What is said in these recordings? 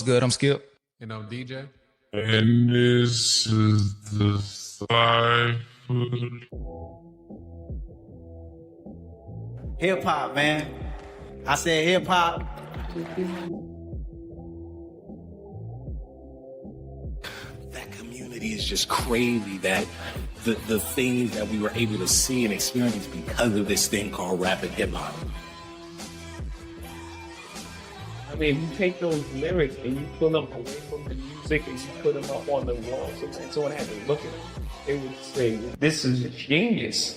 Good, I'm Skip. And I'm DJ. And this is the 5-foot Hip hop, man. I said hip hop. That community is just crazy, that the things that we were able to see and experience because of this thing called rap and hip hop. I mean, you take those lyrics and you pull them away from the music and you put them up on the wall, so someone had to look at it. They would say, "This is genius."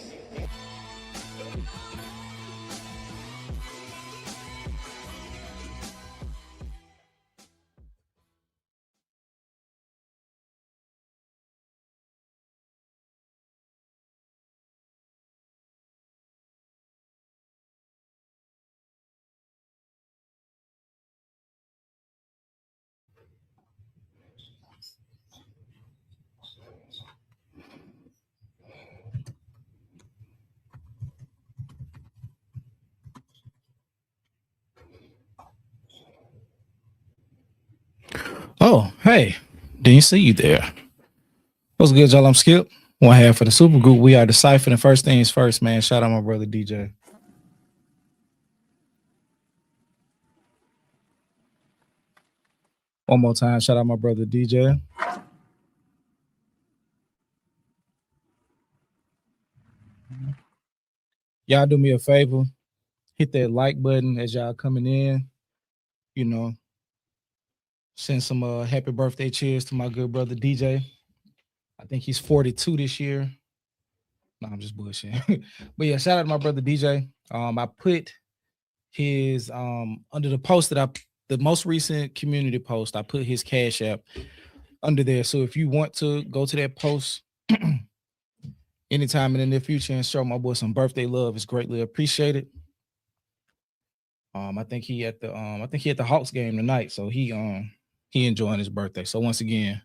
Oh, hey, didn't see you there. What's good, y'all? I'm Skip. One half of the super group. We are deciphering. First things first, man. Shout out my brother DJ. One more time, shout out my brother DJ. Y'all do me a favor. Hit that like button as y'all coming in. You know, send some happy birthday cheers to my good brother DJ. I think he's 42 this year. No, I'm just bullshitting. But yeah, shout out to my brother DJ. I put his under the post that the most recent community post, I put his Cash App under there. So if you want to go to that post anytime in the near future and show my boy some birthday love, it's greatly appreciated. I think he at the Hawks game tonight, so he enjoying his birthday. So once again,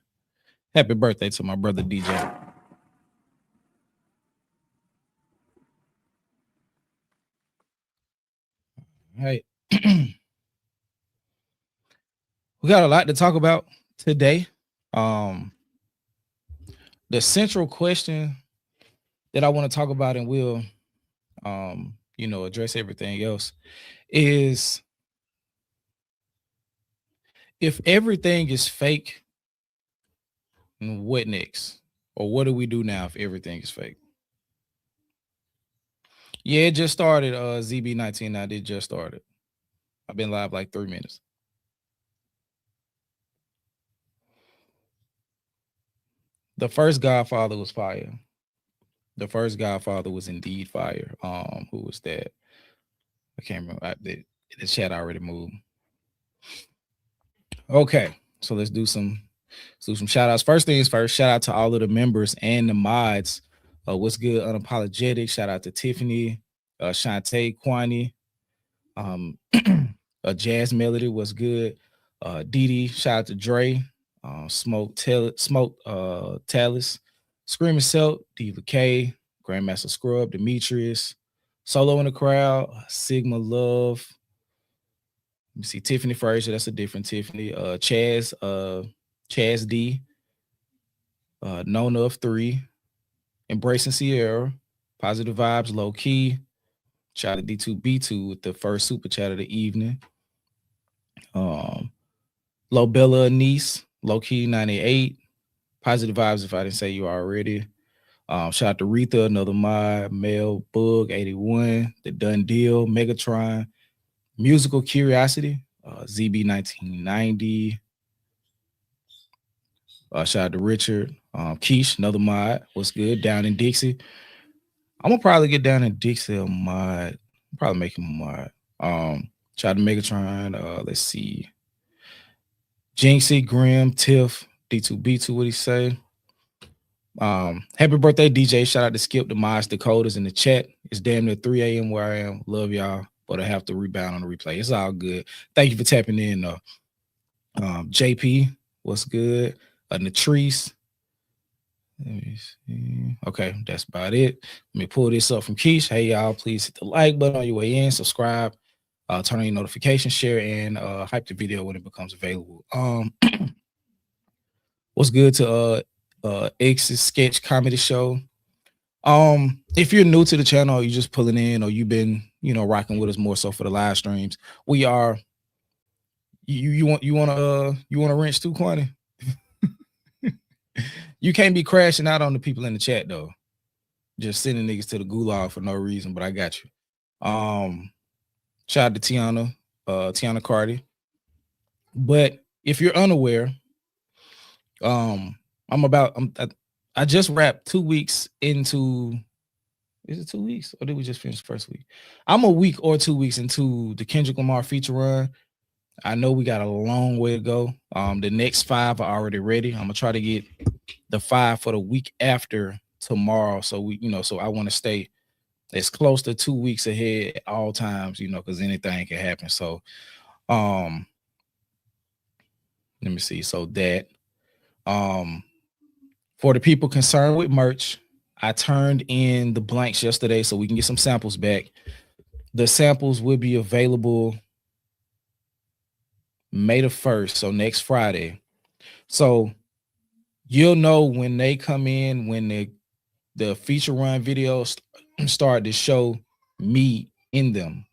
happy birthday to my brother DJ. Hey, we got a lot to talk about today. The central question that I want to talk about, and we'll address everything else, is if everything is fake, what next? Or what do we do now if everything is fake? Yeah, it just started. ZB19 now did just started. I've been live like 3 minutes. The first Godfather was fire. The first Godfather was indeed fire. Who was that? I can't remember. The chat already moved. Okay, so let's do some shout outs. First things first, shout out to all of the members and the mods. What's good? Unapologetic. Shout out to Tiffany, Shantae, Kwani, Jazz Melody was good. Dee, shout out to Dre, Smoke Tallis, Screaming Celt, Diva K, Grandmaster Scrub, Demetrius, Solo in the crowd, Sigma Love. Let me see, Tiffany Frazier, that's a different Tiffany. Chaz D, Nona of 3, Embracing Sierra, Positive Vibes, Low Key. Shout out to D4vd with the first super chat of the evening. Low Bella Niece, Low Key 98, Positive Vibes if I didn't say you already. Shout out to Retha, another mod, Mel Bug 81, The Done Deal, Megatron, Musical Curiosity, ZB1990. Shout out to Richard, Keish, another mod. What's good? Down in Dixie. I'm gonna probably get Down in Dixie a mod. Probably make him a mod. Shout out to Megatron. Let's see. Jinxie, Grim, Tiff, D4vd, what he say? Happy birthday, DJ. Shout out to Skip, the mods, the coders in the chat. It's damn near 3 a.m. where I am. Love y'all, but I have to rebound on the replay. It's all good. Thank you for tapping in, though. JP, what's good? Natrice. Let me see. Okay, that's about it. Let me pull this up from Keish. Hey, y'all, please hit the like button on your way in. Subscribe turn on your notifications, share, and hype the video when it becomes available. What's good to X's sketch comedy show? If you're new to the channel, or you're just pulling in, or you've been, rocking with us more so for the live streams, we are. You want to wrench too, Quantity? You can't be crashing out on the people in the chat though. Just sending niggas to the gulag for no reason, but I got you. Shout out to Tiana Cardi. But if you're unaware, I just wrapped 2 weeks into. Is it 2 weeks, or did we just finish the first week? I'm a week or 2 weeks into the Kendrick Lamar feature run. I know we got a long way to go. The next 5 are already ready. I'm gonna try to get the 5 for the week after tomorrow. So so I want to stay as close to 2 weeks ahead at all times, because anything can happen. So let me see. So that for the people concerned with merch, I turned in the blanks yesterday so we can get some samples back. The samples will be available May the 1st, so next Friday. So you'll know when they come in, when the feature run videos start to show me in them.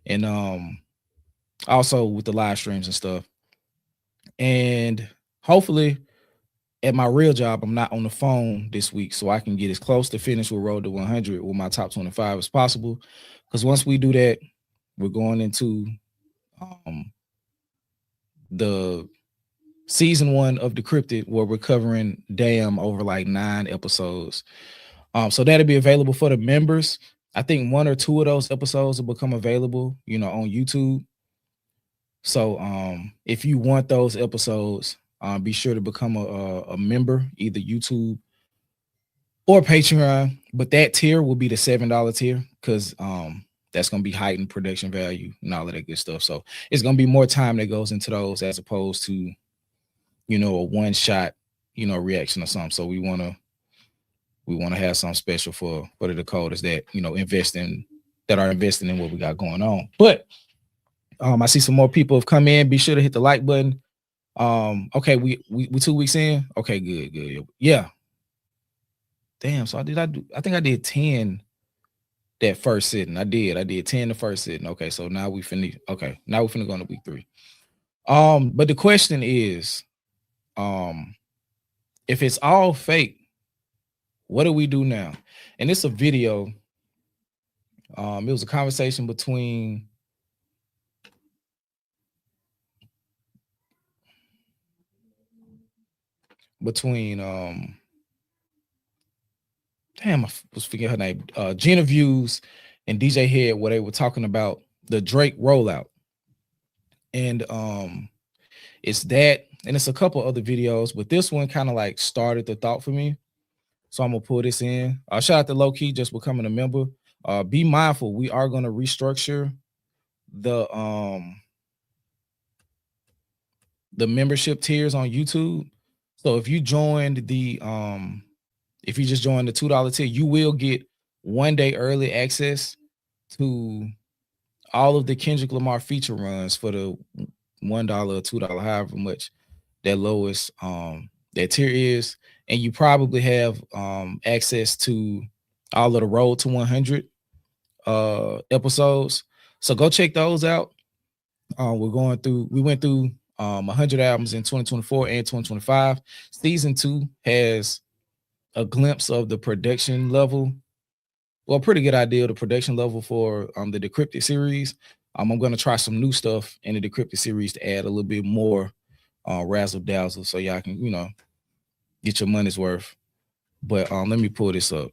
And also with the live streams and stuff. And hopefully at my real job, I'm not on the phone this week, so I can get as close to finish with Road to 100 with my top 25 as possible. Because once we do that, we're going into the season 1 of Decrypted, where we're covering Damn over like 9 episodes. So that'll be available for the members. I think 1 or 2 of those episodes will become available, on YouTube. So if you want those episodes, be sure to become a member, either YouTube or Patreon. But that tier will be the $7 tier, because that's going to be heightened production value and all of that good stuff. So it's going to be more time that goes into those as opposed to, a one-shot, reaction or something. So we want to have something special for the Dakotas that, are investing in what we got going on. But I see some more people have come in. Be sure to hit the like button. Okay, we 2 weeks in. Okay, good. Yeah. Damn, so I think I did 10 that first sitting. I did 10 the first sitting. Okay, so now we finna go into week 3. But the question is, if it's all fake, what do we do now? And it's a video. It was a conversation between damn, I was forgetting her name, Gina Views and DJ Head, where they were talking about the Drake rollout. And it's that, and it's a couple other videos, but this one kind of like started the thought for me. So I'm gonna pull this in. Shout out to Low Key just becoming a member. Be mindful, we are gonna restructure the membership tiers on YouTube. So if you joined if you just joined the $2 tier, you will get 1 day early access to all of the Kendrick Lamar feature runs for the $1 or $2, however much that lowest that tier is. And you probably have access to all of the Road to 100 episodes. So go check those out. We went through 100 albums in 2024 and 2025. Season 2 has a glimpse of the production level. Well, pretty good idea of the production level for the Decrypted series. I'm going to try some new stuff in the Decrypted series to add a little bit more razzle dazzle, so y'all can, get your money's worth. But let me pull this up.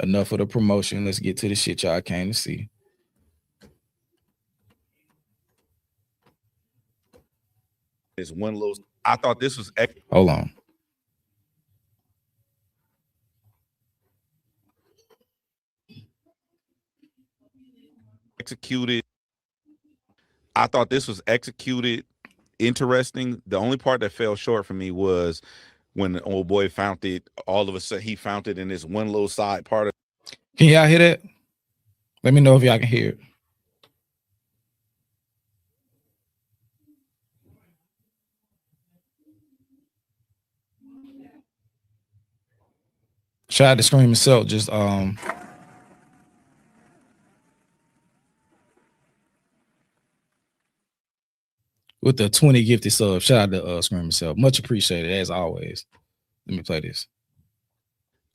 Enough of the promotion. Let's get to the shit y'all came to see. It's one little. I thought this was. Hold on. Executed. I thought this was executed interesting. The only part that fell short for me was when the old boy found it. All of a sudden, he found it in this one little side part of. Can y'all hear that? Let me know if y'all can hear it. Shout out to Scream himself. Just with the 20 gifted subs. Shout out to Scream himself. Much appreciated as always. Let me play this.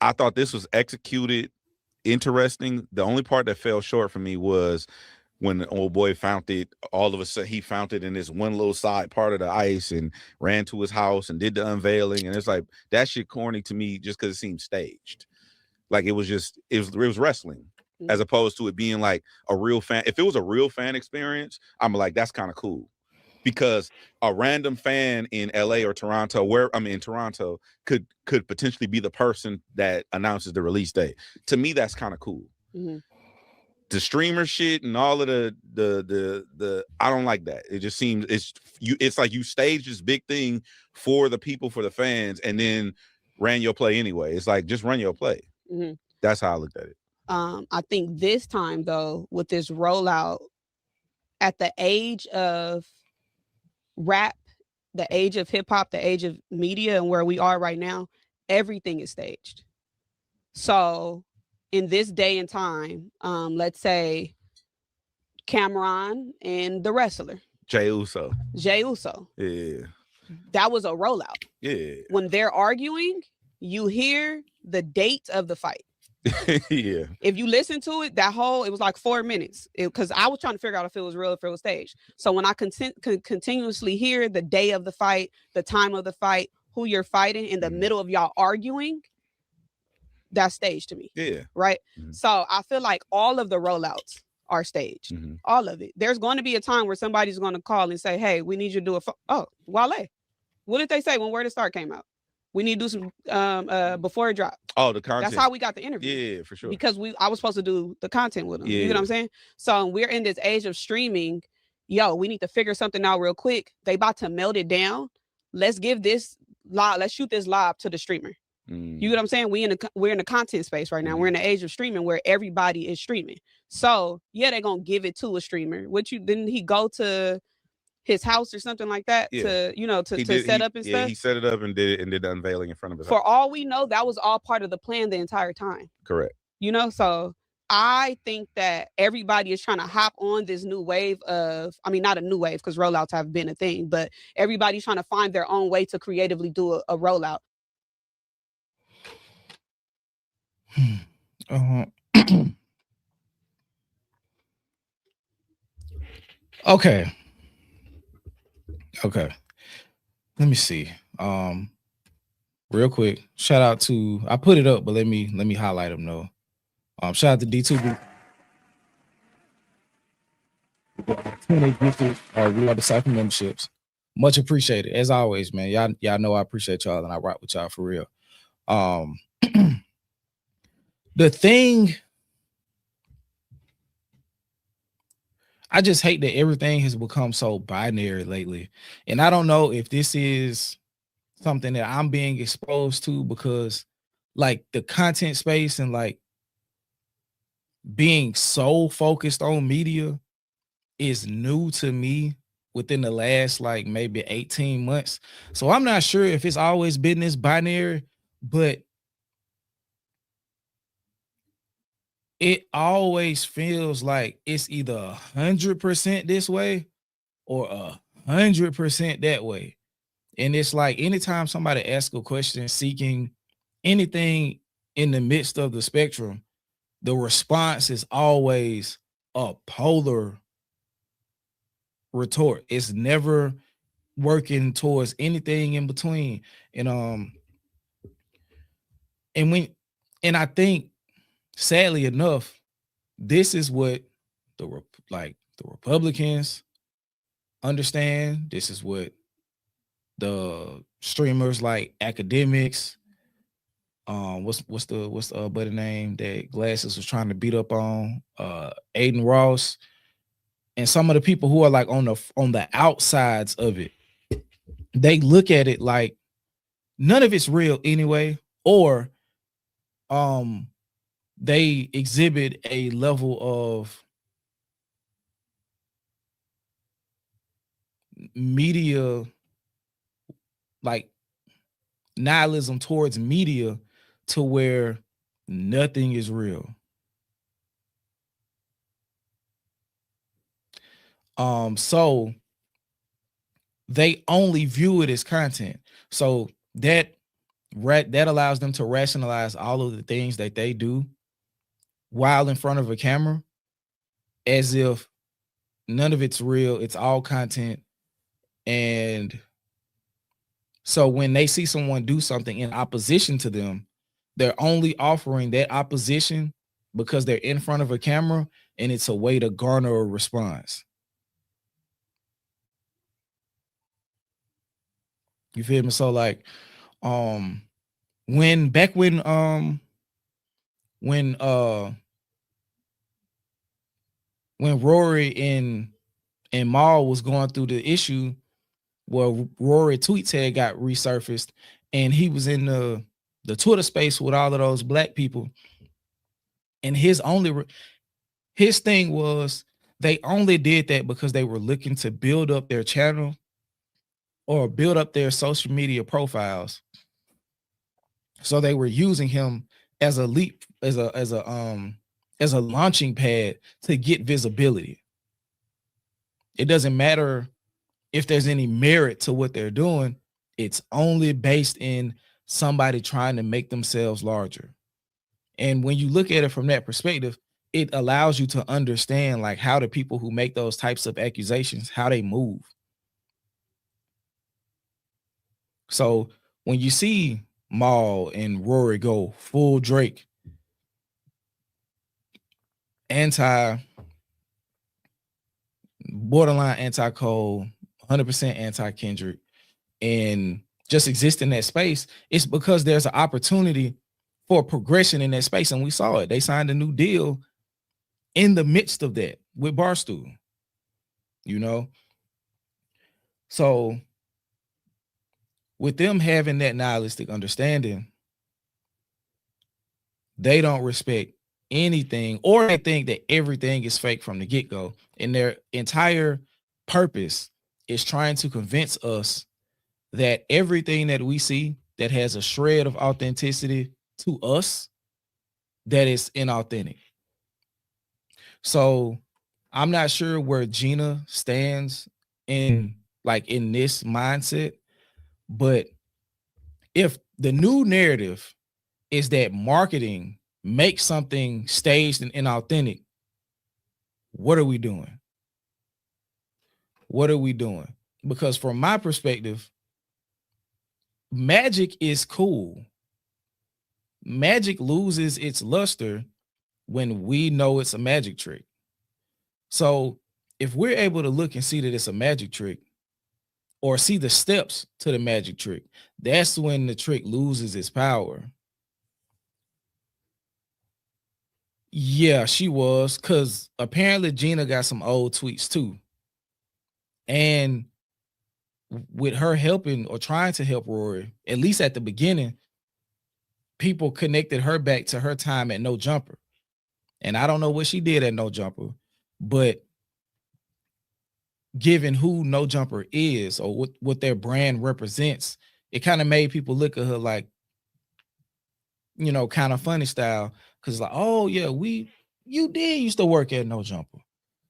I thought this was executed interesting. The only part that fell short for me was when the old boy found it. All of a sudden, he found it in this one little side part of the ice and ran to his house and did the unveiling. And it's like, that shit corny to me just because it seemed staged. Like it was wrestling as opposed to it being like a real fan. If it was a real fan experience, I'm like, that's kind of cool. Because a random fan in LA or Toronto, in Toronto, could potentially be the person that announces the release date. To me, that's kind of cool. Mm-hmm. The streamer shit and all of the I don't like that. It just seems it's like you staged this big thing for the people, for the fans, and then ran your play anyway. It's like, just run your play. Mm-hmm. That's how I looked at it. I think this time though, with this rollout, at the age of rap, the age of hip hop, the age of media, and where we are right now, everything is staged. So in this day and time, let's say Cameron and the wrestler Jey Uso. Yeah, that was a rollout. Yeah. When they're arguing, you hear the date of the fight. Yeah. If you listen to it, it was like 4 minutes, because I was trying to figure out if it was real, if it was staged. So when I continuously hear the day of the fight, the time of the fight, who you're fighting in the middle of y'all arguing, that's staged to me. Yeah. Right. So I feel like all of the rollouts are staged. All of it. There's going to be a time where somebody's going to call and say, hey, we need you to do Wale. What did they say when Where to Start came out? We need to do some before it dropped. Oh, the content. That's how we got the interview. Yeah, for sure. Because I was supposed to do the content with them. Yeah. You know what I'm saying? So we're in this age of streaming. Yo, we need to figure something out real quick. They about to melt it down. Let's give this live. Let's shoot this live to the streamer. You know what I'm saying? We're in the content space right now. We're in the age of streaming where everybody is streaming. So yeah, they're gonna give it to a streamer. Didn't he go to his house or something like that to set up and stuff? Yeah, he set it up and did the unveiling in front of his house. For all we know, that was all part of the plan the entire time. Correct. So I think that everybody is trying to hop on this new wave of, not a new wave because rollouts have been a thing, but everybody's trying to find their own way to creatively do a rollout. Okay. Let me see. Real quick, shout out to, I put it up, but let me highlight them though. Shout out to D4vd. We are Disciple memberships. Much appreciated as always, man. Y'all know I appreciate y'all and I rock with y'all for real. The thing, I just hate that everything has become so binary lately. And I don't know if this is something that I'm being exposed to because like the content space and like being so focused on media is new to me within the last like maybe 18 months. So I'm not sure if it's always been this binary, but it always feels like it's either 100% this way or 100% that way. And it's like anytime somebody asks a question seeking anything in the midst of the spectrum, the response is always a polar retort. It's never working towards anything in between. And I think sadly enough, this is what the Republicans understand. This is what the streamers like Akademics, what's the buddy name that Glasses was trying to beat up on, Aiden Ross, and some of the people who are like on the outsides of it, they look at it like none of it's real anyway, or they exhibit a level of media, like nihilism towards media, to where nothing is real. So they only view it as content. So that allows them to rationalize all of the things that they do while in front of a camera, as if none of it's real, it's all content. And so when they see someone do something in opposition to them, they're only offering that opposition because they're in front of a camera, and it's a way to garner a response. You feel me? So like, when Rory and Mal was going through the issue where Rory tweets had got resurfaced, and he was in the Twitter space with all of those black people, and his thing was they only did that because they were looking to build up their channel or build up their social media profiles. So they were using him as a launching pad to get visibility. It doesn't matter if there's any merit to what they're doing. It's only based in somebody trying to make themselves larger. And when you look at it from that perspective, it allows you to understand like how the people who make those types of accusations, how they move. So when you see Mal and Rory go full Drake, borderline anti-Cole, 100% anti-Kendrick, and just exist in that space, it's because there's an opportunity for progression in that space. And we saw it. They signed a new deal in the midst of that with Barstool, you know? So with them having that nihilistic understanding, they don't respect anything, or they think that everything is fake from the get-go. And their entire purpose is trying to convince us that everything that we see that has a shred of authenticity to us, that is inauthentic. So I'm not sure where Gina stands in this mindset, but if the new narrative is that marketing makes something staged and inauthentic, what are we doing? What are we doing? Because from my perspective, magic is cool. Magic loses its luster when we know it's a magic trick. So if we're able to look and see that it's a magic trick, or see the steps to the magic trick, that's when the trick loses its power. Yeah, she was, because apparently Gina got some old tweets too. And with her helping or trying to help Rory, at least at the beginning, people connected her back to her time at No Jumper. And I don't know what she did at No Jumper, but given who No Jumper is or what their brand represents, it kind of made people look at her like, you know, kind of funny style. Cause like, oh yeah, you did used to work at No Jumper.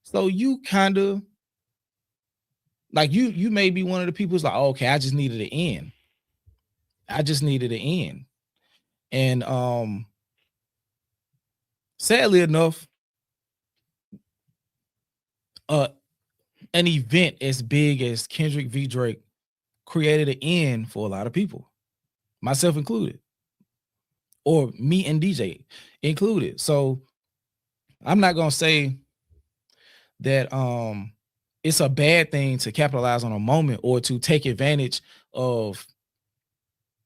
So you kind of like, you may be one of the people who's like, oh, okay, I just needed an end. I just needed an end. And sadly enough, an event as big as Kendrick v. Drake created an end for a lot of people, myself included, or me and DJ included. So I'm not gonna say that it's a bad thing to capitalize on a moment or to take advantage of,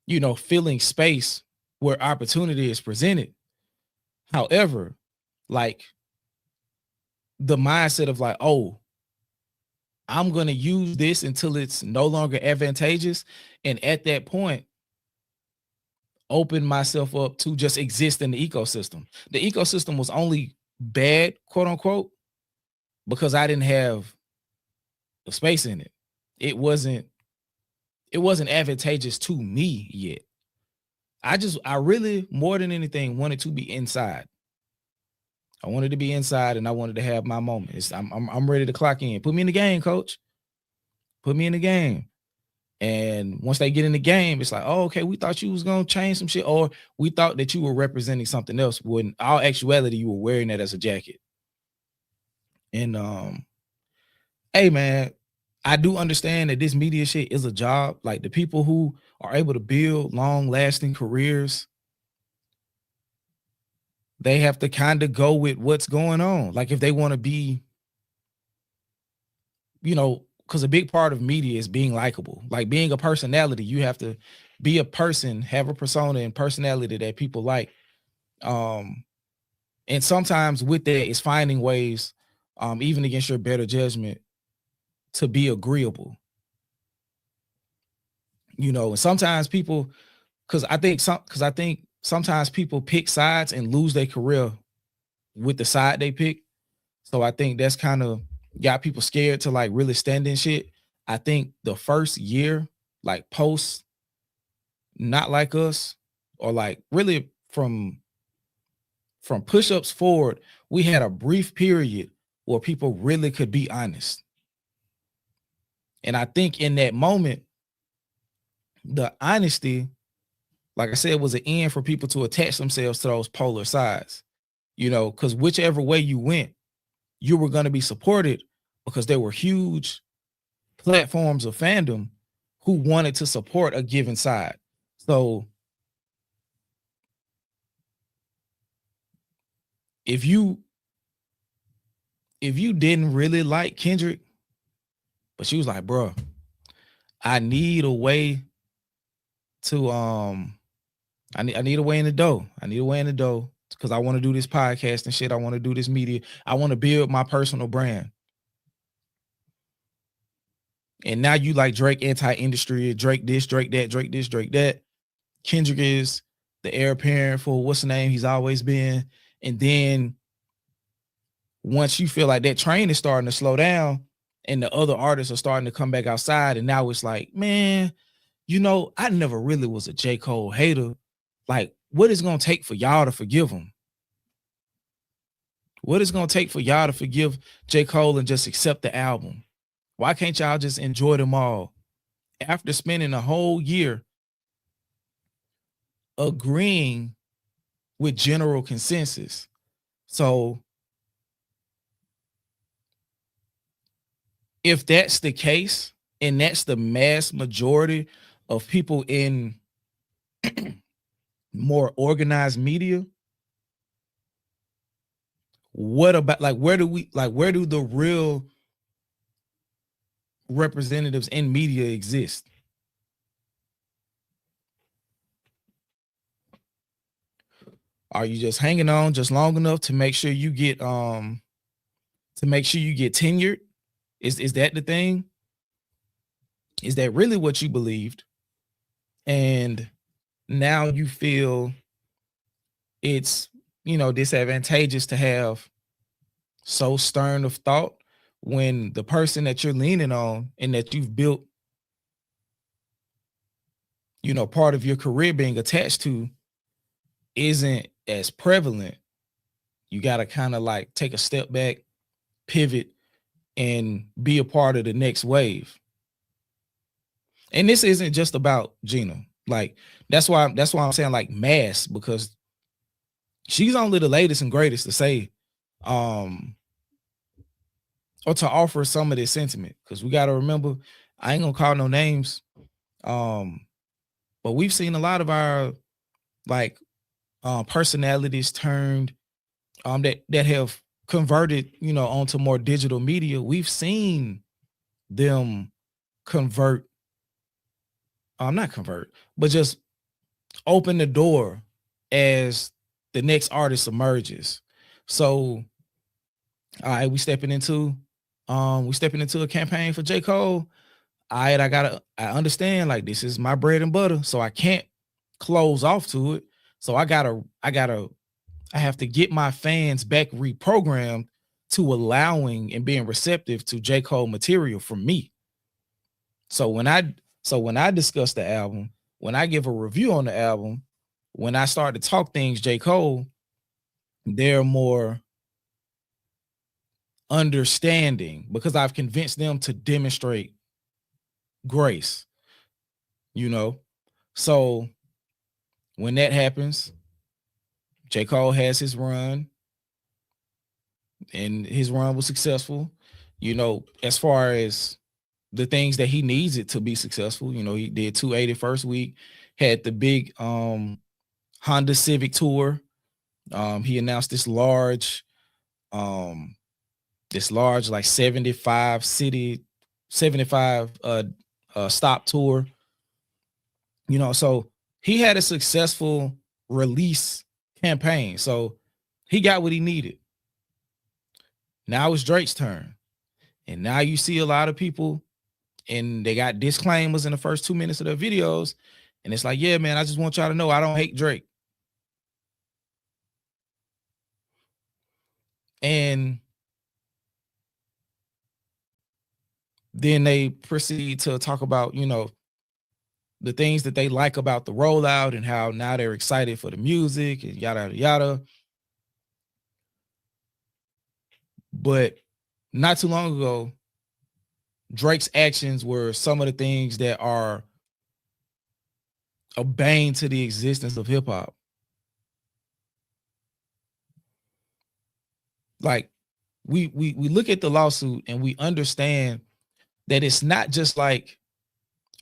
you know, filling space where opportunity is presented. However, like the mindset of like, oh, I'm going to use this until it's no longer advantageous. And at that point, opened myself up to just exist in the ecosystem. The ecosystem was only bad, quote unquote, because I didn't have the space in it. It wasn't advantageous to me yet. I really, more than anything, wanted to be inside. I wanted to be inside, and I wanted to have my moment. I'm ready to clock in. Put me in the game, coach. Put me in the game. And once they get in the game, it's like, oh, okay, we thought you was gonna change some shit, or we thought that you were representing something else. When in all actuality, you were wearing that as a jacket. And hey man, I do understand that this media shit is a job. Like the people who are able to build long-lasting careers, they have to kind of go with what's going on. Like if they want to be, because a big part of media is being likable. Like being a personality, you have to be a person, have a persona and personality that people like. And sometimes with that is finding ways, even against your better judgment, to be agreeable. And sometimes people, because I think sometimes people pick sides and lose their career with the side they pick. So I think that's kind of got people scared to like really stand in shit. I think the first year, like post Not Like Us, or like really from push-ups forward, we had a brief period where people really could be honest. And I think in that moment, the honesty, like I said, was an end for people to attach themselves to those polar sides, because whichever way you went, you were going to be supported because there were huge platforms of fandom who wanted to support a given side. So if you didn't really like Kendrick, but she was like, bro, I need a way to I need a way in the dough. I need a way in the dough because I want to do this podcast and shit. I want to do this media. I want to build my personal brand. And now you like Drake anti-industry, Drake this, Drake that, Drake this, Drake that. Kendrick is the heir apparent for what's the name he's always been. And then once you feel like that train is starting to slow down and the other artists are starting to come back outside, and now it's like, man, I never really was a J. Cole hater. Like, what is going to take for y'all to forgive him? What is going to take for y'all to forgive J. Cole and just accept the album? Why can't y'all just enjoy them all? After spending a whole year agreeing with general consensus. So if that's the case, and that's the mass majority of people in more organized media, what about where do the real representatives in media exist? Are you just hanging on just long enough to make sure you get tenured? Is that the thing? Is that really what you believed? And now you feel it's, disadvantageous to have so stern of thought when the person that you're leaning on and that you've built, part of your career being attached to isn't as prevalent. You got to kind of like take a step back, pivot, and be a part of the next wave. And this isn't just about Gina. Like, that's why I'm saying like mass, because she's only the latest and greatest to say, or to offer some of this sentiment. Because we got to remember, I ain't gonna call no names, but we've seen a lot of our like personalities turned that have converted, onto more digital media. We've seen them convert, not convert, but just open the door as the next artist emerges. So, all right, we stepping into a campaign for J. Cole. All right, I understand, like, this is my bread and butter, so I can't close off to it. So I have to get my fans back reprogrammed to allowing and being receptive to J. Cole material from me. So when I discuss the album, when I give a review on the album, when I start to talk things J. Cole, they're more understanding because I've convinced them to demonstrate grace, you know. So when that happens, J. Cole has his run, and his run was successful, you know, as far as the things that he needs it to be successful. You know, he did 280 first week, had the big Honda Civic tour. He announced this large like 75 stop tour. You know, so he had a successful release campaign. So he got what he needed. Now it's Drake's turn. And now you see a lot of people and they got disclaimers in the first 2 minutes of their videos. And it's like, yeah, man, I just want y'all to know I don't hate Drake. And then they proceed to talk about, you know, the things that they like about the rollout and how now they're excited for the music and yada, yada, yada. But not too long ago, Drake's actions were some of the things that are a bane to the existence of hip hop. Like we look at the lawsuit and we understand that it's not just like,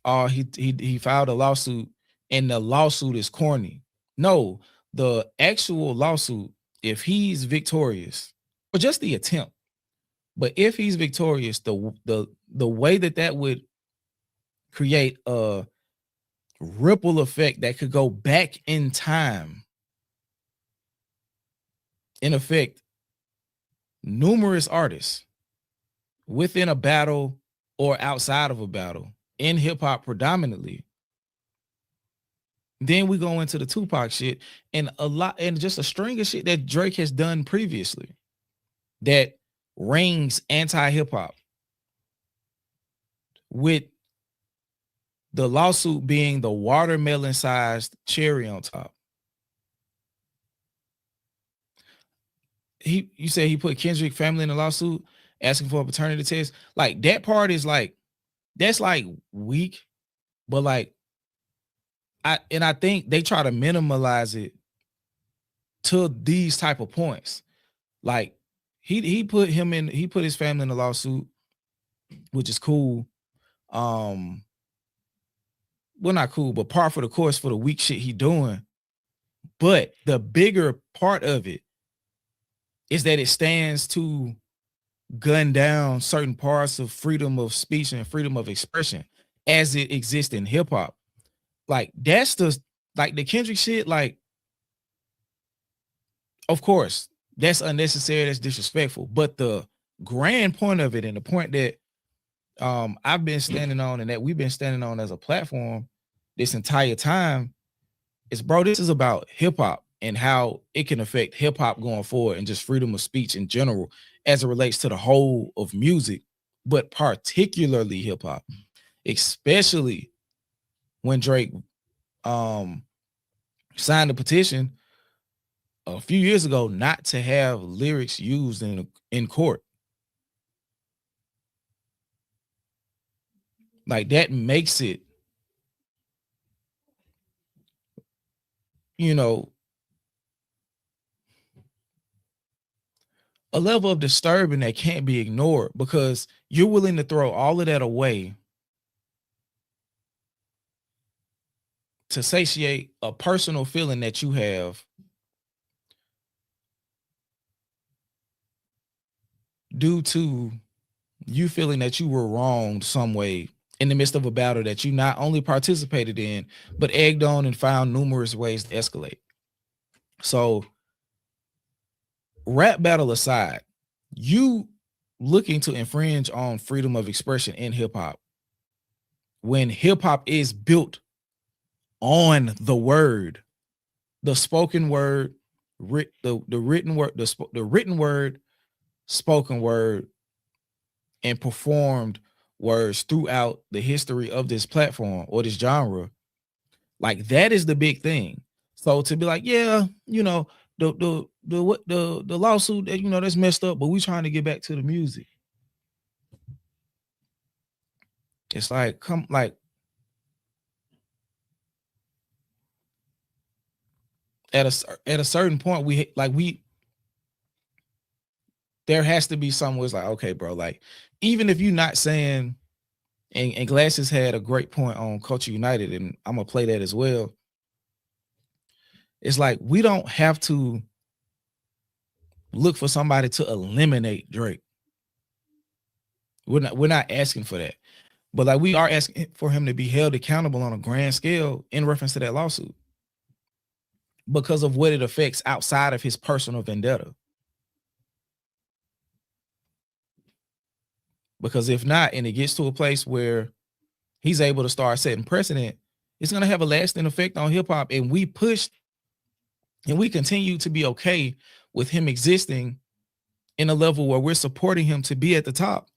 oh, he filed a lawsuit and the lawsuit is corny. No, the actual lawsuit, if he's victorious, or just the attempt, but if he's victorious, the way that would create a ripple effect that could go back in time, in effect, numerous artists within a battle or outside of a battle in hip hop predominantly. Then we go into the Tupac shit and just a string of shit that Drake has done previously that rings anti-hip hop, with the lawsuit being the watermelon-sized cherry on top. You said he put Kendrick family in the lawsuit asking for a paternity test. Like that part is like, that's like weak, but like I think they try to minimalize it to these type of points. Like he put his family in the lawsuit, which is cool. Well, not cool, but par for the course for the weak shit he doing. But the bigger part of it is that it stands to gun down certain parts of freedom of speech and freedom of expression as it exists in hip hop. Like that's the Kendrick shit. Like, of course, that's unnecessary, that's disrespectful. But the grand point of it, and the point that I've been standing on and that we've been standing on as a platform this entire time is, bro, this is about hip hop and how it can affect hip hop going forward and just freedom of speech in general as it relates to the whole of music, but particularly hip hop, especially when Drake signed a petition a few years ago not to have lyrics used in court. Like that makes it, you know, a level of disturbing that can't be ignored, because you're willing to throw all of that away to satiate a personal feeling that you have due to you feeling that you were wronged some way in the midst of a battle that you not only participated in, but egged on and found numerous ways to escalate. So rap battle aside, you looking to infringe on freedom of expression in hip hop when hip hop is built on the word, the spoken word, the written word, the written word, spoken word, and performed words throughout the history of this platform or this genre. Like that is the big thing. So to be like, yeah, you know, the lawsuit that, you know, that's messed up, but we trying to get back to the music. It's like, come, like, at a certain point, there has to be somewhere it's like, okay, bro, like, even if you're not saying, and Glasses had a great point on Culture United, and I'm gonna play that as well. It's like, we don't have to look for somebody to eliminate Drake. We're not asking for that. But like, we are asking for him to be held accountable on a grand scale in reference to that lawsuit because of what it affects outside of his personal vendetta. Because if not, and it gets to a place where he's able to start setting precedent, it's going to have a lasting effect on hip hop. And we pushed and we continue to be okay with him existing in a level where we're supporting him to be at the top.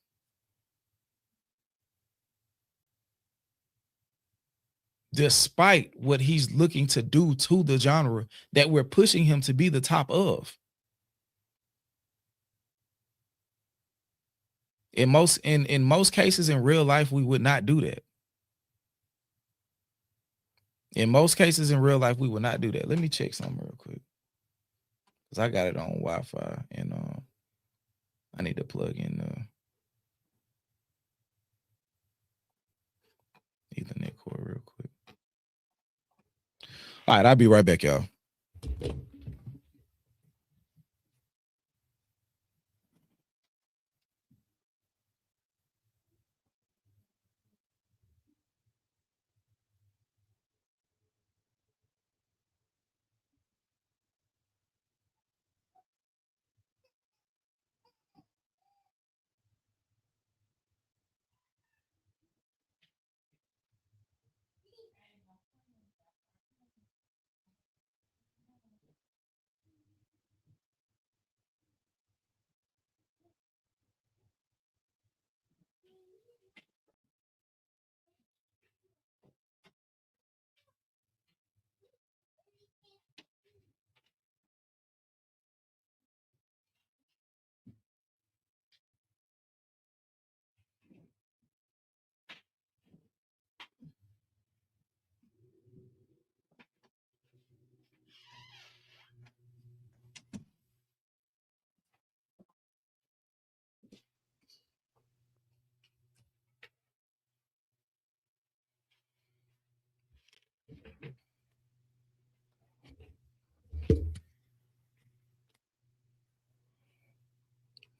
Despite what he's looking to do to the genre that we're pushing him to be the top of. In most cases in real life, we would not do that. In most cases in real life, we would not do that. Let me check something real quick. Because I got it on Wi-Fi and I need to plug in the Ethernet cord real quick. All right, I'll be right back, y'all.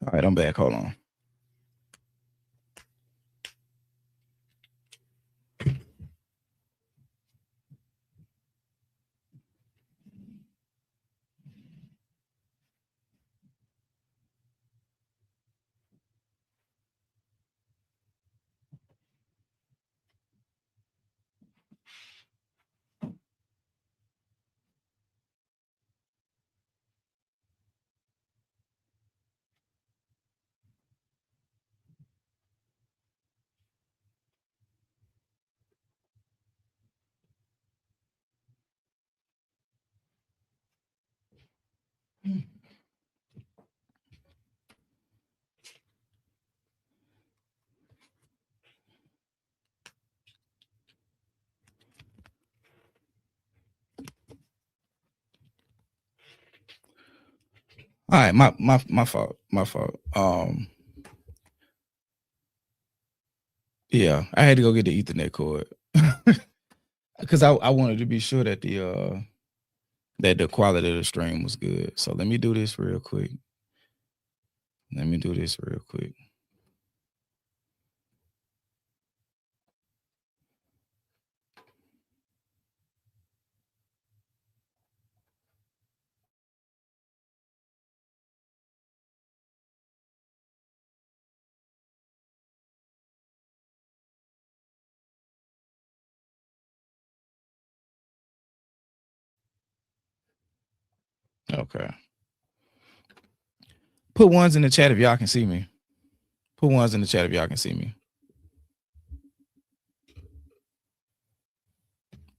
All right, I'm back. Hold on. All right, my fault. My fault. Yeah, I had to go get the Ethernet cord because I wanted to be sure that the quality of the stream was good. So let me do this real quick. Okay. Put ones in the chat if y'all can see me. Put ones in the chat if y'all can see me.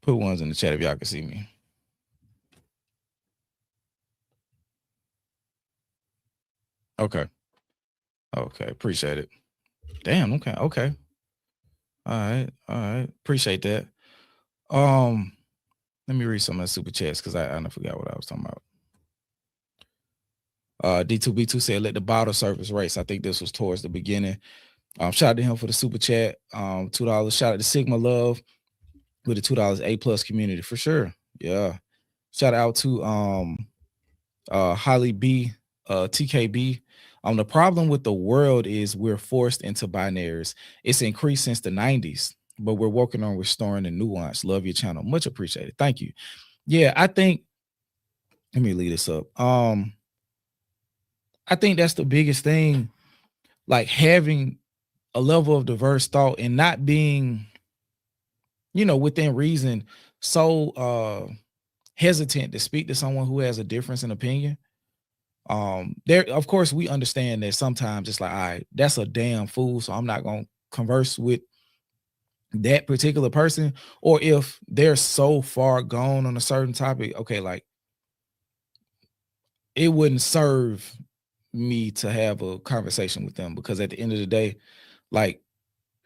Put ones in the chat if y'all can see me. Okay. Okay. Appreciate it. Damn. Okay. Okay. All right. All right. Appreciate that. Let me read some of the super chats because I forgot what I was talking about. D4vd said, let the bottle surface race. I think this was towards the beginning. Shout out to him for the super chat. $2. Shout out to Sigma Love with the $2 A+ community for sure. Yeah. Shout out to Holly B, TKB. The problem with the world is we're forced into binaries. It's increased since the 90s, but we're working on restoring the nuance. Love your channel. Much appreciated. Thank you. Yeah, I think, let me lead this up. I think that's the biggest thing, like having a level of diverse thought and not being, within reason, so hesitant to speak to someone who has a difference in opinion. There, of course, we understand that sometimes it's like, all right, that's a damn fool, so I'm not gonna converse with that particular person. Or if they're so far gone on a certain topic, okay, like it wouldn't serve me to have a conversation with them because at the end of the day, like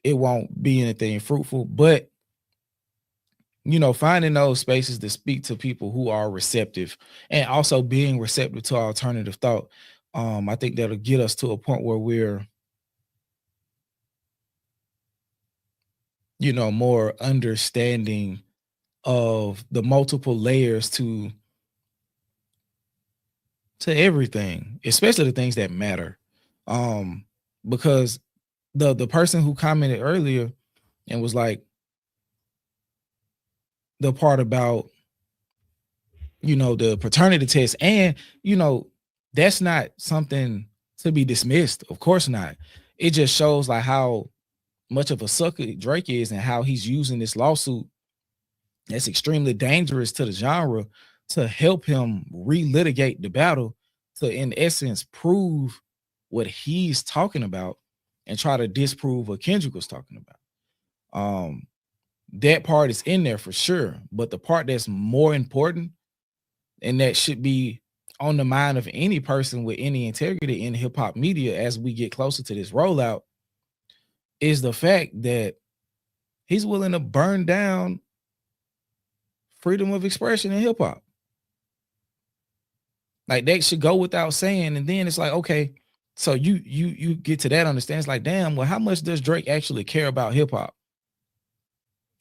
it won't be anything fruitful. But finding those spaces to speak to people who are receptive and also being receptive to alternative thought, I think that'll get us to a point where we're, more understanding of the multiple layers to everything, especially the things that matter. Because the person who commented earlier and was like, the part about, the paternity test, and, that's not something to be dismissed. Of course not. It just shows like how much of a sucker Drake is and how he's using this lawsuit that's extremely dangerous to the genre to help him relitigate the battle to, in essence, prove what he's talking about and try to disprove what Kendrick was talking about. That part is in there for sure, but the part that's more important and that should be on the mind of any person with any integrity in hip hop media as we get closer to this rollout is the fact that he's willing to burn down freedom of expression in hip hop. Like that should go without saying. And then it's like, okay, so you get to that understanding. It's like, damn, well, how much does Drake actually care about hip hop?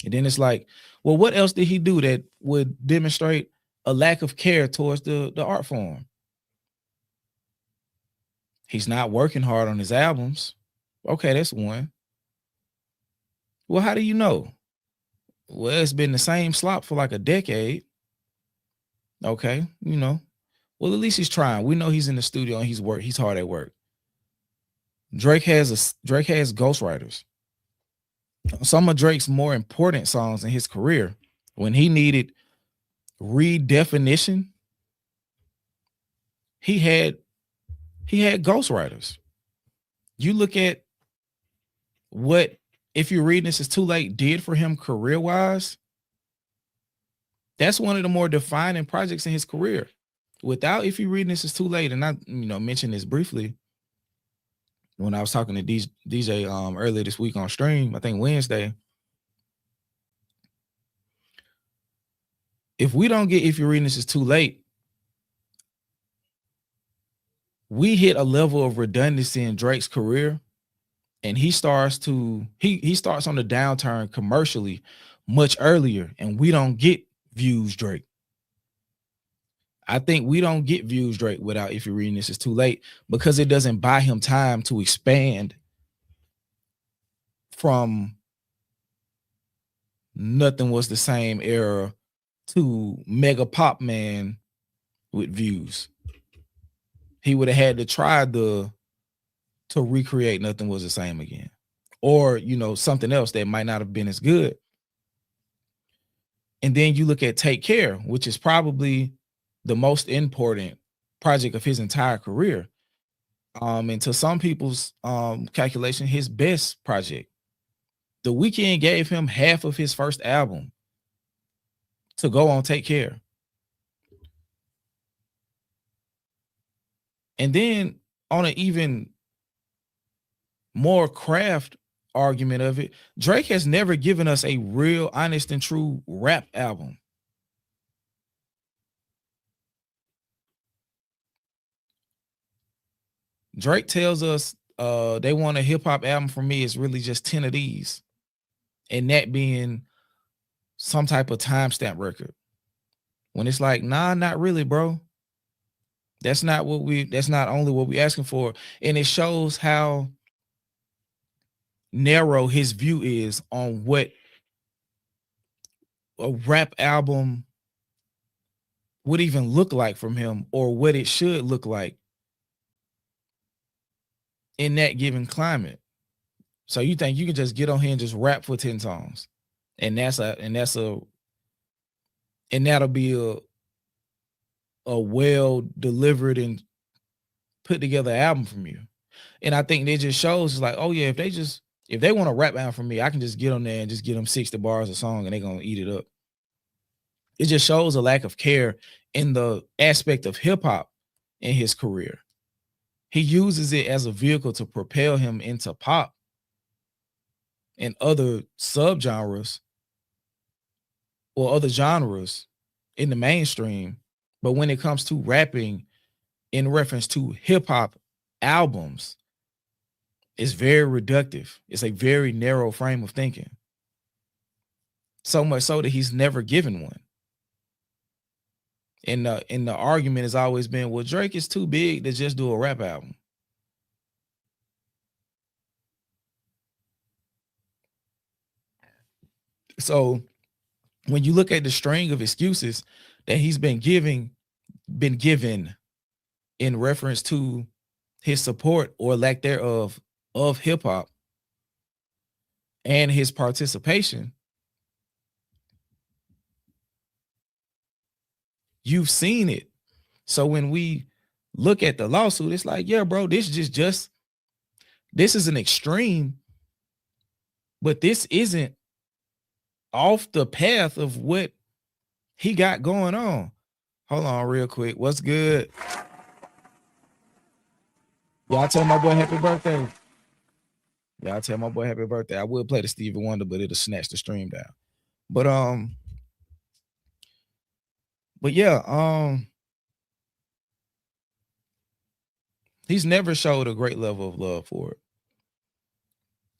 And then it's like, well, what else did he do that would demonstrate a lack of care towards the art form? He's not working hard on his albums. Okay, that's one. Well, how do you know? Well, it's been the same slop for like a decade. Okay, well, at least he's trying. We know he's in the studio and he's hard at work. Drake has ghostwriters. Some of Drake's more important songs in his career, when he needed redefinition, he had ghostwriters. You look at what If You're Reading This Is Too Late did for him career-wise. That's one of the more defining projects in his career. Without If You're Reading This Is Too Late, and I mentioned this briefly when I was talking to DJ earlier this week on stream, I think Wednesday. If we don't get If You're Reading This Is Too Late, we hit a level of redundancy in Drake's career, and he starts on the downturn commercially much earlier, and we don't get Views Drake. I think we don't get Views Drake without If You're Reading This Is Too Late, because it doesn't buy him time to expand from Nothing Was the Same era to Mega Pop Man with Views. He would have had to try to recreate Nothing Was the Same again, or something else that might not have been as good. And then you look at Take Care, which is probably the most important project of his entire career. And to some people's calculation, his best project. The Weeknd gave him half of his first album to go on Take Care. And then on an even more craft argument of it, Drake has never given us a real, honest, and true rap album. Drake tells us they want a hip hop album from me. It's really just 10 of these. And that being some type of timestamp record. When it's like, nah, not really, bro. That's not only what we're asking for. And it shows how narrow his view is on what a rap album would even look like from him, or what it should look like in that given climate. So you think you can just get on here and just rap for 10 songs, and that'll be a well delivered and put together album from you. And I think it just shows, it's like, oh yeah, if they want a rap album from me, I can just get on there and just get them 60 bars a song and they're gonna eat it up. It just shows a lack of care in the aspect of hip hop in his career. He uses it as a vehicle to propel him into pop and other subgenres or other genres in the mainstream. But when it comes to rapping in reference to hip hop albums, it's very reductive. It's a very narrow frame of thinking. So much so that he's never given one. And the argument has always been, well, Drake is too big to just do a rap album. So when you look at the string of excuses that he's been given in reference to his support or lack thereof of hip hop and his participation, you've seen it. So when we look at the lawsuit, it's like, yeah, bro, this is an extreme, but this isn't off the path of what he got going on. Hold on real quick. What's good? Y'all tell my boy happy birthday. Y'all tell my boy happy birthday. I will play the Stevie Wonder, but it'll snatch the stream down. But yeah, he's never showed a great level of love for it.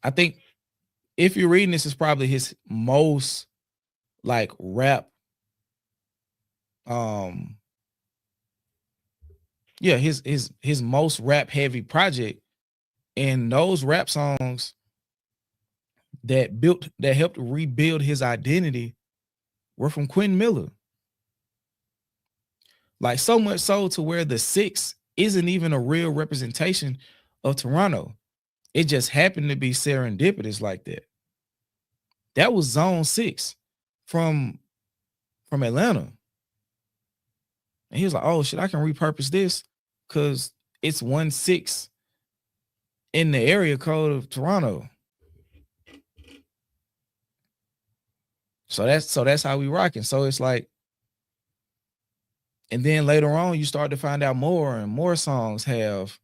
I think if you're reading this, it's probably his most like rap. His most rap heavy project, and those rap songs that helped rebuild his identity were from Quentin Miller. Like, so much so to where the 6 isn't even a real representation of Toronto. It just happened to be serendipitous like that. That was Zone 6 from Atlanta. And he was like, oh shit, I can repurpose this because it's 1-6 in the area code of Toronto. So that's how we rocking. So it's like, and then later on, you start to find out more and more songs have,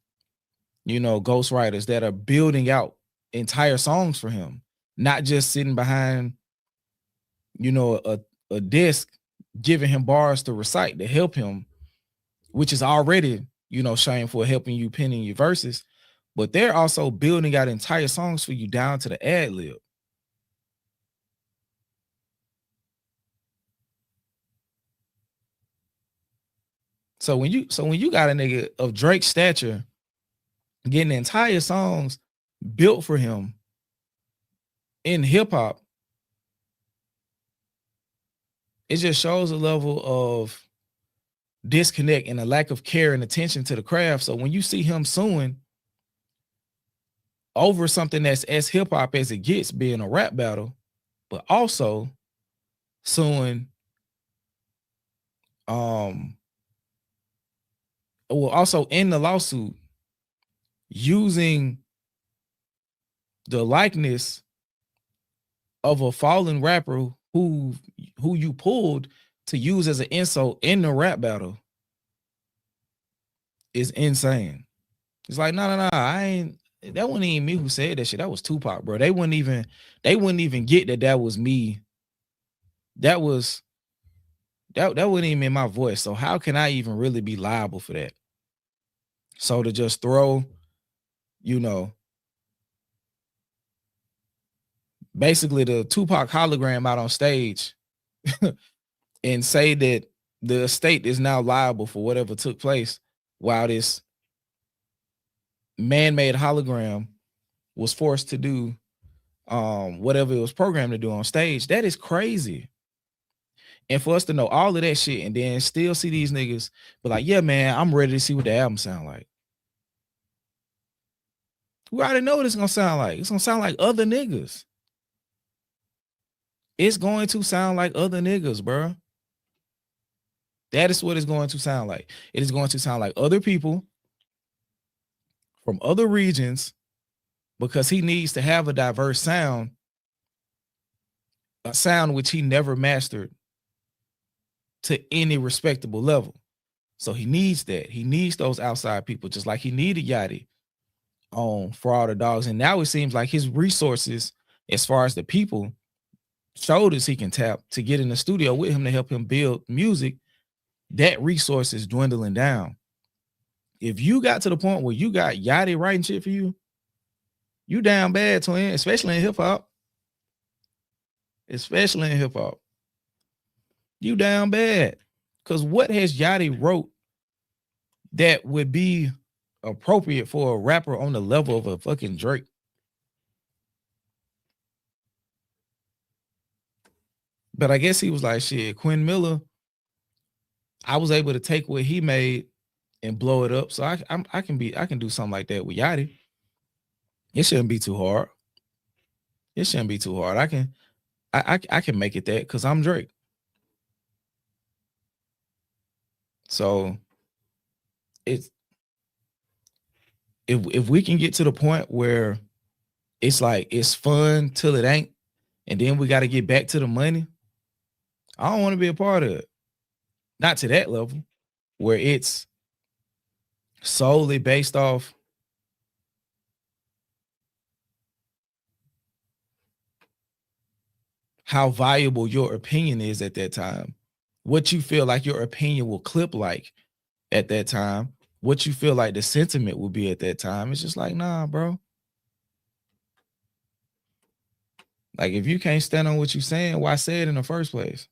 ghostwriters that are building out entire songs for him, not just sitting behind, a desk giving him bars to recite to help him, which is already, shameful, helping you penning your verses, but they're also building out entire songs for you down to the ad lib. So when you got a nigga of Drake's stature getting entire songs built for him in hip hop, it just shows a level of disconnect and a lack of care and attention to the craft. So when you see him suing over something that's as hip hop as it gets, being a rap battle, but also suing well, also in the lawsuit, using the likeness of a fallen rapper who you pulled to use as an insult in the rap battle is insane. It's like, no, I ain't. That wasn't even me who said that shit. That was Tupac, bro. They wouldn't even get that was me. That wasn't even in my voice. So how can I even really be liable for that? So to just throw, basically the Tupac hologram out on stage and say that the estate is now liable for whatever took place while this man-made hologram was forced to do whatever it was programmed to do on stage. That is crazy. And for us to know all of that shit and then still see these niggas be like, yeah, man, I'm ready to see what the album sound like. We already know what it's gonna sound like. It's gonna sound like other niggas. It's going to sound like other niggas, bro. That is what it's going to sound like. It is going to sound like other people from other regions because he needs to have a diverse sound, a sound which he never mastered to any respectable level. So he needs that. He needs those outside people, just like he needed Yachty on For All the Dogs. And now it seems like his resources, as far as the people, shoulders he can tap to get in the studio with him to help him build music, that resource is dwindling down. If you got to the point where you got Yachty writing shit for you, you down bad, twin, especially in hip hop. Especially in hip hop. You down bad. Because what has Yachty wrote that would be appropriate for a rapper on the level of a fucking Drake? But I guess he was like, shit, Quinn Miller, I was able to take what he made and blow it up. So I can do something like that with Yachty. It shouldn't be too hard. It shouldn't be too hard. I can make it that because I'm Drake. So it's if we can get to the point where it's like it's fun till it ain't, and then we got to get back to the money, I don't want to be a part of it. Not to that level where it's solely based off how valuable your opinion is at that time, what you feel like your opinion will clip like at that time, what you feel like the sentiment will be at that time. It's just like, nah, bro. Like, if you can't stand on what you're saying, why say it in the first place?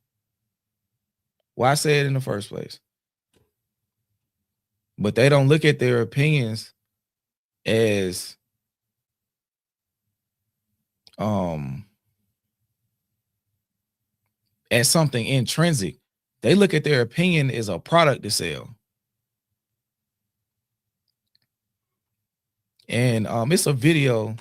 Why say it in the first place? But they don't look at their opinions as something intrinsic. They look at their opinion as a product to sell. And it's a video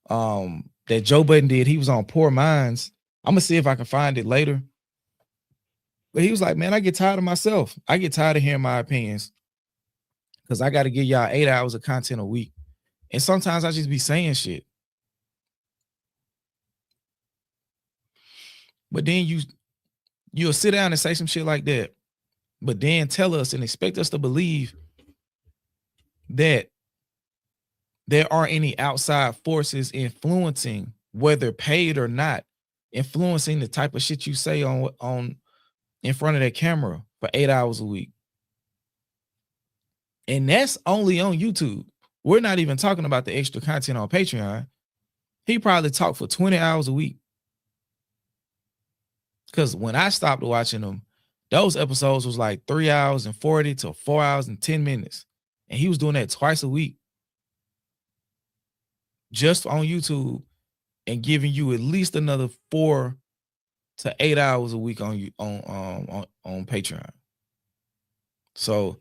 that Joe Budden did. He was on Poor Minds. I'm gonna see if I can find it later. But he was like, man, I get tired of myself. I get tired of hearing my opinions because I got to give y'all 8 hours of content a week. And sometimes I just be saying shit. But then you'll sit down and say some shit like that, but then tell us and expect us to believe that there aren't any outside forces influencing, whether paid or not, influencing the type of shit you say on in front of that camera for 8 hours a week. And that's only on YouTube. We're not even talking about the extra content on Patreon. He probably talked for 20 hours a week. Because when I stopped watching them, those episodes was like 3 hours and 40 to 4 hours and 10 minutes. And he was doing that twice a week. Just on YouTube and giving you at least another 4 to 8 hours a week on Patreon. So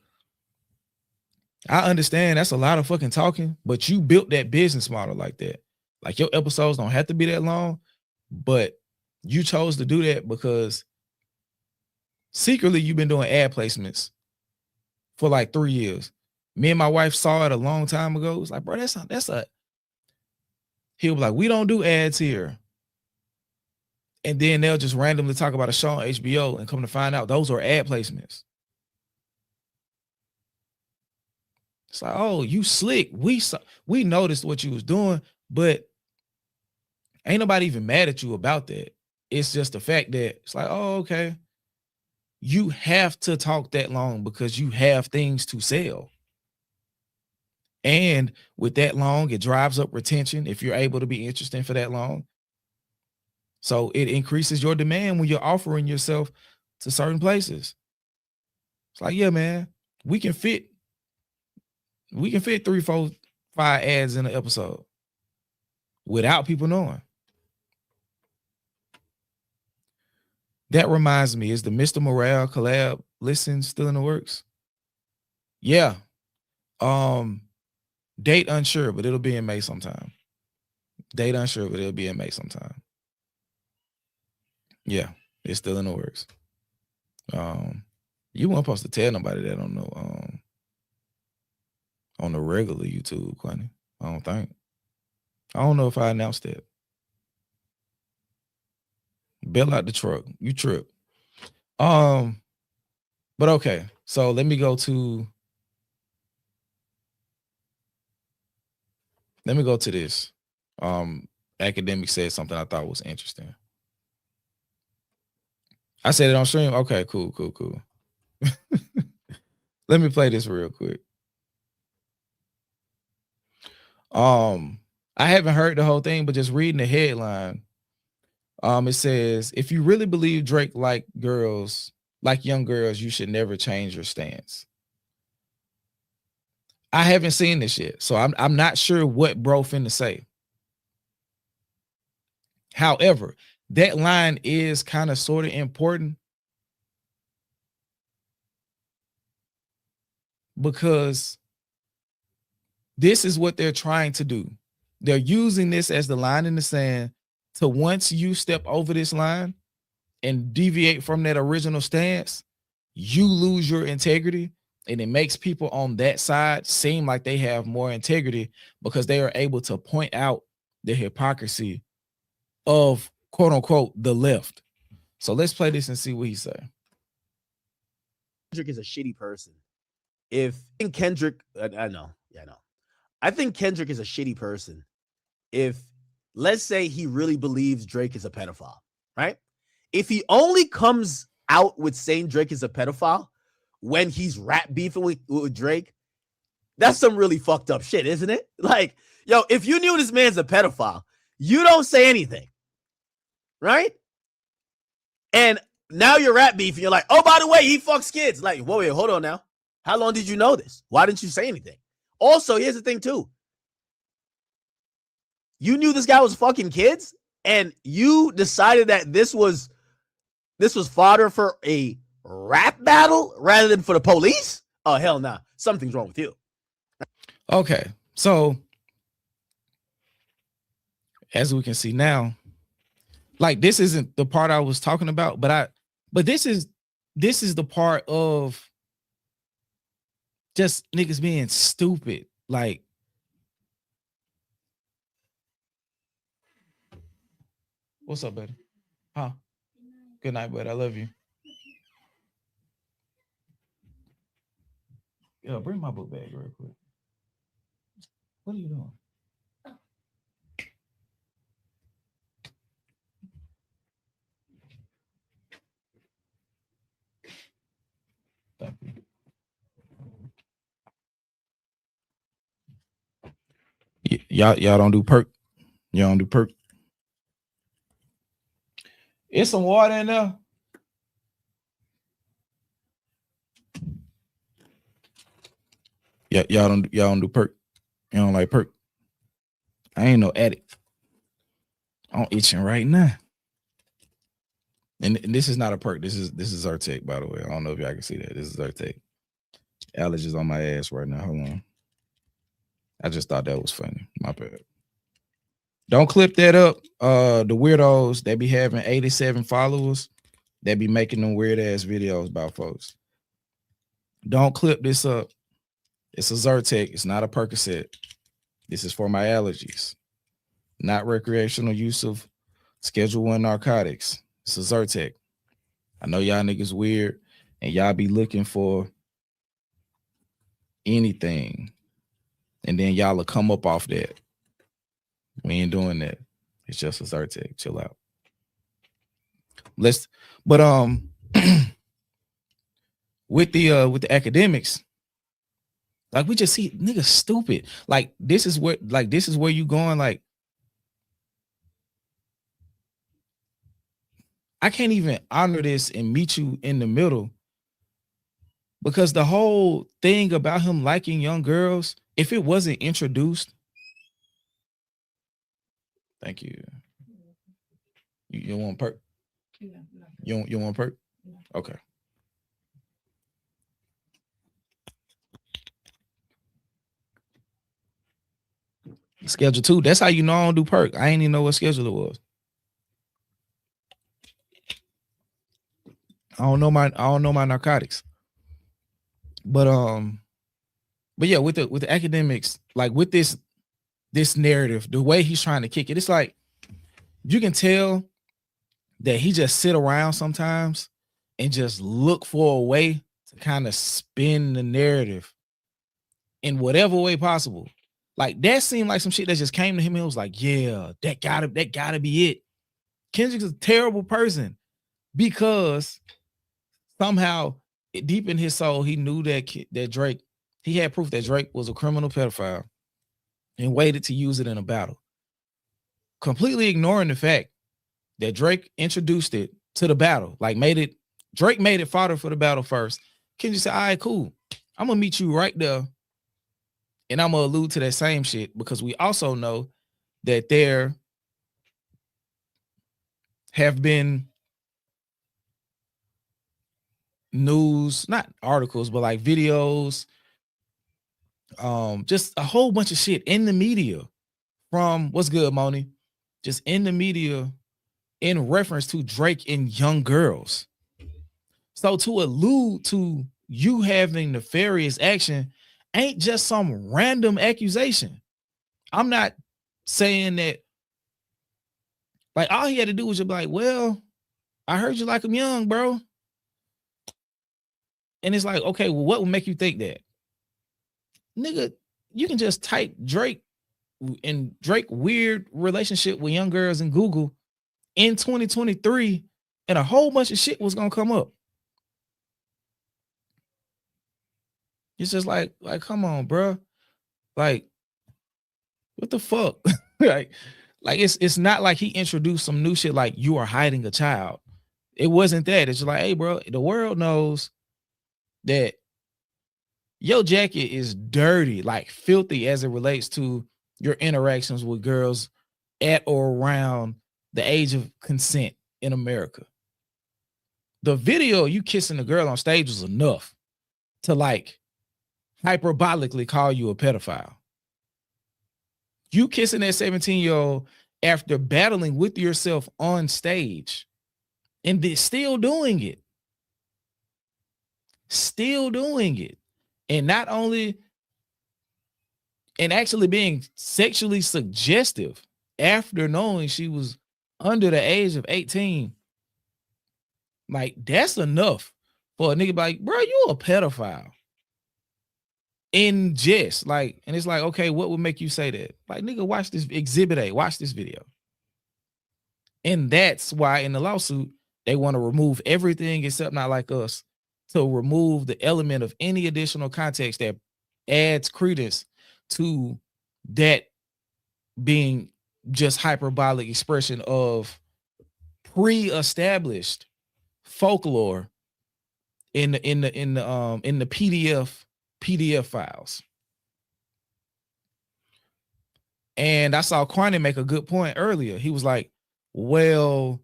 I understand that's a lot of fucking talking, but you built that business model like that. Like, your episodes don't have to be that long, but you chose to do that because secretly you've been doing ad placements for like 3 years. Me and my wife saw it a long time ago. It was like, bro, that's a. He'll be like, we don't do ads here. And then they'll just randomly talk about a show on HBO and come to find out those are ad placements. It's like, oh, you slick. We noticed what you was doing, but ain't nobody even mad at you about that. It's just the fact that it's like, oh, okay. You have to talk that long because you have things to sell. And with that long, it drives up retention if you're able to be interesting for that long. So it increases your demand when you're offering yourself to certain places. It's like, yeah, man, we can fit 3, 4, 5 ads in an episode without people knowing. That reminds me, is the Mr. Morale collab listen still in the works? Yeah. Date unsure, but it'll be in May sometime. Date unsure, but it'll be in May sometime. Yeah, it's still in the works. You weren't supposed to tell nobody that on the regular YouTube, Quentin. I don't think. I don't know if I announced that. Bail out the truck. You trip. But okay. So let me go to this. Akademics said something I thought was interesting. I said it on stream. Okay, cool. Let me play this real quick. I haven't heard the whole thing, but just reading the headline, it says, if you really believe Drake like young girls, you should never change your stance. I haven't seen this yet, so I'm not sure what bro finna say. However, that line is kind of sort of important because this is what they're trying to do. They're using this as the line in the sand to, once you step over this line and deviate from that original stance, you lose your integrity, and it makes people on that side seem like they have more integrity because they are able to point out the hypocrisy of, quote unquote, the left. So let's play this and see what he say. Kendrick is a shitty person. I think Kendrick is a shitty person. If, let's say, he really believes Drake is a pedophile, right? If he only comes out with saying Drake is a pedophile when he's rap beefing with Drake, that's some really fucked up shit, isn't it? Like, yo, if you knew this man's a pedophile, you don't say anything, right? And now you're rap beefing. You're like, oh, by the way, he fucks kids. Like, whoa, wait, hold on now. How long did you know this? Why didn't you say anything? Also, here's the thing too. You knew this guy was fucking kids, and you decided that this was fodder for a rap battle rather than for the police? Oh, hell nah. Something's wrong with you. Okay. So as we can see now, like, this isn't the part I was talking about, but this is the part of just niggas being stupid. Like, what's up, buddy? Huh? Good night, buddy. I love you. Yo, bring my book bag real quick. What are you doing? Thank you. Y'all don't do perk. Y'all don't do perk. It's some water in there. Yeah, y'all don't do perk. You don't like perk. I ain't no addict. I'm itching right now. And this is not a perk. This is Zyrtec, by the way. I don't know if y'all can see that. This is Zyrtec. Allergies on my ass right now. Hold on. I just thought that was funny. My bad. Don't clip that up. The weirdos that be having 87 followers that be making them weird ass videos about folks. Don't clip this up. It's a Zyrtec. It's not a Percocet. This is for my allergies. Not recreational use of Schedule 1 narcotics. It's a Zyrtec. I know y'all niggas weird and y'all be looking for anything. And then y'all will come up off that. We ain't doing that. It's just a Zyrtec. Chill out. But with the academics, like we just see niggas stupid. Like this is where you going. Like I can't even honor this and meet you in the middle, because the whole thing about him liking young girls, if it wasn't introduced, thank you. You want perk? You want perk? Okay. Schedule 2. That's how you know I don't do perk. I ain't even know what schedule it was. I don't know my narcotics. But yeah, with the academics, like with this narrative, the way he's trying to kick it, it's like you can tell that he just sit around sometimes and just look for a way to kind of spin the narrative in whatever way possible. Like that seemed like some shit that just came to him. He was like, yeah, that gotta be it. Kendrick's a terrible person because somehow deep in his soul, he knew that Drake, he had proof that Drake was a criminal pedophile and waited to use it in a battle. Completely ignoring the fact that Drake introduced it to the battle, like Drake made it fodder for the battle first. Kendrick said, all right, cool. I'm gonna meet you right there. And I'm gonna allude to that same shit because we also know that there have been news, not articles, but like videos, just a whole bunch of shit in the media from what's good, Moni, just in the media in reference to Drake and young girls. So to allude to you having nefarious action ain't just some random accusation. I'm not saying that, like, all he had to do was just be like, well, I heard you like him young, bro. And it's like, okay, well, what would make you think that? Nigga, you can just type Drake and Drake weird relationship with young girls in Google in 2023 and a whole bunch of shit was gonna come up. It's just like come on, bro. Like, what the fuck? like it's not like he introduced some new shit like you are hiding a child. It wasn't that. It's just like, hey, bro, the world knows that your jacket is dirty, like filthy as it relates to your interactions with girls at or around the age of consent in America. The video you kissing a girl on stage was enough to like hyperbolically call you a pedophile. You kissing that 17-year-old after battling with yourself on stage and then still doing it. Still doing it. And not only, and actually being sexually suggestive after knowing she was under the age of 18. Like, that's enough for a nigga like, bro, you a pedophile. In jest, like, and it's like, okay, what would make you say that? Like, nigga, watch this Exhibit A, watch this video. And that's why in the lawsuit, they want to remove everything except Not Like Us, to remove the element of any additional context that adds credence to that being just hyperbolic expression of pre-established folklore in the PDF files. And I saw Kwani make a good point earlier. He was like, well,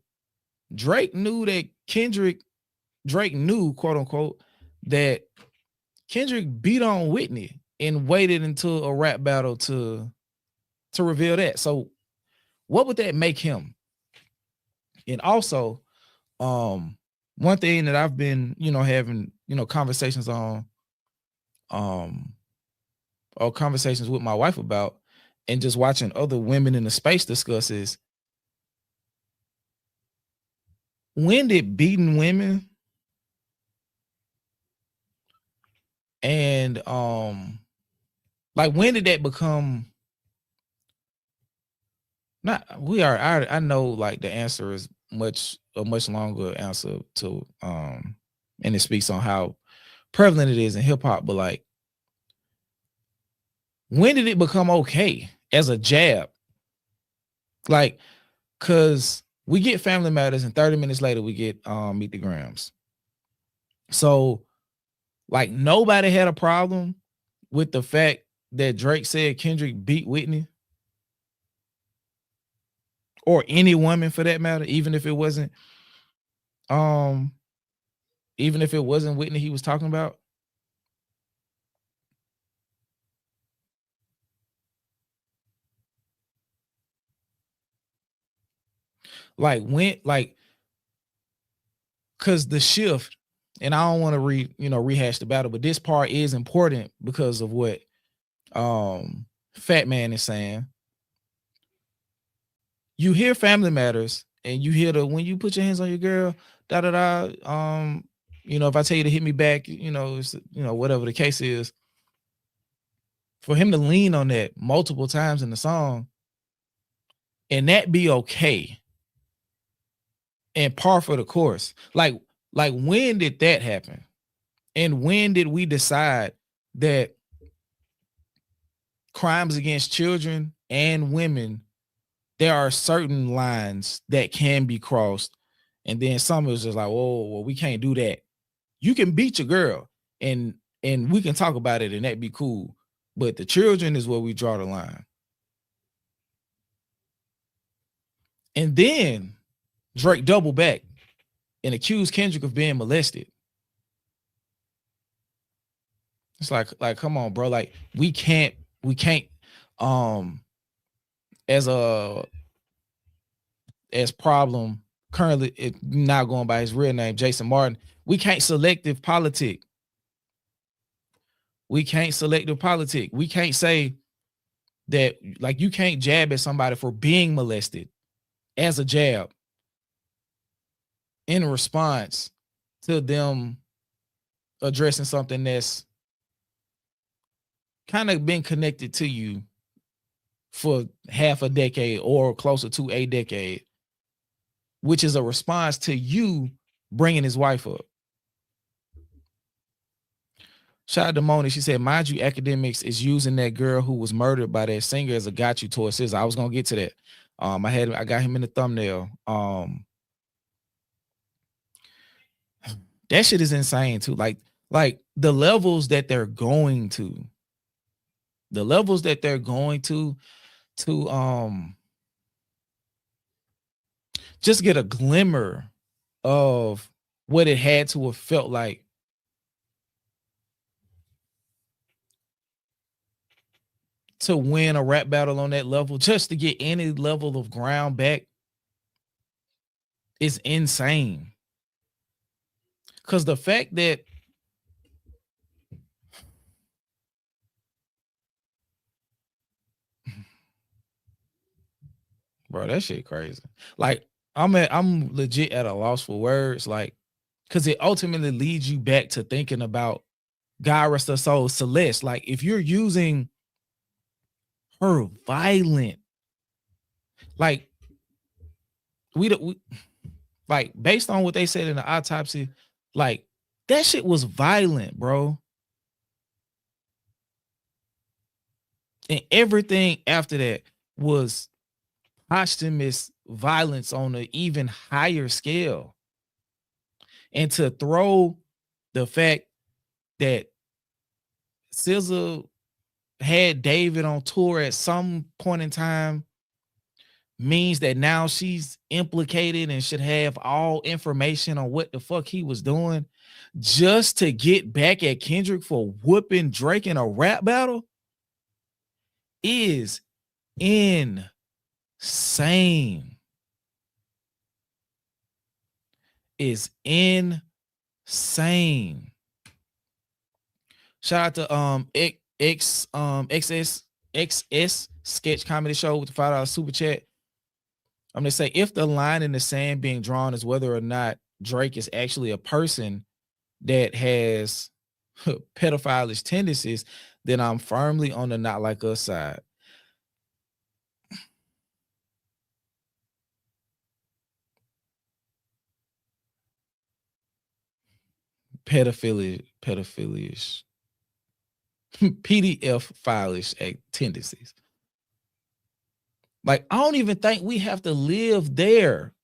Drake knew, quote unquote, that Kendrick beat on Whitney and waited until a rap battle to reveal that. So what would that make him? And also, one thing that I've been, having, conversations on or conversations with my wife about, and just watching other women in the space discuss is, when did beating women and like when did that become not I know like the answer is a much longer answer to and it speaks on how prevalent it is in hip hop, but like when did it become okay as a jab? Like, cause we get Family Matters and 30 minutes later we get Meet the Grams. So like nobody had a problem with the fact that Drake said Kendrick beat Whitney, or any woman for that matter, even if it wasn't Whitney he was talking about. Like when, like, cause the shift, and I don't want to rehash the battle, but this part is important because of what Fat Man is saying. You hear Family Matters and you hear the when you put your hands on your girl, da da da. If I tell you to hit me back, it's whatever the case is. For him to lean on that multiple times in the song and that be okay and par for the course. Like when did that happen? And when did we decide that crimes against children and women, there are certain lines that can be crossed, and then some is just like, whoa, well, we can't do that. You can beat your girl and we can talk about it and that be cool, but the children is where we draw the line. And then Drake doubled back and accused Kendrick of being molested. It's like come on, bro. Like we can't as Problem currently now going by his real name, Jason Martin, we can't selective politic. We can't selective politic. We can't say that, like, you can't jab at somebody for being molested as a jab in response to them addressing something that's kind of been connected to you for half a decade or closer to a decade, which is a response to you bringing his wife up. Shout out to Moni. She said, mind you, Akademics is using that girl who was murdered by that singer as a got you towards his. I was going to get to that. I got him in the thumbnail. That shit is insane too. Like the levels that they're going to, just get a glimmer of what it had to have felt like to win a rap battle on that level, just to get any level of ground back, is insane. Because the fact that bro, that shit crazy. Like I'm legit at a loss for words, like, because it ultimately leads you back to thinking about God Rest Her Soul, Celeste. Like, if you're using her violent, like we like, based on what they said in the autopsy, like that shit was violent, bro. And everything after that was posthumous violence on an even higher scale. And to throw the fact that SZA had David on tour at some point in time means that now she's implicated and should have all information on what the fuck he was doing, just to get back at Kendrick for whooping Drake in a rap battle, is insane. Is insane. Shout out to XS Sketch Comedy Show with the $5 super chat. I'm gonna say, if the line in the sand being drawn is whether or not Drake is actually a person that has pedophilish tendencies, then I'm firmly on the not like us side. Pedophilish, PDF filish tendencies. Like, I don't even think we have to live there.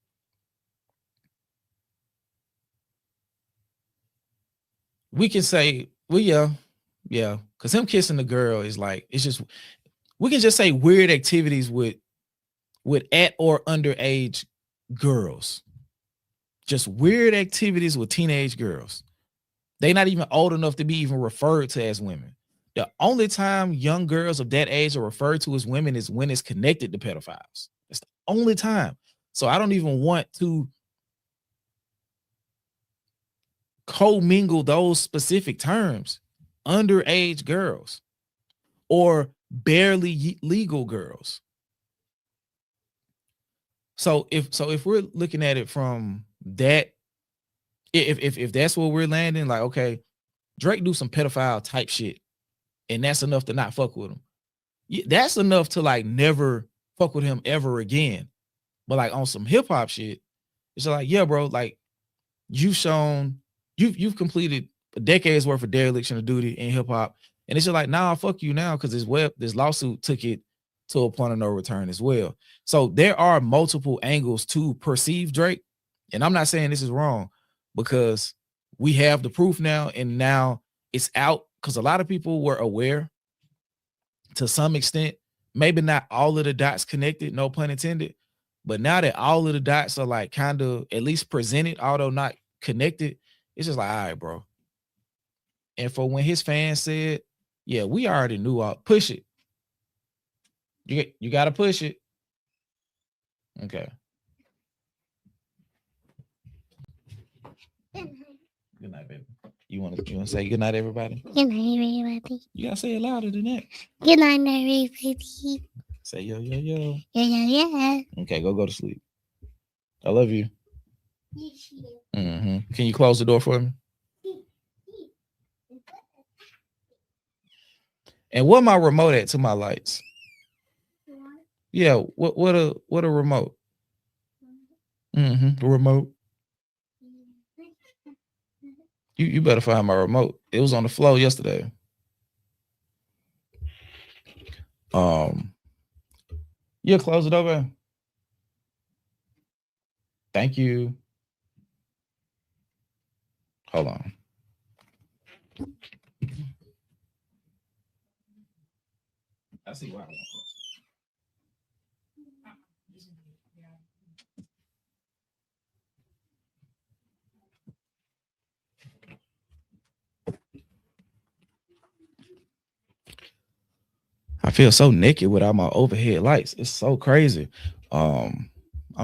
We can say, well, yeah, because him kissing the girl is like, it's just, we can just say weird activities with at or underage girls. Just weird activities with teenage girls. They're not even old enough to be even referred to as women. The only time young girls of that age are referred to as women is when it's connected to pedophiles. It's the only time. So I don't even want to co-mingle those specific terms. Underage girls or barely legal girls. So if we're looking at it from that, if that's where we're landing, like, okay, Drake do some pedophile type shit, and that's enough to not fuck with him. That's enough to like never fuck with him ever again. But like on some hip hop shit, it's like, yeah, bro, like you've completed a decade's worth of dereliction of duty in hip hop, and it's just like, nah, fuck you now, because this lawsuit took it to a point of no return as well. So there are multiple angles to perceive Drake, and I'm not saying this is wrong, because we have the proof now, and now it's out, because a lot of people were aware to some extent, maybe not all of the dots connected, no pun intended, but now that all of the dots are like kind of at least presented, although not connected, it's just like, all right, bro. And for when his fans said, yeah, we already knew, push it. You got to push it. Okay. Good night, baby. You want to say good night, everybody? Good night, everybody. You got to say it louder than that. Good night, everybody. Say yo, yo, yo. Yeah. Okay, go to sleep. I love you. Mm-hmm. Can you close the door for me? And what my remote at to my lights? Yeah, what a remote? The remote. You better find my remote. It was on the floor yesterday. Yeah, close it over. Thank you. Hold on. I see why. I feel so naked without my overhead lights. It's so crazy. I'm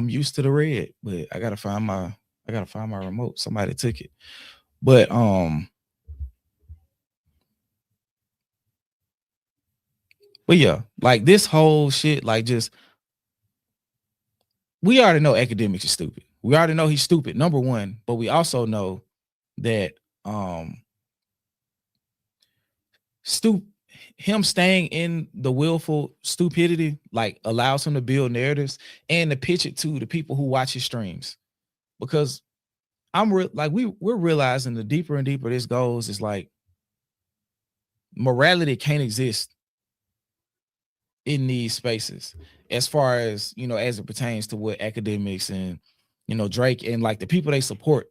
used to the red, but I gotta find my remote. Somebody took it. But yeah, like this whole shit, like just we already know Akademics is stupid. We already know he's stupid, number one, but we also know that him staying in the willful stupidity like allows him to build narratives and to pitch it to the people who watch his streams. Because we're realizing the deeper and deeper this goes, is like morality can't exist in these spaces, as far as, you know, as it pertains to what Akademics and, you know, Drake and like the people they support.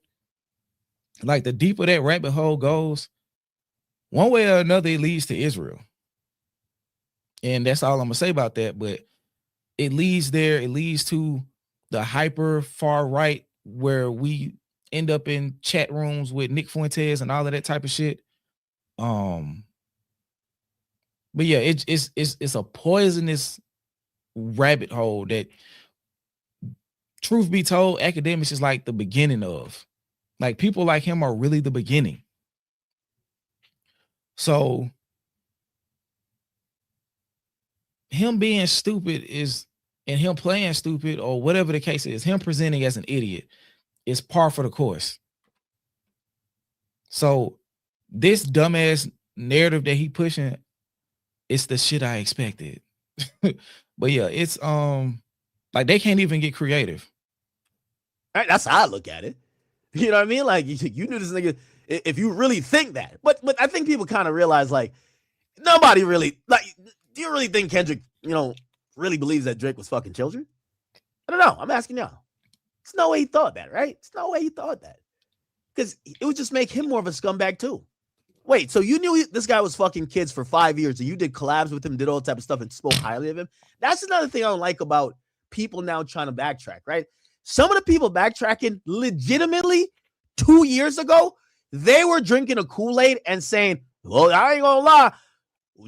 Like the deeper that rabbit hole goes, one way or another, it leads to Israel. And that's all I'm gonna say about that. But it leads there, it leads to the hyper far right, where we end up in chat rooms with Nick Fuentes and all of that type of shit. But yeah, it's a poisonous rabbit hole that, truth be told, Akademics is like the beginning of. Like people like him are really the beginning. So him being stupid is, and him playing stupid or whatever the case is, him presenting as an idiot is par for the course. So this dumbass narrative that he pushing, it's the shit I expected. But yeah, it's like they can't even get creative. That's how I look at it. You know what I mean? Like you knew this nigga if you really think that. But I think people kind of realize like nobody really like. Do you really think Kendrick, really believes that Drake was fucking children? I don't know. I'm asking y'all. There's no way he thought that, right? There's no way he thought that. Because it would just make him more of a scumbag too. Wait, so you knew this guy was fucking kids for 5 years and you did collabs with him, did all type of stuff and spoke highly of him? That's another thing I don't like about people now trying to backtrack, right? Some of the people backtracking legitimately 2 years ago, they were drinking a Kool-Aid and saying, well, I ain't gonna lie,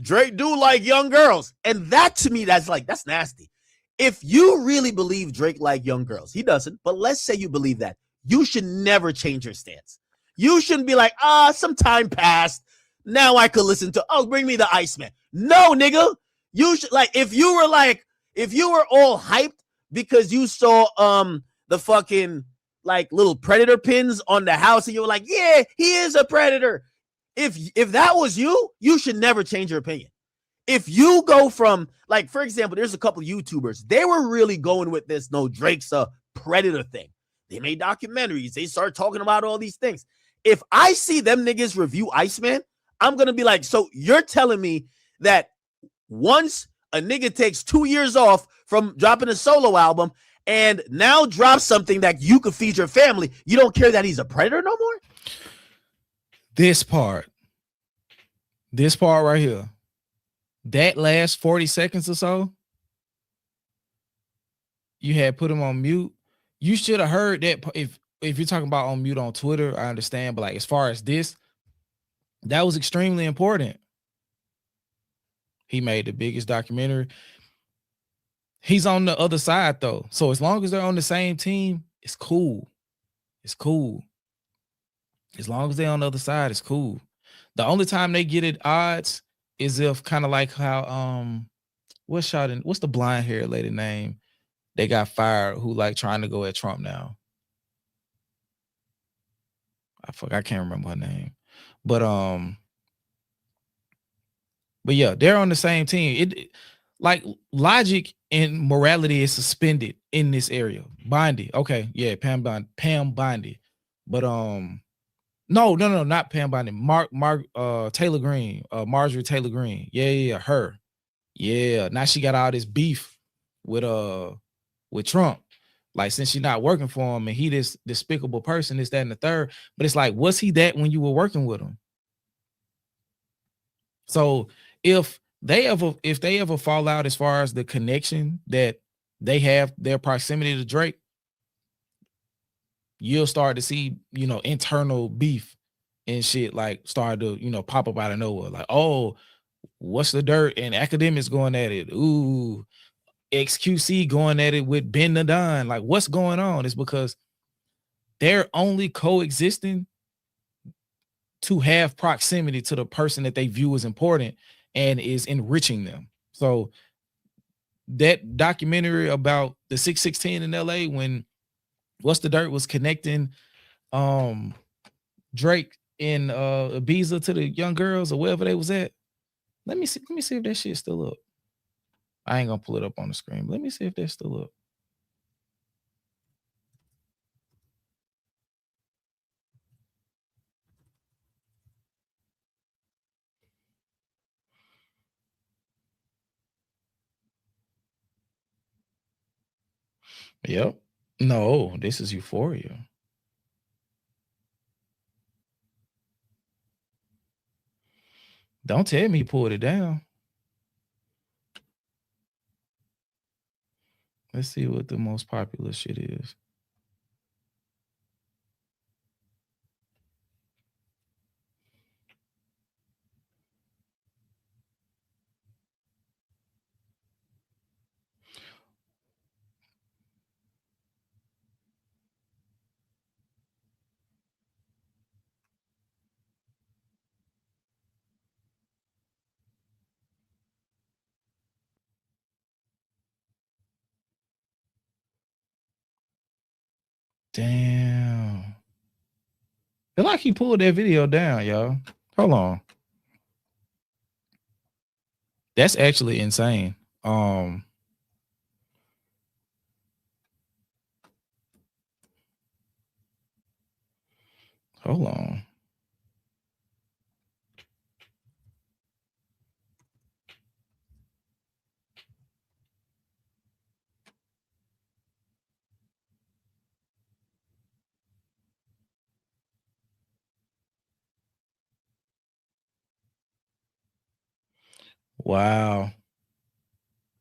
Drake do like young girls. And that to me, that's nasty. If you really believe Drake like young girls, he doesn't, but let's say you believe that, you should never change your stance. You shouldn't be like, some time passed. Now I could listen to, bring me the Iceman. No, nigga. You should, like, if you were all hyped because you saw the fucking like little predator pins on the house and you were like, yeah, he is a predator. If that was you, you should never change your opinion. If you go from, like, for example, there's a couple of YouTubers, they were really going with this, no, Drake's a predator thing. They made documentaries. They start talking about all these things. If I see them niggas review Iceman, I'm going to be like, so you're telling me that once a nigga takes 2 years off from dropping a solo album and now drops something that you could feed your family, you don't care that he's a predator no more? This part right here, that last 40 seconds or so, you had put him on mute. You should have heard that. If you're talking about on mute on Twitter, I understand. But like as far as this, that was extremely important. He made the biggest documentary. He's on the other side though. So as long as they're on the same team, it's cool. It's cool. As long as they're on the other side, it's cool. The only time they get at odds is if kind of like how what's the blonde hair lady name? They got fired who like trying to go at Trump now. I can't remember her name. But yeah, they're on the same team. It like logic and morality is suspended in this area. Bondi. Okay, yeah, Pam Bondi. But no, not Pam Bondi. Taylor Green, Marjorie Taylor Green. Yeah, her. Yeah, now she got all this beef with Trump. Like, since she's not working for him and he this despicable person, this, that, and the third. But it's like, was he that when you were working with him? So if they ever fall out as far as the connection that they have, their proximity to Drake, you'll start to see, internal beef and shit like start to, pop up out of nowhere. Like, oh, what's the dirt? And Akademics going at it. Ooh, XQC going at it with Ben the Don. Like, what's going on? It's because they're only coexisting to have proximity to the person that they view as important and is enriching them. So that documentary about the 616 in LA when What's the Dirt was connecting Drake and Ibiza to the young girls or wherever they was at. Let me see if that shit's still up. I ain't gonna pull it up on the screen. Let me see if that's still up. Yep. No, this is Euphoria. Don't tell me he pulled it down. Let's see what the most popular shit is. Damn. Feel like he pulled that video down, y'all. Hold on. That's actually insane. Hold on. Wow.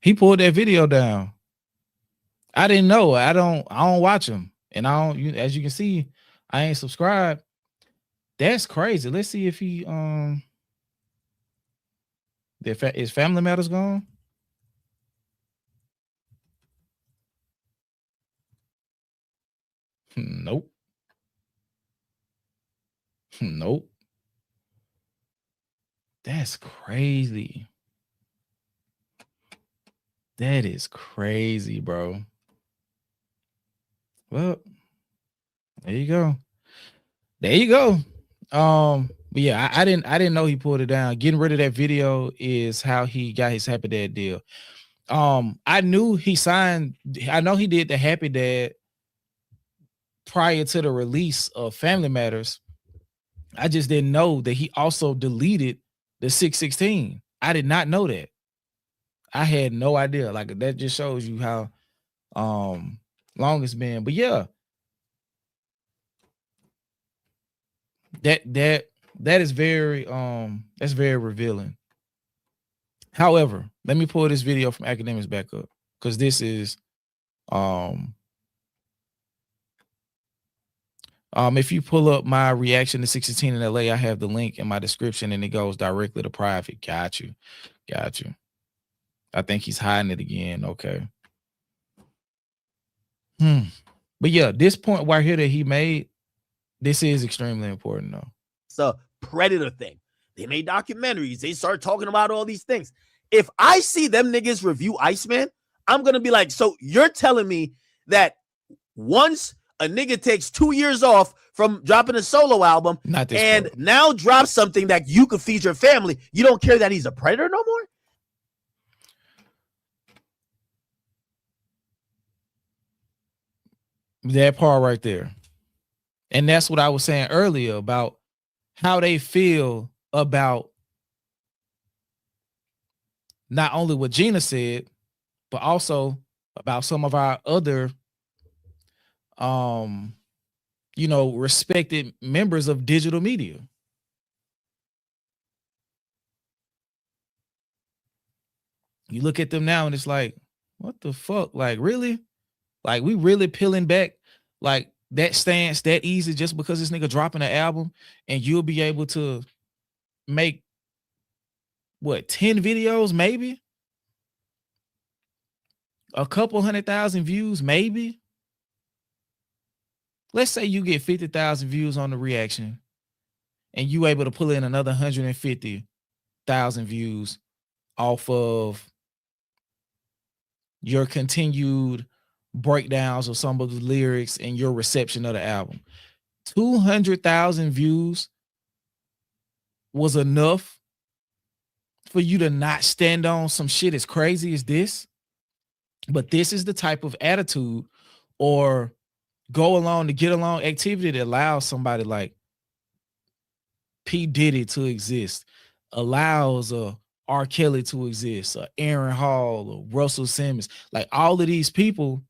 He pulled that video down. I didn't know. I don't watch him. And I don't, as you can see, I ain't subscribed. That's crazy. Let's see if he his Family Matters gone. Nope. Nope. That's crazy. That is crazy, bro. Well, there you go. There you go. But yeah, I didn't know he pulled it down. Getting rid of that video is how he got his Happy Dad deal. I knew he signed. I know he did the Happy Dad prior to the release of Family Matters. I just didn't know that he also deleted the 616. I did not know that. I had no idea. Like, that just shows you how long it's been. But yeah, that is very that's very revealing. However, let me pull this video from Akademics back up, because this is if you pull up my reaction to 616 in LA, I have the link in my description and it goes directly to private. Got you. I think he's hiding it again. Okay. But yeah, this point right here that he made, this is extremely important though. It's a predator thing. They made documentaries. They start talking about all these things. If I see them niggas review Iceman, I'm going to be like, so you're telling me that once a nigga takes 2 years off from dropping a solo album and now drops something that you could feed your family, you don't care that he's a predator no more? That part right there. And that's what I was saying earlier about how they feel about not only what Gina said, but also about some of our other respected members of digital media. You look at them now and it's like, what the fuck? Like, really? Like, we really peeling back like that stance that easy just because this nigga dropping an album and you'll be able to make what, 10 videos, maybe a couple 100,000 views, maybe. Let's say you get 50,000 views on the reaction and you able to pull in another 150,000 views off of your continued breakdowns of some of the lyrics and your reception of the album. 200,000 views was enough for you to not stand on some shit as crazy as this. But this is the type of attitude or go along to get along activity that allows somebody like P. Diddy to exist, allows R. Kelly to exist, Aaron Hall, or Russell Simmons. Like, all of these people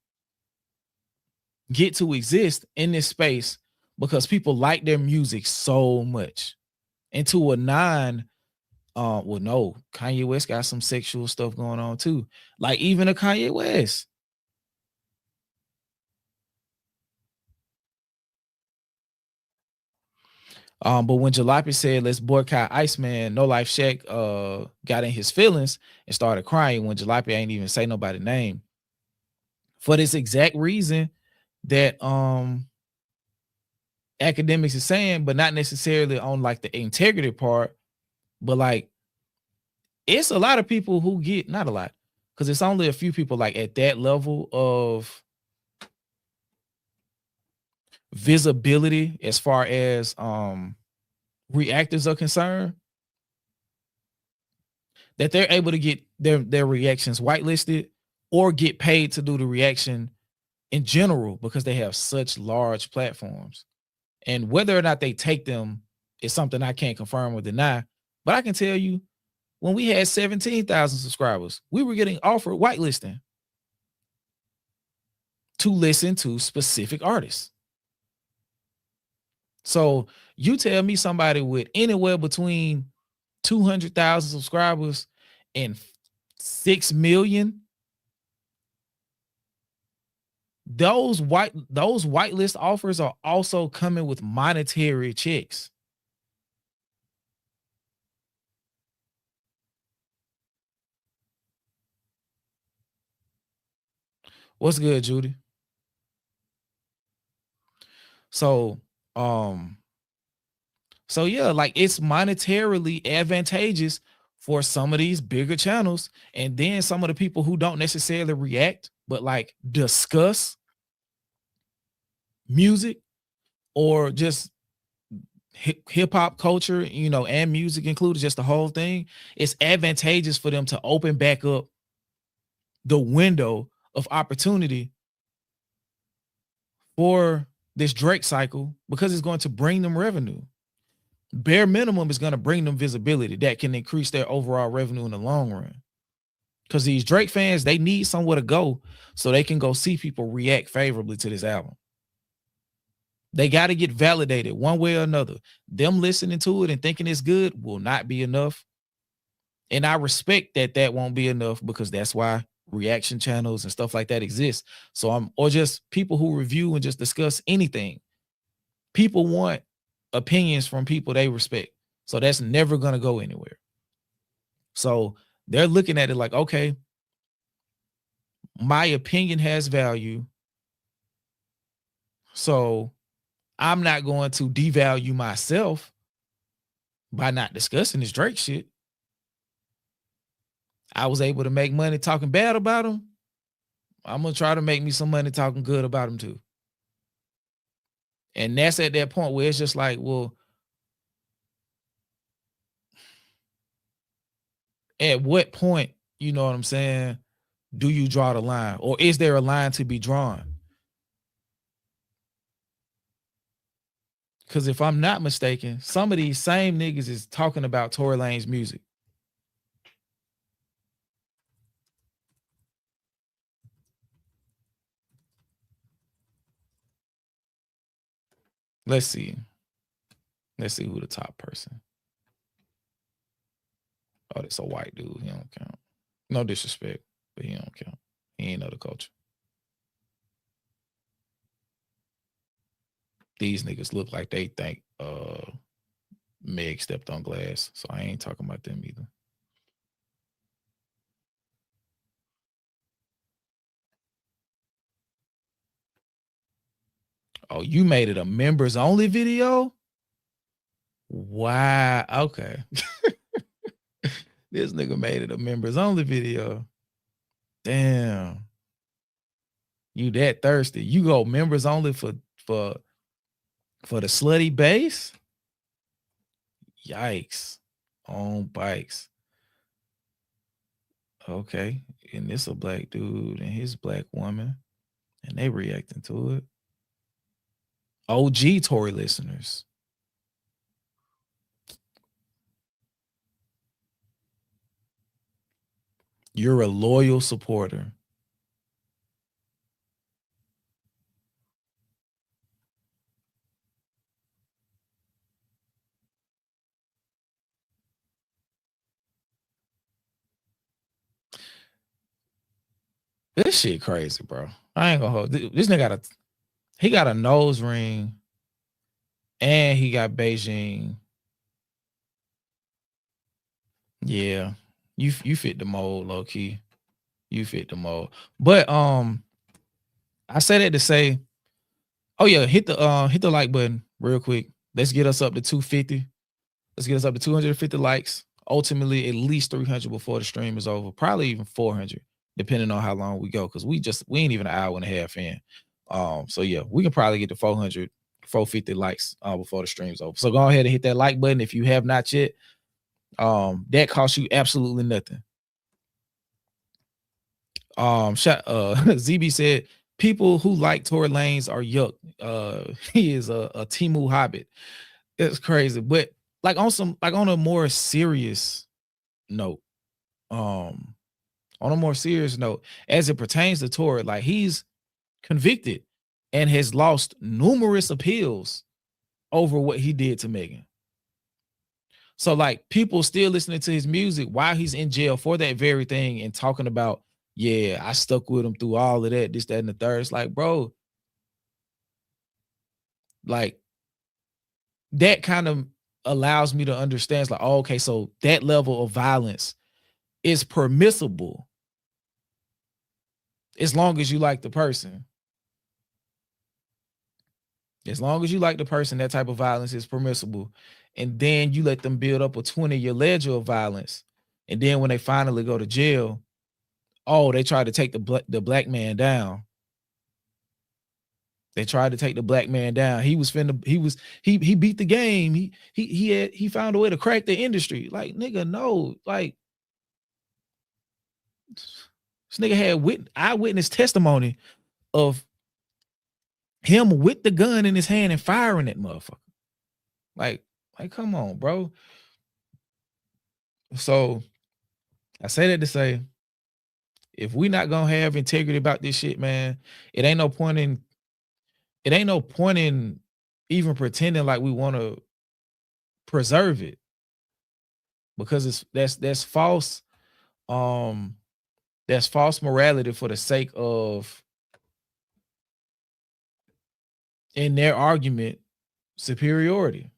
get to exist in this space because people like their music so much. And to a no, Kanye West got some sexual stuff going on too. Like, even a Kanye West. But when Jalopy said, let's boycott Iceman, No Life Shaq got in his feelings and started crying when Jalopy ain't even say nobody's name. For this exact reason that Akademics is saying, but not necessarily on like the integrity part, but like it's a lot of people who get, not a lot, because it's only a few people like at that level of visibility as far as reactors are concerned, that they're able to get their reactions whitelisted or get paid to do the reaction in general because they have such large platforms. And whether or not they take them is something I can't confirm or deny. But I can tell you, when we had 17,000 subscribers, we were getting offered whitelisting to listen to specific artists. So you tell me somebody with anywhere between 200,000 subscribers and 6 million, those whitelist offers are also coming with monetary checks. What's good, Judy? So yeah, like it's monetarily advantageous for some of these bigger channels, and then some of the people who don't necessarily react but like discuss music or just hip hop culture, you know, and music included, just the whole thing. It's advantageous for them to open back up the window of opportunity for this Drake cycle because it's going to bring them revenue. Bare minimum is going to bring them visibility that can increase their overall revenue in the long run. Because these Drake fans, they need somewhere to go so they can go see people react favorably to this album. They got to get validated one way or another. Them listening to it and thinking it's good will not be enough. And I respect that won't be enough because that's why reaction channels and stuff like that exist. So or just people who review and just discuss anything. People want opinions from people they respect. So that's never going to go anywhere. So they're looking at it like, okay, my opinion has value. So I'm not going to devalue myself by not discussing this Drake shit. I was able to make money talking bad about him. I'm going to try to make me some money talking good about him too. And that's at that point where it's just like, well, at what point, you know what I'm saying, do you draw the line? Or is there a line to be drawn? Because if I'm not mistaken, some of these same niggas is talking about Tory Lanez music. Let's see. Let's see who the top person. Oh, that's a white dude. He don't count. No disrespect, but he don't count. He ain't know the culture. These niggas look like they think Meg stepped on glass, so I ain't talking about them either. Oh, you made it a members only video? Wow. Okay. This nigga made it a members only video. Damn. You that thirsty. You go members only for the slutty bass? Yikes. On bikes. Okay. And this a black dude and his black woman. And they reacting to it. OG Tory listeners. You're a loyal supporter. This shit crazy, bro. I ain't gonna hold this nigga he got a nose ring and he got Beijing. Yeah. You fit the mold, low key. You fit the mold. But I say that to say, oh yeah, hit the like button real quick. Let's get us up to 250. Let's get us up to 250 likes. Ultimately, at least 300 before the stream is over. Probably even 400, depending on how long we go. Because we ain't even an hour and a half in. So yeah, we can probably get to 400 450 likes before the stream's over. So go ahead and hit that like button if you have not yet. That costs you absolutely nothing. ZB said people who like Tory Lanez are yuck. He is a Timu hobbit. It's crazy, but like on a more serious note, on a more serious note, as it pertains to Tory, like he's convicted and has lost numerous appeals over what he did to Megan. So like people still listening to his music while he's in jail for that very thing and talking about, yeah, I stuck with him through all of that, this, that, and the third. It's like, bro, like that kind of allows me to understand. It's like, oh, okay, so that level of violence is permissible as long as you like the person. As long as you like the person, that type of violence is permissible. And then you let them build up a 20-year ledger of violence. And then when they finally go to jail, oh, they tried to take the black man down. They tried to take the black man down. He beat the game. He found a way to crack the industry. Like, nigga, no. Like, this nigga had eyewitness testimony of him with the gun in his hand and firing that motherfucker. Like, come on, bro. So I say that to say, if we not gonna have integrity about this shit, man, it ain't no point in even pretending like we want to preserve it, because that's false. That's false morality for the sake of, in their argument, superiority.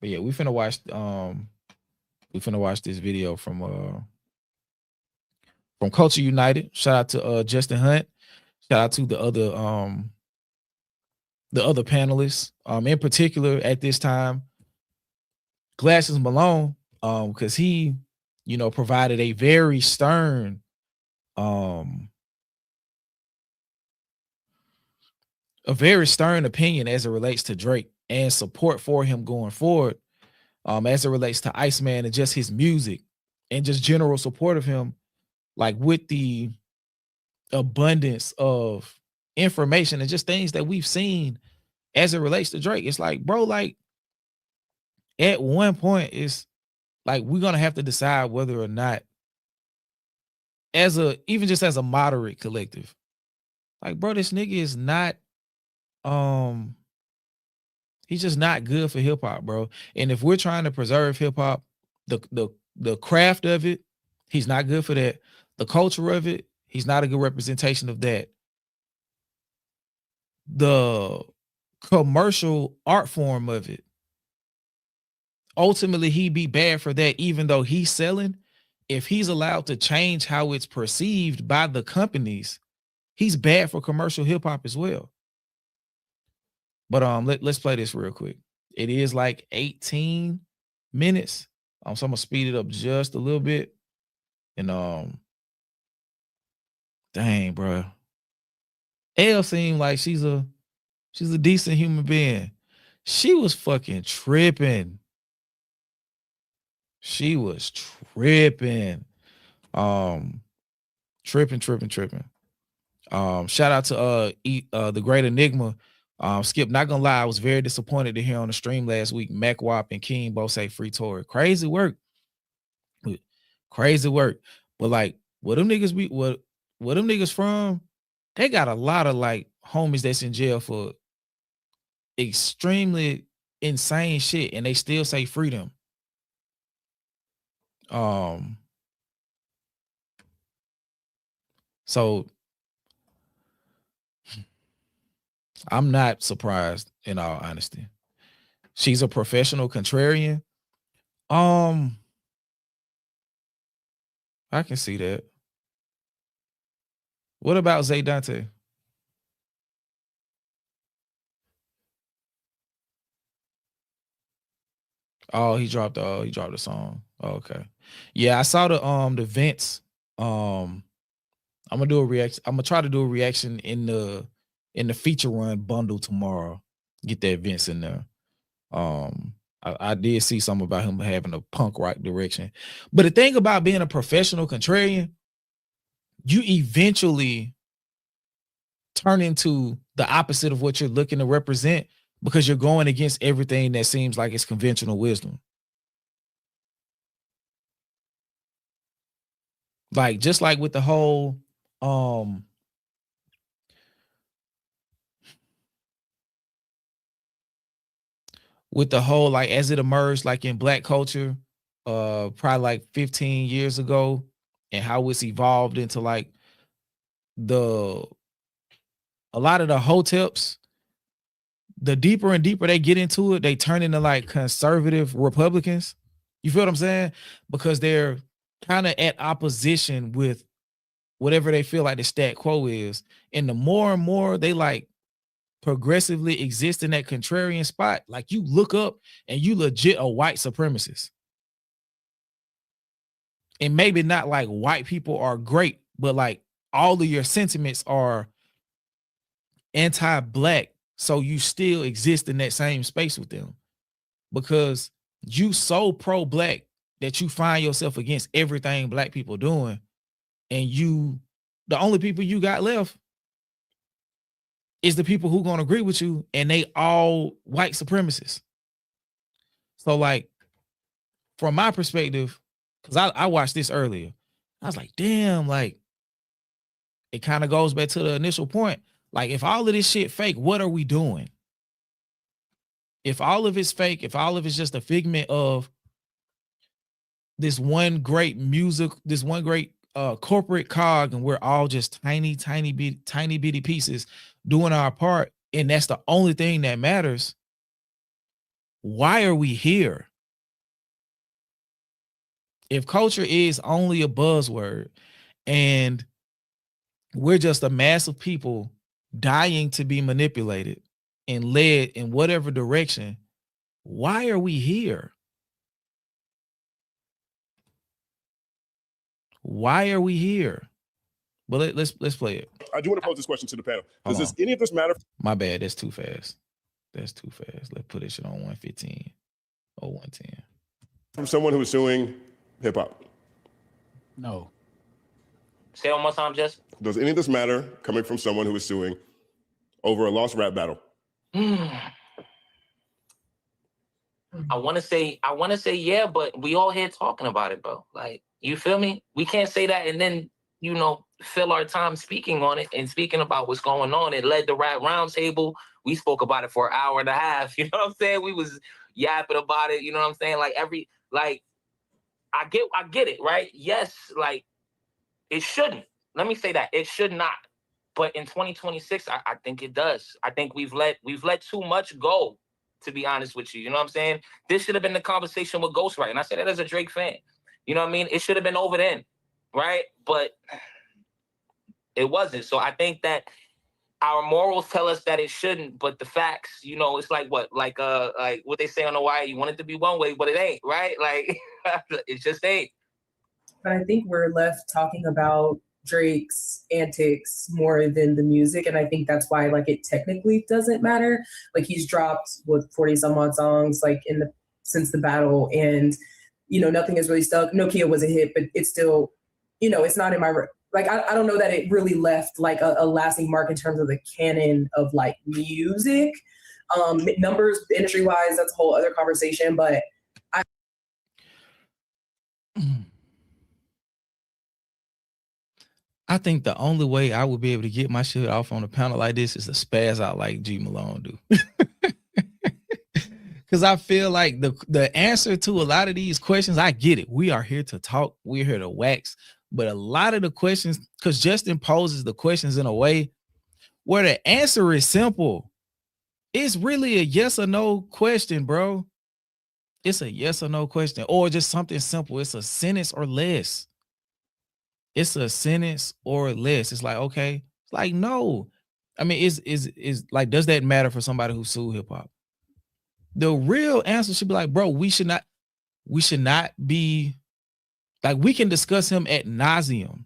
But yeah, we finna watch this video from Culture United. Shout out to Justin Hunt. Shout out to the other panelists. In particular at this time, Glasses Malone, because he, provided a very stern opinion as it relates to Drake and support for him going forward, as it relates to Iceman and just his music and just general support of him, like with the abundance of information and just things that we've seen as it relates to Drake. It's like, bro, like at one point it's like we're gonna have to decide whether or not, even just as a moderate collective, like, bro, this nigga is not he's just not good for hip hop, bro. And if we're trying to preserve hip hop, the craft of it, he's not good for that. The culture of it, he's not a good representation of that. The commercial art form of it, ultimately he'd be bad for that, even though he's selling. If he's allowed to change how it's perceived by the companies, he's bad for commercial hip hop as well. But let's play this real quick. It is like 18 minutes. So I'm gonna speed it up just a little bit. And dang, bro. Elle seemed like she's a decent human being. She was fucking tripping. She was tripping. Tripping. Shout out to the Great Enigma. Skip, not gonna lie, I was very disappointed to hear on the stream last week Mac Wop and King both say free Tory. Crazy work. But like, where them niggas from? They got a lot of like homies that's in jail for extremely insane shit, and they still say freedom. So I'm not surprised, in all honesty. She's a professional contrarian. I can see that. What about Zay Dante? Oh, he dropped a song. Oh, okay. Yeah, I saw the vents. I'm gonna do a reaction. I'm gonna try to do a reaction in the in the feature run bundle tomorrow. Get that Vince in there. I did see something about him having a punk rock direction. But the thing about being a professional contrarian, you eventually turn into the opposite of what you're looking to represent because you're going against everything that seems like it's conventional wisdom. Like, just like with the whole, like, as it emerged, like in Black culture, probably like 15 years ago, and how it's evolved into like a lot of the hoteps, the deeper and deeper they get into it, they turn into like conservative Republicans. You feel what I'm saying? Because they're kind of at opposition with whatever they feel like the stat quo is. And the more and more they like progressively exist in that contrarian spot, like you look up and you legit a white supremacist. And maybe not like white people are great, but like all of your sentiments are anti-black. So you still exist in that same space with them because you so pro-black that you find yourself against everything black people doing. And the only people you got left is the people who gonna agree with you, and they all white supremacists. So like, from my perspective, because I watched this earlier, I was like, damn, like, it kind of goes back to the initial point. Like, if all of this shit fake, what are we doing? If all of it's fake, if all of it's just a figment of this one great music, this one great corporate cog, and we're all just tiny bitty pieces doing our part, and that's the only thing that matters, why are we here? If culture is only a buzzword and we're just a mass of people dying to be manipulated and led in whatever direction, why are we here? Why are we here? Well, let's play it. I do want to pose this question to the panel. Does any of this matter? My bad. That's too fast. Let's put this shit on 115 or 110. From someone who is suing hip hop? No. Say it one more time, Jess. Does any of this matter coming from someone who is suing over a lost rap battle? I want to say yeah, but we all here talking about it, bro. Like, you feel me? We can't say that and then, fill our time speaking on it and speaking about what's going on. It led the rap roundtable. We spoke about it for an hour and a half. You know what I'm saying? We was yapping about it. You know what I'm saying? I get it, right? Yes, like, it shouldn't. Let me say that. It should not. But in 2026, I think it does. I think we've let too much go, to be honest with you. You know what I'm saying? This should have been the conversation with Ghostwriter. And I say that as a Drake fan. You know what I mean? It should have been over then, right? But it wasn't. So I think that our morals tell us that it shouldn't, but the facts, it's like what? Like what they say on the wire, you want it to be one way, but it ain't, right? Like, it just ain't. But I think we're left talking about Drake's antics more than the music, and I think that's why, like, it technically doesn't matter. Like, he's dropped 40 some odd songs like since the battle, and nothing has really stuck. Nokia was a hit, but it's still, it's not in my like. I don't know that it really left like a lasting mark in terms of the canon of like music, numbers, industry wise. That's a whole other conversation, but I think the only way I would be able to get my shit off on a panel like this is to spaz out like G Malone do. Because I feel like the answer to a lot of these questions, I get it. We are here to talk. We're here to wax. But a lot of the questions, because Justin poses the questions in a way where the answer is simple. It's really a yes or no question, bro. It's a yes or no question, or just something simple. It's a sentence or less. It's a sentence or less. It's like, okay. It's like, no. I mean, is like, does that matter for somebody who sued hip hop? The real answer should be like, bro, we should not be like, we can discuss him ad nauseum,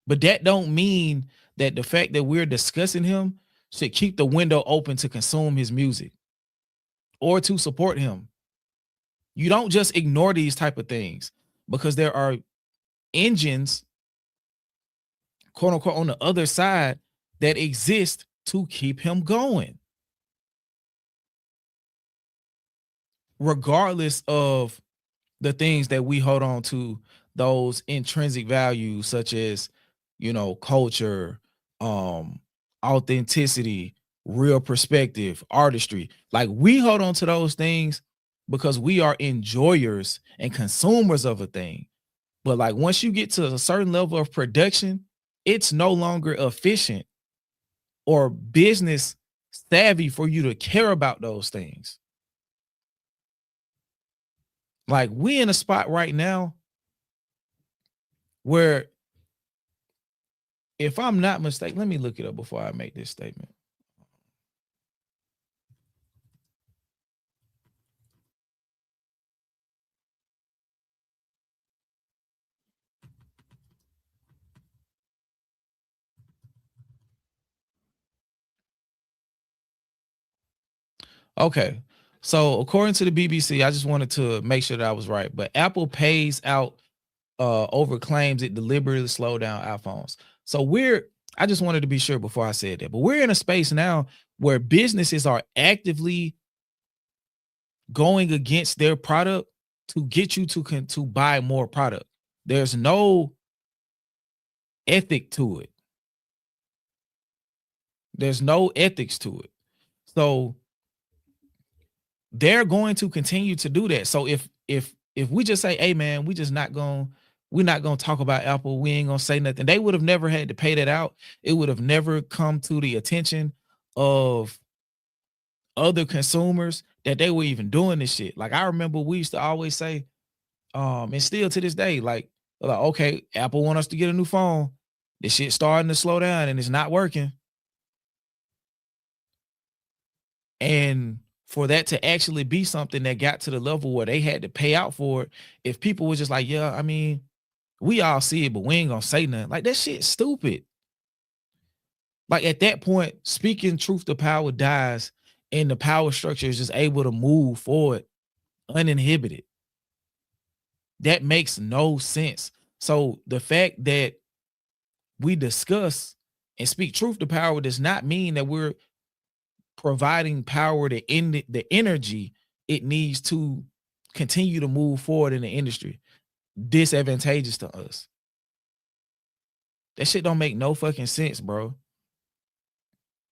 but that don't mean that the fact that we're discussing him should keep the window open to consume his music or to support him. You don't just ignore these type of things because there are engines, quote unquote, on the other side that exist to keep him going. Regardless of the things that we hold on to, those intrinsic values such as, you know, culture, authenticity, real perspective, artistry. Like, we hold on to those things because we are enjoyers and consumers of a thing. But like, once you get to a certain level of production, it's no longer efficient or business savvy for you to care about those things. Like, we in a spot right now where, if I'm not mistaken, let me look it up before I make this statement. Okay. So according to the BBC, I just wanted to make sure that I was right, but Apple pays out over claims it deliberately slowed down iPhones. So I just wanted to be sure before I said that, but we're in a space now where businesses are actively going against their product to get you to buy more product. There's no ethic to it. There's no ethics to it. So they're going to continue to do that. So if we just say, hey man, we're not gonna talk about Apple, we ain't gonna say nothing, they would have never had to pay that out. It would have never come to the attention of other consumers that they were even doing this shit. Like, I remember we used to always say, and still to this day, like, okay, Apple want us to get a new phone. This shit starting to slow down and it's not working. And for that to actually be something that got to the level where they had to pay out for it, if people were just like, yeah, I mean, we all see it, but we ain't gonna say nothing. Like, that shit's stupid. Like, at that point, speaking truth to power dies and the power structure is just able to move forward uninhibited. That makes no sense. So the fact that we discuss and speak truth to power does not mean that we're providing power to end the energy it needs to continue to move forward in the industry, disadvantageous to us. That shit don't make no fucking sense, bro.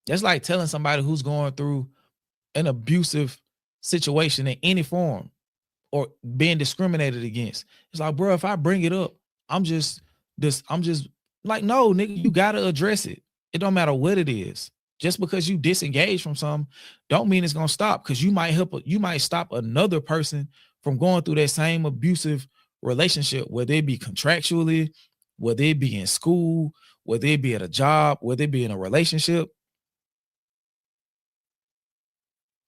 That's like telling somebody who's going through an abusive situation in any form or being discriminated against. It's like, bro, if I bring it up, I'm just like, no, nigga, you gotta address it. It don't matter what it is. Just because you disengage from something don't mean it's gonna stop, because you might stop another person from going through that same abusive relationship, whether it be contractually, whether it be in school, whether it be at a job, whether it be in a relationship.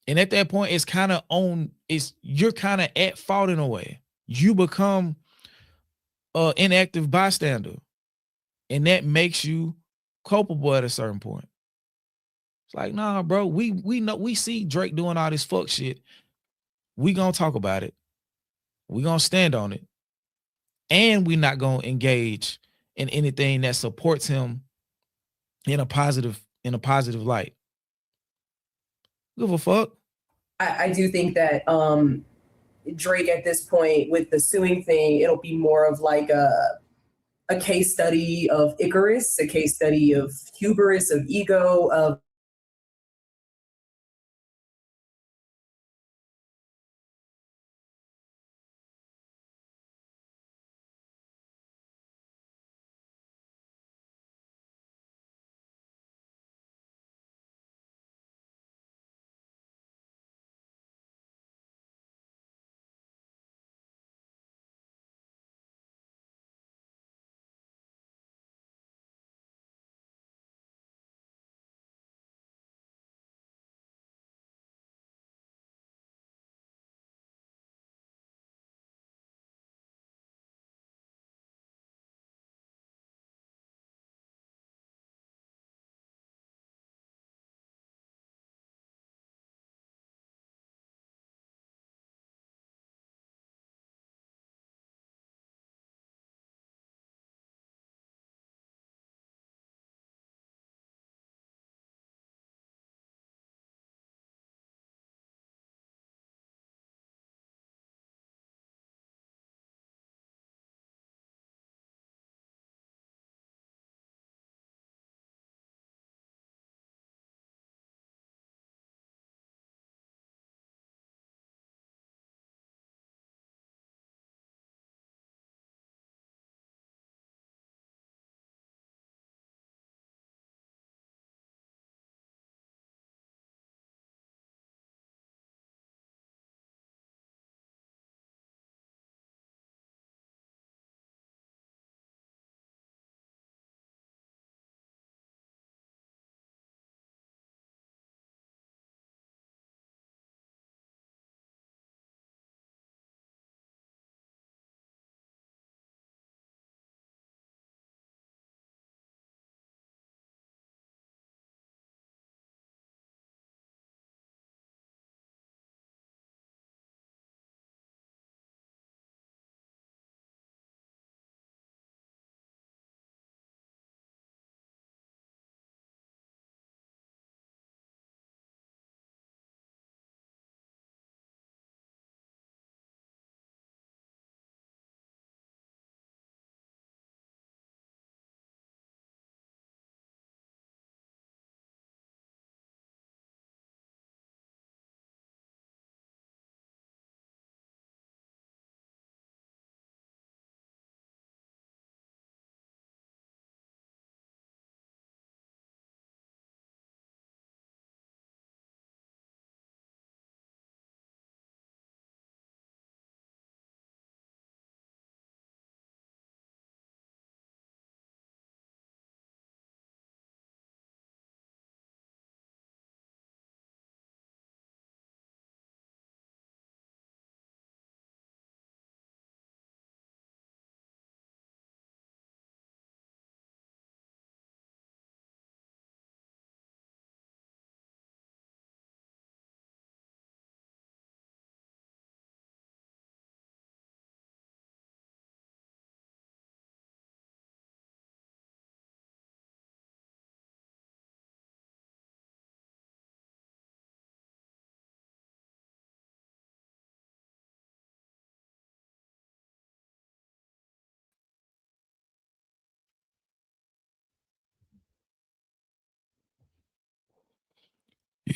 And at that point, you're kind of at fault in a way. You become an inactive bystander, and that makes you culpable at a certain point. It's like, nah, bro, we know, we see Drake doing all this fuck shit. We gonna talk about it. We gonna stand on it. And we not gonna engage in anything that supports him in a positive light. Give a fuck. I do think that Drake at this point with the suing thing, it'll be more of like a case study of Icarus, a case study of hubris, of ego, of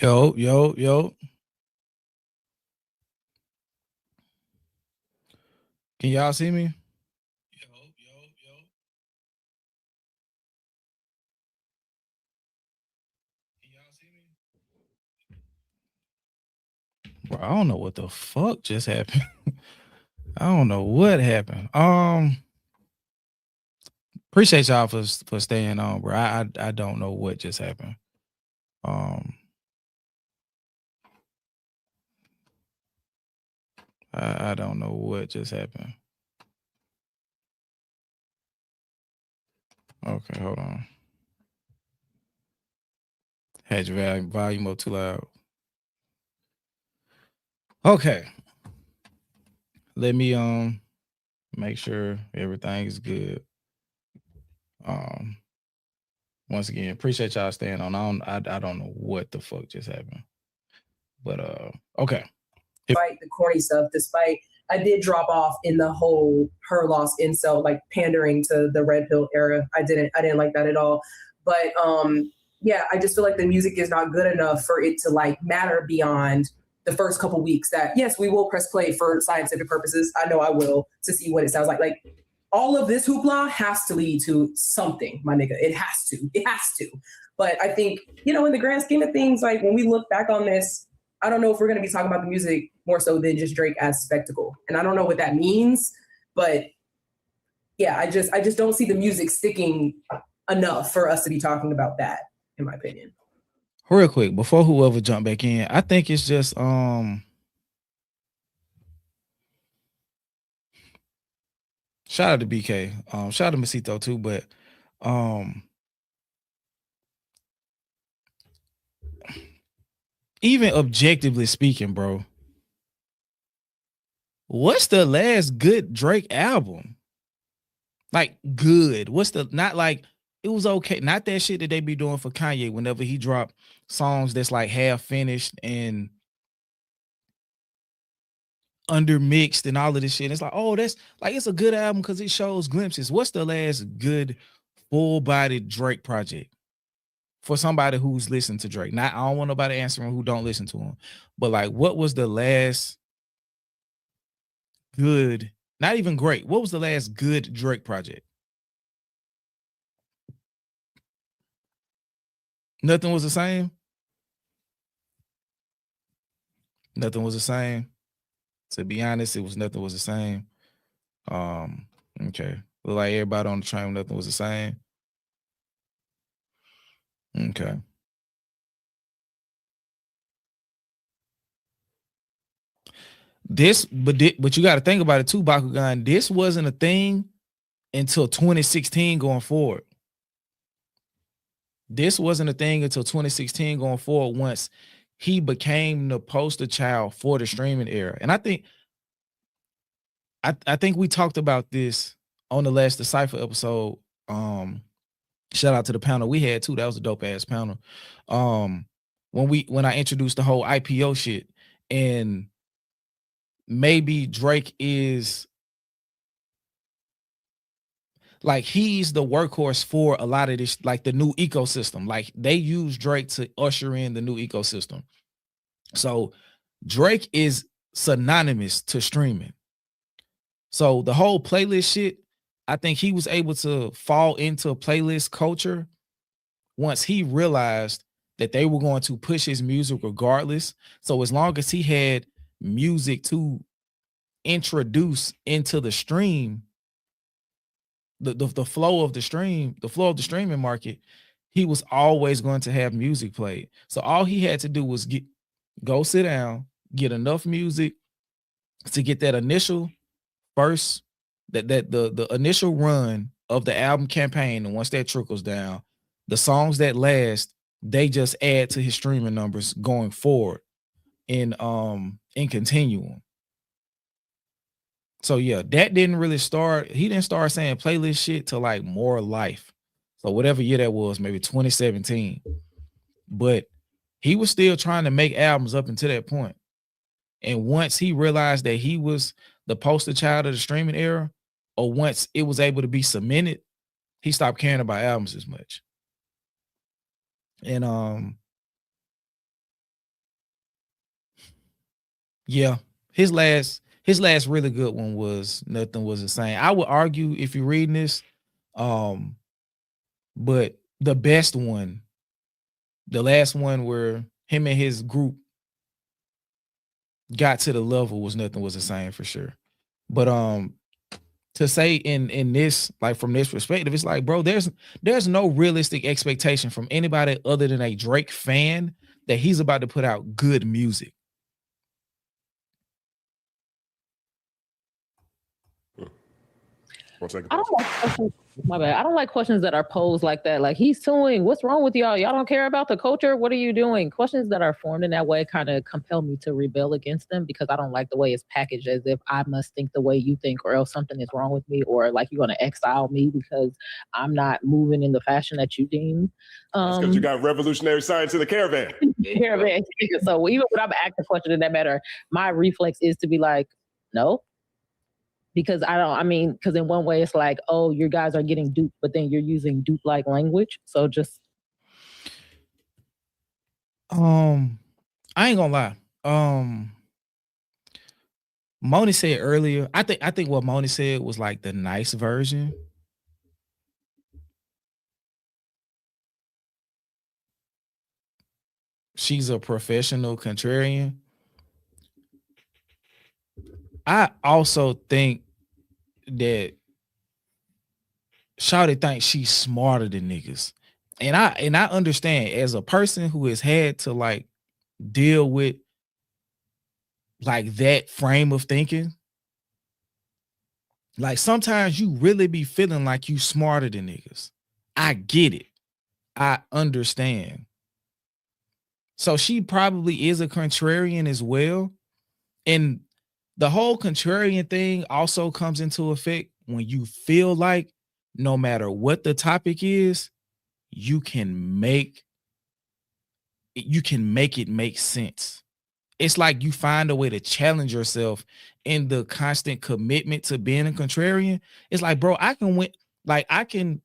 Yo. Can y'all see me? Bro, I don't know what the fuck just happened. I don't know what happened. Appreciate y'all for staying on, bro. I don't know what just happened. I don't know what just happened. Okay, hold on. Had your volume up too loud. Okay. Let me make sure everything is good. Once again, appreciate y'all staying on. I don't know what the fuck just happened. But okay. Despite the corny stuff, I did drop off in the whole her loss incel, like pandering to the red pill era. I didn't like that at all. But yeah, I just feel like the music is not good enough for it to like matter beyond the first couple weeks. That yes, we will press play for scientific purposes. I know I will, to see what it sounds like. Like all of this hoopla has to lead to something, my nigga. It has to. But I think, you know, in the grand scheme of things, like when we look back on this, I don't know if we're going to be talking about the music more so than just Drake as spectacle. And I don't know what that means, but yeah, I just don't see the music sticking enough for us to be talking about that, in my opinion. Real quick, before whoever jump back in, I think it's just shout out to BK. Shout out to Masito too, but even objectively speaking, bro, what's the last good Drake album? Like good. What's the not like it was okay? Not that shit that they be doing for Kanye whenever he dropped songs that's like half finished and undermixed and all of this shit. It's like, oh, that's like it's a good album because it shows glimpses. What's the last good full-bodied Drake project for somebody who's listened to Drake? Not I don't want nobody answering who don't listen to him, but like, what was the last good? Not even great. What was the last good Drake project? Nothing was the same. Nothing was the same. To be honest, nothing was the same. Okay. Look like everybody on the train, nothing was the same. Okay. But you got to think about it too, Bakugan. This wasn't a thing until 2016 going forward. This wasn't a thing until 2016 going forward once he became the poster child for the streaming era. And I think we talked about this on the last Decipher episode. Shout out to the panel we had too. That was a dope ass panel. When I introduced the whole IPO shit, and maybe Drake is like he's the workhorse for a lot of this, like the new ecosystem. Like they use Drake to usher in the new ecosystem. So Drake is synonymous to streaming. So the whole playlist shit, I think he was able to fall into playlist culture once he realized that they were going to push his music regardless. So as long as he had music to introduce into the stream, the flow of the streaming market, he was always going to have music played. So all he had to do was go sit down, get enough music to get that initial first, the initial run of the album campaign. And once that trickles down, the songs that last, they just add to his streaming numbers going forward in continuum. So yeah, that didn't really start. He didn't start saying playlist shit till like More Life. So whatever year that was, maybe 2017. But he was still trying to make albums up until that point. And once he realized that he was the poster child of the streaming era, or once it was able to be cemented, he stopped caring about albums as much. And Yeah, his last really good one was Nothing Was the Same. I would argue if you're reading this, but the best one, the last one where him and his group got to the level was Nothing Was the Same for sure. But to say in this, like from this perspective, it's like, bro, there's no realistic expectation from anybody other than a Drake fan that he's about to put out good music. One second. I don't like questions. My bad. I don't like questions that are posed like that. Like, he's suing. What's wrong with y'all? Y'all don't care about the culture? What are you doing? Questions that are formed in that way kind of compel me to rebel against them because I don't like the way it's packaged as if I must think the way you think or else something is wrong with me or like you're going to exile me because I'm not moving in the fashion that you deem. Because you got revolutionary science in the caravan. Caravan. So even when I'm asking a question in that matter, my reflex is to be like, no. Because because in one way it's like, oh, you guys are getting duped, but then you're using dupe-like language. So just I ain't gonna lie. Moni said earlier, I think what Moni said was like the nice version. She's a professional contrarian. I also think that Shawty thinks she's smarter than niggas. And I understand as a person who has had to like deal with like that frame of thinking. Like sometimes you really be feeling like you smarter than niggas. I get it. I understand. So she probably is a contrarian as well. And the whole contrarian thing also comes into effect when you feel like no matter what the topic is, you can make it make sense. It's like you find a way to challenge yourself in the constant commitment to being a contrarian. It's like, bro, I can win. Like I can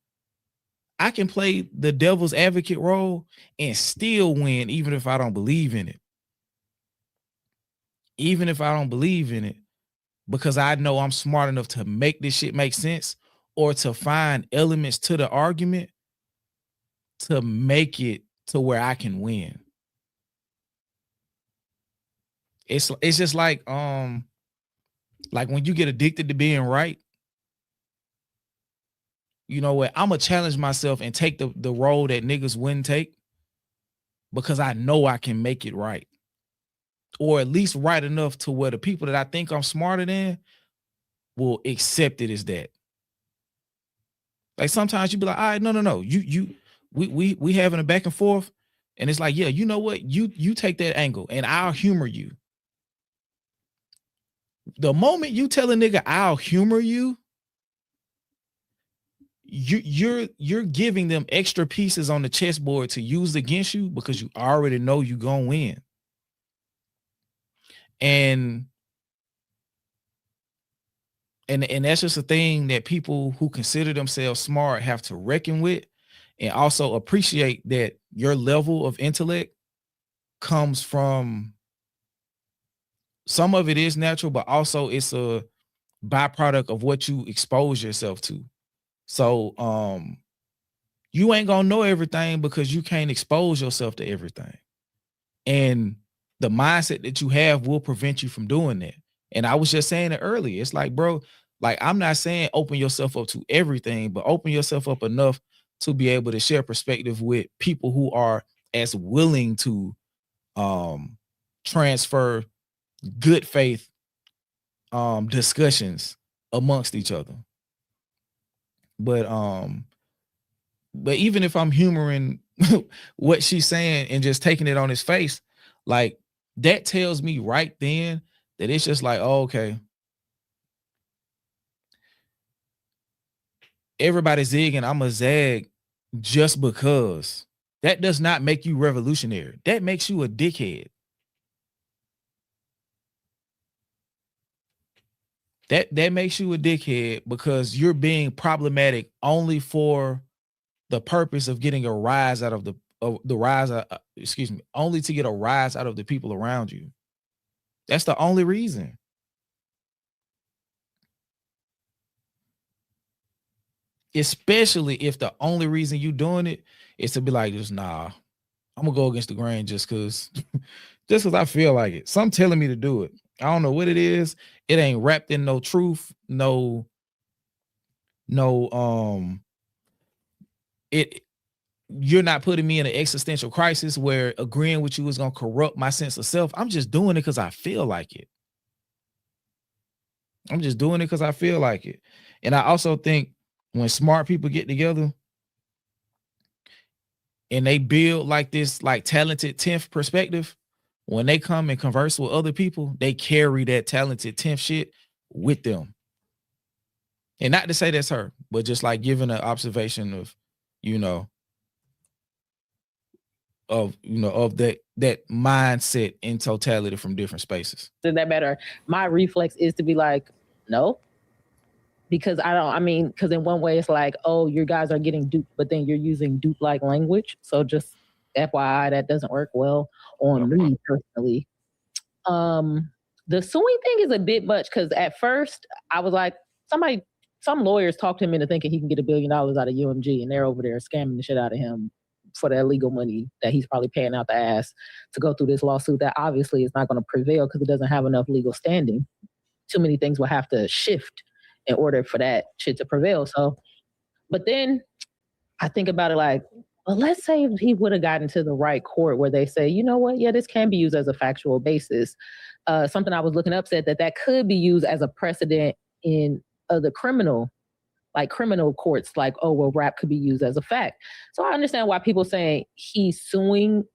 play the devil's advocate role and still win, even if I don't believe in it. Even if I don't believe in it, because I know I'm smart enough to make this shit make sense or to find elements to the argument to make it to where I can win. It's just like when you get addicted to being right, you know what? I'm gonna challenge myself and take the role that niggas wouldn't take because I know I can make it right. Or at least right enough to where the people that I think I'm smarter than will accept it as that. Like sometimes you be like, all right, no. We having a back and forth. And it's like, yeah, you know what? You take that angle and I'll humor you. The moment you tell a nigga I'll humor you, you're giving them extra pieces on the chessboard to use against you because you already know you gonna win. And that's just a thing that people who consider themselves smart have to reckon with, and also appreciate that your level of intellect comes from, some of it is natural, but also it's a byproduct of what you expose yourself to. So you ain't gonna know everything because you can't expose yourself to everything. And the mindset that you have will prevent you from doing that. And I was just saying it earlier. It's like, bro, like I'm not saying open yourself up to everything, but open yourself up enough to be able to share perspective with people who are as willing to transfer good faith discussions amongst each other. But even if I'm humoring what she's saying and just taking it on his face, like that tells me right then that it's just like, oh, okay, everybody's zigging, I'm a zag just because. That does not make you revolutionary. That makes you a dickhead. That makes you a dickhead because you're being problematic only for the purpose of getting a rise out of only to get a rise out of the people around you. That's the only reason. Especially if the only reason you doing it is to be like, just nah, I'm gonna go against the grain just cause I feel like it. Some telling me to do it. I don't know what it is. It ain't wrapped in no truth, no you're not putting me in an existential crisis where agreeing with you is gonna corrupt my sense of self. I'm just doing it because I feel like it. I'm just doing it because I feel like it. And I also think when smart people get together and they build like this, like talented 10th perspective, when they come and converse with other people, they carry that talented 10th shit with them. And not to say that's her, but just like giving an observation of, of that mindset in totality from different spaces. Does that matter? My reflex is to be like, no. Because because in one way it's like, oh, you guys are getting duped, but then you're using dupe-like language. So just FYI, that doesn't work well on me personally. The suing thing is a bit much because at first I was like, some lawyers talked him into thinking he can get $1 billion out of UMG, and they're over there scamming the shit out of him for that legal money that he's probably paying out the ass to go through this lawsuit that obviously is not going to prevail because it doesn't have enough legal standing. Too many things will have to shift in order for that shit to prevail. So, but then I think about it like, well, let's say if he would have gotten to the right court where they say, you know what, yeah, this can be used as a factual basis. Something I was looking up said that could be used as a precedent in the criminal courts, like, oh, well, rap could be used as a fact. So I understand why people saying he's suing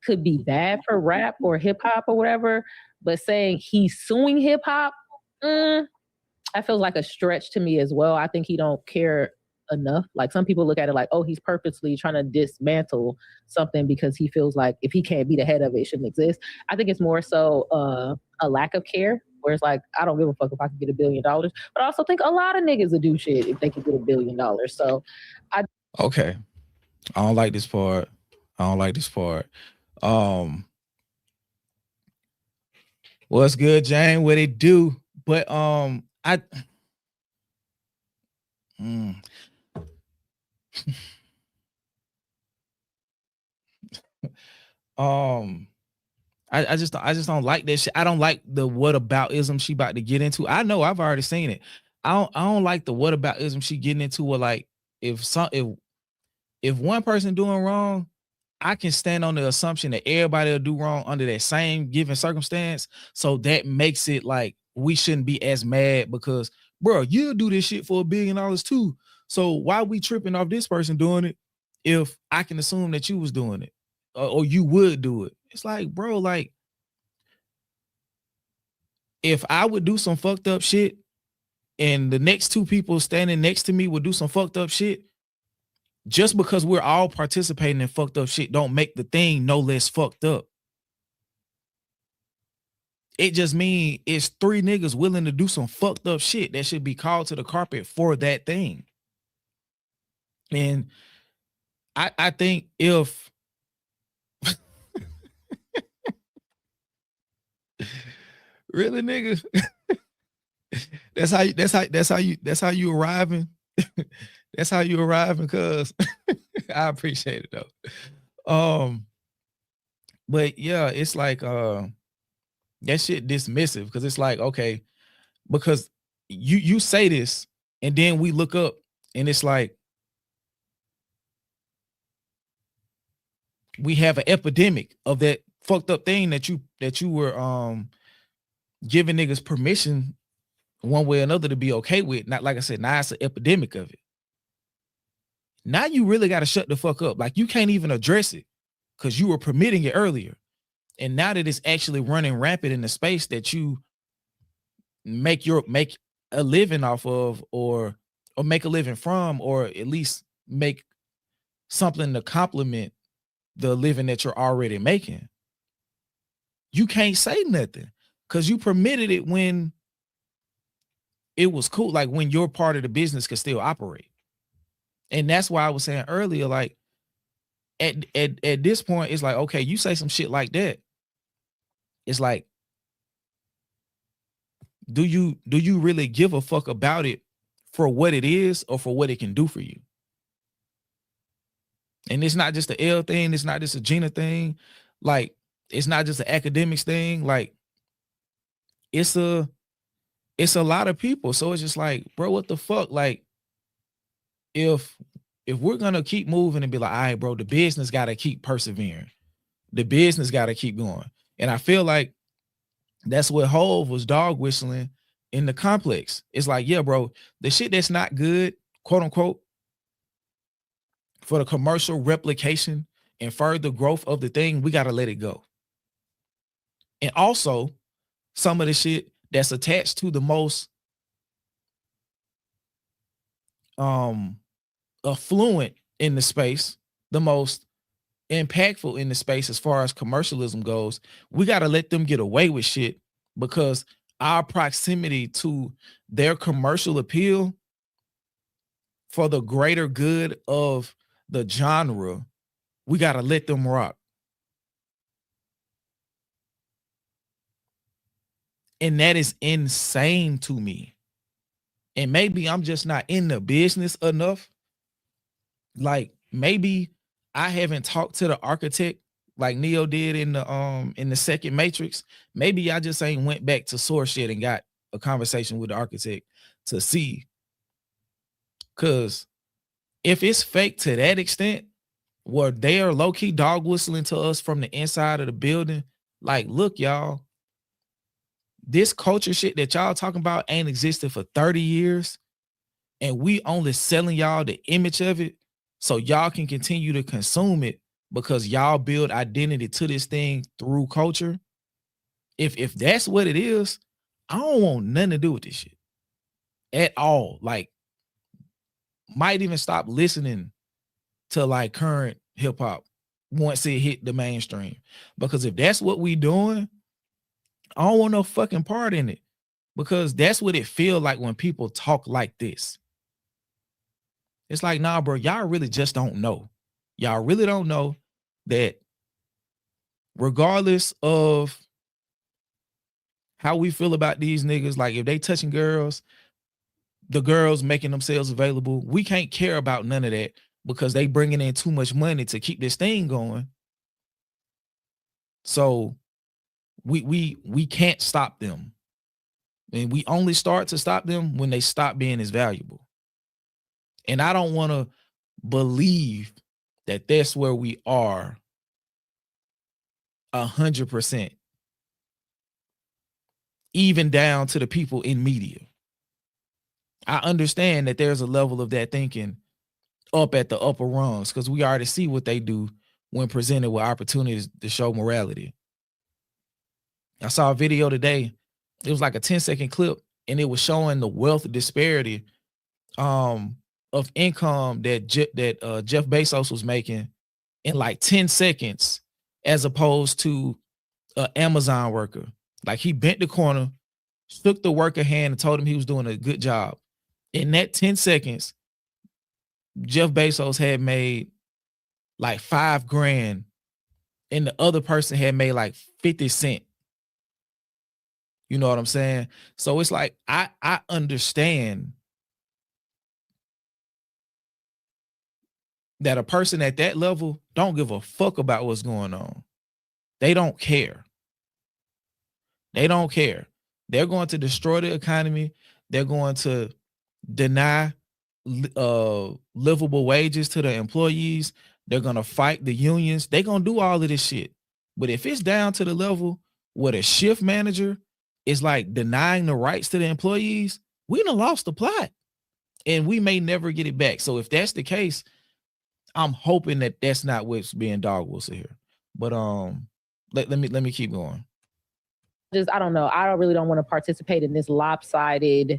could be bad for rap or hip hop or whatever, but saying he's suing hip hop, that feels like a stretch to me as well. I think he don't care enough. Like some people look at it like, oh, he's purposely trying to dismantle something because he feels like if he can't be the head of it, it shouldn't exist. I think it's more so a lack of care, where it's like, I don't give a fuck if I can get $1 billion. But I also think a lot of niggas would do shit if they could get $1 billion. So okay. I don't like this part. What's good, Jane? What it do? But I just don't like that shit. I don't like the whataboutism she about to get into. I know I've already seen it. I don't like the whataboutism she getting into. Where like if one person doing wrong, I can stand on the assumption that everybody will do wrong under that same given circumstance. So that makes it like we shouldn't be as mad because, bro, you'll do this shit for $1 billion too. So why we tripping off this person doing it if I can assume that you was doing it or you would do it? It's like, bro, like if I would do some fucked up shit and the next two people standing next to me would do some fucked up shit, just because we're all participating in fucked up shit don't make the thing no less fucked up. It just means it's 3 niggas willing to do some fucked up shit that should be called to the carpet for that thing. And I think if really, niggas, that's how you arriving. That's how you arriving, cuz I appreciate it though. But yeah, it's like that shit dismissive because it's like, okay, because you say this and then we look up and it's like we have an epidemic of that fucked up thing that you were giving niggas permission one way or another to be okay with. Not like I said, now it's an epidemic of it. Now you really got to shut the fuck up. Like you can't even address it because you were permitting it earlier. And now that it's actually running rampant in the space that you make a living off of or make a living from, or at least make something to complement the living that you're already making, you can't say nothing because you permitted it when it was cool, like when your part of the business could still operate. And that's why I was saying earlier, like at this point, it's like, okay, you say some shit like that. It's like do you really give a fuck about it for what it is or for what it can do for you? And it's not just the L thing, it's not just a Gina thing, like it's not just an academics thing, like it's a lot of people. So it's just like, bro, what the fuck? Like if we're gonna keep moving and be like, all right, bro, the business gotta keep persevering. The business gotta keep going. And I feel like that's what Hov was dog whistling in the complex. It's like, yeah, bro, the shit that's not good, quote unquote, for the commercial replication and further growth of the thing, we got to let it go. And also, some of the shit that's attached to the most affluent in the space, the most impactful in the space as far as commercialism goes, we got to let them get away with shit because our proximity to their commercial appeal for the greater good of the genre, we got to let them rock. And that is insane to me. And maybe I'm just not in the business enough. Like maybe I haven't talked to the architect like Neo did in the second Matrix. Maybe I just ain't went back to source shit and got a conversation with the architect to see. Cause if it's fake to that extent, where they are low-key dog whistling to us from the inside of the building, like, look, y'all, this culture shit that y'all talking about ain't existed for 30 years, and we only selling y'all the image of it so y'all can continue to consume it because y'all build identity to this thing through culture. If that's what it is, I don't want nothing to do with this shit at all. Like, might even stop listening to like current hip hop once it hit the mainstream. Because if that's what we doing, I don't want no fucking part in it. Because that's what it feel like when people talk like this. It's like, nah, bro, y'all really just don't know. Y'all really don't know that regardless of how we feel about these niggas, like if they touching girls, the girls making themselves available, we can't care about none of that because they bringing in too much money to keep this thing going. So we can't stop them. And we only start to stop them when they stop being as valuable. And I don't want to believe that that's where we are 100%. Even down to the people in media. I understand that there's a level of that thinking up at the upper rungs because we already see what they do when presented with opportunities to show morality. I saw a video today. It was like a 10-second clip, and it was showing the wealth disparity of income that Jeff Bezos was making in like 10 seconds as opposed to an Amazon worker. Like he bent the corner, shook the worker hand and told him he was doing a good job. In that 10 seconds, Jeff Bezos had made like $5,000 and the other person had made like 50 cents. You know what I'm saying? So it's like, I understand that a person at that level don't give a fuck about what's going on. They don't care. They don't care. They're going to destroy the economy. They're going to deny livable wages to the employees. They're going to fight the unions. They're going to do all of this shit. But if it's down to the level where the shift manager is like denying the rights to the employees, we done lost the plot and we may never get it back. So if that's the case, I'm hoping that that's not what's being dog whistled here. But let me keep going. I don't know. I really don't want to participate in this lopsided,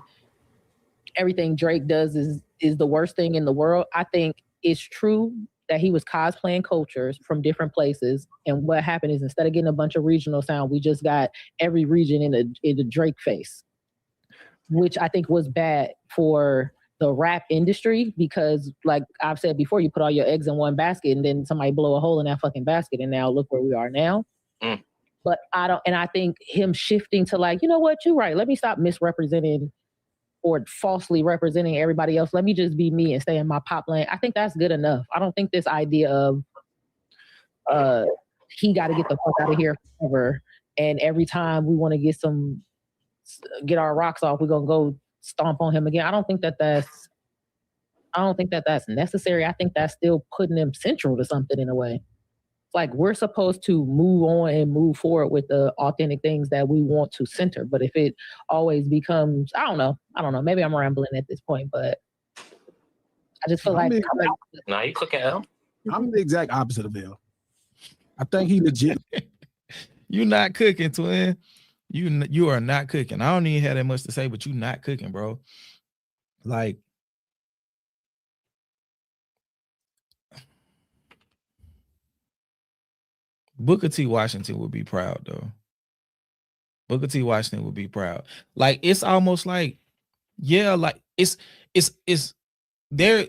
everything Drake does is the worst thing in the world. I think it's true that he was cosplaying cultures from different places. And what happened is instead of getting a bunch of regional sound, we just got every region in the Drake face, which I think was bad for the rap industry because like I've said before, you put all your eggs in one basket and then somebody blow a hole in that fucking basket. And now look where we are now. But I think him shifting to like, you know what, you're right. Let me stop misrepresenting or falsely representing everybody else. Let me just be me and stay in my pop lane. I think that's good enough. I don't think this idea of he got to get the fuck out of here forever. And every time we want to get our rocks off, we're going to go stomp on him again. I don't think that's necessary. I think that's still putting him central to something in a way. Like, we're supposed to move on and move forward with the authentic things that we want to center. But if it always becomes, I don't know. Maybe I'm rambling at this point, but I just feel Nah, you cooking L. I'm the exact opposite of L. I think he legit. You not cooking, twin. You are not cooking. I don't even have that much to say, but you not cooking, bro. Like, Booker T. Washington would be proud, though. Booker T. Washington would be proud. Like, it's almost like, yeah, like it's they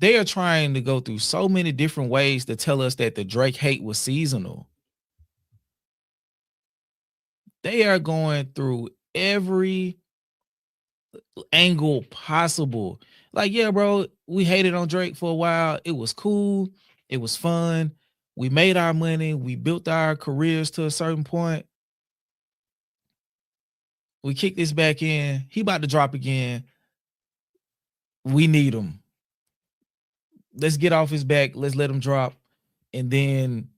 are trying to go through so many different ways to tell us that the Drake hate was seasonal. They are going through every angle possible. Like, yeah, bro, we hated on Drake for a while. It was cool. It was fun. We made our money. We built our careers to a certain point. We kicked this back in. He about to drop again. We need him. Let's get off his back. Let's let him drop. And then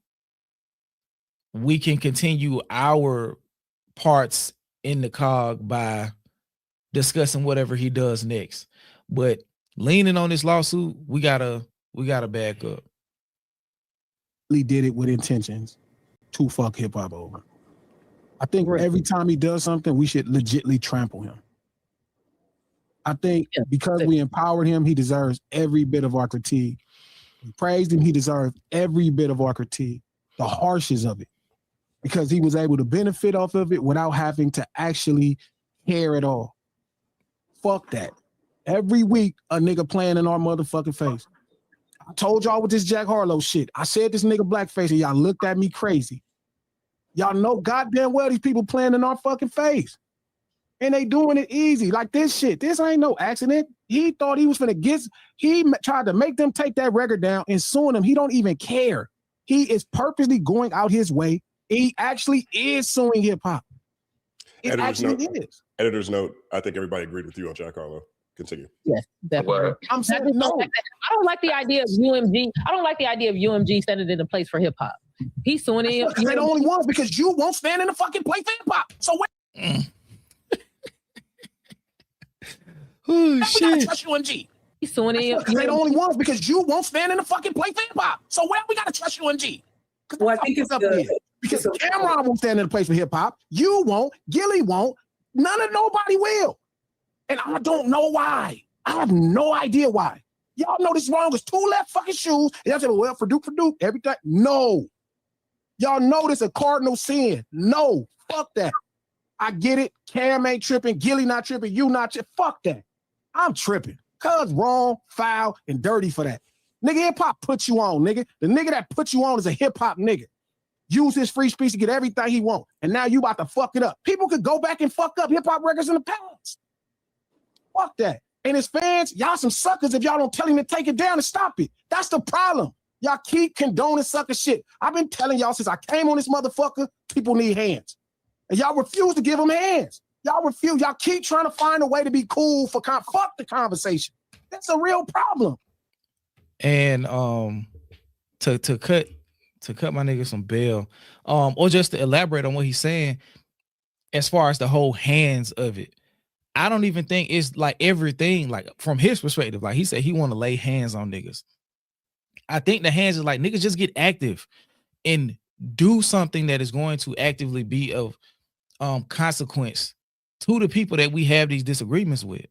we can continue our parts in the cog by discussing whatever he does next. But leaning on this lawsuit, we gotta back up. He did it with intentions to fuck hip hop over. I think every time he does something, we should legitly trample him. I think because we empowered him, he deserves every bit of our critique. We praised him, he deserves every bit of our critique, the harshest of it, because he was able to benefit off of it without having to actually care at all. Fuck that. Every week, a nigga playing in our motherfucking face. I told y'all with this Jack Harlow shit. I said this nigga blackface and y'all looked at me crazy. Y'all know goddamn well these people playing in our fucking face. And they doing it easy. Like this shit. This ain't no accident. He thought he was finna he tried to make them take that record down and suing him. He don't even care. He is purposely going out his way. He actually is suing hip hop. It actually is. Editor's note, I think everybody agreed with you on Jack Harlow. Continue. Yes, definitely. I'm saying no. I don't like the idea of UMG. I don't like the idea of UMG standing in the place for hip hop. He's suing him. They're the only ones because you won't stand in the fucking place for hip hop. So what? Oh shit! We gotta trust UMG. He's suing him. Because they're the only ones because you won't stand in the fucking place for hip hop. So where we gotta trust UMG? Well, I think it's up here. Because Cameron won't stand in the place for hip hop. You won't. Gilly won't. Nobody will. And I don't know why. I have no idea why. Y'all know this wrong. It's two left fucking shoes. And y'all say, well, for Duke, everything. No. Y'all know this a cardinal sin. No. Fuck that. I get it. Cam ain't tripping. Gilly not tripping. You not tripping. Fuck that. I'm tripping. Cuz wrong, foul, and dirty for that. Nigga, hip hop put you on, nigga. The nigga that put you on is a hip hop nigga. Use his free speech to get everything he want. And now you about to fuck it up. People could go back and fuck up hip hop records in the past. Fuck that. And his fans, y'all some suckers if y'all don't tell him to take it down and stop it. That's the problem. Y'all keep condoning sucker shit. I've been telling y'all since I came on this motherfucker, people need hands. And y'all refuse to give them hands. Y'all refuse. Y'all keep trying to find a way to be cool for fuck the conversation. That's a real problem. And to cut my nigga some bail, or just to elaborate on what he's saying, as far as the whole hands of it, I don't even think it's like everything, like from his perspective, like he said he want to lay hands on niggas. I think the hands is like, niggas just get active and do something that is going to actively be of consequence to the people that we have these disagreements with.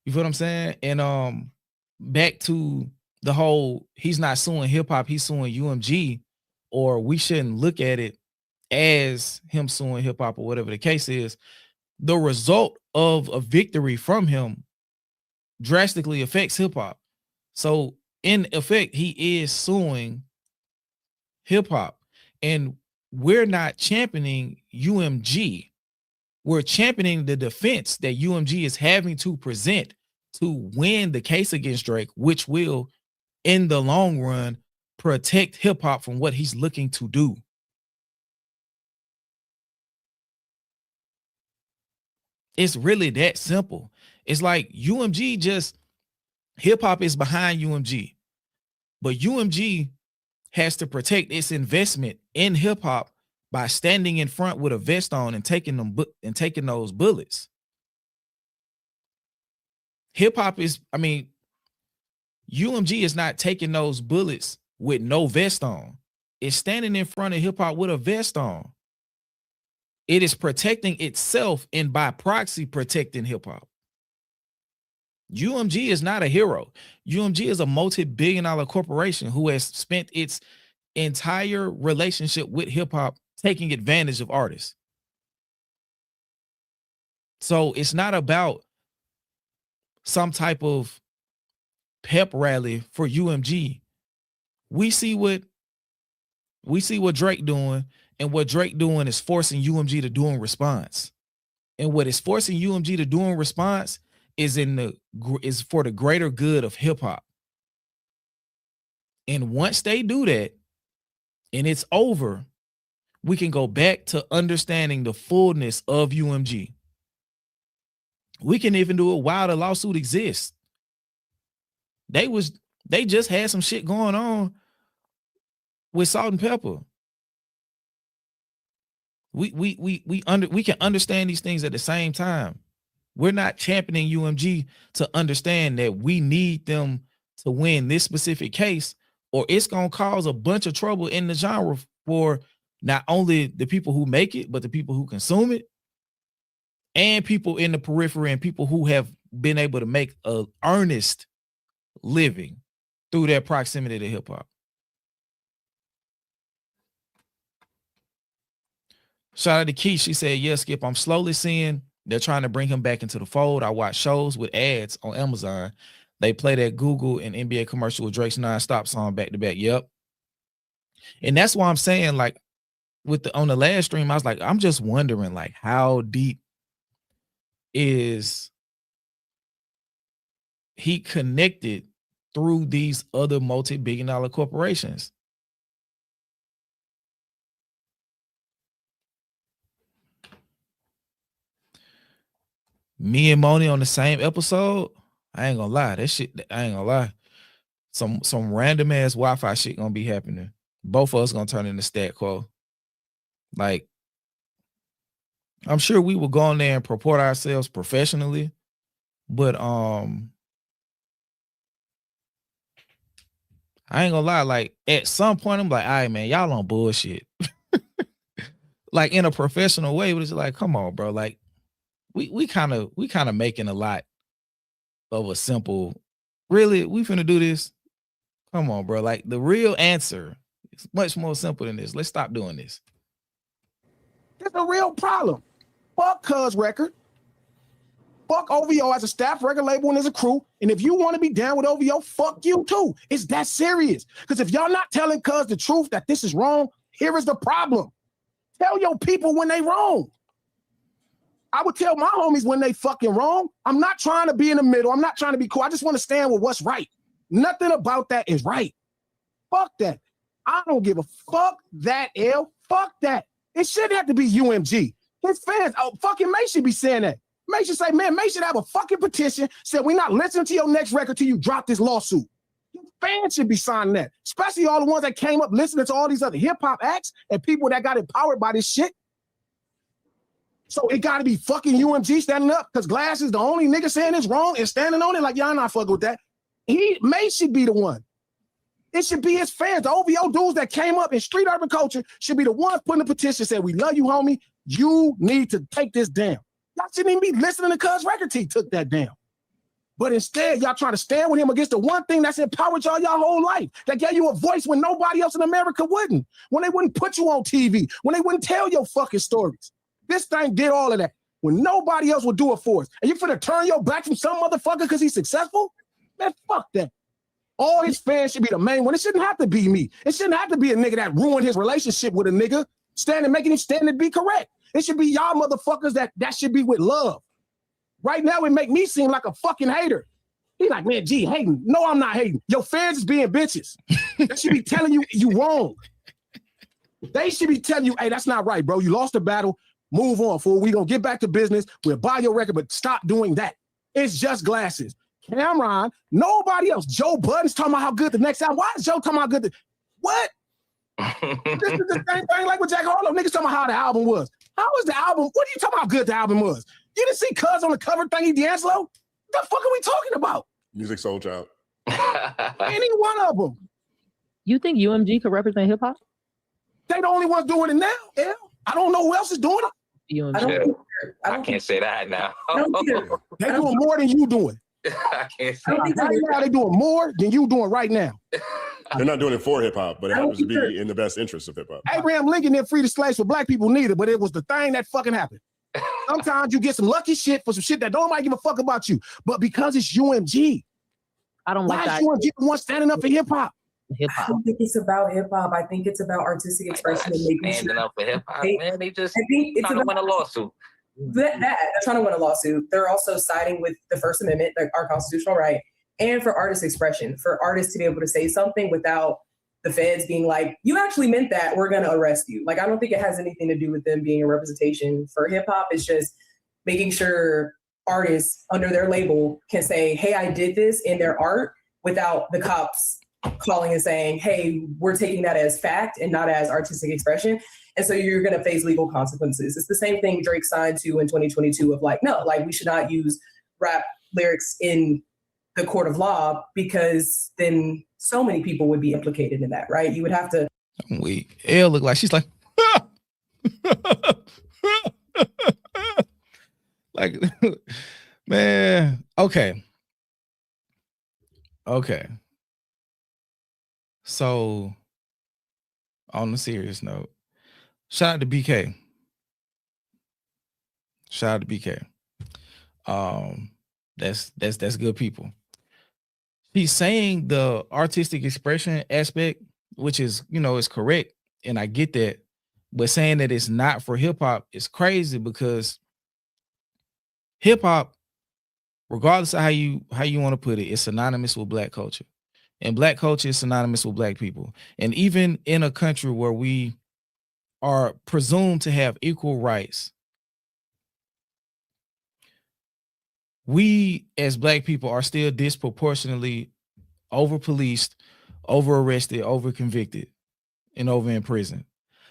You feel what I'm saying? And back to the whole, he's not suing hip hop, he's suing UMG, or we shouldn't look at it as him suing hip hop or whatever the case is. The result of a victory from him drastically affects hip hop. So in effect, he is suing hip hop. And we're not championing UMG. We're championing the defense that UMG is having to present to win the case against Drake, which will, in the long run, protect hip hop from what he's looking to do. It's really that simple. It's like UMG just, hip hop is behind UMG, but UMG has to protect its investment in hip hop by standing in front with a vest on and taking those bullets. Hip hop is, I mean, UMG is not taking those bullets with no vest on. It's standing in front of hip hop with a vest on. It is protecting itself and by proxy protecting hip hop. UMG is not a hero. UMG is a multi-billion-dollar corporation who has spent its entire relationship with hip hop taking advantage of artists. So it's not about some type of pep rally for UMG. We see what Drake doing, and what Drake doing is forcing UMG to do in response. And what is forcing UMG to do in response is for the greater good of hip hop. And once they do that and it's over, we can go back to understanding the fullness of UMG. We can even do it while the lawsuit exists. They just had some shit going on with Salt and Pepper. We can understand these things at the same time. We're not championing UMG to understand that we need them to win this specific case, or it's gonna cause a bunch of trouble in the genre for not only the people who make it, but the people who consume it, and people in the periphery, and people who have been able to make an earnest living through their proximity to hip hop. Shout out to Keith. She said, yes, Skip, I'm slowly seeing they're trying to bring him back into the fold. I watch shows with ads on Amazon. They play that Google and NBA commercial with Drake's Non-Stop song back to back. Yep. And that's why I'm saying, like, on the last stream, I was like, I'm just wondering, like, how deep is he connected through these other multi-billion-dollar corporations? Me and Moni on the same episode, I ain't gonna lie. That shit, I ain't gonna lie. Some random ass Wi-Fi shit gonna be happening. Both of us gonna turn into stat quo. Like, I'm sure we will go on there and purport ourselves professionally, but I ain't gonna lie. Like, at some point, I'm like, all right, man, y'all on bullshit. Like, in a professional way, but it's like, come on, bro. Like, we kind of making a lot of a simple, really, we finna do this. Come on, bro. Like, the real answer is much more simple than this. Let's stop doing this. It's a real problem. Fuck Cuz record. Fuck OVO as a staff record label and as a crew. And if you want to be down with OVO, fuck you too. It's that serious. Because if y'all not telling Cuz the truth that this is wrong, here is the problem. Tell your people when they wrong. I would tell my homies when they fucking wrong. I'm not trying to be in the middle. I'm not trying to be cool. I just want to stand with what's right. Nothing about that is right. Fuck that. I don't give a fuck that, L. Fuck that. It shouldn't have to be UMG. His fans, fucking May should be saying that. May should say, man, May should have a fucking petition, said we're not listening to your next record till you drop this lawsuit. Your fans should be signing that, especially all the ones that came up listening to all these other hip-hop acts and people that got empowered by this shit. So it got to be fucking UMG standing up because Glass is the only nigga saying it's wrong and standing on it like, y'all not fucking with that. May should be the one. It should be his fans. The OVO dudes that came up in street urban culture should be the ones putting the petition, said, we love you, homie. You need to take this down. Y'all shouldn't even be listening to Cuz record till he took that down. But instead, y'all trying to stand with him against the one thing that's empowered y'all whole life, that gave you a voice when nobody else in America wouldn't, when they wouldn't put you on TV, when they wouldn't tell your fucking stories. This thing did all of that when nobody else would do it for us. And you finna turn your back from some motherfucker because he's successful? Man, fuck that. All his fans should be the main one. It shouldn't have to be me. It shouldn't have to be a nigga that ruined his relationship with a nigga making him stand and be correct. It should be y'all motherfuckers that should be with love. Right now, it make me seem like a fucking hater. He's like, man, G, hating. No, I'm not hating. Your fans is being bitches. They should be telling you wrong. They should be telling you, hey, that's not right, bro. You lost the battle. Move on, fool. We gonna get back to business. We'll buy your record, but stop doing that. It's just glasses. Cameron, nobody else. Joe Budden's talking about how good the next album. Why is Joe talking about good? What? This is the same thing like with Jack Harlow. Niggas talking about how the album was. How was the album? What are you talking about how good the album was? You didn't see Cuz on the cover thingy D'Angelo? What the fuck are we talking about? Music Soul Child. Any one of them. You think UMG could represent hip hop? They the only ones doing it now. Yeah. I don't know who else is doing it. UMG. I can't say that now. They doing more than you doing. I can't say Right now, they doing more than you doing right now. They're not doing it for hip hop, but it happens to be in the best interest of hip hop. Abraham Lincoln didn't free the slaves for black people neither, but it was the thing that fucking happened. Sometimes you get some lucky shit for some shit that nobody give a fuck about you, but because it's UMG, I don't like that. Why is UMG the one standing up for hip hop? I don't think it's about hip hop. I think it's about artistic expression and making standing up for hip hop. Man, they just trying to win a lawsuit. They're trying to win a lawsuit. They're also siding with the First Amendment, our constitutional right, and for artist expression, for artists to be able to say something without the feds being like, you actually meant that, we're going to arrest you. Like, I don't think it has anything to do with them being a representation for hip hop. It's just making sure artists under their label can say, hey, I did this in their art without the cops calling and saying, hey, we're taking that as fact and not as artistic expression. And so you're going to face legal consequences. It's the same thing Drake signed to in 2022 of like, no, like we should not use rap lyrics in the court of law because then so many people would be implicated in that, right? You would have to. I'm weak. Elle look like she's like, like, man. Okay. So, on a serious note, shout out to BK. That's good people. He's saying the artistic expression aspect, which is, is correct, and I get that. But saying that it's not for hip hop is crazy because hip hop, regardless of how you want to put it, it's synonymous with black culture. And black culture is synonymous with black people. And even in a country where we are presumed to have equal rights, we as black people are still disproportionately over-policed, over-arrested, over-convicted, and over-imprisoned.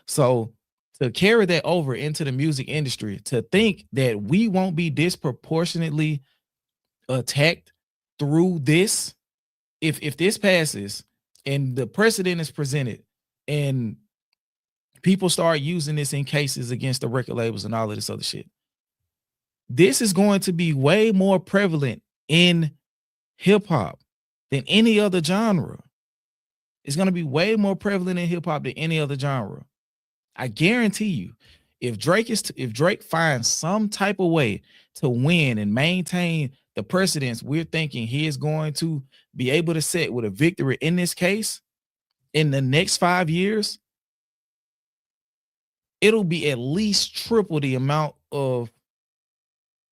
So to carry that over into the music industry, to think that we won't be disproportionately attacked through this, if this passes and the precedent is presented and people start using this in cases against the record labels and all of this other shit, this is going to be way more prevalent in hip hop than any other genre. It's going to be way more prevalent in hip hop than any other genre. I guarantee you, if Drake finds some type of way to win and maintain the precedence we're thinking he is going to be able to set with a victory in this case in the next 5 years, it'll be at least triple the amount of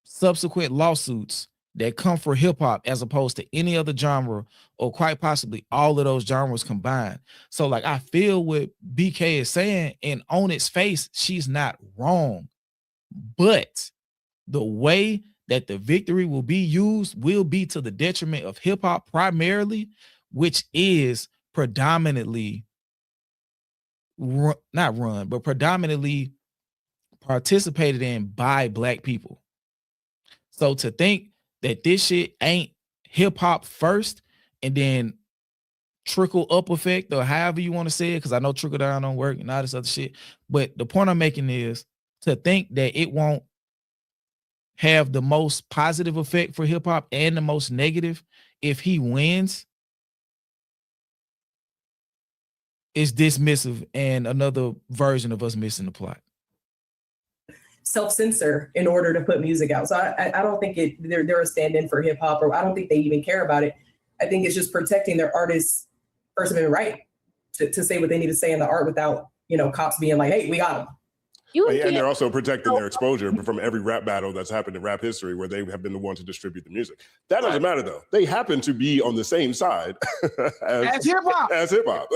subsequent lawsuits that come for hip hop as opposed to any other genre, or quite possibly all of those genres combined. So like, I feel what BK is saying, and on its face, she's not wrong. But the way that the victory will be used will be to the detriment of hip hop primarily, which is predominantly predominantly participated in by black people. So to think that this shit ain't hip hop first and then trickle up effect, or however you want to say it, because I know trickle down don't work and all this other shit. But the point I'm making is to think that it won't have the most positive effect for hip hop and the most negative if he wins is dismissive and another version of us missing the plot. Self-censor in order to put music out. So I don't think they're a stand-in for hip hop, or I don't think they even care about it. I think it's just protecting their artist's First Amendment right to say what they need to say in the art without, cops being like, hey, we got them. And they're also protecting their exposure from every rap battle that's happened in rap history where they have been the one to distribute the music. That doesn't matter though. They happen to be on the same side as hip hop. As hip hop.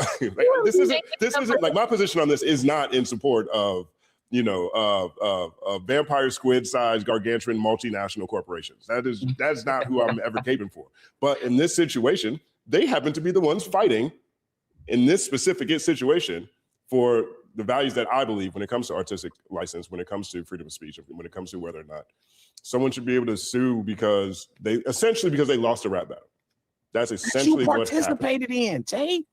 This isn't like my position on this is not in support of vampire squid sized gargantuan multinational corporations. That's not who I'm advocating for. But in this situation, they happen to be the ones fighting in this specific situation for the values that I believe when it comes to artistic license, when it comes to freedom of speech, when it comes to whether or not someone should be able to sue because they lost a rap battle. That's essentially what participated in, Jay.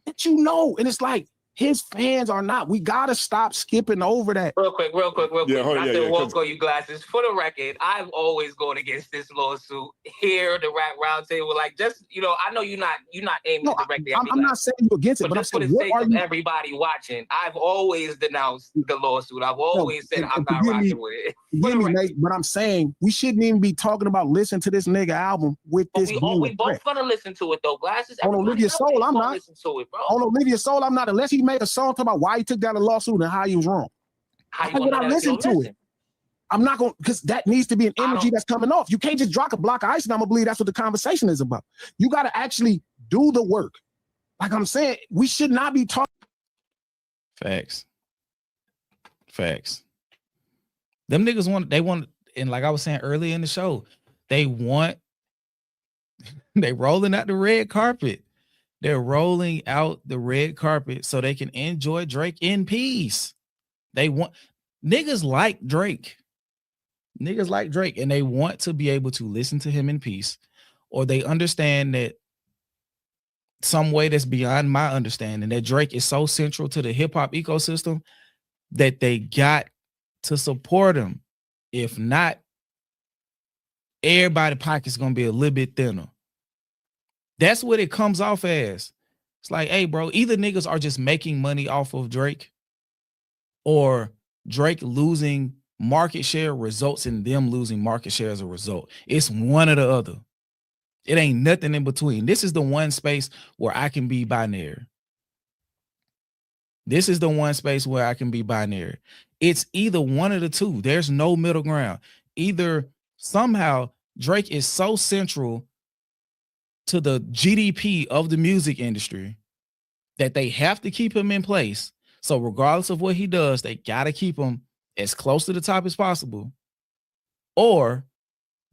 That and it's like his fans are not. We gotta stop skipping over that. Real quick. Not to walk on you glasses. For the record, I've always gone against this lawsuit here, the rap roundtable. Like, just I know you're not aiming directly at me. I'm not saying you against it, but I'm just for saying, the sake of everybody watching, I've always denounced the lawsuit. I've always said I'm not rocking with it. Forgive me, Nate, but I'm saying we shouldn't even be talking about listening to this nigga album with this. We both gonna listen to it though. Glasses. On Olivia's Soul, I'm not. Listen to it, bro. On Olivia's Soul, I'm not. Unless he made a song talking about why he took down a lawsuit and how he was wrong. How would I listen to it? I'm not going because that needs to be an energy that's coming off. You can't just drop a block of ice, and I'm gonna believe that's what the conversation is about. You got to actually do the work. Like I'm saying, we should not be talking. Facts. Them niggas want, and like I was saying earlier in the show, they rolling out the red carpet. They're rolling out the red carpet so they can enjoy Drake in peace. Niggas like Drake, and they want to be able to listen to him in peace, or they understand that some way that's beyond my understanding that Drake is so central to the hip hop ecosystem that they got to support him. If not, everybody's pocket's gonna be a little bit thinner. That's what it comes off as. It's like, hey, bro, either niggas are just making money off of Drake, or Drake losing market share results in them losing market share as a result. It's one or the other. It ain't nothing in between. This is the one space where I can be binary. It's either one of the two. There's no middle ground. Either somehow Drake is so central to the GDP of the music industry that they have to keep him in place. So regardless of what he does, they got to keep him as close to the top as possible. Or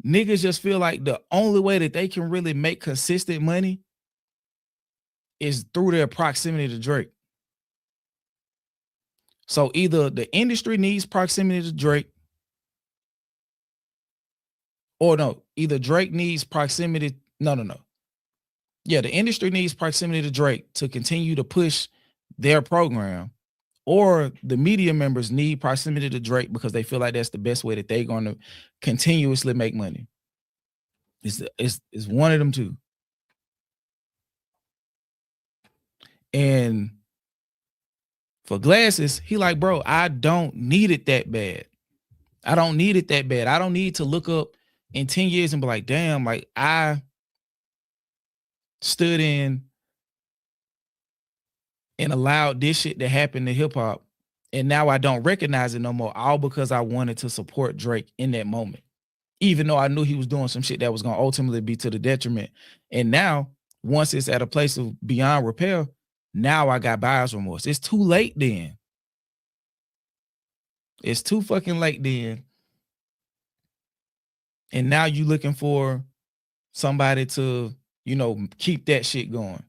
niggas just feel like the only way that they can really make consistent money is through their proximity to Drake. So either the industry needs proximity to Drake, or either Drake needs proximity. No. Yeah, the industry needs proximity to Drake to continue to push their program, or the media members need proximity to Drake because they feel like that's the best way that they're going to continuously make money. It's one of them two. And for Glasses, he like, bro, I don't need it that bad. I don't need to look up in 10 years and be like, damn, like I stood in and allowed this shit to happen to hip hop, and now I don't recognize it no more, all because I wanted to support Drake in that moment, even though I knew he was doing some shit that was going to ultimately be to the detriment. And now, once it's at a place of beyond repair, now I got buyer's remorse. It's too late then. It's too fucking late then. And now you looking for somebody to, keep that shit going.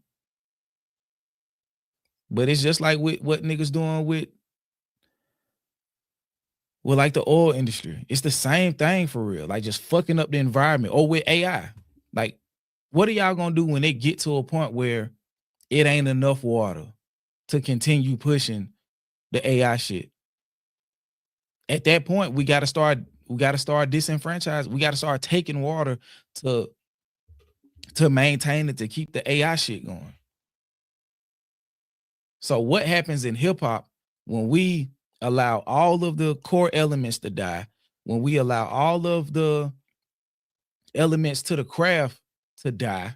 But it's just like with what niggas doing with like the oil industry. It's the same thing for real. Like just fucking up the environment, or with AI. Like, what are y'all gonna do when they get to a point where it ain't enough water to continue pushing the AI shit? At that point, we gotta start disenfranchising. We gotta start taking water to maintain it, to keep the AI shit going. So what happens in hip hop when we allow all of the core elements to die, when we allow all of the elements to the craft to die,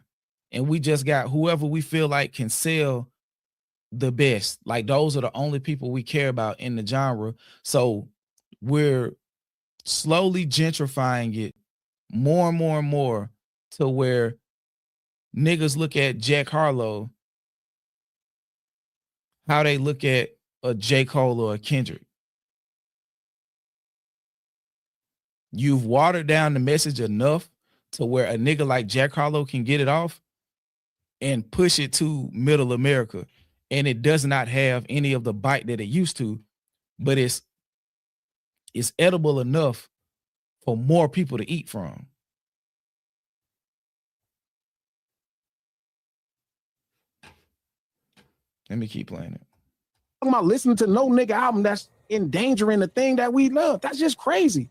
and we just got whoever we feel like can sell the best. Like those are the only people we care about in the genre. So we're slowly gentrifying it more and more and more to where niggas look at Jack Harlow how they look at a J. Cole or a Kendrick. You've watered down the message enough to where a nigga like Jack Harlow can get it off and push it to middle America. And it does not have any of the bite that it used to, but it's edible enough for more people to eat from. Let me keep playing it. Talking about listening to no nigga album that's endangering the thing that we love. That's just crazy.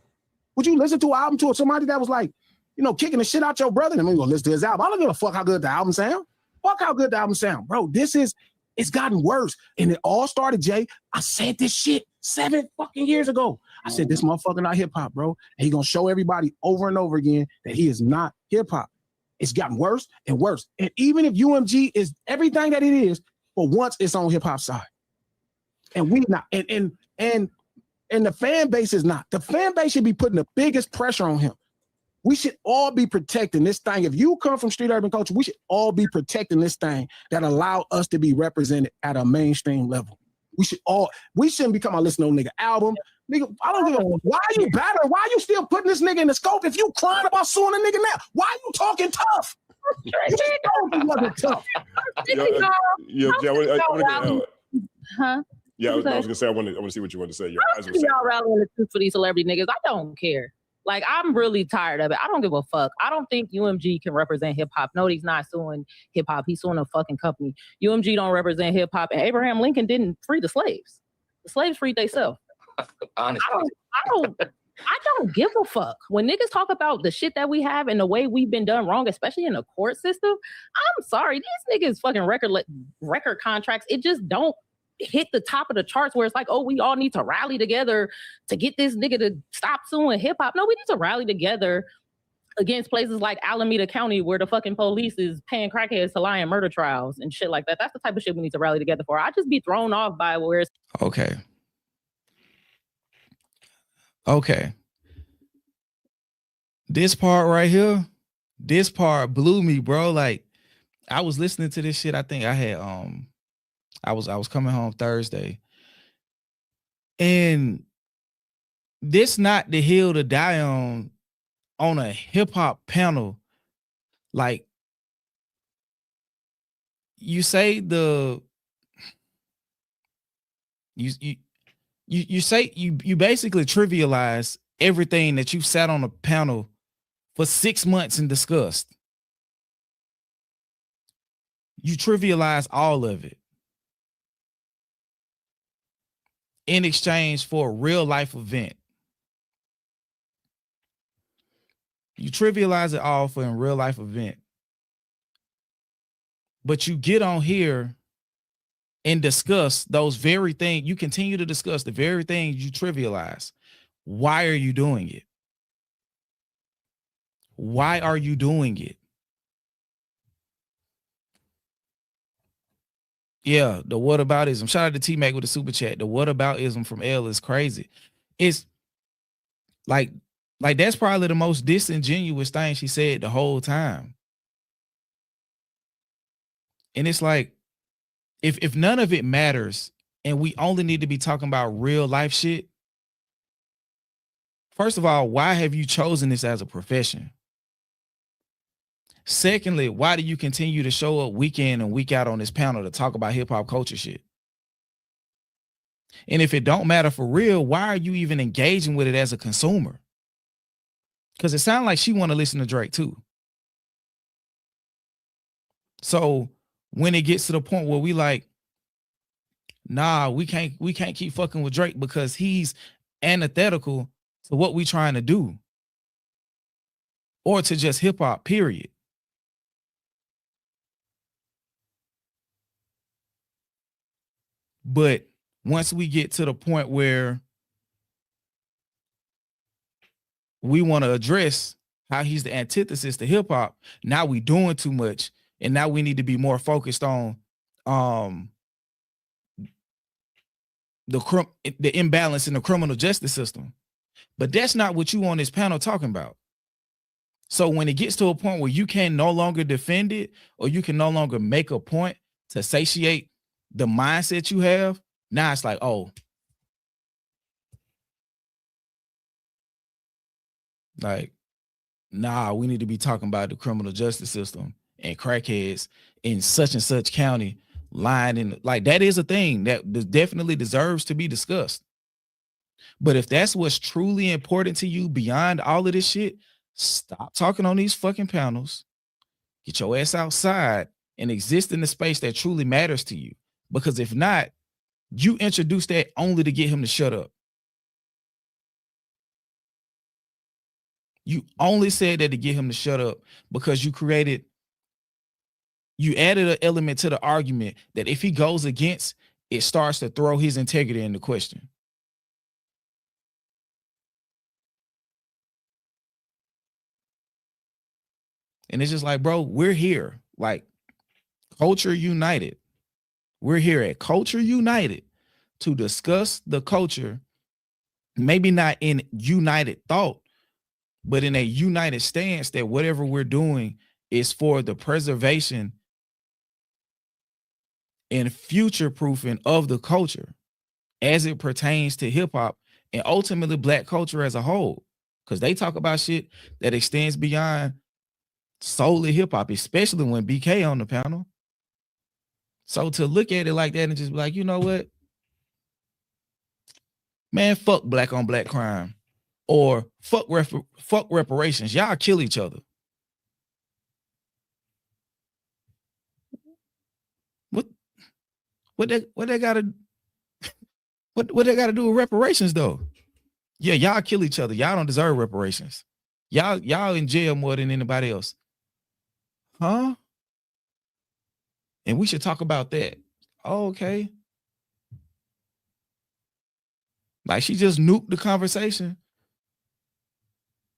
Would you listen to an album to somebody that was like, you know, kicking the shit out your brother and then we gonna listen to his album? I don't give a fuck how good the album sound. Fuck how good the album sound. Bro, it's gotten worse. And it all started, Jay. I said this shit 7 fucking years ago. I said this motherfucker not hip hop, bro. And he gonna show everybody over and over again that he is not hip hop. It's gotten worse and worse. And even if UMG is everything that it is, for once it's on hip hop side. And we not. And the fan base is not. The fan base should be putting the biggest pressure on him. We should all be protecting this thing. If you come from street urban culture, we should all be protecting this thing that allow us to be represented at a mainstream level. We shouldn't be coming out listening to no nigga album. Nigga, I don't give a why are you battering? Why are you still putting this nigga in the scope if you crying about suing a nigga now? Why are you talking tough? You just told me wasn't tough. Huh? Yeah, I was gonna say I want to see what you want to say. Y'all rallying the truth for these celebrity niggas. I don't care. Like, I'm really tired of it. I don't give a fuck. I don't think UMG can represent hip hop. No, he's not suing hip hop. He's suing a fucking company. UMG don't represent hip hop, and Abraham Lincoln didn't free the slaves. The slaves freed themselves. Honestly, I don't give a fuck. When niggas talk about the shit that we have and the way we've been done wrong, especially in the court system, I'm sorry. These niggas fucking record contracts, it just don't hit the top of the charts where it's like, oh, we all need to rally together to get this nigga to stop suing hip hop. No, we need to rally together against places like Alameda County where the fucking police is paying crackheads to lie in murder trials and shit like that. That's the type of shit we need to rally together for. I just be thrown off by where it's Okay. This part right here, this part blew me, bro. Like, I was listening to this shit. I think I had I was coming home Thursday, and this not the hill to die on a hip hop panel. Like, you say you say you basically trivialize everything that you sat on a panel for 6 months and discussed. You trivialize all of it in exchange for a real life event. You trivialize it all for a real life event. But you get on here and discuss those very things. You continue to discuss the very things you trivialize. Why are you doing it? Why are you doing it? Yeah, the whataboutism. Shout out to T-Mac with the super chat. The whataboutism from L is crazy. It's like that's probably the most disingenuous thing she said the whole time. And it's like, if none of it matters and we only need to be talking about real life shit, first of all, why have you chosen this as a profession? Secondly, why do you continue to show up week in and week out on this panel to talk about hip hop culture shit? And if it don't matter for real, why are you even engaging with it as a consumer? Because it sounds like she want to listen to Drake too. So when it gets to the point where we like, nah, we can't keep fucking with Drake because he's antithetical to what we trying to do, or to just hip hop, period. But once we get to the point where we want to address how he's the antithesis to hip hop, now we doing too much And now we need to be more focused on the imbalance in the criminal justice system. But that's not what you on this panel talking about. So when it gets to a point where you can no longer defend it, or you can no longer make a point to satiate the mindset you have, now it's like, oh, like, nah, we need to be talking about the criminal justice system and crackheads in such and such county lying in, like, that is a thing that definitely deserves to be discussed. But if that's what's truly important to you beyond all of this shit, stop talking on these fucking panels, get your ass outside and exist in the space that truly matters to you. Because if not, you introduce that only to get him to shut up. You only said that to get him to shut up because you added an element to the argument that if he goes against, it starts to throw his integrity into question. And it's just like, bro, we're here. Like, Culture United. We're here at Culture United to discuss the culture, maybe not in united thought, but in a united stance that whatever we're doing is for the preservation and future proofing of the culture as it pertains to hip hop and ultimately Black culture as a whole. Because they talk about shit that extends beyond solely hip hop, especially when BK on the panel. So to look at it like that and just be like, you know what? Man, fuck Black on Black crime, or fuck reparations. Y'all kill each other. What they gotta do with reparations though? Yeah, y'all kill each other. Y'all don't deserve reparations. Y'all in jail more than anybody else. Huh? And we should talk about that. Oh, okay. Like, she just nuked the conversation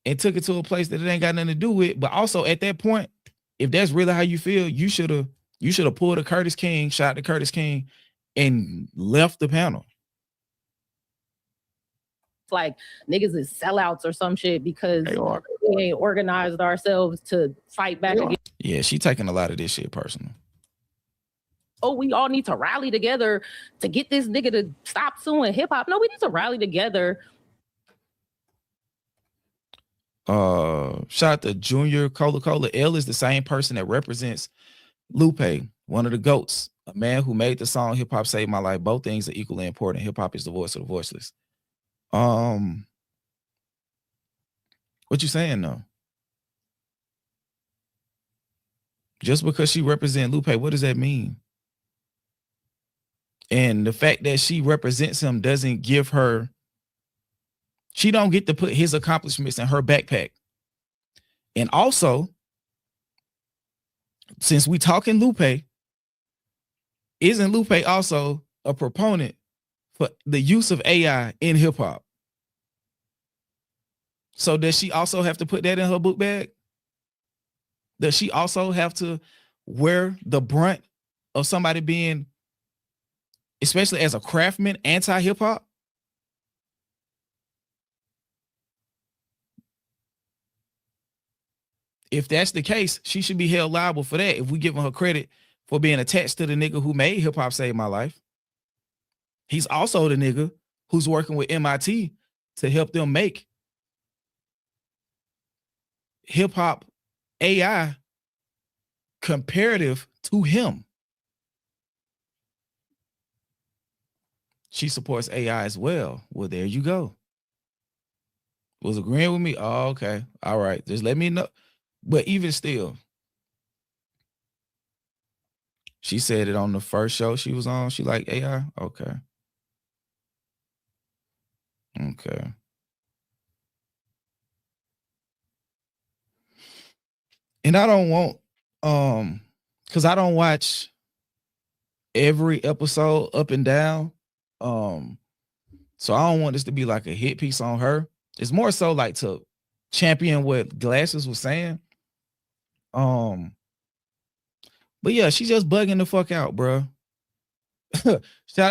and took it to a place that it ain't got nothing to do with. But also at that point, if that's really how you feel, you should have pulled a Curtis King, shot the Curtis King, and left the panel. Like niggas is sellouts or some shit because we ain't organized ourselves to fight back against. Yeah, she taking a lot of this shit personal. Oh, we all need to rally together to get this nigga to stop suing hip hop. No, we need to rally together. Shout out to Junior Cola. L is the same person that represents Lupe, one of the GOATs, a man who made the song Hip Hop Saved My Life. Both things are equally important. Hip hop is the voice of the voiceless. What you saying though? Just because she represents Lupe, what does that mean? And the fact that she represents him doesn't give her, she don't get to put his accomplishments in her backpack. And also, since we talking Lupe, isn't Lupe also a proponent for the use of AI in hip hop? So does she also have to put that in her book bag? Does she also have to wear the brunt of somebody being, especially as a craftsman, anti-hip hop? If that's the case, she should be held liable for that if we giving her credit for being attached to the nigga who made Hip Hop Save My Life. He's also the nigga who's working with MIT to help them make hip hop AI comparative to him. She supports AI as well. Well, there you go. Was agreeing with me? Oh, okay. All right. Just let me know. But even still, she said it on the first show she was on. She like AI? Okay. Okay. And I don't want, because I don't watch every episode up and down. So I don't want this to be like a hit piece on her. It's more so like to champion what Glasses was saying. But yeah, she's just bugging the fuck out, bro. Shout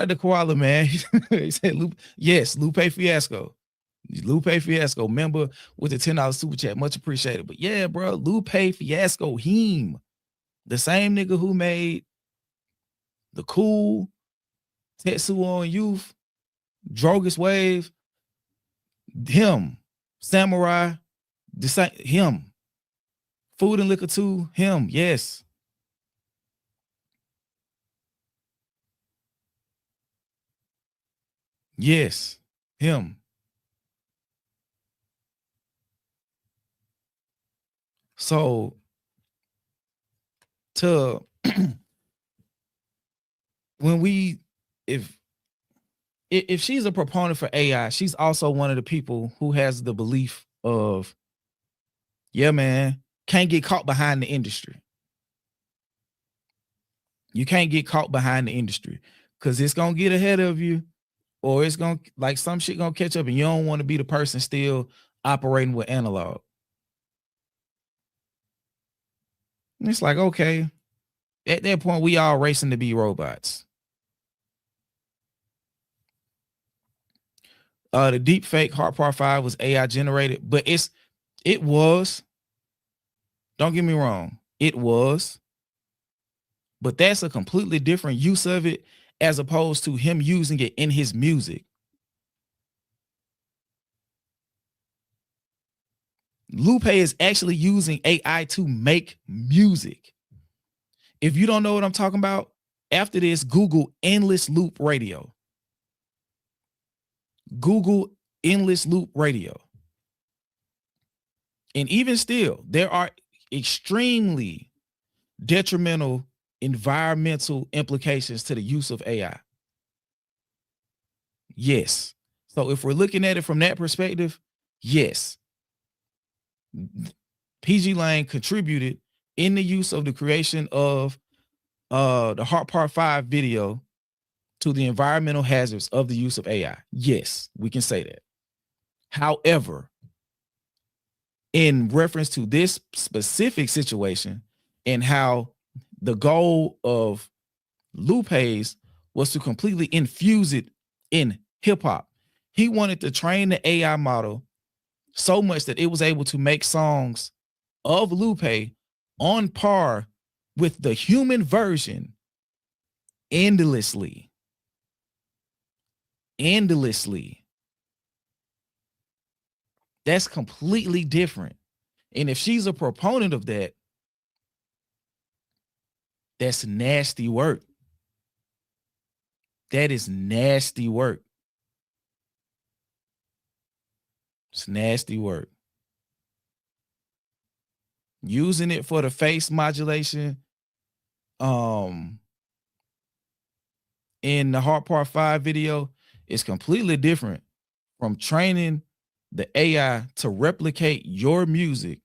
out to Koala, man. He said, yes, Lupe Fiasco. Lupe Fiasco, member with the $10 super chat. Much appreciated. But yeah, bro, Lupe Fiasco, him. The same nigga who made The Cool, Tetsuo on Youth, Drogus Wave, him. Samurai, him. Food and Liquor 2, him. Yes. Yes, him. So to when we if she's a proponent for AI, she's also one of the people who has the belief of, yeah, man, can't get caught behind the industry. You can't get caught behind the industry because it's gonna get ahead of you, or it's gonna like some shit gonna catch up, and you don't want to be the person still operating with analog. And it's like, okay, at that point, we all racing to be robots. The deep fake Heart Part 5 was AI generated, but it was. Don't get me wrong, it was. But that's a completely different use of it as opposed to him using it in his music. Lupe is actually using AI to make music. If you don't know what I'm talking about, after this, Google Endless Loop Radio. Google Endless Loop Radio. And even still, there are extremely detrimental environmental implications to the use of AI. Yes. So if we're looking at it from that perspective, yes. PG Lane contributed in the use of the creation of the Heart Part 5 video to the environmental hazards of the use of AI. Yes, we can say that. However, in reference to this specific situation and how the goal of Lupe's was to completely infuse it in hip hop, he wanted to train the AI model so much that it was able to make songs of Lupe on par with the human version endlessly. That's completely different. And if she's a proponent of that, that's nasty work. That is nasty work. It's nasty work. Using it for the face modulation in the Heart Part 5 video is completely different from training the AI to replicate your music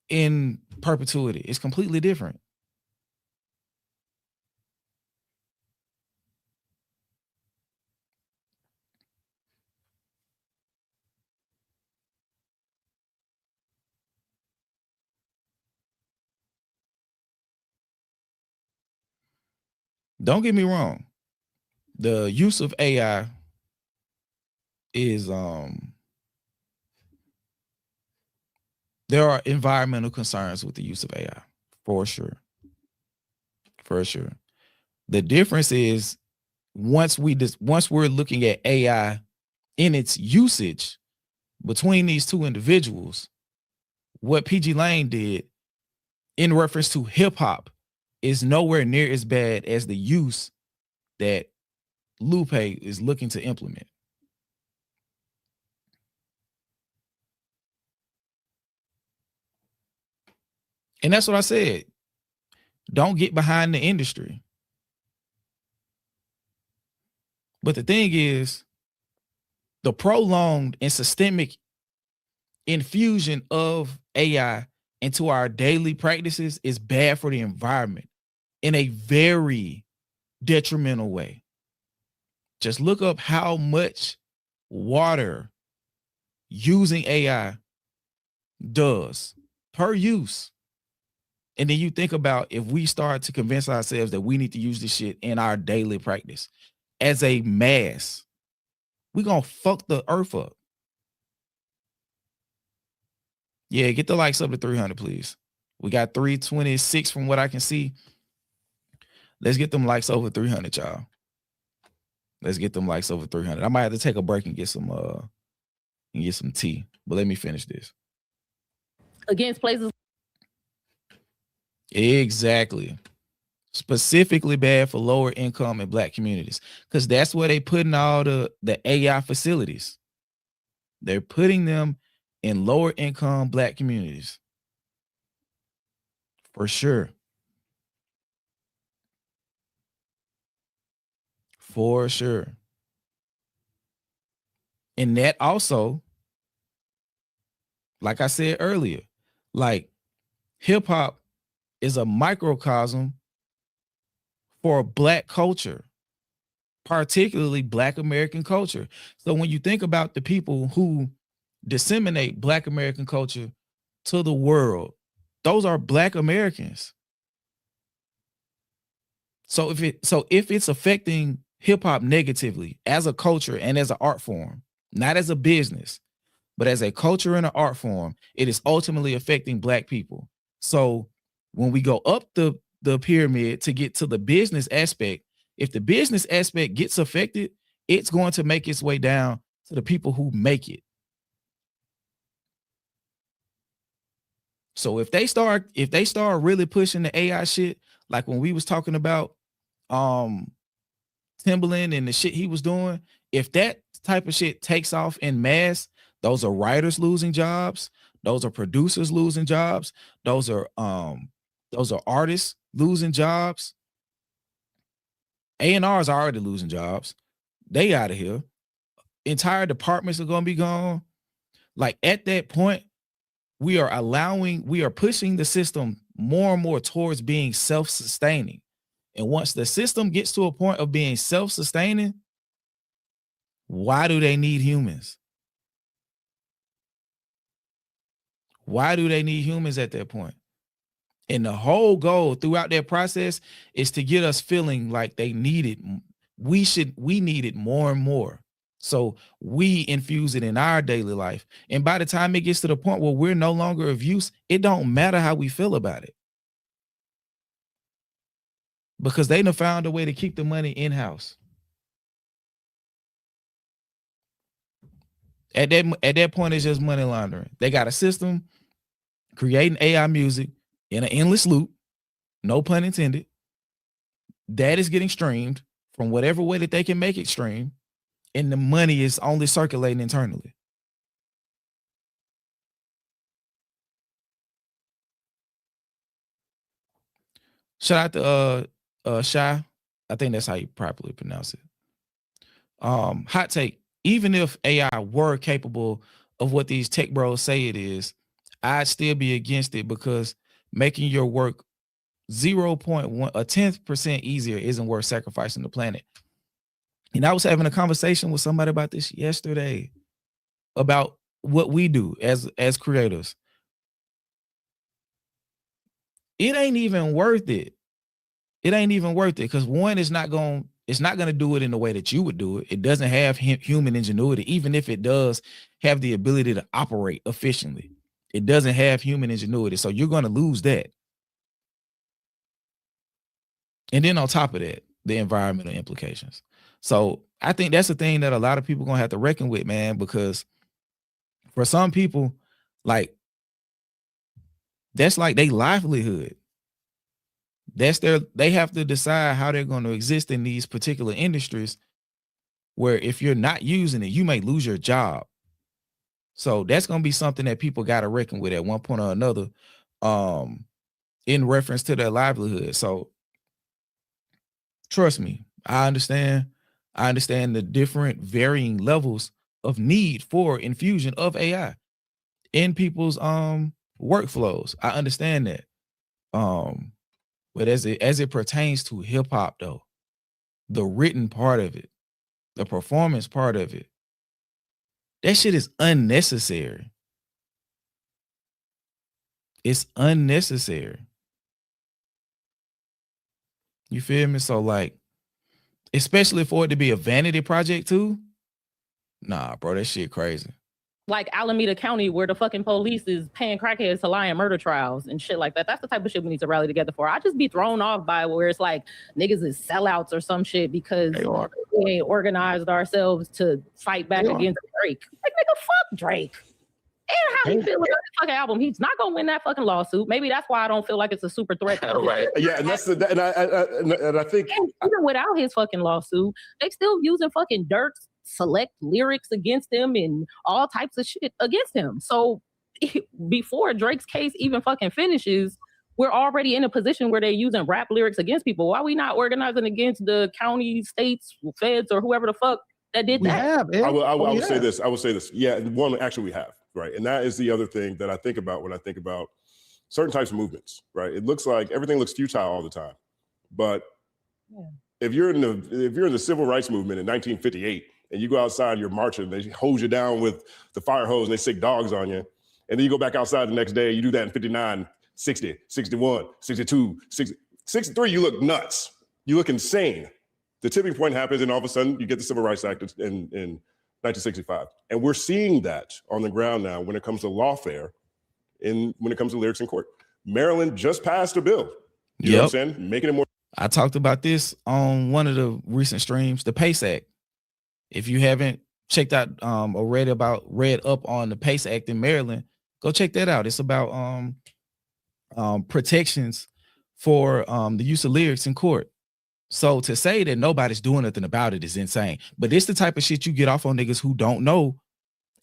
in perpetuity. It's completely different. Don't get me wrong. The use of AI is there are environmental concerns with the use of AI, for sure. For sure. The difference is once we're looking at AI in its usage between these two individuals, what PG Lane did in reference to hip hop is nowhere near as bad as the use that Lupe is looking to implement. And that's what I said. Don't get behind the industry. But the thing is, the prolonged and systemic infusion of AI into our daily practices is bad for the environment in a very detrimental way. Just look up how much water using AI does per use. And then you think about if we start to convince ourselves that we need to use this shit in our daily practice as a mass, we're going to fuck the earth up. Yeah, get the likes up to 300, please. We got 326 from what I can see. Let's get them likes over 300, y'all. Let's get them likes over 300. I might have to take a break and get some tea. But let me finish this. Against places. Exactly. Specifically bad for lower income and Black communities, because that's where they putting all the AI facilities. They're putting them in lower income Black communities. For sure. For sure. And that also, like I said earlier, like hip hop is a microcosm for Black culture, particularly Black American culture. So when you think about the people who disseminate Black American culture to the world, those are Black Americans. So if it's affecting hip hop negatively as a culture and as an art form, not as a business, but as a culture and an art form, it is ultimately affecting Black people. So when we go up the pyramid to get to the business aspect, if the business aspect gets affected, it's going to make its way down to the people who make it. So if they start really pushing the AI shit, like when we was talking about Timbaland and the shit he was doing, if that type of shit takes off in mass, those are writers losing jobs, those are producers losing jobs, those are artists losing jobs. A&Rs are already losing jobs. They out of here. Entire departments are going to be gone. Like at that point, we are pushing the system more and more towards being self-sustaining. And once the system gets to a point of being self-sustaining, why do they need humans? Why do they need humans at that point? And the whole goal throughout that process is to get us feeling like they need it. We need it more and more. So we infuse it in our daily life. And by the time it gets to the point where we're no longer of use, it don't matter how we feel about it. Because they done found a way to keep the money in-house. At that point, it's just money laundering. They got a system creating AI music in an endless loop, no pun intended. That is getting streamed from whatever way that they can make it stream, and the money is only circulating internally. Shout out to Shy. I think that's how you properly pronounce it. Hot take. Even if AI were capable of what these tech bros say it is, I'd still be against it because making your work 0.1 a 10% easier isn't worth sacrificing the planet. And I was having a conversation with somebody about this yesterday about what we do as creators. It ain't even worth it. It ain't even worth it because one, it's not going to do it in the way that you would do it. It doesn't have human ingenuity, even if it does have the ability to operate efficiently. It doesn't have human ingenuity, so you're going to lose that. And then on top of that, the environmental implications. So I think that's the thing that a lot of people going to have to reckon with, man, because for some people, like, that's like their livelihood. They have to decide how they're going to exist in these particular industries where if you're not using it, you may lose your job. So that's going to be something that people got to reckon with at one point or another, in reference to their livelihood. So trust me, I understand the different varying levels of need for infusion of AI in people's workflows. I understand that. But as it pertains to hip hop though, the written part of it, the performance part of it, that shit is unnecessary. It's unnecessary. You feel me? So like, especially for it to be a vanity project too. Nah, bro, that shit crazy. Like Alameda County, where the fucking police is paying crackheads to lie in murder trials and shit like that. That's the type of shit we need to rally together for. I just be thrown off by where it's like niggas is sellouts or some shit because we ain't organized ourselves to fight back against Drake. Like, nigga, fuck Drake. And how he feel about the fucking album? He's not gonna win that fucking lawsuit. Maybe that's why I don't feel like it's a super threat. Right. Yeah, and that's and I think even without his fucking lawsuit, they still using fucking Dirk's select lyrics against him and all types of shit against him. So before Drake's case even fucking finishes, we're already in a position where they're using rap lyrics against people. Why are we not organizing against the county, states, feds, or whoever the fuck that did that? I will say this. I will say this. Yeah, one actually we have, right? And that is the other thing that I think about when I think about certain types of movements, right? It looks like everything looks futile all the time. But if you're in the civil rights movement in 1958 and you go outside, you're marching, they hose you down with the fire hose and they sick dogs on you. And then you go back outside the next day, you do that in 59, 60, 61, 62, 60, 63, you look nuts. You look insane. The tipping point happens and all of a sudden you get the Civil Rights Act in 1965. And we're seeing that on the ground now when it comes to lawfare and when it comes to lyrics in court. Maryland just passed a bill. You know what I'm saying? Making it more. I talked about this on one of the recent streams, the PACE Act. If you haven't checked out or read up on the PACE Act in Maryland, go check that out. It's about protections for the use of lyrics in court. So to say that nobody's doing nothing about it is insane. But it's the type of shit you get off on niggas who don't know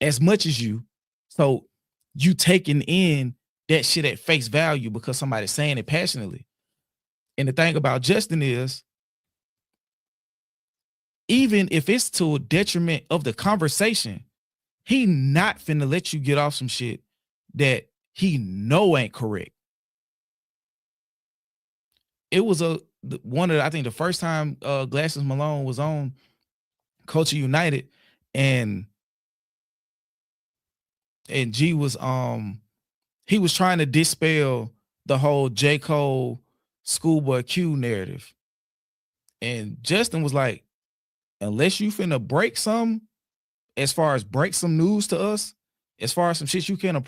as much as you. So you taking in that shit at face value because somebody's saying it passionately. And the thing about Justin is, even if it's to a detriment of the conversation, he not finna let you get off some shit that he know ain't correct. It was one of I think the first time Glasses Malone was on Culture United, and G was he was trying to dispel the whole J. Cole Schoolboy Q narrative. And Justin was like, unless you finna break some, as far as break some news to us, as far as some shit you can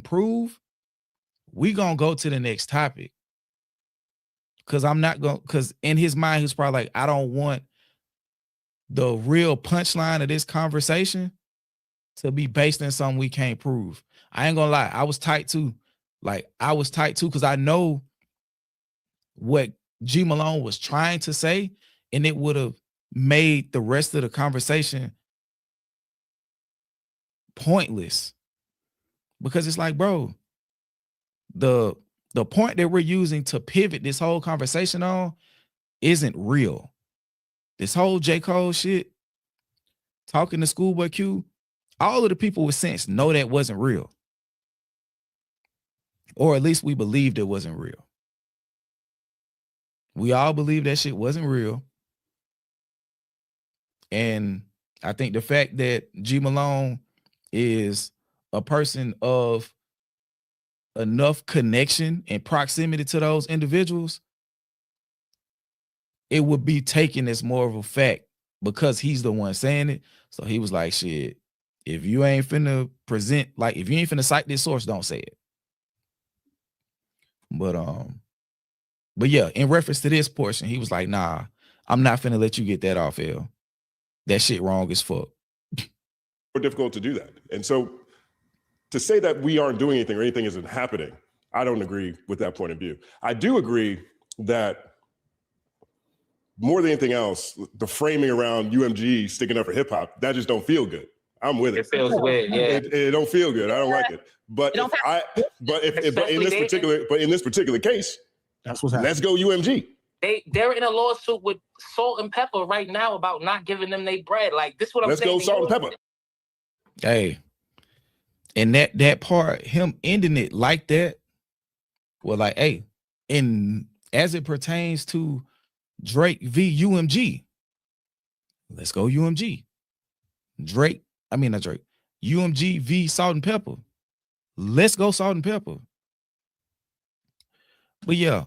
prove, we gonna go to the next topic. Cause I'm not gonna, cause in his mind, he's probably like, I don't want the real punchline of this conversation to be based on something we can't prove. I ain't gonna lie, I was tight too. Like, I was tight too, because I know what G Malone was trying to say, and it would have made the rest of the conversation pointless. Because it's like, bro, the point that we're using to pivot this whole conversation on isn't real. This whole J. Cole shit, talking to Schoolboy Q, all of the people with sense know that wasn't real. Or at least we believed it wasn't real. We all believed that shit wasn't real. And I think the fact that G Malone is a person of enough connection and proximity to those individuals, it would be taken as more of a fact because he's the one saying it. So he was like, shit, if you ain't finna present, like, if you ain't finna cite this source, don't say it. But yeah, in reference to this portion, he was like, nah, I'm not finna let you get that off, L. That shit wrong as fuck. More difficult to do that. And so to say that we aren't doing anything or anything isn't happening, I don't agree with that point of view. I do agree that more than anything else, the framing around UMG sticking up for hip hop, that just don't feel good. I'm with it. It feels weird, yeah. It don't feel good. I don't like it. But in this particular case, that's what's happening. Let's go UMG. They're in a lawsuit with Salt and Pepper right now about not giving them their bread. Like, this is what I'm saying. Let's go Salt and Pepper. Hey, and that part, him ending it like that, well, like, hey, and as it pertains to Drake v. UMG, let's go UMG. UMG v. Salt and Pepper. let's go salt and pepper. But yeah,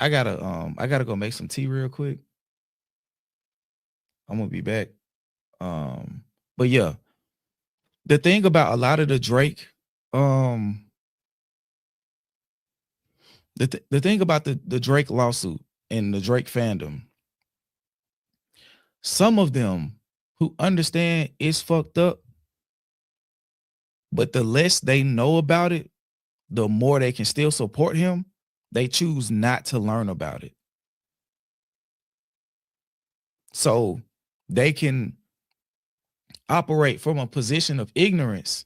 I gotta go make some tea real quick. I'm gonna be back. But yeah, the thing about a lot of the Drake, the thing about the Drake lawsuit and the Drake fandom, some of them who understand it's fucked up, but the less they know about it, the more they can still support him, they choose not to learn about it. So they can operate from a position of ignorance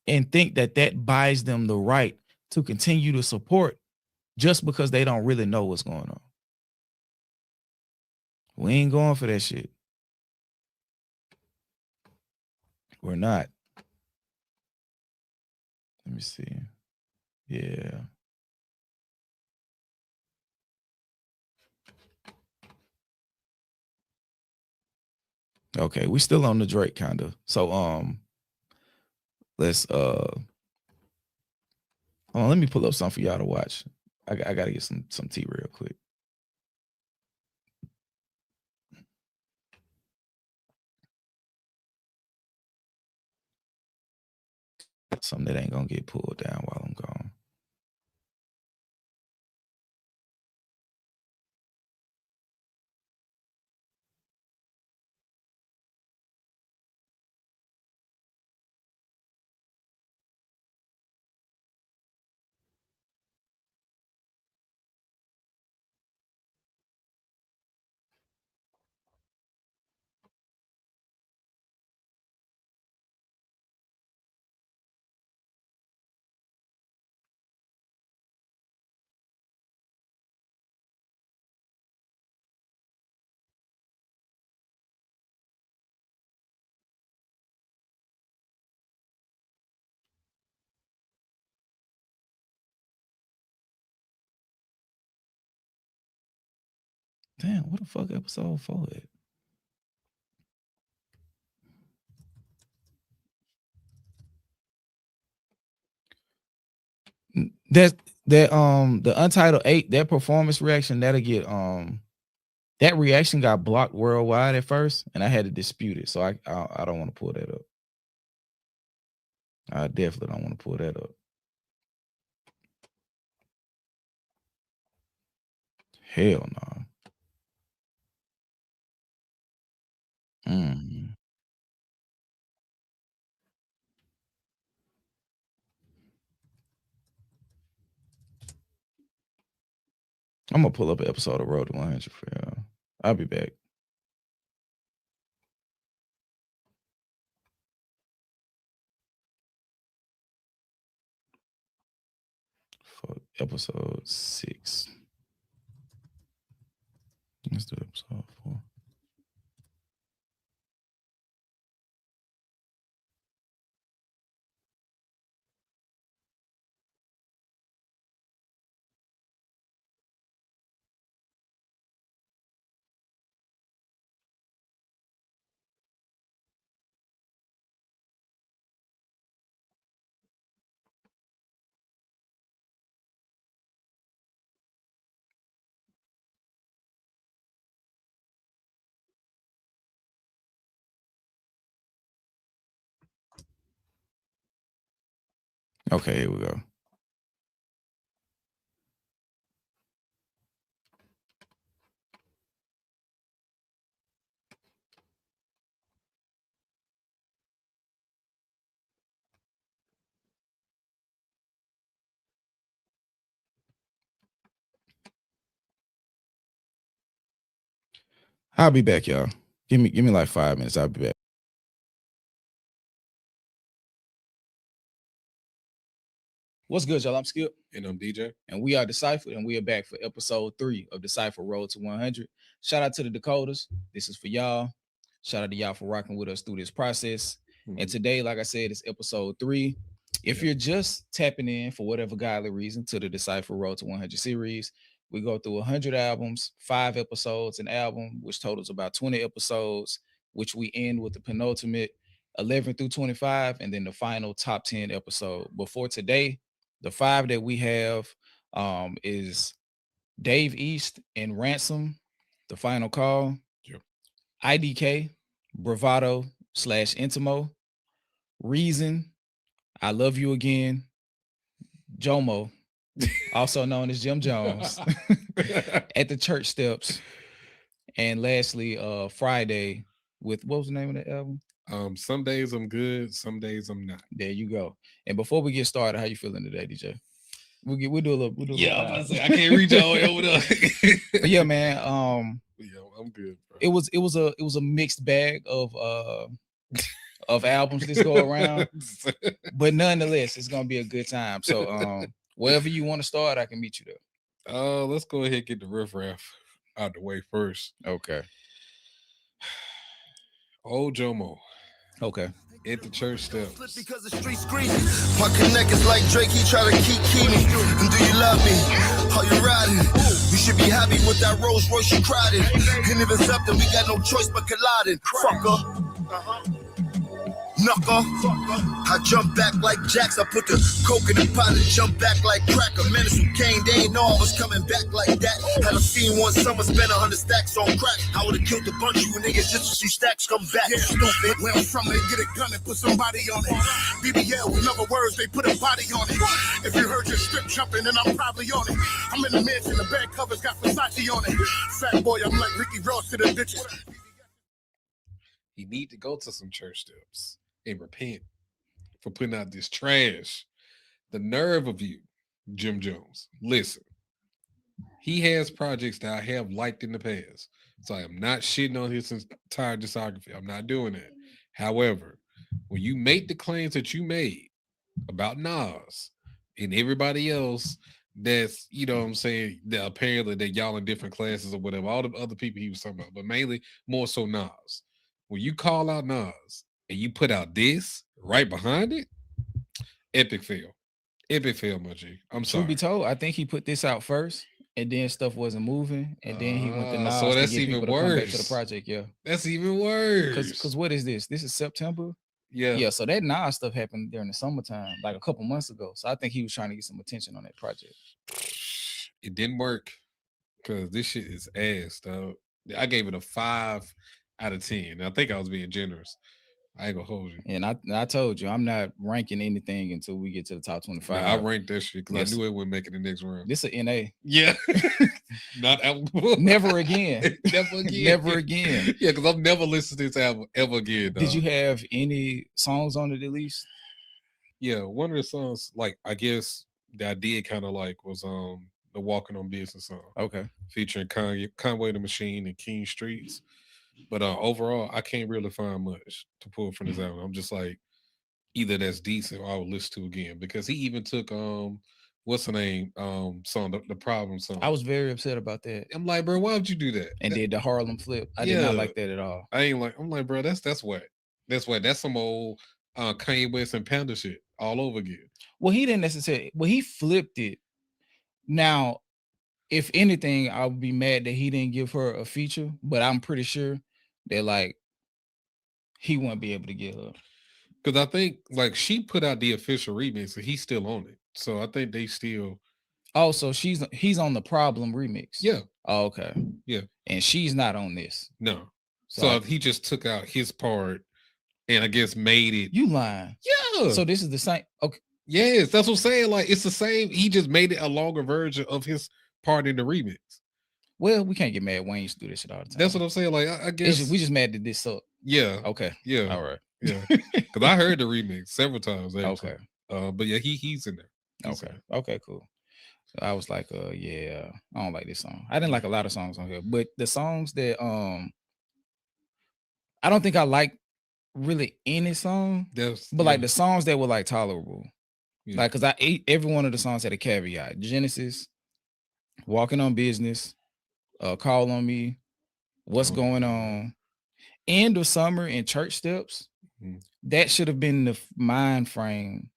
and think that that buys them the right to continue to support just because they don't really know what's going on. We ain't going for that shit. We're not. Let me see. Yeah. Okay, we still on the Drake kind of. So let's hold on, let me pull up something for y'all to watch. I gotta get some tea real quick. Something that ain't gonna get pulled down while I'm gone. Damn, what the fuck episode 4 at? That the Untitled 8, that performance reaction, that'll get that reaction got blocked worldwide at first, and I had to dispute it. So I don't want to pull that up. I definitely don't want to pull that up. Hell no. I'm gonna pull up an episode of Road to 100 for y'all. I'll be back. For episode 6. Let's do episode 4. Okay, here we go. I'll be back, y'all. Give me like 5 minutes. I'll be back. What's good, y'all? I'm Skip. And I'm DJ. And we are Deciphered, and we are back for episode 3 of Decipher Road to 100. Shout out to the Dakotas. This is for y'all. Shout out to y'all for rocking with us through this process. And today, like I said, it's episode 3. If you're just tapping in for whatever godly reason to the Decipher Road to 100 series, we go through 100 albums, 5 episodes an album, which totals about 20 episodes, which we end with the penultimate 11 through 25, and then the final top 10 episode. But for today, the 5 that we have is Dave East and Ransom, The Final Call, IDK, Bravado / Intimo, Reason, I Love You Again, Jomo, also known as Jim Jones, At the Church Steps, and lastly, Friday with, what was the name of the album? Some days I'm good, some days I'm not. There you go. And before we get started, how you feeling today, DJ? We'll do a little. Yeah, I'm about to say, I can't reach all the way over there. But yeah, man. Yeah, I'm good, bro. It was a mixed bag of albums this go around, but nonetheless, it's gonna be a good time. So wherever you want to start, I can meet you there. Let's go ahead and get the riffraff out the way first. Okay. Old Jomo. Okay. At the Church Steps. Because the street screaming. My connect is like Drake, he try to keep me. And do you love me? Are you riding? You should be happy with that Rolls Royce you cried in. And if it's up, then we got no choice but colliding. Fucker. Knucker. I jump back like Jax. I put the coke in the pot and jump back like cracker. Menace who came, they ain't know I was coming back like that. Had I seen one summer spend 100 stacks on crack, I would've killed a bunch of you niggas just to see stacks come back. Yeah, stupid. Where I'm from, they get a gun and put somebody on it. BBL, with other words, they put a body on it. If you heard your strip jumping, then I'm probably on it. I'm in the mansion, the bed covers got Versace on it. Fat boy, I'm like Ricky Ross to the bitches. You need to go to some church steps and repent for putting out this trash. The nerve of you, Jim Jones. Listen, he has projects that I have liked in the past, so I am not shitting on his entire discography. I'm not doing that. However, when you make the claims that you made about Nas and everybody else that's, you know what I'm saying, that apparently that y'all in different classes or whatever, all the other people he was talking about, but mainly more so Nas. When you call out Nas and you put out this right behind it, epic fail. Epic fail, my G. I'm sorry. Truth be told, I think he put this out first, and then stuff wasn't moving, and then he went to Nas. So that's to get even people to come back worse. to the project, yeah. That's even worse. Because what is this? This is September. Yeah. Yeah. So that Nas stuff happened during the summertime, like a couple months ago. So I think he was trying to get some attention on that project. It didn't work because this shit is ass, though. I gave it a 5 out of 10. I think I was being generous. I ain't gonna hold you. And I told you I'm not ranking anything until we get to the top 25. Nah, I ranked that shit because I knew it wouldn't make it the next round. This is a NA. Yeah. Not applicable. Never again. Never again. Never again. Yeah, because I've never listened to this album ever again. Dog. Did you have any songs on it at least? Yeah, one of the songs, like I guess that I did kind of like was the Walking on Business song. Okay. Featuring Conway the Machine and King Streets. But overall, I can't really find much to pull from this album. I'm just like, either that's decent or I would listen to again. Because he even took what's the name song, the Problem song. I was very upset about that. I'm like, bro, why would you do that? And did the Harlem flip. I did not like that at all. I'm like, bro, that's what. That's what. That's some old Kanye West and Panda shit all over again. Well, he didn't necessarily, he flipped it. Now, if anything, I would be mad that he didn't give her a feature, but I'm pretty sure that like he wouldn't be able to get her. Because I think like she put out the official remix and he's still on it. So I think they still. Oh, so he's on the Problem remix. Yeah. Oh, okay. Yeah. And she's not on this. No. So he just took out his part and I guess made it. You lying. Yeah. So this is the same. Okay. Yes, that's what I'm saying. Like it's the same. He just made it a longer version of his part in the remix. Well, we can't get mad. Wayne used to do this shit all the time. That's what I'm saying. Like I guess we just mad that this sucked. Yeah. Okay. Yeah. All right. Yeah. Because I heard the remix several times. Actually. Okay. But yeah, he's in there. Okay. Cool. So I was like, yeah, I don't like this song. I didn't like a lot of songs on here, but the songs that I don't think I like really any song. Like the songs that were like tolerable. Yeah. Like, cause I ate every one of the songs had a caveat. Genesis, Walking on Business, Call on Me, What's Going On, End of Summer, and Church Steps. That should have been the mind frame,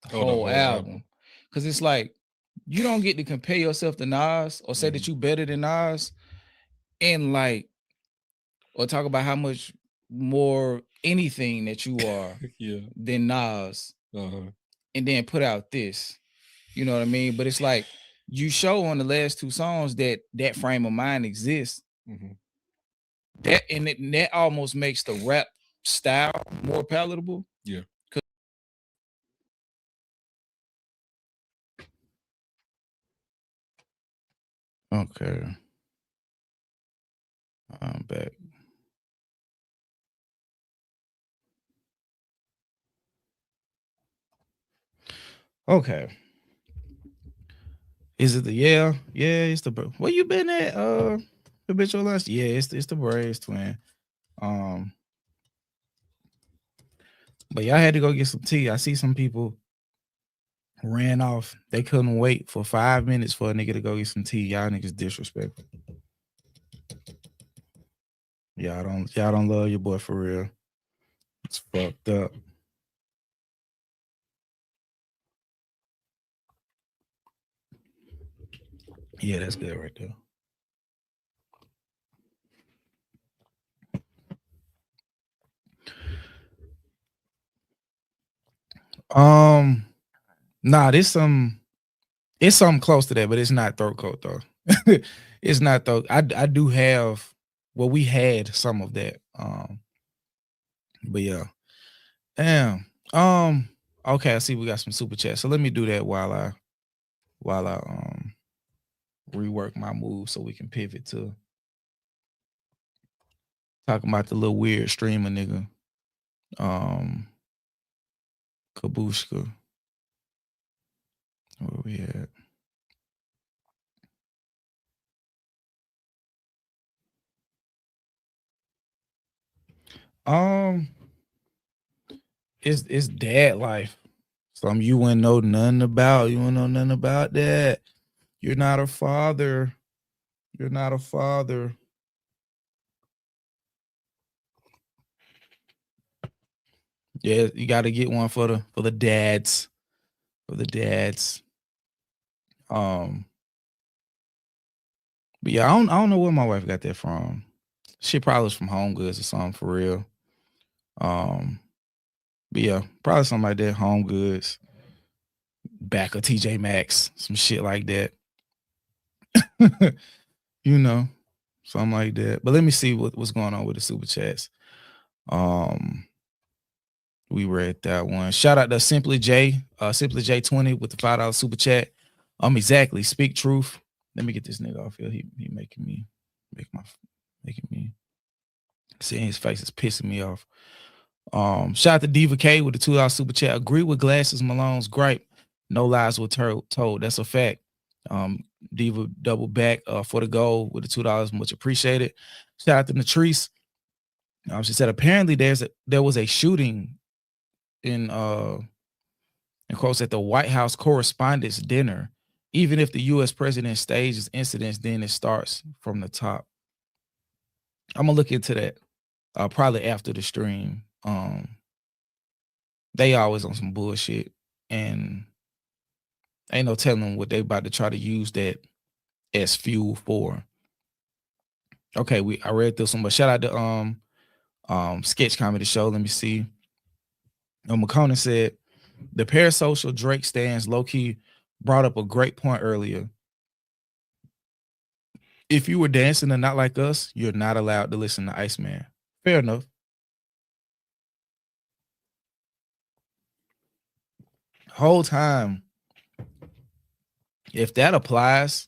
the whole album. Cause it's like you don't get to compare yourself to Nas or say that you better than Nas, and like, or talk about how much more anything that you are than Nas, and then put out this. You know what I mean? But it's like you show on the last two songs that frame of mind exists. That almost makes the rap style more palatable. Yeah. Okay. I'm back. Okay. Is it the yeah? It's the where you been at? The bitch on lunch? Yeah, it's the Braves, twin. But y'all had to go get some tea. I see some people ran off. They couldn't wait for 5 minutes for a nigga to go get some tea. Y'all niggas disrespectful. Y'all don't love your boy for real. It's fucked up. Yeah, that's good right there. Nah, it's something close to that, but it's not throat coat though. It's not throat. I do have, well, we had some of that. But yeah. Damn. Okay, I see we got some super chat. So let me do that while I rework my move so we can pivot to talking about the little weird streamer nigga. Kabushka. Where we at? It's dad life. Some you wouldn't know nothing about. You wouldn't know nothing about that. You're not a father. You're not a father. Yeah, you got to get one for the dads. For the dads. But yeah, I don't know where my wife got that from. She probably was from Home Goods or something for real. But yeah, probably something like that. Home Goods, back of TJ Maxx, some shit like that. You know, something like that. But let me see what's going on with the super chats. We read that one. Shout out to Simply J, Simply J20 with the $5 super chat. Exactly. Speak truth. Let me get this nigga off here. He making me seeing his face is pissing me off. Shout out to Diva K with the $2 super chat. Agree with Glasses Malone's gripe. No lies were told. That's a fact. Diva double back for the goal with the $2. Much appreciated. Shout out to Natrice. She said apparently there was a shooting in quotes at the White House Correspondents' Dinner. Even if the U.S. president stages incidents, then it starts from the top. I'm gonna look into that probably after the stream. They always on some bullshit, and ain't no telling what they about to try to use that as fuel for. Okay, I read this one, but shout out to Sketch Comedy Show. Let me see. McConan said the parasocial Drake stands low-key brought up a great point earlier. If you were dancing and not like us, you're not allowed to listen to Iceman. Fair enough. Whole time, if that applies,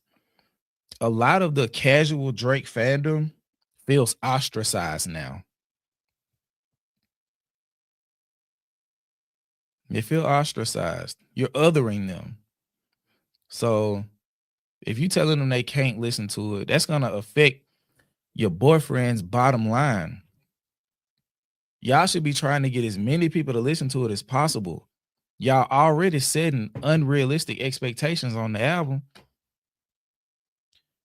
a lot of the casual Drake fandom feels ostracized now. They feel ostracized. You're othering them. So if you telling them they can't listen to it, that's gonna affect your boyfriend's bottom line. Y'all should be trying to get as many people to listen to it as possible. Y'all already setting unrealistic expectations on the album.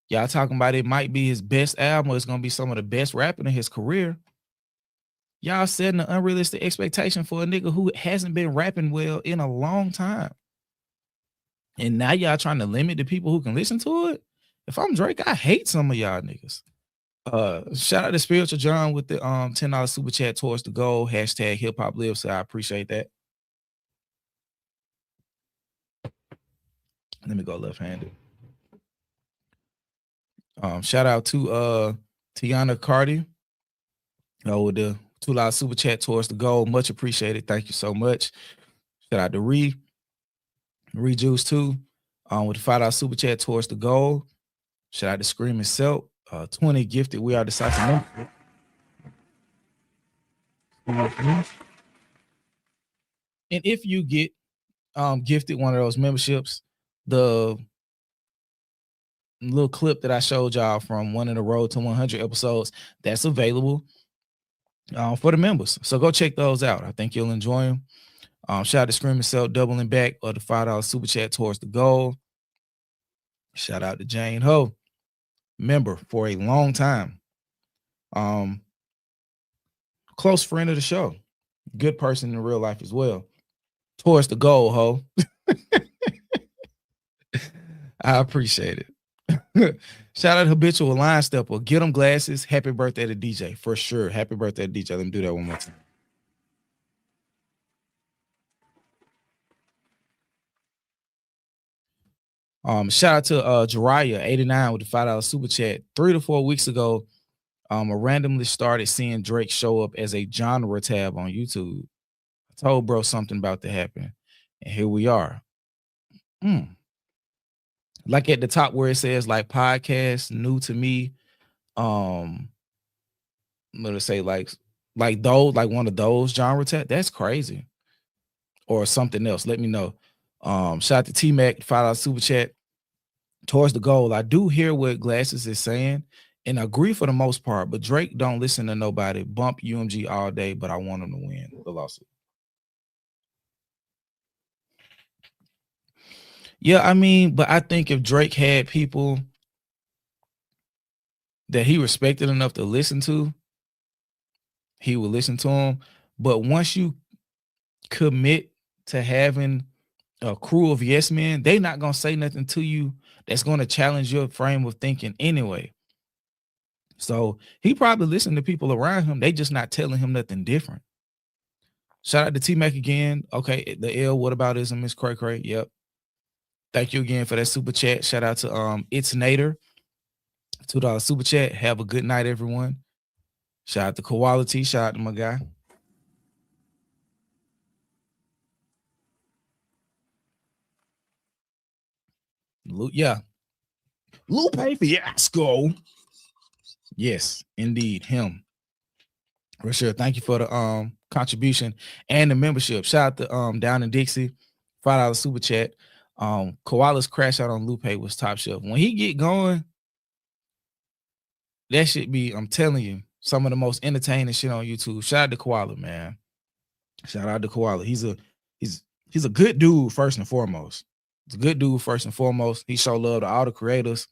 Y'all talking about it might be his best album, or it's gonna be some of the best rapping in his career. Y'all setting an unrealistic expectation for a nigga who hasn't been rapping well in a long time. And now y'all trying to limit the people who can listen to it? If I'm Drake, I hate some of y'all niggas. Shout out to Spiritual John with the $10 super chat towards the goal. Hashtag hip hop live. So I appreciate that. Let me go left-handed. Shout out to Tiana Cardi with the $2 super chat towards the goal. Much appreciated. Thank you so much. Shout out to Rejuice too. With the $5 super chat towards the goal. Shout out to Screaming Silk. 20 gifted. We are the Sacramento. And if you get gifted one of those memberships, the little clip that I showed y'all from one of the Road to 100 episodes, that's available for the members. So go check those out. I think you'll enjoy them. Shout out to Screaming Silk doubling back or the $5 super chat towards the goal. Shout out to Jane Ho, member for a long time. Close friend of the show. Good person in real life as well. Towards the goal, Ho. I appreciate it. Shout out to Habitual Line Stepper. Get them glasses. Happy birthday to DJ. For sure. Happy birthday to DJ. Let me do that one more time. Shout out to Jiraiya 89 with the $5 super chat. 3 to 4 weeks ago, I randomly started seeing Drake show up as a genre tab on YouTube. I told bro something about to happen, and here we are. Like at the top where it says like podcast new to me. I'm gonna say like those, like one of those genre tab. That's crazy. Or something else. Let me know. Shout out to T-Mac, $5 super chat. Towards the goal. I do hear what Glasses is saying, and I agree for the most part, but Drake don't listen to nobody. Bump UMG all day, but I want him to win the lawsuit. Yeah, I mean, but I think if Drake had people that he respected enough to listen to, he would listen to them. But once you commit to having a crew of yes men, they not gonna say nothing to you that's gonna challenge your frame of thinking anyway. So he probably listened to people around him. They just not telling him nothing different. Shout out to T-Mac again. Okay, the L, what about ism, Miss Cray Cray? Yep. Thank you again for that super chat. Shout out to It's Nader. $2 super chat. Have a good night, everyone. Shout out to Quality. Shout out to my guy. Yeah. Lupe Fiasco. Yes, indeed. Him. For sure. Thank you for the contribution and the membership. Shout out to Down in Dixie. $5 super chat. Koala's crash out on Lupe was top shelf. When he get going, that should be, I'm telling you, some of the most entertaining shit on YouTube. Shout out to Koala, man. Shout out to Koala. He's a good dude, first and foremost. He's a good dude, first and foremost. He show love to all the creators.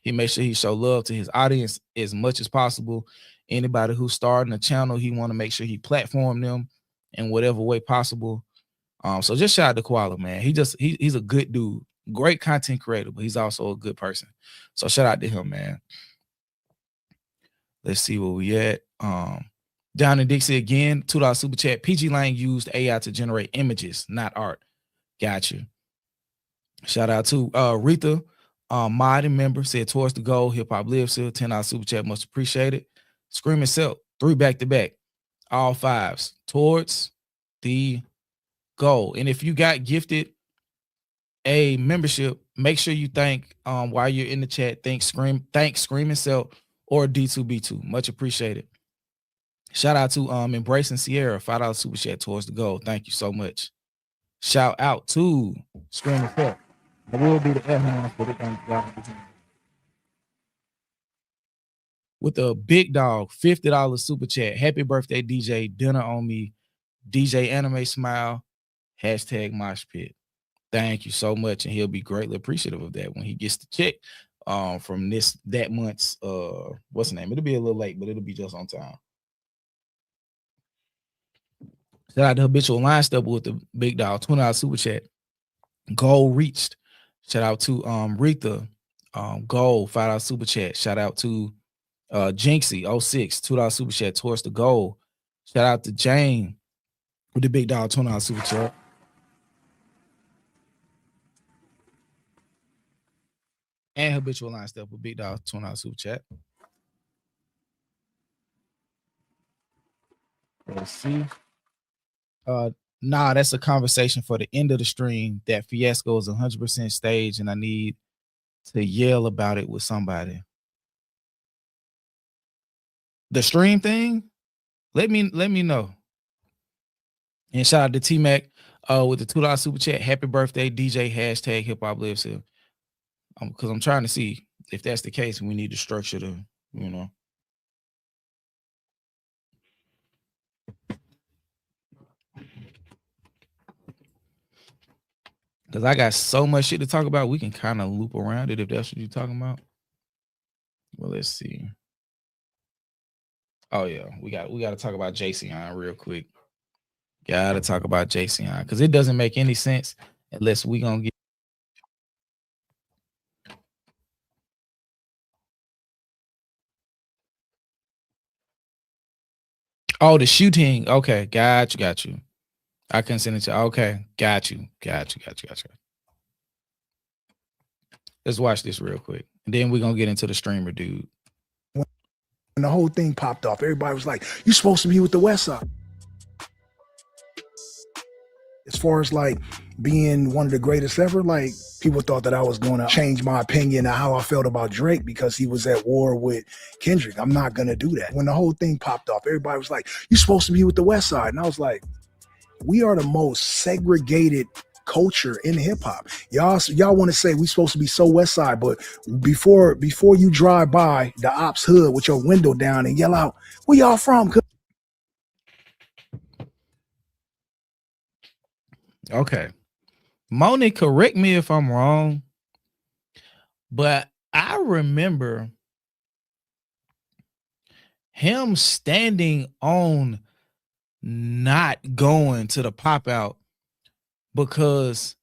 He makes sure he show love to his audience as much as possible. Anybody who's starting a channel, he want to make sure he platform them in whatever way possible. So just shout out to Koala, man. He's a good dude, great content creator, but he's also a good person. So shout out to him, man. Let's see where we at. Down in Dixie again, $2 super chat. PG Lang used AI to generate images, not art. Gotcha. Shout out to Rita, mod and member, said towards the goal, hip hop lives here. $10 super chat, much appreciated. Screaming Silk, 3 back-to-back, all 5s towards the goal. And if you got gifted a membership, make sure you thank while you're in the chat. Thank Screaming Silk or D4vd. Much appreciated. Shout out to Embracing Sierra, $5 super chat towards the goal. Thank you so much. Shout out to Screaming Silk. It will be the air hands, but it don't go with a big dog, $50 super chat. Happy birthday, DJ. Dinner on me. DJ Anime Smile. Hashtag Mosh Pit. Thank you so much. And he'll be greatly appreciative of that when he gets the check from that month's what's the name? It'll be a little late, but it'll be just on time. Shout out to Habitual Line Stepper with the big dog, $20 super chat. Goal reached. Shout out to Rita. Goal, $5 super chat. Shout out to Jinxie 06, $2 super chat towards the goal. Shout out to Jane with the big dog $20 super chat. And habitual line step with big dog $20 super chat. Let's see. Nah, that's a conversation for the end of the stream. That fiasco is 100% staged, and I need to yell about it with somebody. The stream thing, let me know. And shout out to T-Mac with the $2 super chat. Happy birthday, DJ hashtag hip hop lives here. Because I'm trying to see if that's the case, we need to structure the, you know. Because I got so much shit to talk about, we can kind of loop around it if that's what you're talking about. Well, let's see. Oh yeah, we got to talk about JCon real quick. Gotta talk about JCon because it doesn't make any sense unless we gonna get. Oh, the shooting. Okay, got you. I can send it to. Okay, got you. Let's watch this real quick, and then we're gonna get into the streamer dude. When the whole thing popped off, everybody was like, "You're supposed to be with the West Side." As far as like being one of the greatest ever, like people thought that I was going to change my opinion of how I felt about Drake because he was at war with Kendrick. I'm not going to do that. When the whole thing popped off, everybody was like, "You're supposed to be with the West Side." And I was like, we are the most segregated culture in hip hop. Y'all want to say we supposed to be so West Side, but before you drive by the ops hood with your window down and yell out, "Where y'all from?" Okay. Moni, correct me if I'm wrong, but I remember him standing on not going to the pop out because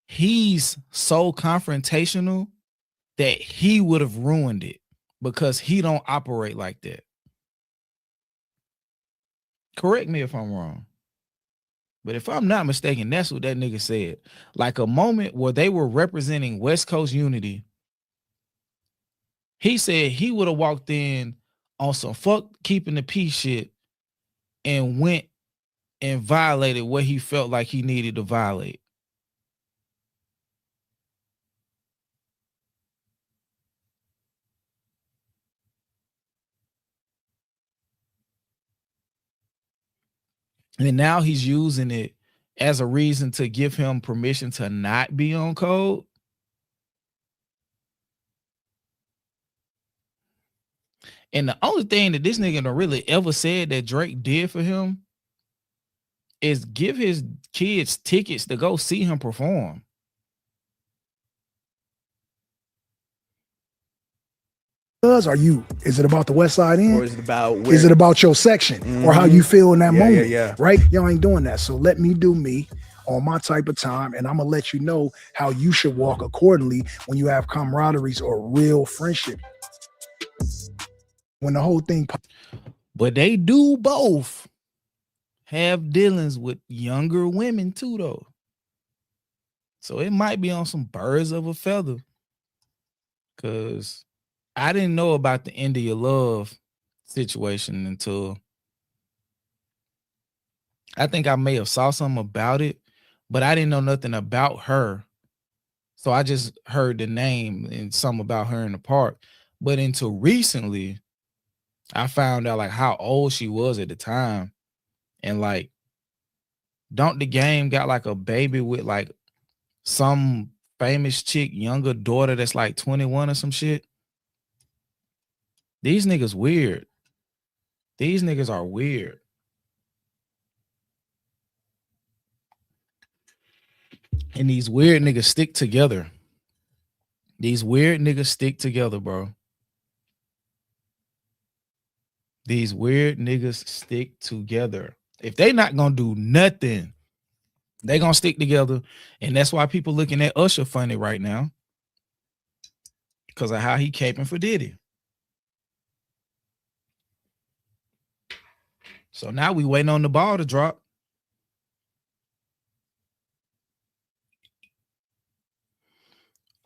he's so confrontational that he would have ruined it because he don't operate like that. Correct me if I'm wrong. But if I'm not mistaken, that's what that nigga said. Like a moment where they were representing West Coast unity. He said he would have walked in on some fuck keeping the peace shit and went and violated what he felt like he needed to violate. And now he's using it as a reason to give him permission to not be on code. And the only thing that this nigga really ever said that Drake did for him is give his kids tickets to go see him perform. Is it about the West Side End? Or is it about is it about your section or how you feel in that moment? Yeah. Right? Y'all ain't doing that. So let me do me on my type of time, and I'm gonna let you know how you should walk accordingly when you have camaraderies or real friendship. When the whole thing, but they do both have dealings with younger women too, though. So it might be on some birds of a feather. Cause I didn't know about the End of Your Love situation until I think I may have saw something about it, but I didn't know nothing about her. So I just heard the name and something about her in the park. But until recently, I found out like how old she was at the time. And like, don't the game got like a baby with like some famous chick, younger daughter that's like 21 or some shit? These niggas weird. These niggas are weird. And these weird niggas stick together. These weird niggas stick together, bro. These weird niggas stick together. If they not gonna do nothing, they gonna stick together. And that's why people looking at Usher funny right now. Because of how he caping for Diddy. So now we waiting on the ball to drop.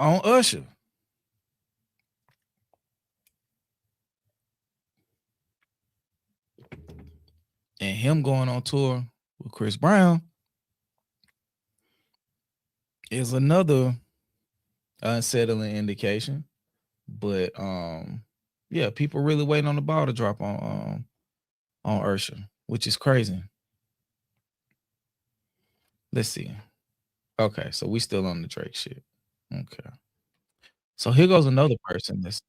On Usher. And him going on tour with Chris Brown is another unsettling indication. But yeah, people really waiting on the ball to drop on Usher, which is crazy. Let's see. Okay, so we still on the Drake shit. Okay. So here goes another person that's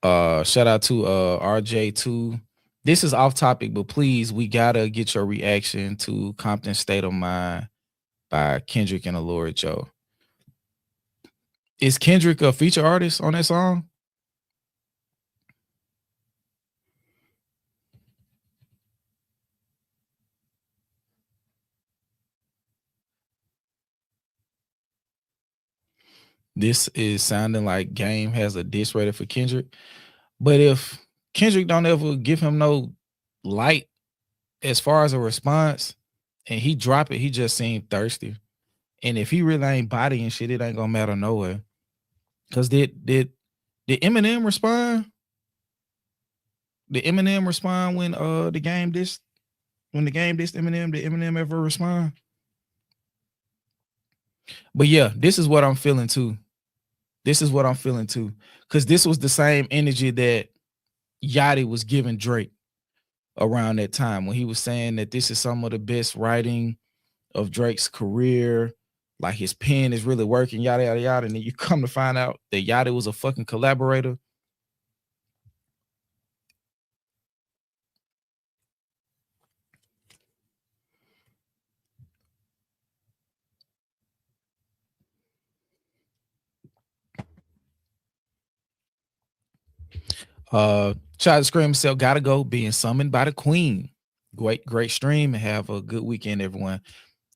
shout out to RJ2. This is off topic, but please, we gotta get your reaction to Compton State of Mind by Kendrick and Allure Joe. Is Kendrick a feature artist on that song? This is sounding like Game has a diss rated for Kendrick. But if Kendrick don't ever give him no light as far as a response and he drop it, he just seemed thirsty. And if he really ain't bodying shit, it ain't gonna matter nowhere. Cause did Eminem respond? Did Eminem respond when the game dissed Eminem? Did Eminem ever respond? But yeah, this is what I'm feeling too. Cause this was the same energy that Yachty was giving Drake around that time when he was saying that this is some of the best writing of Drake's career. Like his pen is really working, yada, yada, yada. And then you come to find out that Yachty was a fucking collaborator. Child Scream himself gotta go, being summoned by the queen. Great stream, and have a good weekend, everyone.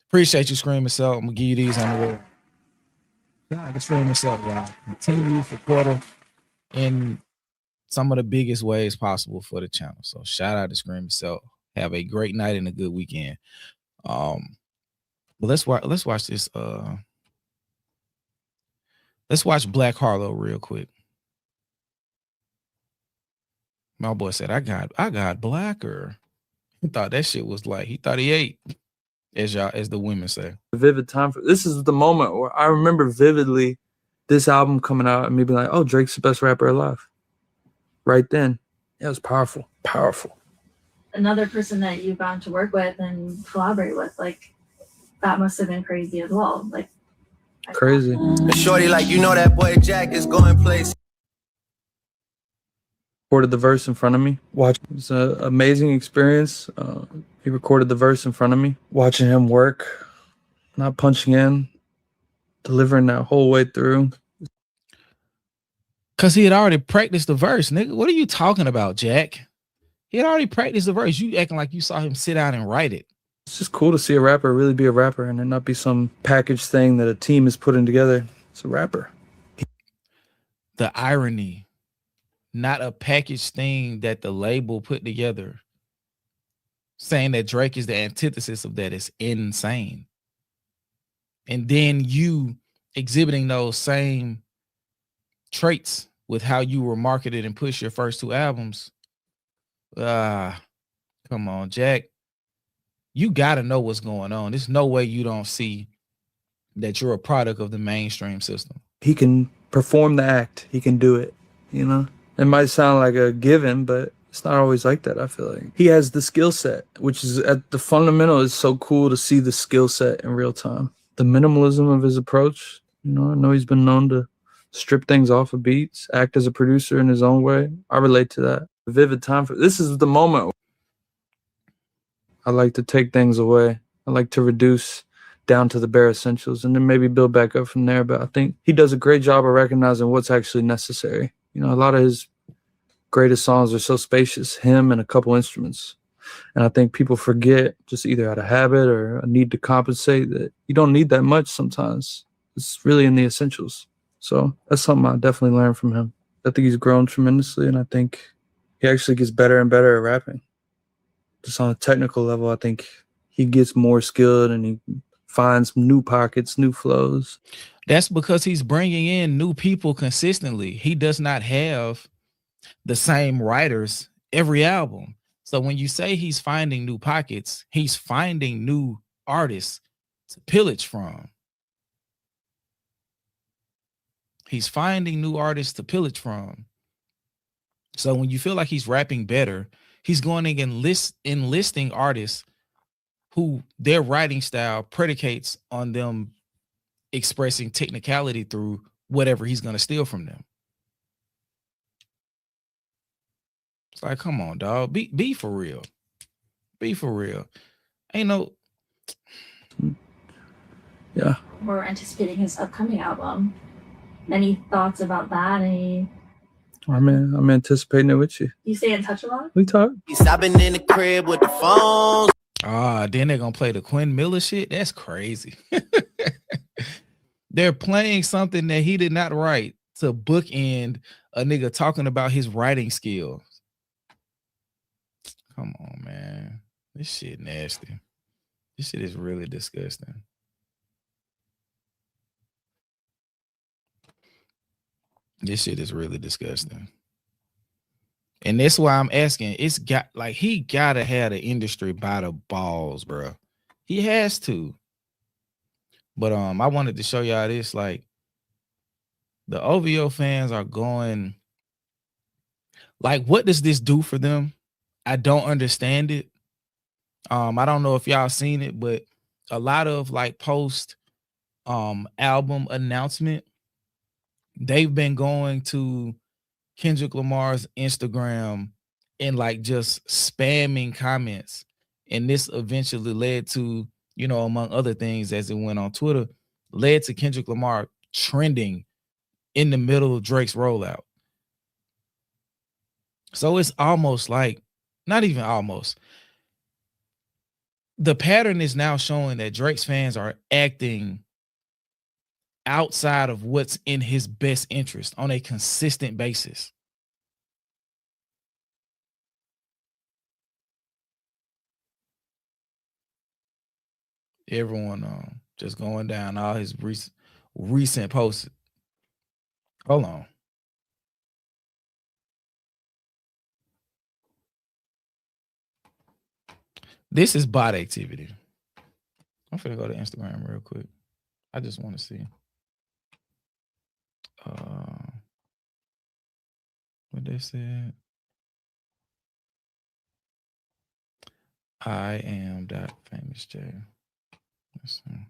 Appreciate you, Scream yourself. I'm gonna give you these on the way. God, Scream yourself, y'all. Continue supporter in some of the biggest ways possible for the channel. So shout out to Scream yourself. Have a great night and a good weekend. But let's watch this. Let's watch Black Harlow real quick. My boy said, I got blacker. He thought that shit was like, he thought he ate, as the women say. Vivid time for this is the moment where I remember vividly this album coming out and me being like, oh, Drake's the best rapper alive. Right then. It was powerful. Another person that you've gone to work with and collaborate with, like, that must have been crazy as well. Like, crazy. Shorty, like, you know that boy Jack is going place. Recorded the verse in front of me. It was an amazing experience. He recorded the verse in front of me. Watching him work, not punching in, delivering that whole way through. Cause he had already practiced the verse, nigga. What are you talking about, Jack? He had already practiced the verse. You acting like you saw him sit down and write it. It's just cool to see a rapper really be a rapper and it not be some packaged thing that a team is putting together. It's a rapper. The irony. Not a packaged thing that the label put together. Saying that Drake is the antithesis of that is insane. And then you exhibiting those same traits with how you were marketed and pushed your first two albums. Come on, Jack. You got to know what's going on. There's no way you don't see that you're a product of the mainstream system. He can perform the act. He can do it, you know? It might sound like a given, but it's not always like that, I feel like. He has the skill set, which is at the fundamental is so cool to see the skill set in real time. The minimalism of his approach, you know, I know he's been known to strip things off of beats, act as a producer in his own way. I relate to that. Vivid time for this is the moment. I like to take things away. I like to reduce down to the bare essentials and then maybe build back up from there. But I think he does a great job of recognizing what's actually necessary. You know, a lot of his greatest songs are so spacious, him and a couple instruments. And I think people forget, just either out of habit or a need to compensate, that you don't need that much sometimes. It's really in the essentials. So that's something I definitely learned from him. I think he's grown tremendously, and I think he actually gets better and better at rapping. Just on a technical level, I think he gets more skilled and he finds new pockets, new flows. That's because he's bringing in new people consistently. He does not have the same writers every album. So when you say he's finding new pockets, he's finding new artists to pillage from. He's finding new artists to pillage from. So when you feel like he's rapping better, he's going and enlisting artists who their writing style predicates on them expressing technicality through whatever he's going to steal from them. It's like, come on, dog. Be for real. Be for real. Ain't no. Yeah. We're anticipating his upcoming album. Any thoughts about that? I'm anticipating it with you. You stay in touch a lot? We talk. I've been in the crib with the phone. Then they're gonna play the Quinn Miller shit. That's crazy. They're playing something that he did not write to bookend a nigga talking about his writing skills. Come on, man. This shit nasty. This shit is really disgusting. This shit is really disgusting. And that's why I'm asking. It's got like he gotta have the industry by the balls, bro. He has to. But I wanted to show y'all this. Like the OVO fans are going. Like, what does this do for them? I don't understand it. I don't know if y'all seen it, but a lot of like post album announcement, they've been going to Kendrick Lamar's Instagram and like just spamming comments. And this eventually led to, you know, among other things, as it went on Twitter, led to Kendrick Lamar trending in the middle of Drake's rollout. So it's almost like, not even almost, the pattern is now showing that Drake's fans are acting outside of what's in his best interest on a consistent basis. Everyone just going down all his recent posts. Hold on. This is bot activity. I'm finna go to Instagram real quick. I just want to see. What they said. I am that famous J. Let's see.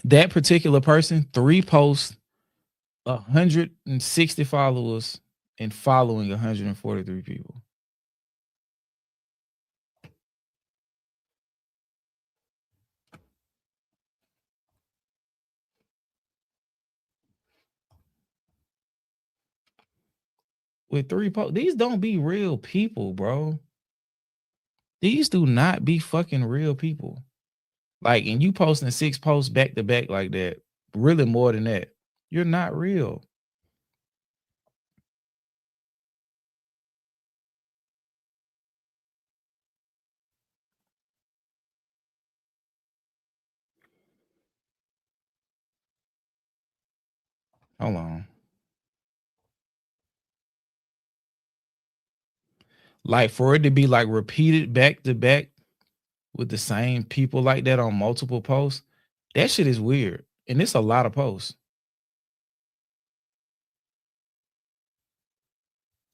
That particular person, 3 posts, 160 followers, and following 143 people. With 3 posts, these don't be real people, bro. These do not be fucking real people. Like, and you posting 6 posts back to back like that, really more than that, you're not real. Hold on. Like, for it to be like repeated back to back with the same people like that on multiple posts, that shit is weird. And it's a lot of posts.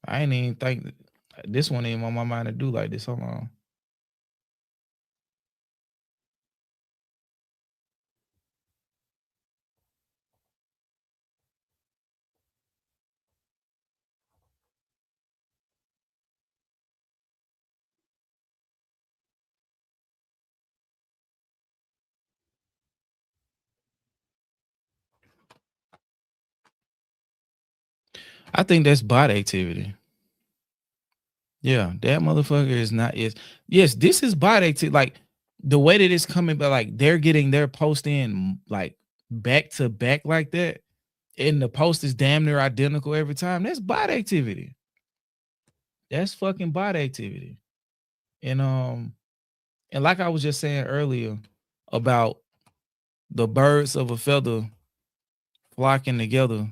I ain't even think this one ain't on my mind to do like this. Hold on. I think that's bot activity. Yeah, that motherfucker is not is yes, this is body activity. Like the way that it's coming, but like they're getting their post in like back to back like that, and the post is damn near identical every time. That's body activity. That's fucking body activity. And like I was just saying earlier about the birds of a feather flocking together.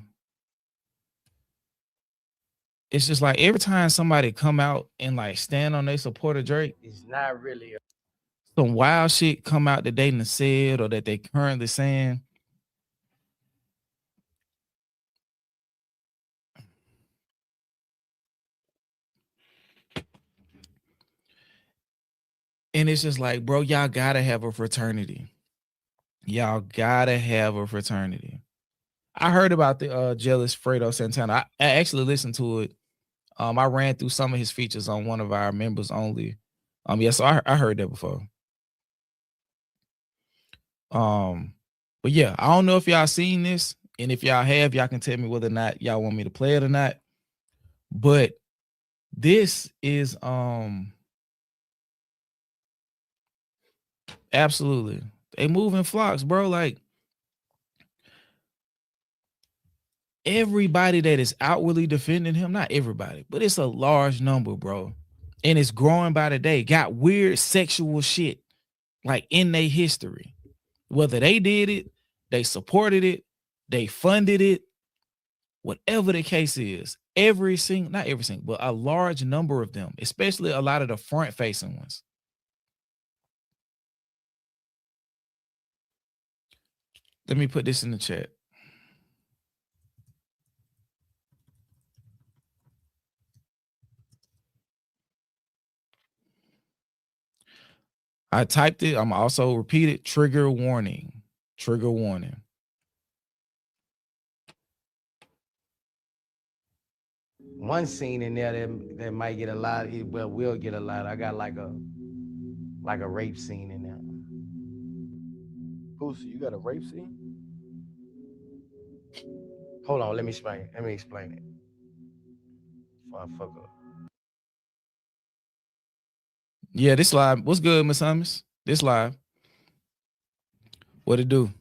It's just like every time somebody come out and like stand on their support of Drake, It's not really. some wild shit come out that they done said or that they currently saying. And it's just like, bro, y'all gotta have a fraternity. Y'all gotta have a fraternity. I heard about the Jealous Fredo Santana. I actually listened to it. I ran through some of his features on one of our members only. Yeah, so I heard that before. But yeah, I don't know if y'all seen this, and if y'all have, y'all can tell me whether or not y'all want me to play it or not. But this is absolutely they move in flocks, bro. Like everybody that is outwardly defending him, not everybody, but it's a large number, bro. And it's growing by the day. Got weird sexual shit like in their history. Whether they did it, they supported it, they funded it, whatever the case is, not every single, but a large number of them, especially a lot of the front facing ones. Let me put this in the chat. I typed it. I'm also repeat it. Trigger warning. Trigger warning. One scene in there that might get a lot, will get a lot. I got like a rape scene in there. Boosie, you got a rape scene? Hold on, let me explain it. Before I fuck up. Yeah, this live. What's good, Miss Hummus? This live. What it do?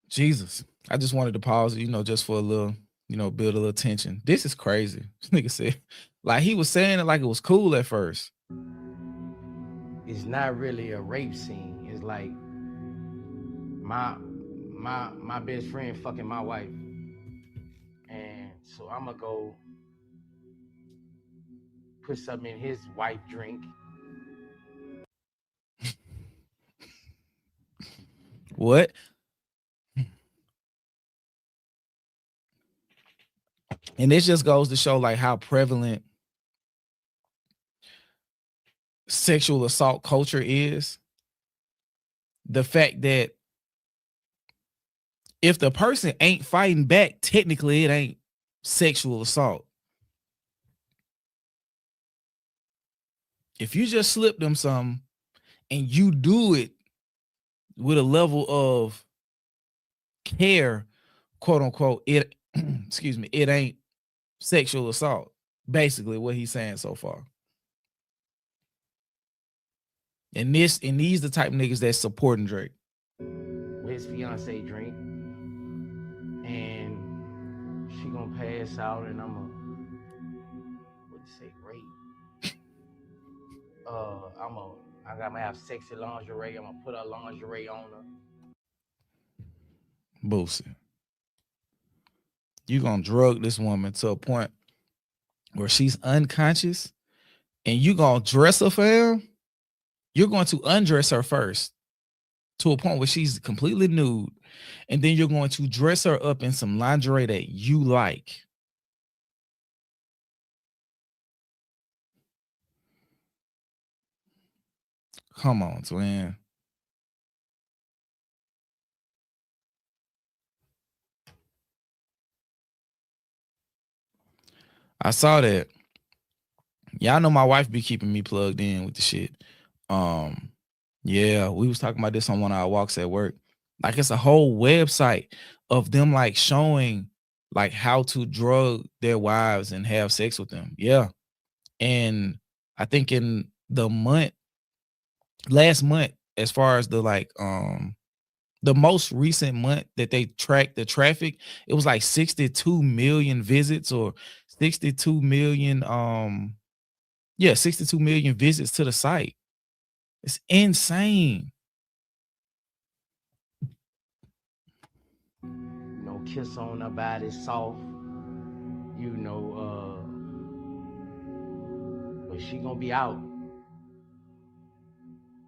Jesus. I just wanted to pause, just for a little, build a little tension. This is crazy. This nigga said, like he was saying it like it was cool at first. It's not really a rape scene. It's like my best friend fucking my wife. And so I'm gonna go put something in his wife drink. What? And this just goes to show like how prevalent sexual assault culture is. The fact that if the person ain't fighting back, technically it ain't sexual assault. If you just slip them something and you do it with a level of care, quote unquote, it excuse me, it ain't sexual assault. Basically what he's saying so far. And these the type of niggas that's supporting Drake. With his fiance drink. And she gonna pass out and I'm gonna rape. I'm gonna have sexy lingerie. I'm gonna put her lingerie on her. Boosie. You gonna drug this woman to a point where she's unconscious and you gonna dress her for him? You're going to undress her first to a point where she's completely nude. And then you're going to dress her up in some lingerie that you like. Come on, twin. I saw that. Y'all know my wife be keeping me plugged in with the shit. Yeah, we was talking about this on one of our walks at work. Like it's a whole website of them like showing like how to drug their wives and have sex with them. Yeah. And I think in the last month, as far as the like the most recent month that they tracked the traffic, it was like 62 million visits or 62 million 62 million visits to the site. It's insane. No kiss on her body soft, but she gonna be out.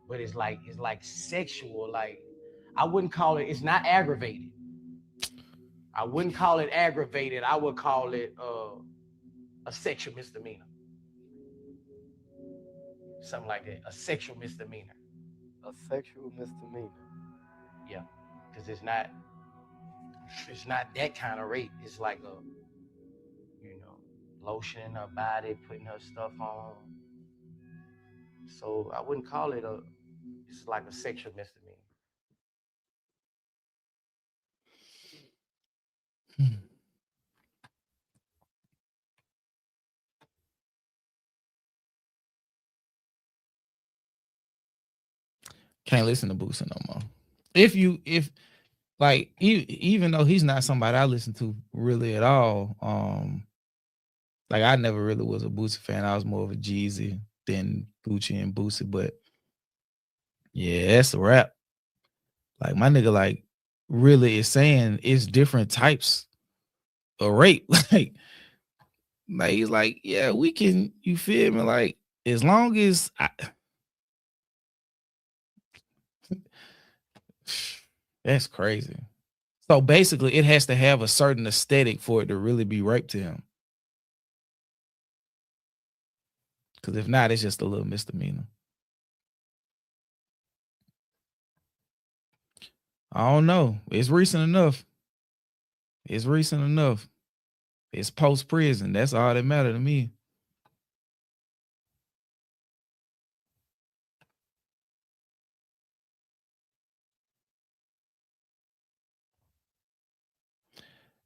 But it's like sexual. Like I wouldn't call it. It's not aggravated. I wouldn't call it aggravated. I would call it a sexual misdemeanor. Something like that. A sexual misdemeanor. A sexual misdemeanor. Yeah, because it's not that kind of rape. It's like lotioning her body, putting her stuff on. So I wouldn't call it it's like a sexual misdemeanor. Can't listen to Boosie no more. If like even though he's not somebody I listen to really at all, like I never really was a Boosie fan. I was more of a Jeezy than Gucci and Boosie, but yeah, that's a rap. Like my nigga like really is saying it's different types of rape. like he's like, yeah, we can, you feel me? Like as long as that's crazy. So basically it has to have a certain aesthetic for it to really be rape to him. Because if not, it's just a little misdemeanor. I don't know. It's recent enough. It's recent enough. It's post-prison. That's all that matters to me.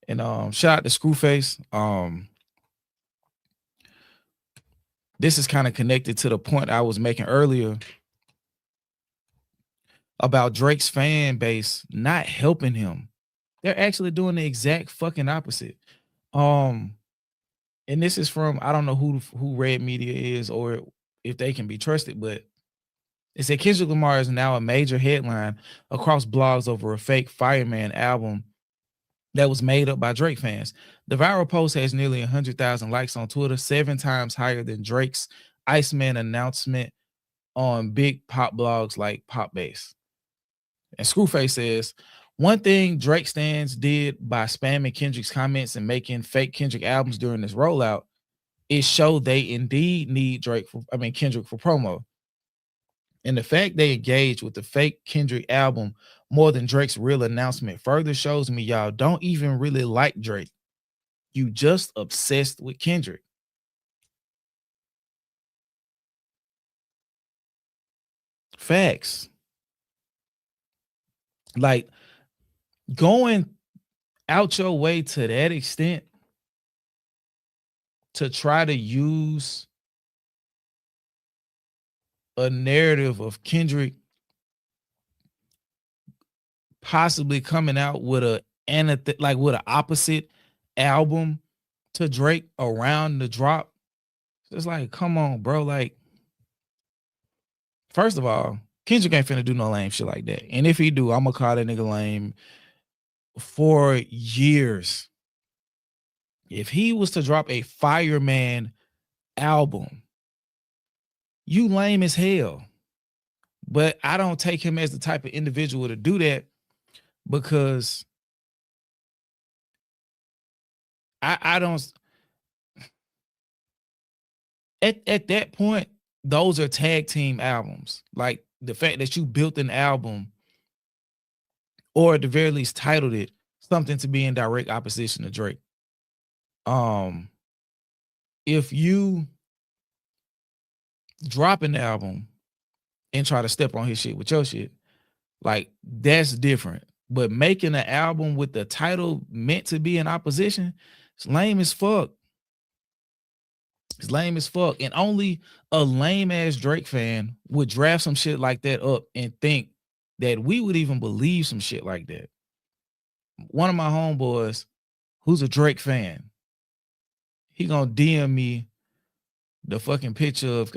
And shout out to Screwface. This is kind of connected to the point I was making earlier about Drake's fan base not helping him. They're actually doing the exact fucking opposite. And this is from, I don't know who Red Media is or if they can be trusted, but it said Kendrick Lamar is now a major headline across blogs over a fake Fireman album that was made up by Drake fans. The viral post has nearly 100,000 likes on Twitter, 7 times higher than Drake's Iceman announcement on big pop blogs like Popbase. And Screwface says, one thing Drake stans did by spamming Kendrick's comments and making fake Kendrick albums during this rollout is show they indeed need Kendrick for promo. And the fact they engaged with the fake Kendrick album more than Drake's real announcement further shows me y'all don't even really like Drake. You just obsessed with Kendrick. Facts. Like going out your way to that extent to try to use a narrative of Kendrick possibly coming out with an opposite album to Drake around the drop. It's like, come on, bro. Like, first of all, Kendrick ain't finna do no lame shit like that. And if he do, I'm gonna call that nigga lame for years. If he was to drop a Fireman album, you lame as hell. But I don't take him as the type of individual to do that because I don't. At that point, those are tag team albums. Like the fact that you built an album or at the very least titled it something to be in direct opposition to Drake. If you drop an album and try to step on his shit with your shit, like that's different. But making an album with the title meant to be in opposition, it's lame as fuck. It's lame as fuck. And only a lame ass Drake fan would draft some shit like that up and think that we would even believe some shit like that. One of my homeboys, who's a Drake fan, he gonna DM me the fucking picture of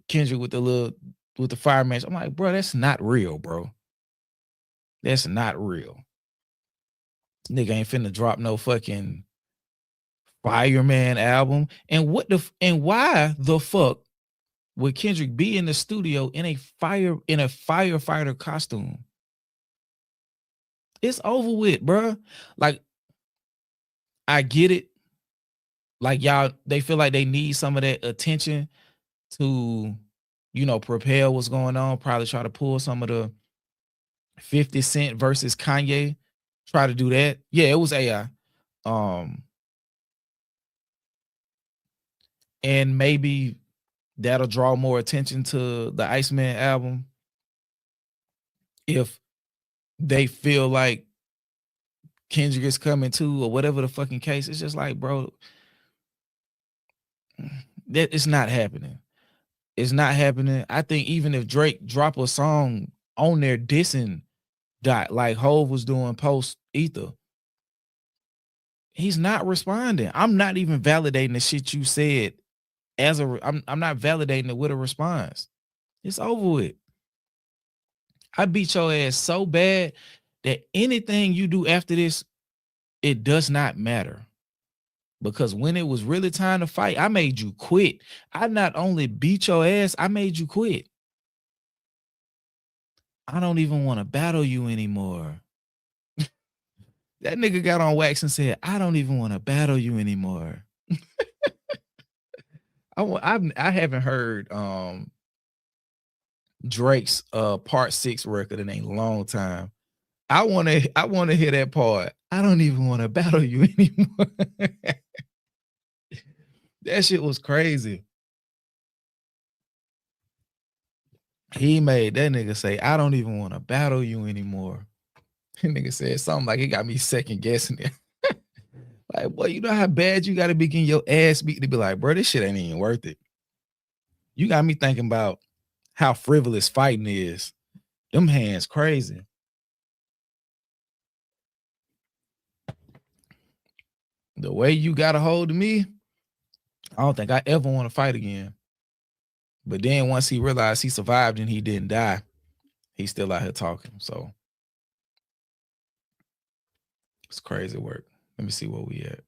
Kendrick with the fireman. I'm like, bro, that's not real, bro. That's not real. Nigga ain't finna drop no fucking Fireman album. And why the fuck would Kendrick be in the studio in a firefighter costume? It's over with, bro. Like, I get it. Like, y'all, they feel like they need some of that attention to, propel what's going on. Probably try to pull some of the 50 Cent versus Kanye. Try to do that. Yeah, it was AI. And maybe that'll draw more attention to the Iceman album if they feel like Kendrick is coming too, or whatever the fucking case. It's just like, bro, that it's not happening. It's not happening. I think even if Drake drop a song on there dissing Dot, like Hove was doing post Ether, he's not responding. I'm not even validating the shit you said I'm not validating it with a response. It's over with. I beat your ass so bad that anything you do after this, it does not matter. Because when it was really time to fight, I made you quit. I not only beat your ass, I made you quit. I don't even want to battle you anymore. That nigga got on wax and said, I don't even want to battle you anymore. I haven't heard Drake's part 6 record in a long time. I want to hear that part. I don't even want to battle you anymore. That shit was crazy. He made that nigga say, I don't even want to battle you anymore. That nigga said something like, it got me second guessing it. Like, boy, you know how bad you got to be getting your ass beat to be like, bro, this shit ain't even worth it. You got me thinking about how frivolous fighting is. Them hands crazy. The way you got a hold of me, I don't think I ever want to fight again. But then once he realized he survived and he didn't die, he's still out here talking. So it's crazy work. Let me see where we at.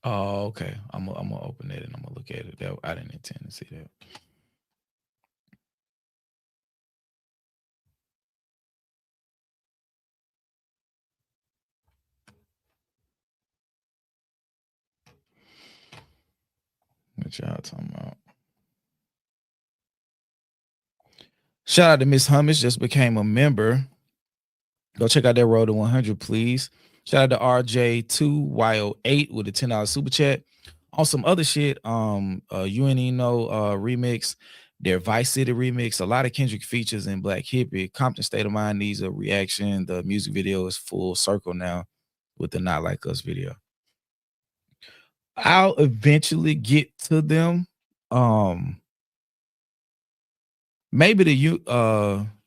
Oh, okay. I'm gonna open it and I'm gonna look at it. I didn't intend to see that. What y'all talking about? Shout out to Miss Hummus, just became a member. Go check out that Road to 100, please. Shout out to RJ2YO8 with a $10 super chat. On some other shit, UNENO remix, their Vice City remix, a lot of Kendrick features in Black Hippie. Compton State of Mind needs a reaction. The music video is full circle now with the Not Like Us video. I'll eventually get to them. Maybe the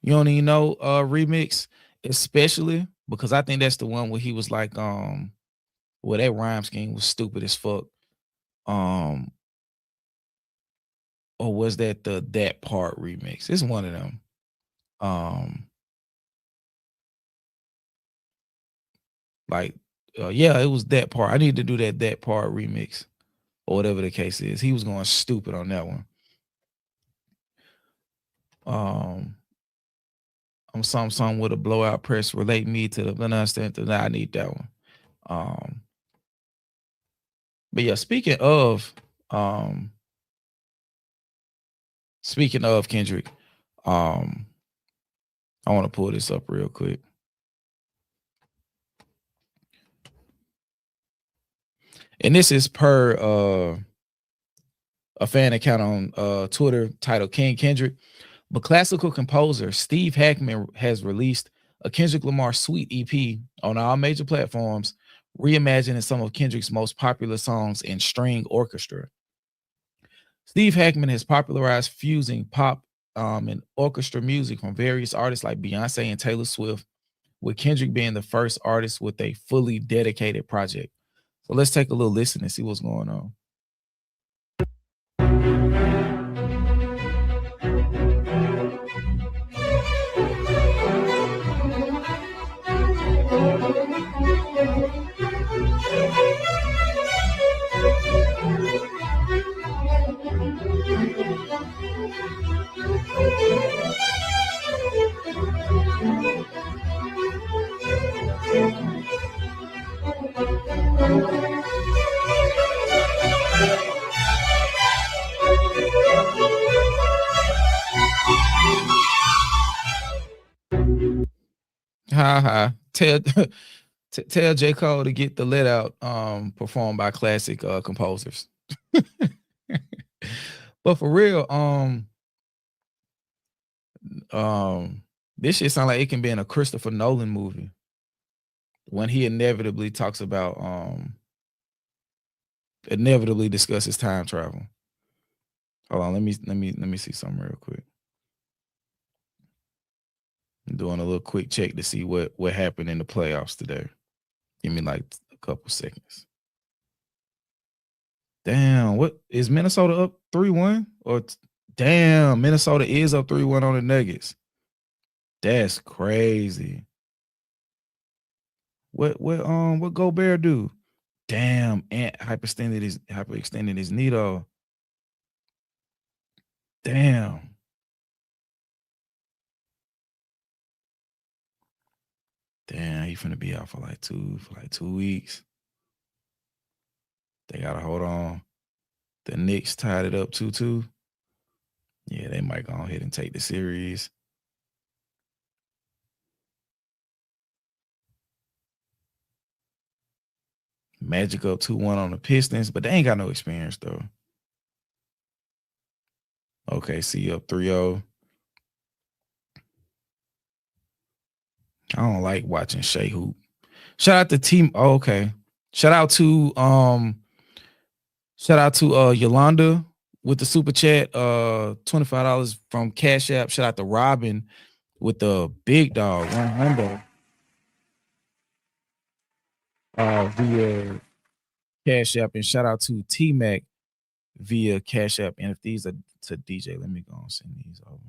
UNENO remix, especially because I think that's the one where he was like, well, that rhyme scheme was stupid as fuck. Or was that the That Part remix? It's one of them. Yeah, it was That Part. I need to do that Part remix or whatever the case is. He was going stupid on that one. I'm some with a blowout press relate me to the understand. I need that one. But yeah, speaking of Kendrick, I want to pull this up real quick. And this is per a fan account on Twitter titled King Kendrick. But classical composer Steve Hackman has released a Kendrick Lamar Suite EP on all major platforms, reimagining some of Kendrick's most popular songs in string orchestra. Steve Hackman has popularized fusing pop and orchestra music from various artists like Beyonce and Taylor Swift, with Kendrick being the first artist with a fully dedicated project. So let's take a little listen and see what's going on. Ha ha. Tell J. Cole to get the Let Out performed by classic composers. But for real, this shit sound like it can be in a Christopher Nolan movie when he inevitably talks about inevitably discusses time travel. Hold on, let me see something real quick. I'm doing a little quick check to see what happened in the playoffs today. Give me like a couple seconds. Damn, what is Minnesota up 3-1? Or damn, Minnesota is up 3-1 on the Nuggets. That's crazy. What Gobert do? Damn, Ant hyperextended his knee though. Damn. Damn, he finna be out for like 2 weeks. They gotta hold on. The Knicks tied it up 2-2. Yeah, they might go ahead and take the series. Magic up 2-1 on the Pistons, but they ain't got no experience though. Okay, see up 3-0. I don't like watching Shea hoop. Shout out to team. Oh, okay. Shout out to Yolanda with the super chat. $25 from Cash App. Shout out to Robin with the big dog 100 via Cash App, and shout out to T Mac via Cash App. And if these are to DJ, let me go and send these over.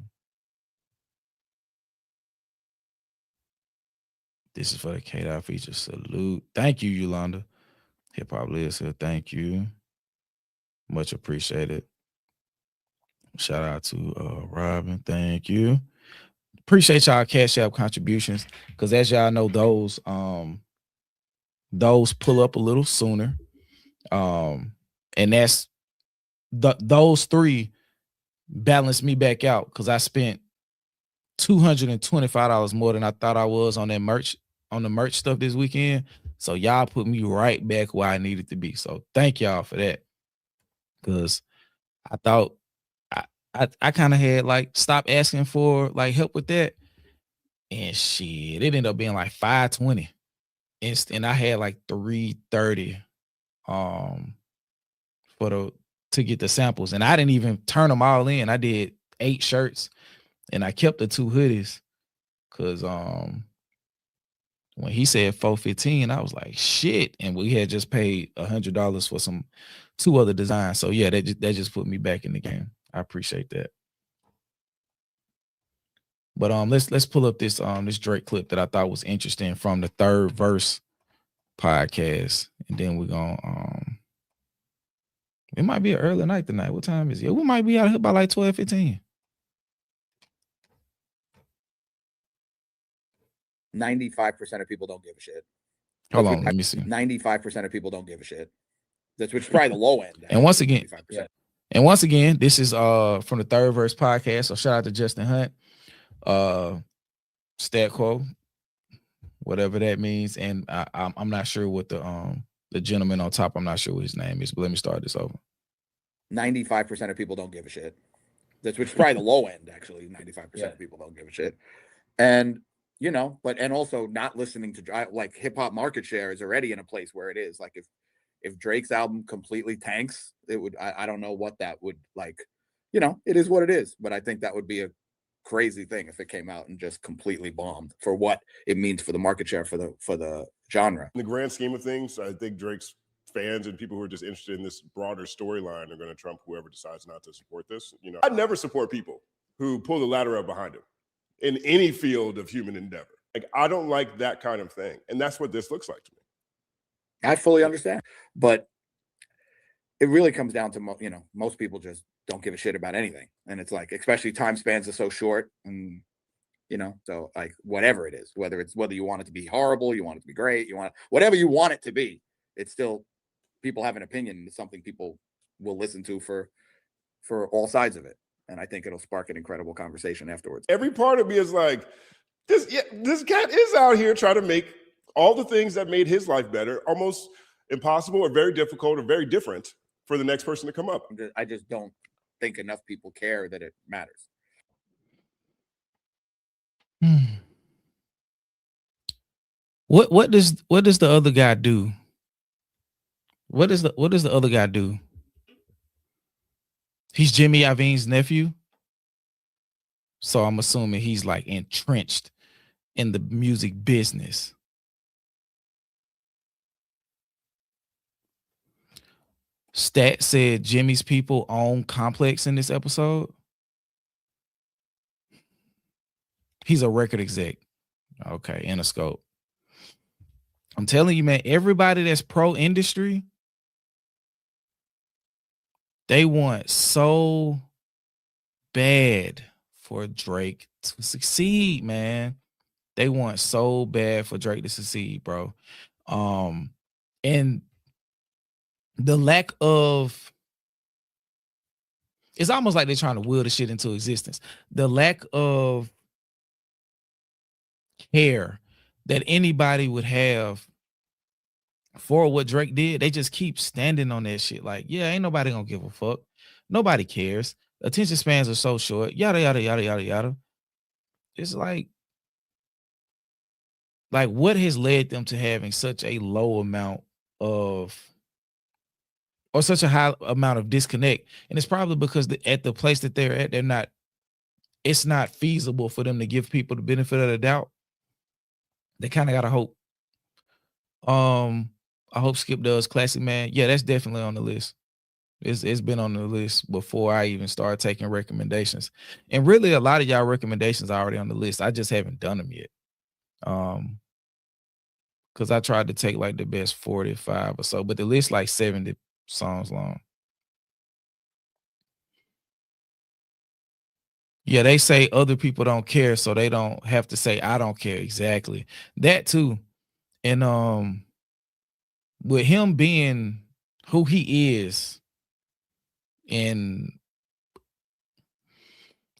This is for the K-Dot feature. Salute. Thank you, Yolanda. Hip Hop Liz, thank you. Much appreciated. Shout out to Robin. Thank you. Appreciate y'all Cash App contributions, because as y'all know, those pull up a little sooner. And that's those three balance me back out, because I spent $225 more than I thought I was on that merch, on the merch stuff this weekend. So y'all put me right back where I needed to be. So thank y'all for that. Because I thought I kind of had like stopped asking for like help with that. And shit, it ended up being like $520. And I had like $330 to get the samples. And I didn't even turn them all in. I did 8 shirts and I kept the 2 hoodies. Cause when he said $415, I was like, shit. And we had just paid $100 for 2 other designs. So yeah, that just put me back in the game. I appreciate that. But let's pull up this Drake clip that I thought was interesting from the Third Verse podcast, and then we're gonna it might be an early night tonight. What time is it? We might be out here by like 12:15. 95% of people don't give a shit. Hold on, let me see. 95% of people don't give a shit. Which is probably the low end. And once again, this is from the Third Verse podcast. So shout out to Justin Hunt, Stat Quo, whatever that means, and I'm not sure what the The gentleman on top, I'm not sure what his name is, but let me start this over. 95% of people don't give a shit. That's which is probably the low end, actually. 95% of people don't give a shit. And you know, but and also not listening to like hip hop market share is already in a place where it is. Like if Drake's album completely tanks, it would I don't know what that would like, you know, it is what it is. But I think that would be a crazy thing if it came out and just completely bombed for what it means for the market share for the genre. In the grand scheme of things, I think Drake's fans and people who are just interested in this broader storyline are going to trump whoever decides not to support this. You know, I never support people who pull the ladder up behind them in any field of human endeavor. Like, I don't like that kind of thing. And that's what this looks like to me. I fully understand, but it really comes down to, you know, most people just don't give a shit about anything. And it's like, especially time spans are so short and, you know, so like whatever it is, whether you want it to be horrible, you want it to be great, whatever you want it to be, it's still, people have an opinion. It's something people will listen to for all sides of it. And I think it'll spark an incredible conversation afterwards. Every part of me is like, this cat is out here trying to make all the things that made his life better almost impossible or very difficult or very different for the next person to come up. I just don't think enough people care that it matters. What does the other guy do? What does the other guy do? He's Jimmy Iovine's nephew. So I'm assuming he's like entrenched in the music business. Stat said Jimmy's people own Complex in this episode. He's a record exec. Okay, Interscope. I'm telling you, man, everybody that's pro industry, they want so bad for Drake to succeed, man. They want so bad for Drake to succeed, bro. And the lack of, it's almost like they're trying to will the shit into existence. The lack of care that anybody would have for what Drake did, they just keep standing on that shit. Like, yeah, ain't nobody gonna give a fuck. Nobody cares. Attention spans are so short. Yada yada yada yada yada. It's like what has led them to having such a low amount of, or such a high amount of disconnect? And it's probably because at the place that they're at, it's not feasible for them to give people the benefit of the doubt. They kind of gotta hope. I hope Skip does Classic Man. Yeah, that's definitely on the list. It's been on the list before I even started taking recommendations. And really, a lot of y'all recommendations are already on the list. I just haven't done them yet. Because I tried to take like the best 45 or so, but the list like 70 songs long. Yeah, they say other people don't care, so they don't have to say I don't care. Exactly. That too. And with him being who he is and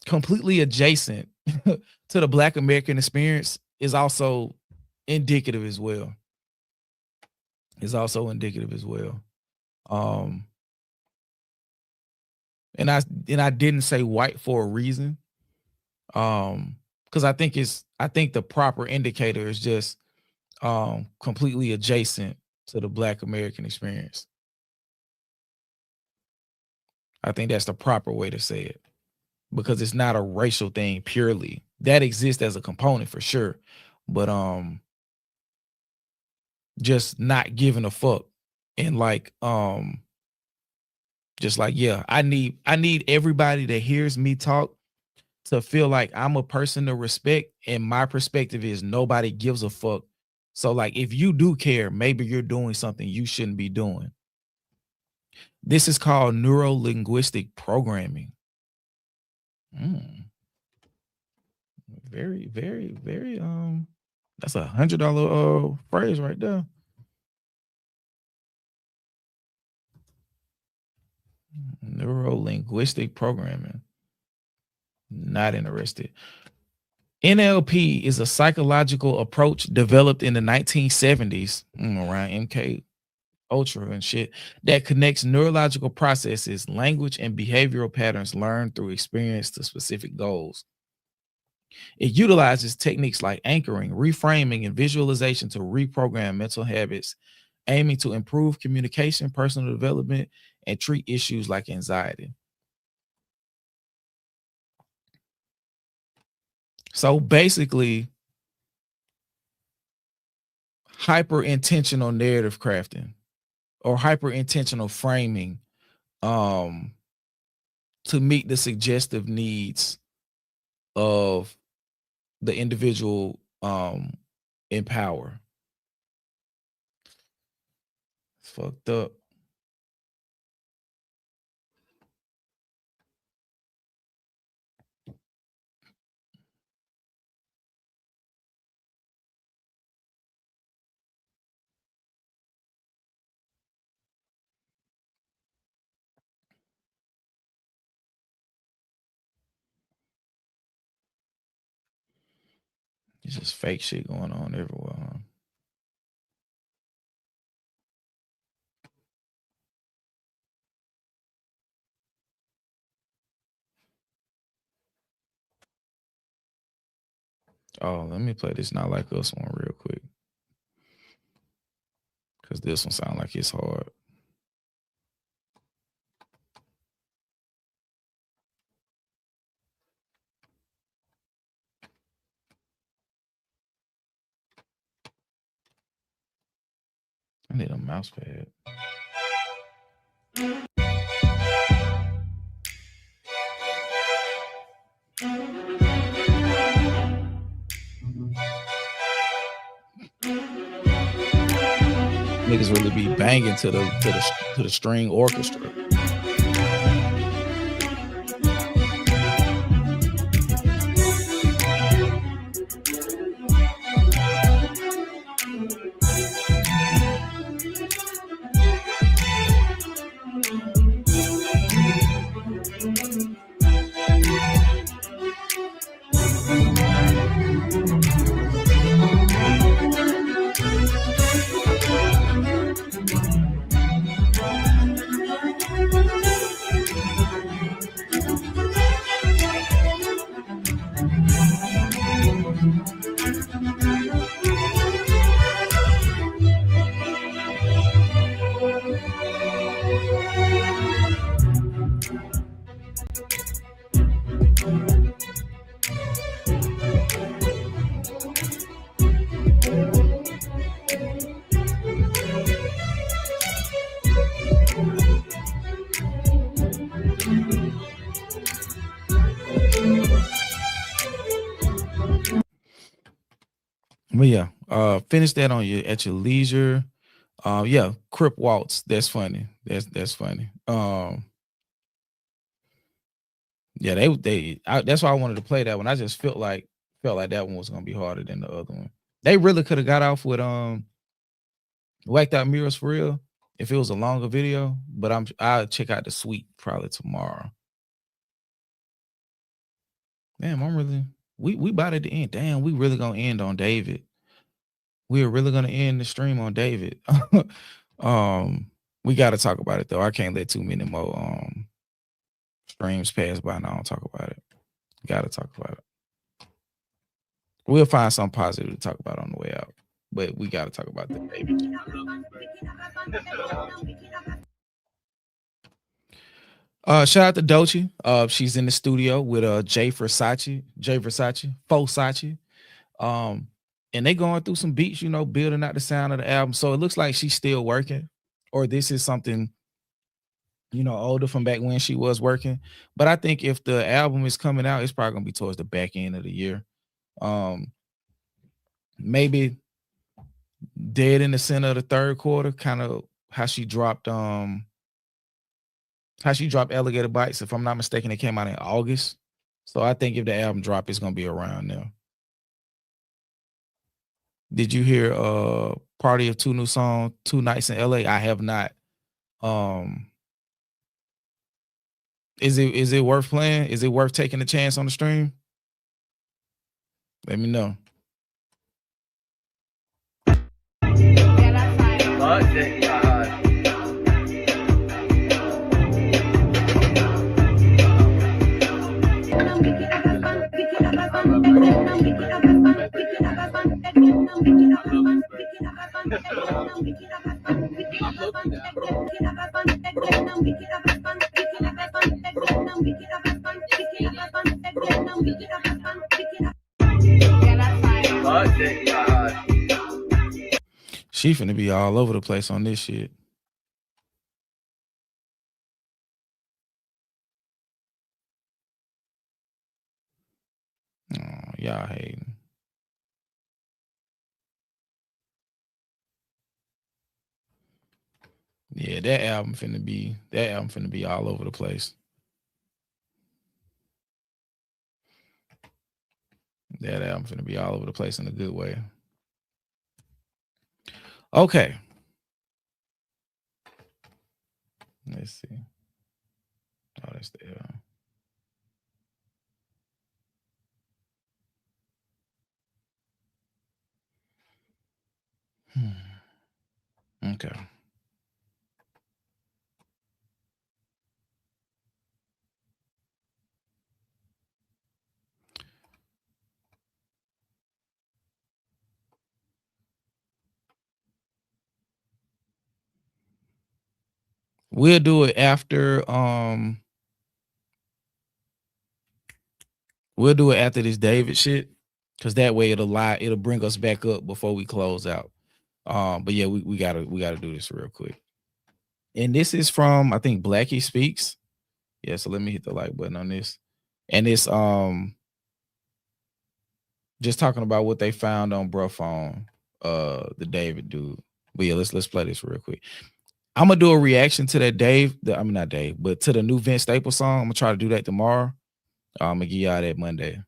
completely adjacent to the Black American experience is also indicative as well. And I didn't say white for a reason. Because I think the proper indicator is just completely adjacent to the Black American experience. I think that's the proper way to say it, because it's not a racial thing purely. That exists as a component for sure, but just not giving a fuck. And like just like, yeah, I need everybody that hears me talk to feel like I'm a person to respect, and my perspective is nobody gives a fuck. So like, if you do care, maybe you're doing something you shouldn't be doing. This is called neuro-linguistic programming. Very, very, very, that's $100 phrase right there. Neuro-linguistic programming. Not interested. NLP is a psychological approach developed in the 1970s around MK ultra and shit that connects neurological processes, language, and behavioral patterns learned through experience to specific goals. It utilizes techniques like anchoring, reframing, and visualization to reprogram mental habits, aiming to improve communication, personal development, and treat issues like anxiety. So basically, hyper intentional narrative crafting or hyper intentional framing to meet the suggestive needs of the individual in power. It's fucked up. It's just fake shit going on everywhere. Huh? Oh, let me play this Not Like Us one real quick. Because this one sounds like it's hard. I need a mouse pad. Niggas really be banging to the string orchestra. But yeah, finish that on your at your leisure. Yeah, Crip Waltz. That's funny. That's funny. Yeah, that's why I wanted to play that one. I just felt like that one was gonna be harder than the other one. They really could have got off with Whacked Out Mirrors for real if it was a longer video, but I'll check out the suite probably tomorrow. Damn, I'm really we about at the end. Damn, we really gonna end on David. We are really gonna end the stream on David. We gotta talk about it though. I can't let too many more streams pass by and I don't talk about it. Gotta talk about it. We'll find something positive to talk about on the way out, but we gotta talk about the David. Shout out to Doechii. She's in the studio with Jay Versace. And they going through some beats, you know, building out the sound of the album. So it looks like she's still working, or this is something, you know, older from back when she was working. But I think if the album is coming out, it's probably gonna be towards the back end of the year. Maybe dead in the center of the third quarter, kind of how she dropped Alligator Bites. If I'm not mistaken, it came out in August. So I think if the album drop, it's gonna be around there. Did you hear Party of Two new song, 2 Nights in LA? I have not. Is it worth playing? Is it worth taking a chance on the stream? Let me know. She finna be all over the place on this shit. Oh, y'all hating. Yeah, that album finna be all over the place. That album finna be all over the place in a good way. Okay. Let's see. Oh, that's the Okay. We'll do it after this David shit. Cause that way it'll bring us back up before we close out. But yeah, we gotta do this real quick. And this is from, I think, Blacky Speaks. Yeah, so let me hit the like button on this. And it's just talking about what they found on Bruh Phone, the David dude. But yeah, let's play this real quick. I'm gonna do a reaction to that not Dave, but to the new Vince Staples song. I'm gonna try to do that tomorrow. I'm gonna give y'all that Monday.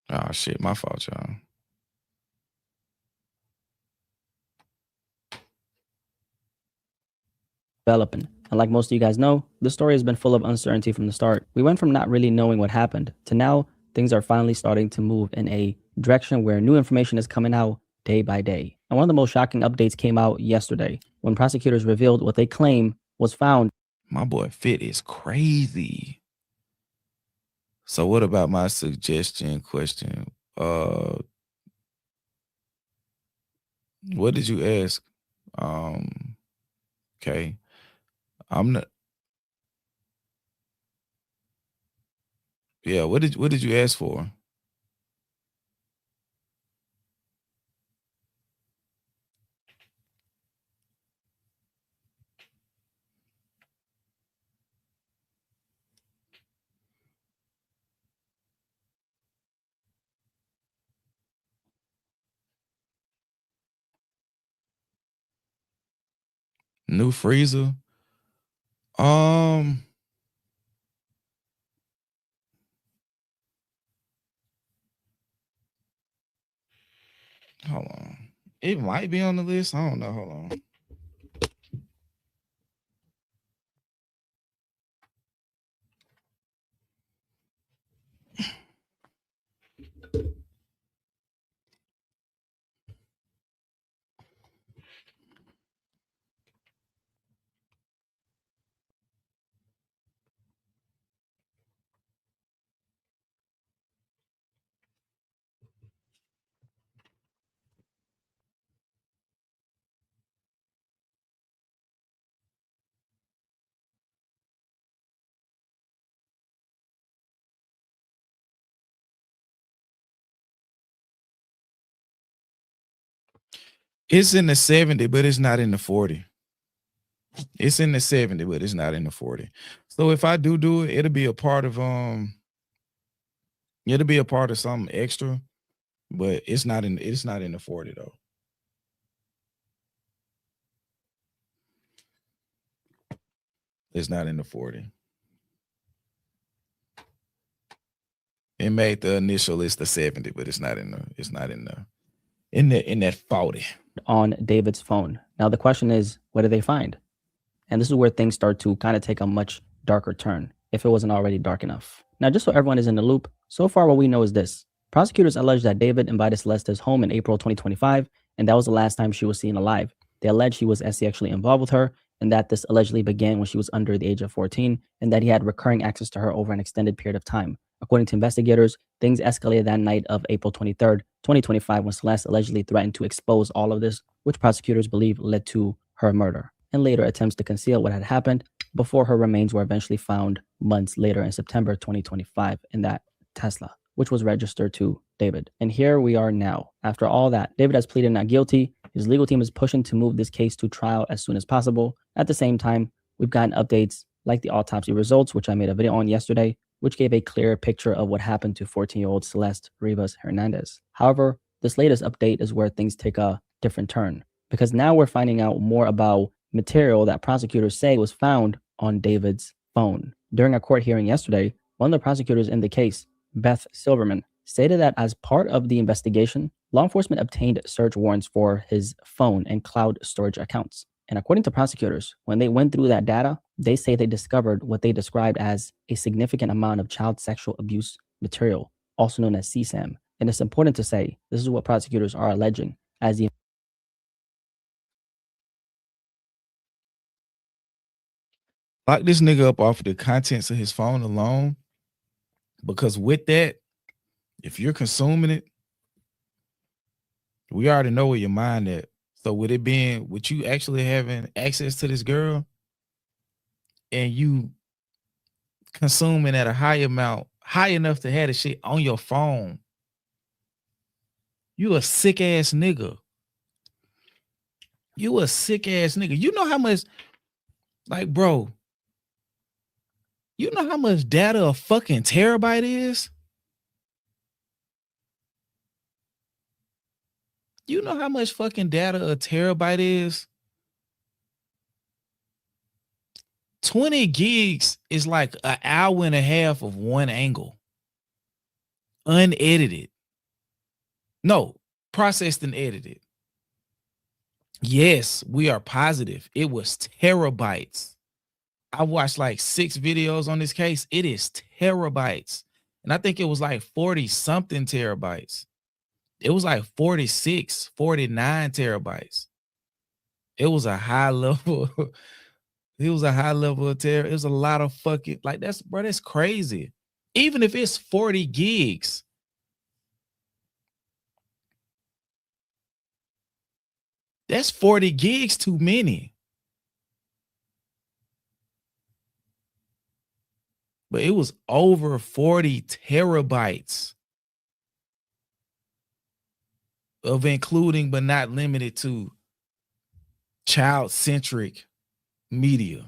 Oh shit, my fault, y'all. Developing. And like most of you guys know, the story has been full of uncertainty from the start. We went from not really knowing what happened to now things are finally starting to move in a direction where new information is coming out day by day. And one of the most shocking updates came out yesterday when prosecutors revealed what they claim was found. My boy Fit is crazy. So what about my suggestion question? What did you ask? Okay. I'm not. Yeah, what did you ask for? New freezer? Hold on. It might be on the list. I don't know. Hold on. It's in the 70, but it's not in the 40. It's in the 70, but it's not in the 40. So if I do it, it'll be a part of something extra, but it's not in the 40 though. It's not in the 40. It made the initial list the 70, but it's not in that 40. on David's phone. Now, the question is, what did they find? And this is where things start to kind of take a much darker turn, if it wasn't already dark enough. Now, just so everyone is in the loop, so far what we know is this. Prosecutors allege that David invited Celeste to his home in April 2025, and that was the last time she was seen alive. They allege he was sexually involved with her, and that this allegedly began when she was under the age of 14, and that he had recurring access to her over an extended period of time. According to investigators, things escalated that night of April 23rd, 2025, when Celeste allegedly threatened to expose all of this, which prosecutors believe led to her murder, and later attempts to conceal what had happened before her remains were eventually found months later in September 2025 in that Tesla, which was registered to David. And here we are now. After all that, David has pleaded not guilty. His legal team is pushing to move this case to trial as soon as possible. At the same time, we've gotten updates like the autopsy results, which I made a video on yesterday, which gave a clearer picture of what happened to 14-year-old Celeste Rivas Hernandez. However, this latest update is where things take a different turn, because now we're finding out more about material that prosecutors say was found on David's phone. During a court hearing yesterday, one of the prosecutors in the case, Beth Silverman, stated that as part of the investigation, law enforcement obtained search warrants for his phone and cloud storage accounts. And according to prosecutors, when they went through that data, they say they discovered what they described as a significant amount of child sexual abuse material, also known as CSAM. And it's important to say, this is what prosecutors are alleging as the Lock this nigga up off of the contents of his phone alone, because with that, if you're consuming it, we already know where your mind at. So with it being, with you actually having access to this girl and you consuming at a high amount, high enough to have the shit on your phone, you a sick ass nigga. You a sick ass nigga. You know how much, like, bro, you know how much data a fucking terabyte is? You know how much fucking data a terabyte is? 20 gigs is like an hour and a half of one angle. Unedited. No, processed and edited. Yes, we are positive. It was terabytes. I watched like 6 videos on this case. It is terabytes. And I think it was like 40 something terabytes. It was like 46, 49 terabytes. It was a high level. It was a high level of terror. It was a lot of fucking, like, that's, bro, that's crazy. Even if it's 40 gigs. That's 40 gigs too many. But it was over 40 terabytes of including but not limited to child-centric media.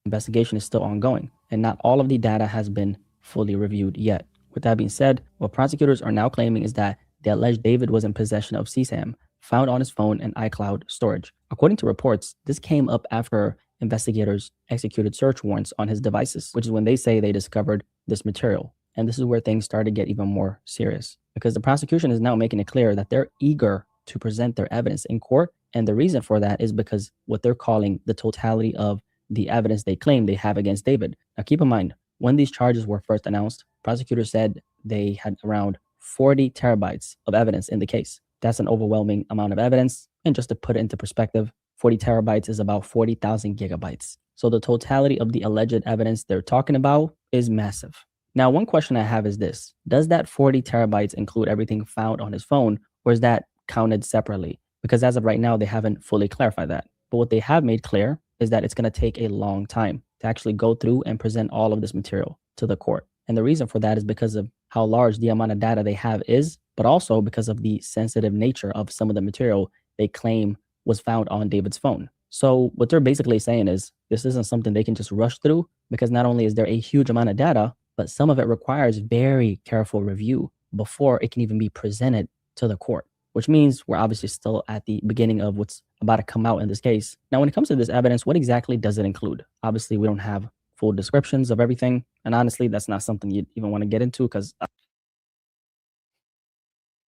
Investigation is still ongoing, and not all of the data has been fully reviewed yet. With that being said, what prosecutors are now claiming is that the alleged David was in possession of CSAM found on his phone and iCloud storage. According to reports, this came up after investigators executed search warrants on his devices, which is when they say they discovered this material. And this is where things start to get even more serious, because the prosecution is now making it clear that they're eager to present their evidence in court. And the reason for that is because what they're calling the totality of the evidence they claim they have against David. Now, keep in mind, when these charges were first announced, prosecutors said they had around 40 terabytes of evidence in the case. That's an overwhelming amount of evidence. And just to put it into perspective, 40 terabytes is about 40,000 gigabytes. So the totality of the alleged evidence they're talking about is massive. Now, one question I have is this: does that 40 terabytes include everything found on his phone, or is that counted separately? Because as of right now, they haven't fully clarified that. But what they have made clear is that it's going to take a long time to actually go through and present all of this material to the court. And the reason for that is because of how large the amount of data they have is, but also because of the sensitive nature of some of the material they claim was found on David's phone. So what they're basically saying is this isn't something they can just rush through, because not only is there a huge amount of data, but some of it requires very careful review before it can even be presented to the court, which means we're obviously still at the beginning of what's about to come out in this case. Now, when it comes to this evidence, what exactly does it include? Obviously, we don't have full descriptions of everything. And honestly, that's not something you'd even want to get into, because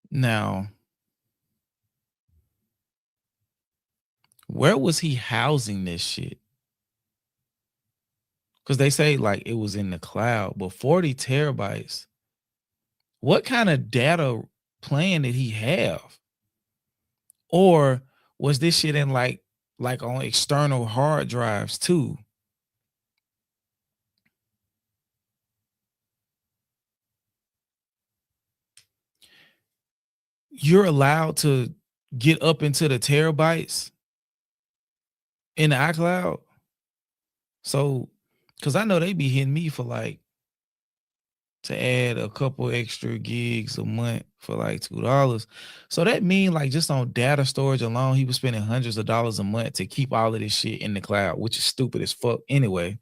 now, Where was he housing this shit? Because they say like it was in the cloud, but 40 terabytes. What kind of data plan did he have? Or was this shit in like on external hard drives too? You're allowed to get up into the terabytes in the iCloud. So, because I know they be hitting me for like to add a couple extra gigs a month for like $2. So that mean like just on data storage alone, he was spending hundreds of dollars a month to keep all of this shit in the cloud, which is stupid as fuck anyway.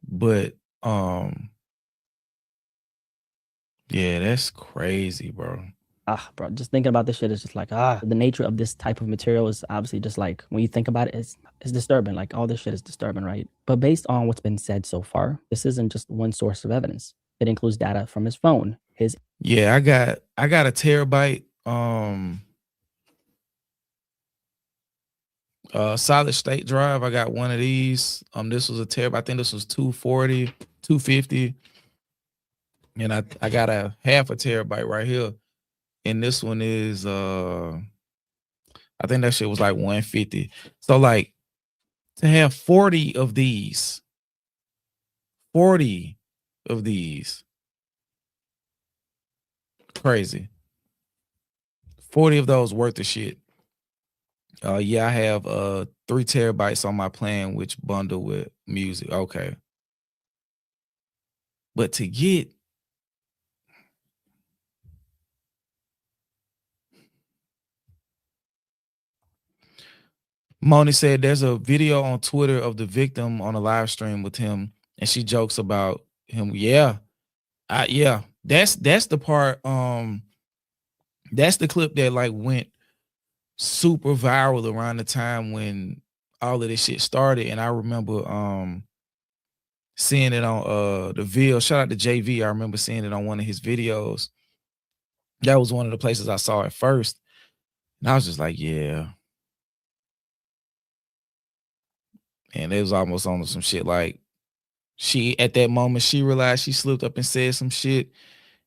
But yeah, that's crazy, bro. Bro, just thinking about this shit is just like, the nature of this type of material is obviously just like, when you think about it, it's disturbing. Like all this shit is disturbing, right? But based on what's been said so far, this isn't just one source of evidence. It includes data from his phone, his Yeah, I got a terabyte solid state drive. I got one of these. This was a terabyte. I think this was 240, 250. And I got a half a terabyte right here. And this one is I think that shit was like 150. So like to have 40 of these, 40 of these, crazy. 40 of those worth of shit. Yeah, I have 3 terabytes on my plan, which bundle with music. Okay. But to get Moni said there's a video on Twitter of the victim on a live stream with him, and she jokes about him. Yeah. Yeah. That's the part. That's the clip that like went super viral around the time when all of this shit started. And I remember seeing it on the Ville. Shout out to JV. I remember seeing it on one of his videos. That was one of the places I saw it first. And I was just like, yeah. And it was almost on some shit like she, at that moment, she realized she slipped up and said some shit.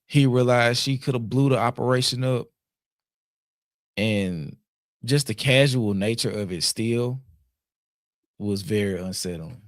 He realized she could have blew the operation up. And just the casual nature of it still was very unsettling.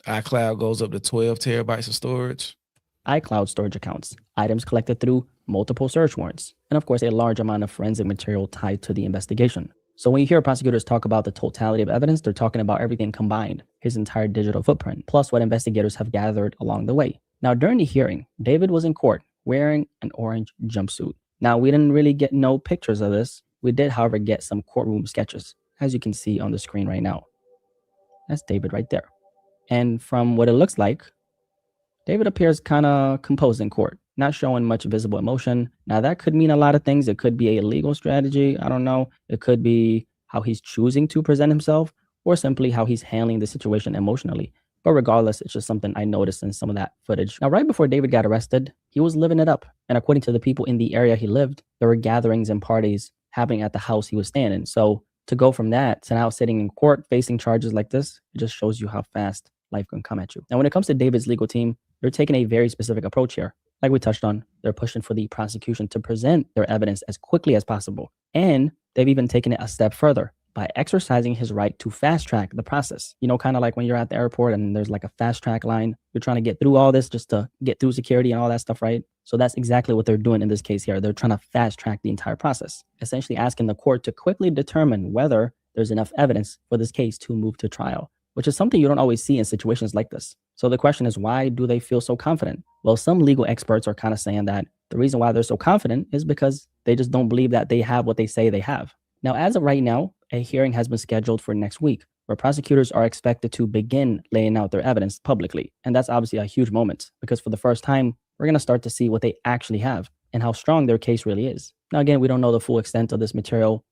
iCloud goes up to 12 terabytes of storage. iCloud storage accounts, items collected through multiple search warrants, and of course, a large amount of forensic material tied to the investigation. So when you hear prosecutors talk about the totality of evidence, they're talking about everything combined, his entire digital footprint, plus what investigators have gathered along the way. Now, during the hearing, David was in court wearing an orange jumpsuit. Now, we didn't really get no pictures of this. We did, however, get some courtroom sketches, as you can see on the screen right now. That's David right there. And from what it looks like, David appears kind of composed in court, not showing much visible emotion. Now, that could mean a lot of things. It could be a legal strategy. I don't know. It could be how he's choosing to present himself, or simply how he's handling the situation emotionally. But regardless, it's just something I noticed in some of that footage. Now, right before David got arrested, he was living it up. And according to the people in the area he lived, there were gatherings and parties happening at the house he was staying in. So to go from that to now sitting in court facing charges like this, it just shows you how fast life can come at you. Now, when it comes to David's legal team, they're taking a very specific approach here. Like we touched on, they're pushing for the prosecution to present their evidence as quickly as possible. And they've even taken it a step further by exercising his right to fast track the process. You know, kind of like when you're at the airport and there's like a fast track line, you're trying to get through all this just to get through security and all that stuff, right? So that's exactly what they're doing in this case here. They're trying to fast track the entire process, essentially asking the court to quickly determine whether there's enough evidence for this case to move to trial, which is something you don't always see in situations like this. So the question is, why do they feel so confident? Well, some legal experts are kind of saying that the reason why they're so confident is because they just don't believe that they have what they say they have. Now, as of right now, a hearing has been scheduled for next week, where prosecutors are expected to begin laying out their evidence publicly. And that's obviously a huge moment, because for the first time, we're going to start to see what they actually have and how strong their case really is. Now, again, we don't know the full extent of this material.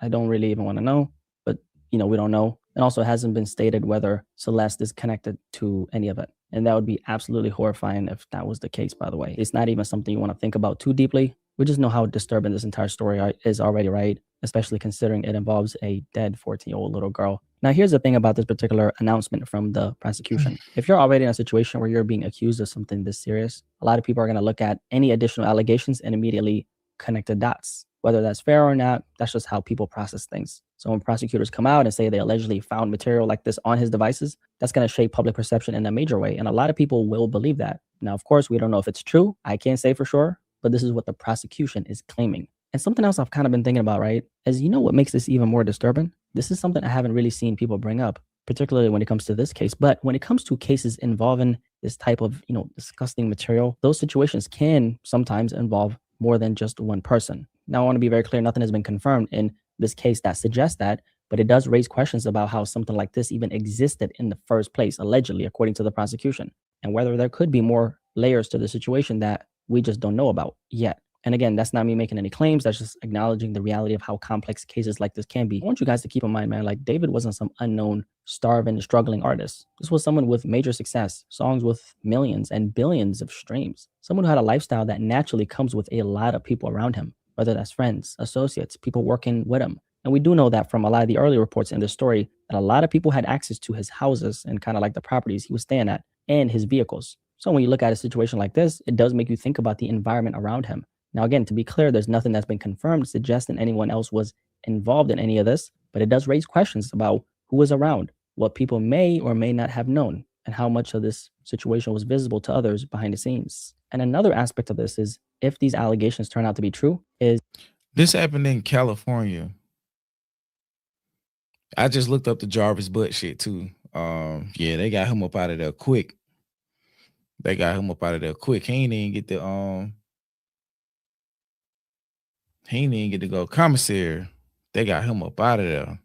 I don't really even want to know, but we don't know. And also, it hasn't been stated whether Celeste is connected to any of it. And that would be absolutely horrifying if that was the case, by the way. It's not even something you want to think about too deeply, We just know how disturbing this entire story is already, right? Especially considering it involves a dead 14-year-old little girl. Now, here's the thing about this particular announcement from the prosecution. If you're already in a situation where you're being accused of something this serious, a lot of people are going to look at any additional allegations and immediately connect the dots. Whether that's fair or not, that's just how people process things. So when prosecutors come out and say they allegedly found material like this on his devices, that's going to shape public perception in a major way. And a lot of people will believe that. Now, of course, we don't know if it's true. I can't say for sure, but this is what the prosecution is claiming. And something else I've kind of been thinking about, right, is you know what makes this even more disturbing? This is something I haven't really seen people bring up, particularly when it comes to this case. But when it comes to cases involving this type of, disgusting material, those situations can sometimes involve more than just one person. Now, I want to be very clear, nothing has been confirmed in this case that suggests that, but it does raise questions about how something like this even existed in the first place, allegedly, according to the prosecution, and whether there could be more layers to the situation that we just don't know about yet. And again, that's not me making any claims. That's just acknowledging the reality of how complex cases like this can be. I want you guys to keep in mind, man, like David wasn't some unknown, starving, struggling artist. This was someone with major success, songs with millions and billions of streams. Someone who had a lifestyle that naturally comes with a lot of people around him, whether that's friends, associates, people working with him. And we do know that from a lot of the early reports in this story that a lot of people had access to his houses and kind of like the properties he was staying at and his vehicles. So when you look at a situation like this, it does make you think about the environment around him. Now, again, to be clear, there's nothing that's been confirmed suggesting anyone else was involved in any of this, but it does raise questions about who was around, what people may or may not have known, and how much of this situation was visible to others behind the scenes. And another aspect of this is if these allegations turn out to be true, is this happened in California. I just looked up the Jarvis Butt shit too. Yeah, they got him up out of there quick. He ain't even get the he ain't even get to go commissary. They got him up out of there.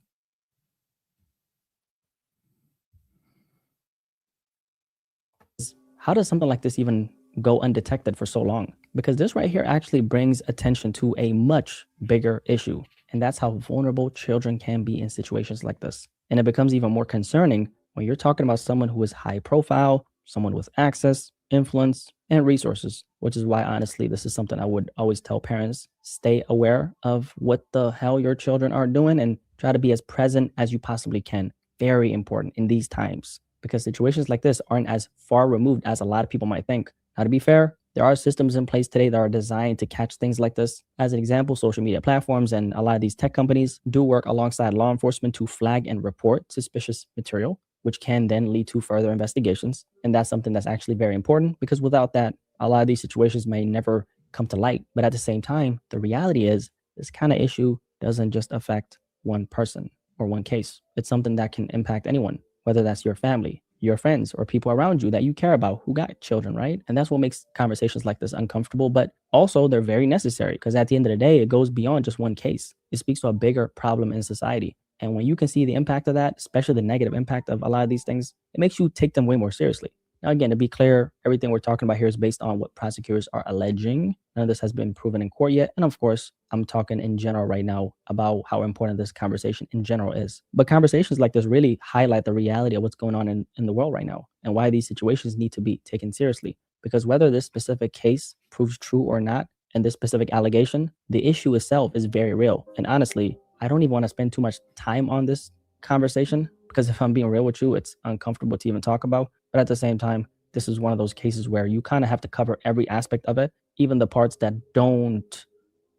how does something like this even go undetected for so long? Because this right here actually brings attention to a much bigger issue. And that's how vulnerable children can be in situations like this. And it becomes even more concerning when you're talking about someone who is high profile, someone with access, influence, and resources, which is why, honestly, this is something I would always tell parents. Stay aware of what the hell your children are doing and try to be as present as you possibly can. Very important in these times, because situations like this aren't as far removed as a lot of people might think. Now, to be fair, there are systems in place today that are designed to catch things like this. As an example, social media platforms and a lot of these tech companies do work alongside law enforcement to flag and report suspicious material, which can then lead to further investigations. And that's something that's actually very important, because without that, a lot of these situations may never come to light. But at the same time, the reality is this kind of issue doesn't just affect one person or one case. It's something that can impact anyone, whether that's your family, your friends, or people around you that you care about who got children, right? And that's what makes conversations like this uncomfortable, but also they're very necessary, because at the end of the day, it goes beyond just one case. It speaks to a bigger problem in society. And when you can see the impact of that, especially the negative impact of a lot of these things, it makes you take them way more seriously. Now, again, to be clear, everything we're talking about here is based on what prosecutors are alleging. None of this has been proven in court yet. And of course, I'm talking in general right now about how important this conversation in general is. But conversations like this really highlight the reality of what's going on in the world right now and why these situations need to be taken seriously. Because whether this specific case proves true or not, and this specific allegation, the issue itself is very real. And honestly, I don't even want to spend too much time on this conversation, because if I'm being real with you, it's uncomfortable to even talk about. But at the same time, this is one of those cases where you kind of have to cover every aspect of it, even the parts that don't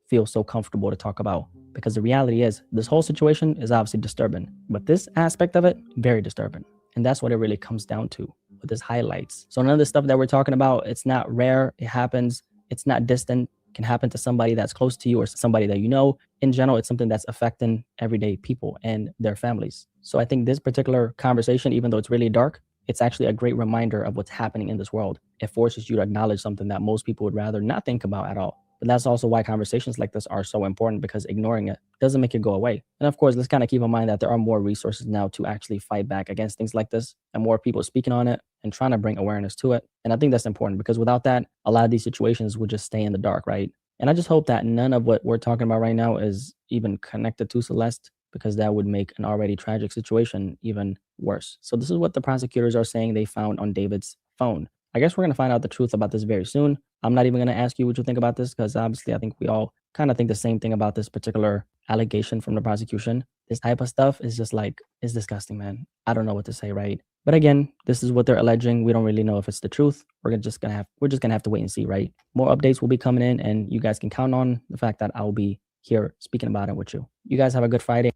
feel so comfortable to talk about. Because the reality is, this whole situation is obviously disturbing, but this aspect of it, very disturbing. And that's what it really comes down to, what this highlights. So none of the stuff that we're talking about, it's not rare, it happens, it's not distant. Can happen to somebody that's close to you or somebody that you know. In general, it's something that's affecting everyday people and their families. So I think this particular conversation, even though it's really dark, it's actually a great reminder of what's happening in this world. It forces you to acknowledge something that most people would rather not think about at all. But that's also why conversations like this are so important, because ignoring it doesn't make it go away. And of course, let's kind of keep in mind that there are more resources now to actually fight back against things like this, and more people speaking on it and trying to bring awareness to it. And I think that's important, because without that, a lot of these situations would just stay in the dark, right? And I just hope that none of what we're talking about right now is even connected to Celeste, because that would make an already tragic situation even worse. So this is what the prosecutors are saying they found on David's phone. I guess we're going to find out the truth about this very soon. I'm not even going to ask you what you think about this because obviously I think we all kind of think the same thing about this particular allegation from the prosecution. This type of stuff is just like, it's disgusting, man. I don't know what to say, right? But again, this is what they're alleging. We don't really know if it's the truth. We're just gonna have to wait and see, right? More updates will be coming in, and you guys can count on the fact that I'll be here speaking about it with you. You guys have a good Friday.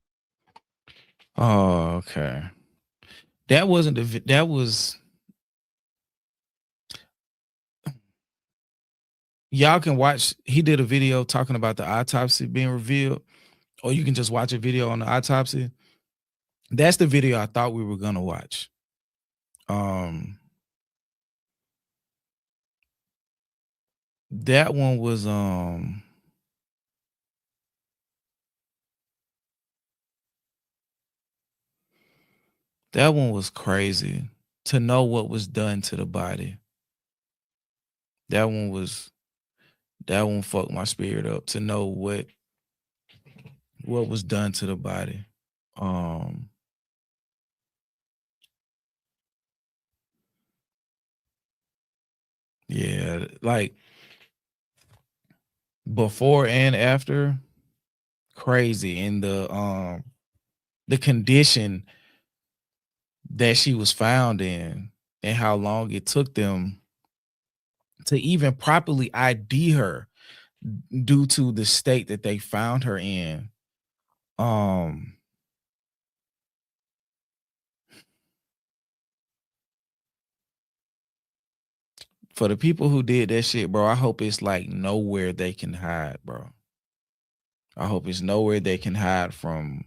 Oh, okay. That wasn't that was. Y'all can watch. He did a video talking about the autopsy being revealed, or you can just watch a video on the autopsy. That's the video I thought we were gonna watch. That one was that one was crazy to know what was done to the body. That one fucked my spirit up to know what was done to the body. Yeah, like before and after, crazy. In the condition that she was found in and how long it took them to even properly ID her due to the state that they found her in. For the people who did that shit, bro, I hope it's like nowhere they can hide, bro. I hope it's nowhere they can hide from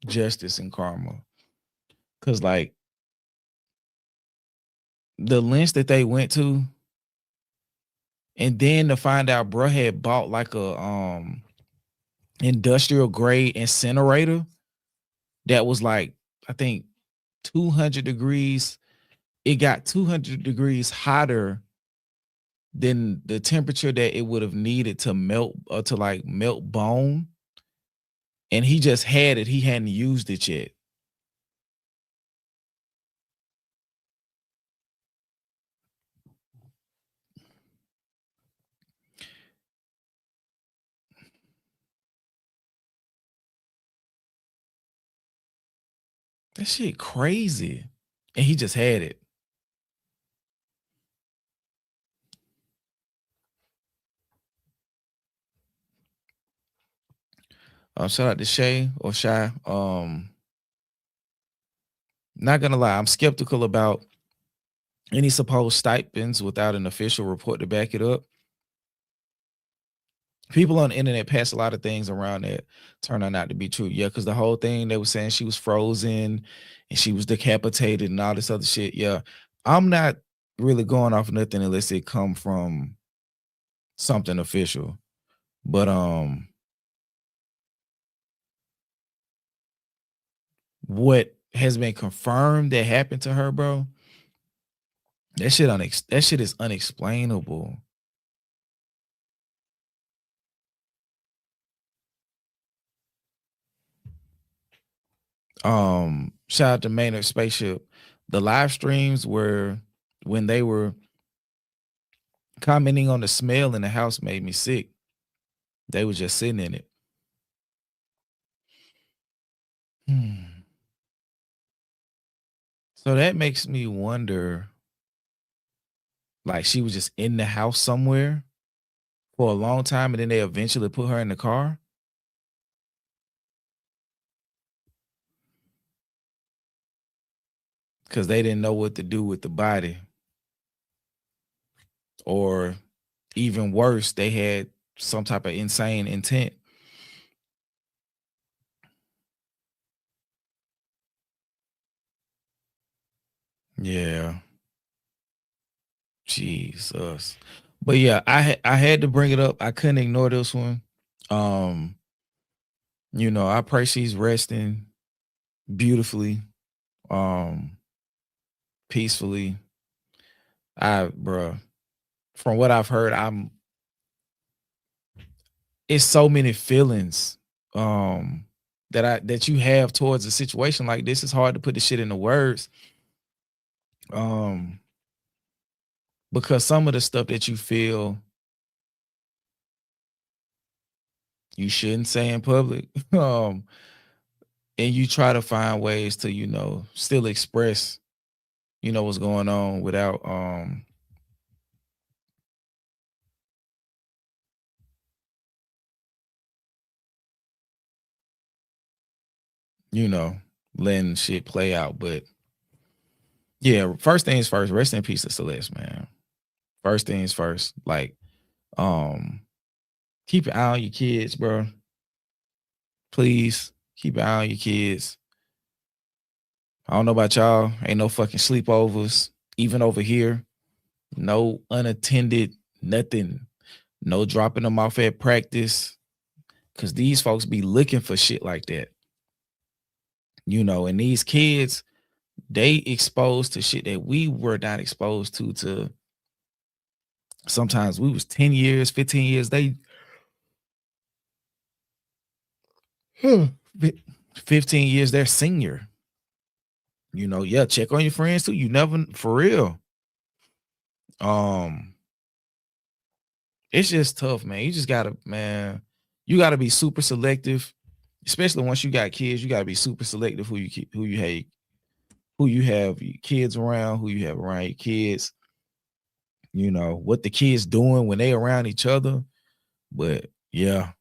justice and karma. Cause like the lengths that they went to, and then to find out bro had bought like a industrial grade incinerator that was like, I think 200 degrees. It got 200 degrees hotter than the temperature that it would have needed to melt or to like melt bone. And he just had it. He hadn't used it yet. That shit crazy. And he just had it. Shout out to Shay or Shy. Not gonna lie, I'm skeptical about any supposed stipends without an official report to back it up. People on the internet pass a lot of things around that turn out not to be true. Yeah, because the whole thing they were saying she was frozen and she was decapitated and all this other shit. Yeah, I'm not really going off nothing unless it come from something official. But what has been confirmed that happened to her, bro? That shit is unexplainable. Shout out to Maynard Spaceship. The live streams were when they were commenting on the smell in the house made me sick. They were just sitting in it. So that makes me wonder, like she was just in the house somewhere for a long time and then they eventually put her in the car. Because they didn't know what to do with the body. Or even worse, they had some type of insane intent. Yeah. Jesus. But yeah, I had to bring it up. I couldn't ignore this one. You know, I pray she's resting beautifully, peacefully. Bruh, from what I've heard, it's so many feelings that you have towards a situation like this. It's hard to put the shit into words. because some of the stuff that you feel you shouldn't say in public, and you try to find ways to, you know, still express, you know, what's going on without, you know, letting shit play out. But yeah, first things first, rest in peace to Celeste, man. First things first, like, keep an eye on your kids, bro. Please keep an eye on your kids. I don't know about y'all. Ain't no fucking sleepovers, even over here. No unattended, nothing. No dropping them off at practice. Cause these folks be looking for shit like that. You know, and these kids, they exposed to shit that we were not exposed to sometimes we was 10 years, 15 years. They 15 years, they're senior. You know, yeah, check on your friends too. You never, for real. It's just tough, man. You just gotta, man, you gotta be super selective, especially once you got kids. You gotta be super selective who you have your kids around, who you have around your kids. You know what the kids doing when they around each other. But yeah,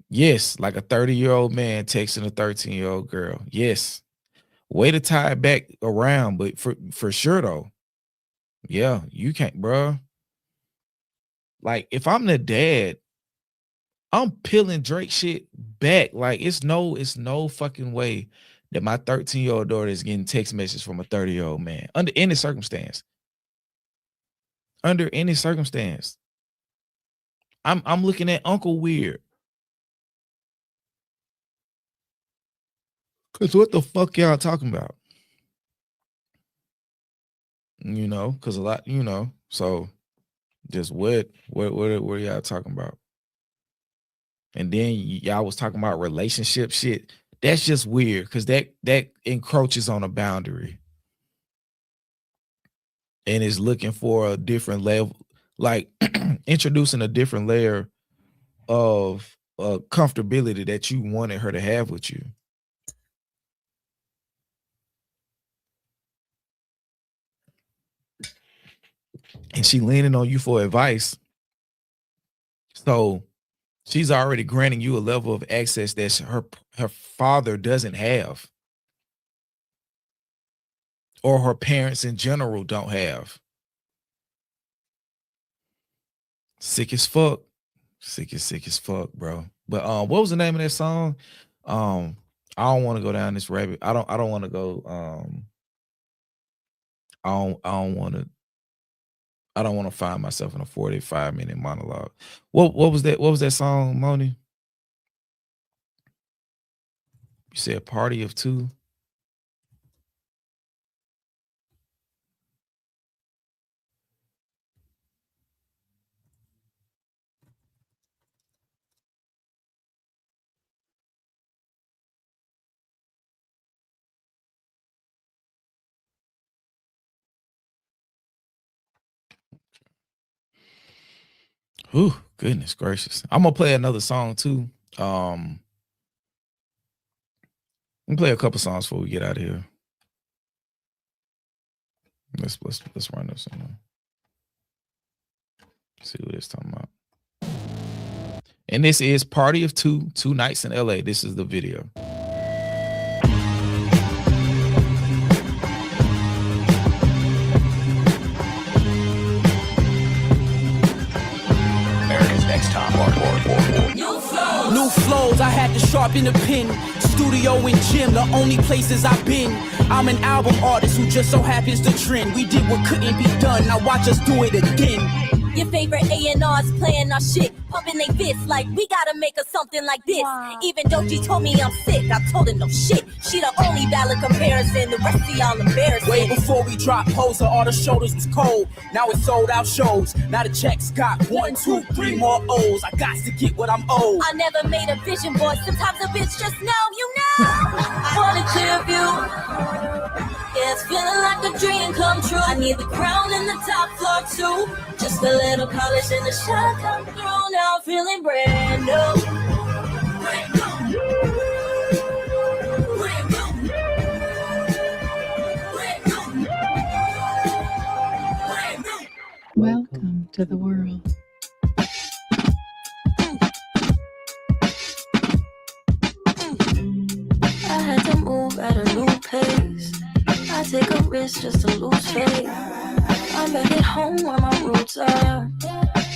yes, like a 30-year-old man texting a 13-year-old girl. Yes, way to tie it back around, but for sure though, yeah, you can't, bro. Like if I'm the dad, I'm peeling Drake shit back. Like it's no fucking way that my 13-year-old daughter is getting text messages from a 30-year-old man under any circumstance. Under any circumstance, I'm looking at Uncle Weird. Cause what the fuck y'all talking about? You know, cause a lot, you know, so just what are y'all talking about? And then y'all was talking about relationship shit. That's just weird because that encroaches on a boundary and is looking for a different level, like introducing a different layer of comfortability that you wanted her to have with you. And she leaning on you for advice. So she's already granting you a level of access that her father doesn't have. Or her parents in general don't have. Sick as fuck. Sick as fuck, bro. But what was the name of that song? I don't want to go down this rabbit. I don't want to go I don't want to find myself in a 45-minute monologue. What was that? What was that song, Moni? You said Party of Two. Ooh, goodness gracious. I'm gonna play another song too. I'm gonna play a couple songs before we get out of here. Let's run this one. See what it's talking about. And this is Party of Two Nights in LA. This is the video. America's Next Top New flows, I had to sharpen the pen. Studio and gym, the only places I've been. I'm an album artist who just so happens to trend. We did what couldn't be done, now watch us do it again. Your favorite A&Rs playing our shit, pumping they fists like we gotta make us something like this. Even Doji told me I'm sick, I told her no shit. She the only valid comparison, the rest of y'all embarrassing. Way before we dropped Poser, all the shoulders was cold. Now it's sold out shows. Now the checks got 1, 2, 3 more O's. I got to get what I'm owed. I never made a vision board, sometimes a bitch just know, you know. Point of view, Yeah, it's feeling like a dream come true. I need the crown and the top floor too. Just a little polish and the shine come through. Now I'm feeling brand new. Brand new. Brand new. Brand new. Brand new. Welcome to the world. I had to move at a new pace. I take a risk just to lose faith. I'm back at home where my roots are.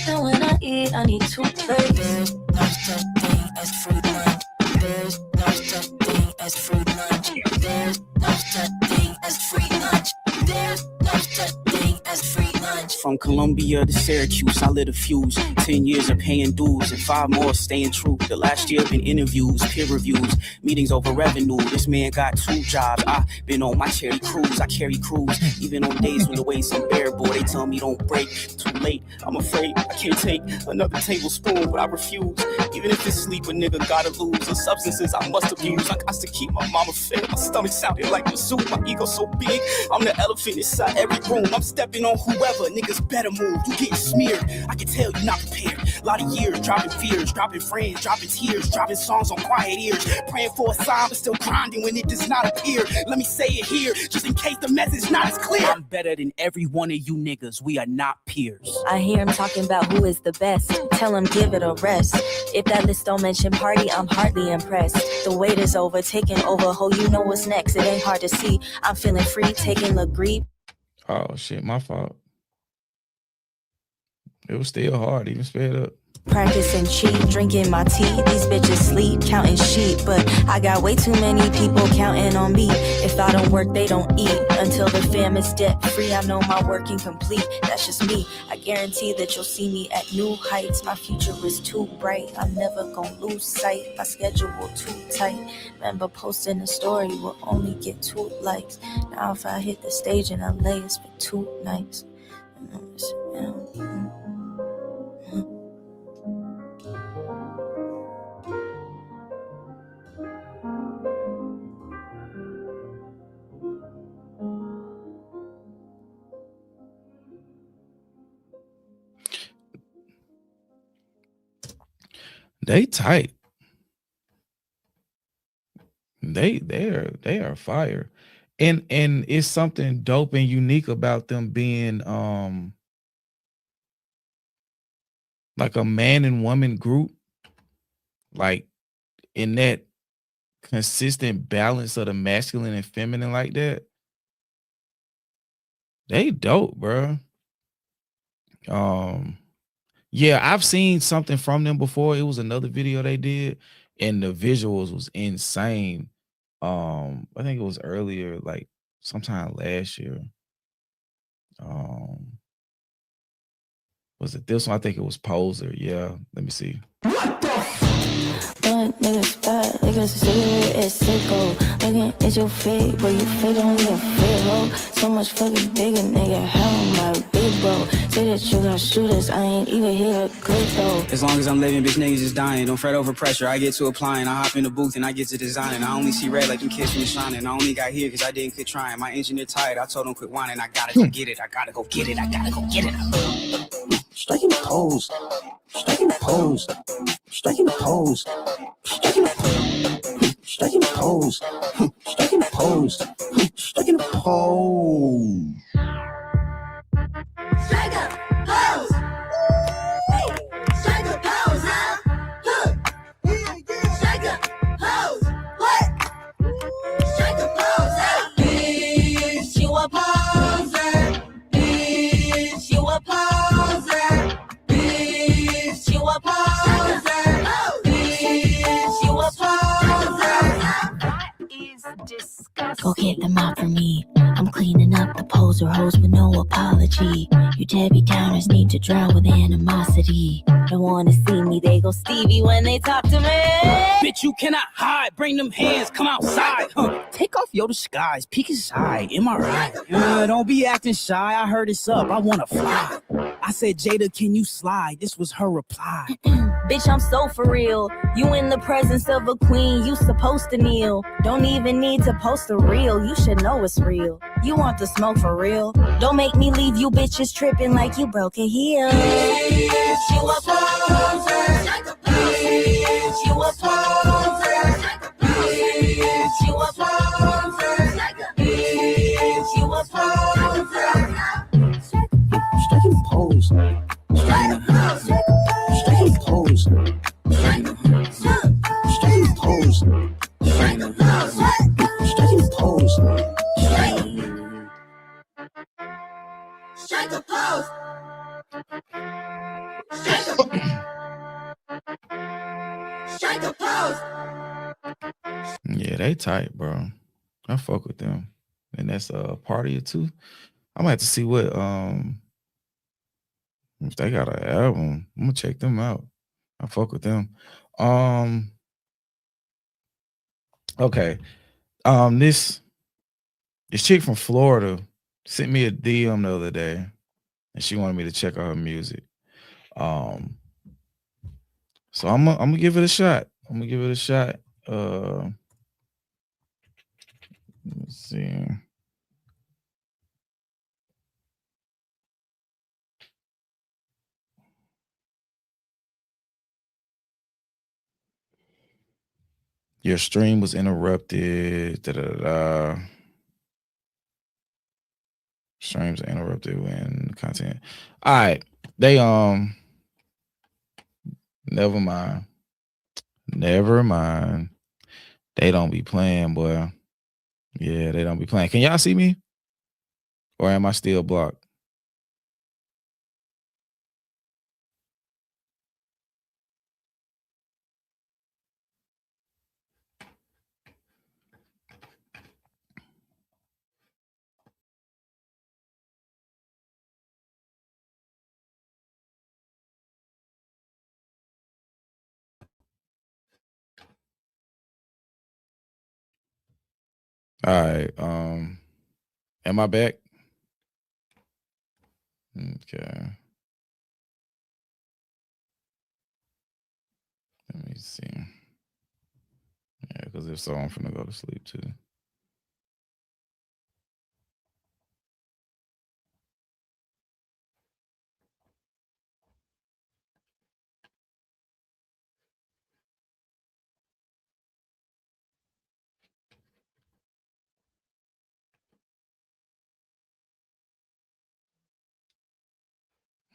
And when I eat, I need two plates. There's no such thing as free lunch. There's no such thing as free lunch. There's no such thing as free lunch. There's no such thing as free lunch. From Columbia to Syracuse, I lit a fuse. 10 years of paying dues and 5 more staying true. The last year been interviews, peer reviews, meetings over revenue. This man got 2 jobs. I been on my cherry cruise. I carry crews, even on days when the weight's unbearable. They tell me don't break. Too late. I'm afraid I can't take another tablespoon, but I refuse. Even if it's sleep, a nigga gotta lose. The substances I must abuse. I got to keep my mama fed. My stomach sounded like the zoo. My ego so big. I'm the elephant inside every room. I'm stepping on whoever. Niggas better move. You getting smeared. I can tell you not prepared. A lot of years, dropping fears, dropping friends, dropping tears, dropping songs on quiet ears. Praying for a sign, but still grinding when it does not appear. Let me say it here, just in case the message not as clear. I'm better than every one of you niggas. We are not peers. I hear him talking about who is the best. Tell him give it a rest. If that list don't mention party, I'm hardly impressed. The wait is over, taking over. Ho, you know what's next. It ain't hard to see. I'm feeling free, taking the grief. Oh shit, my fault. It was still hard, even sped up. Practicing cheat, drinking my tea. These bitches sleep, counting sheep. But I got way too many people counting on me. If I don't work, they don't eat. Until the fam is debt free, I know my work incomplete. That's just me. I guarantee that you'll see me at new heights. My future is too bright. I'm never gonna lose sight. My schedule too tight. Remember posting a story will only get 2 likes. Now if I hit the stage in LA, it's for 2 nights. They tight. They are fire. And it's something dope and unique about them being like a man and woman group, like in that consistent balance of the masculine and feminine like that. They dope, bro. Yeah, I've seen something from them before. It was another video they did, and the visuals was insane. I think it was earlier, like sometime last year. Was it this one? I think it was Poser. Yeah, let me see. Niggas bad, niggas cigarette is sicko. Looking at your fake, but you fake on your pharaoh. So much fucking bigger, nigga. Hell, my big bro. Say that you got shooters, I ain't even hear a click though. As long as I'm living, bitch, niggas is dying. Don't fret over pressure. I get to applying. I hop in the booth and I get to designing. I only see red like them kids from the shining. I only got here because I didn't quit trying. My engineer tired. I told him quit whining. I gotta go get it. I gotta go get it. I gotta go get it. Striking the pose. Striking the pose. Striking the pose. Striking the pose. Striking the pose. Striking the pose. Striking the pose. Strike a pose. Strike a pose, huh? Strike a pose. What? Strike a pose, huh? Bitch, you a poser. Bitch, you a poser. Bitch, you a poser. Bitch, you a poser. Go get them out for me. I'm cleaning up the poser hoes with no apology. You Debbie Downers need to drown with animosity. Don't wanna see me, they go Stevie when they talk to me. Bitch, you cannot hide. Bring them hands, come outside. Take off your disguise, peek inside. Am I right? Don't be acting shy. I heard it's up. I wanna fly. I said, Jada, can you slide? This was her reply. Bitch, I'm so for real. You in the presence of a queen, you supposed to kneel. Don't even need to post a reel, you should know it's real. You want the smoke for real? Don't make me leave you bitches tripping like you broke a heel. Bitch, you a poser. Bitch, you a poser. Bitch, you a poser. Bitch, you a poser. Straight in pose. Straight in pose. Straight in pose. Straight in pose. Straight in pose. Strike a pose. Strike a pose. Yeah, they tight, bro. I fuck with them. And that's a party or two. I'm gonna have to see what if they got an album. I'm gonna check them out. I fuck with them. Okay. This chick from Florida sent me a DM the other day, and she wanted me to check out her music. So I'm gonna give it a shot. Let's see. Your stream was interrupted. Streams are interrupted when content. All right. They never mind. They don't be playing, boy. Yeah, they don't be playing. Can y'all see me? Or am I still blocked? All right. Am I back? Okay. Let me see. Yeah, because if so, I'm finna go to sleep too.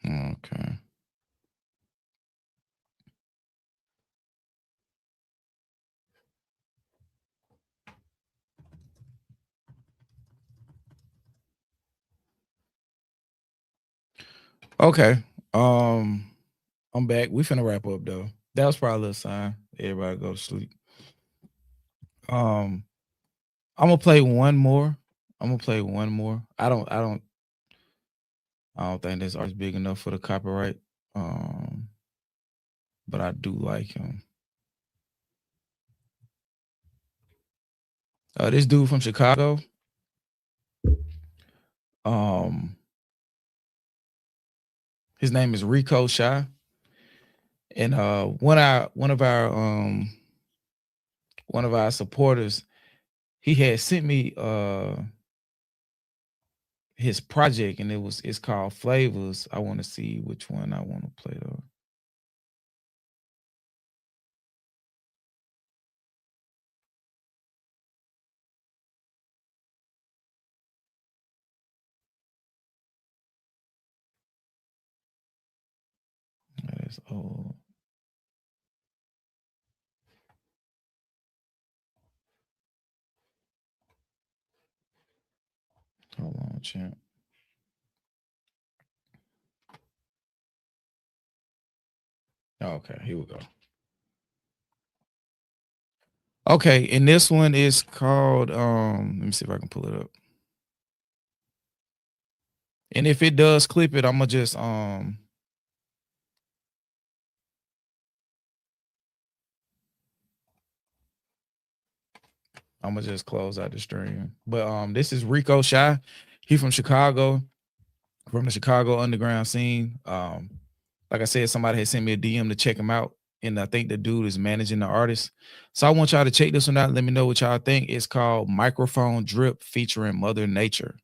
Okay. Okay. I'm back. We finna wrap up though. That was probably a sign. Everybody go to sleep. I'm gonna play one more. I don't think this artist big enough for the copyright. But I do like him. This dude from Chicago. His name is Rico Shy. And one of our supporters, he had sent me his project, and it's called Flavors. I want to see which one I want to play though. That is old. Hold on, champ. Okay, here we go. Okay, and this one is called let me see if I can pull it up. And if it does clip it, I'm gonna just I'm gonna just close out the stream. But this is Rico Shy. He from Chicago, from the Chicago underground scene. Like I said, somebody had sent me a DM to check him out. and I think the dude is managing the artist. So I want y'all to check this one out. Let me know what y'all think. It's called Microphone Drip featuring Mother Nature.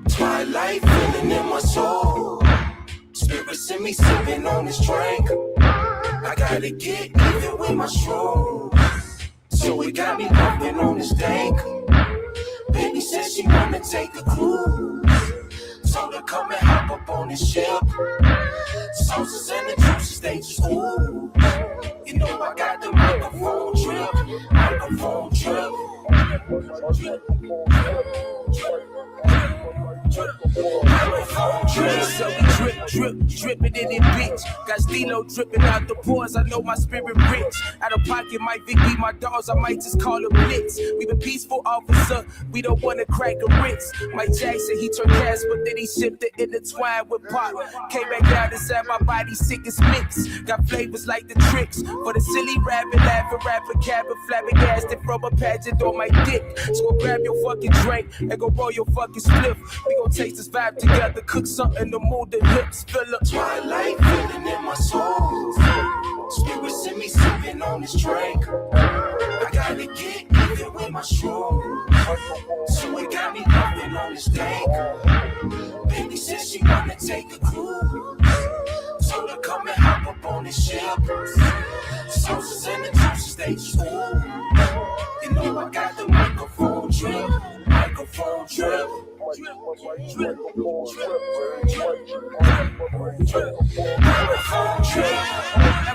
Twilight feeling in my soul. Spirits in me sipping on this drink. I gotta get even with my shrooms. So it got me pumping on this dank. Baby says she wanna take a cruise. Told her come and hop up on this ship. Sauces and the juices, they just ooh. You know I got the microphone drip. Microphone drip. So we dripping in it, bitch. Got Stilo dripping out the pores. I know my spirit rich. Out of pocket, might Vic be my dogs. I might just call a blitz. We been peaceful, officer. We don't wanna crack a Ritz. Mike Jackson, he turned cash, but then he shipped it intertwined with pop. Came back down inside my body, sick as mix. Got flavors like the tricks. For the silly rabbit, laughing rapper, cabin, flabbergasted from a pageant on my dick. So go grab your fucking drink and go roll your fucking spliff. We gon' taste this vibe together, cook something to move the hips, fill up. Twilight feeling in my soul. Spirits in me sipping on this drink. I gotta get even with my shrooms. So it got me pumping on this dank. Baby says she wanna take a cruise. Told her come and hop up on this ship. Sauces and the juices, they just ooh. You know I got the microphone drip. Microphone drip. Now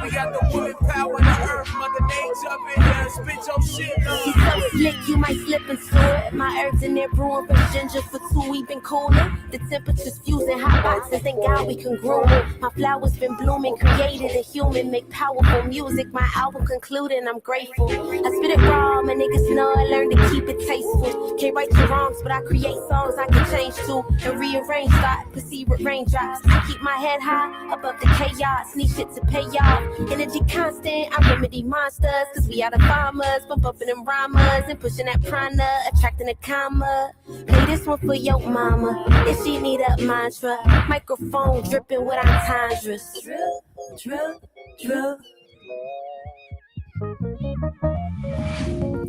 we got the woman power, the earth, Mother Nature up in here, spit your shit. She's so slick, you might slip and slip. My herbs in there brewing from ginger for 2, we've been cooling. The temperature's fusing hot boxes, thank God we can grow. My flowers been blooming, created a human, make powerful music. My album concluding, I'm grateful. I spit it raw, my niggas know I learned to keep it tasteful. Can't right your wrongs, but I create songs I can change to and rearrange thought, proceed with raindrops. I keep my head high above the chaos, need shit to pay off. Energy constant, I remedy monsters, cause we out of farmers, bump up in them rhymes and pushing that prana, attracting a comma. Play this one for your mama, if she need a mantra. Microphone dripping with entendres. Drip, drip, drip.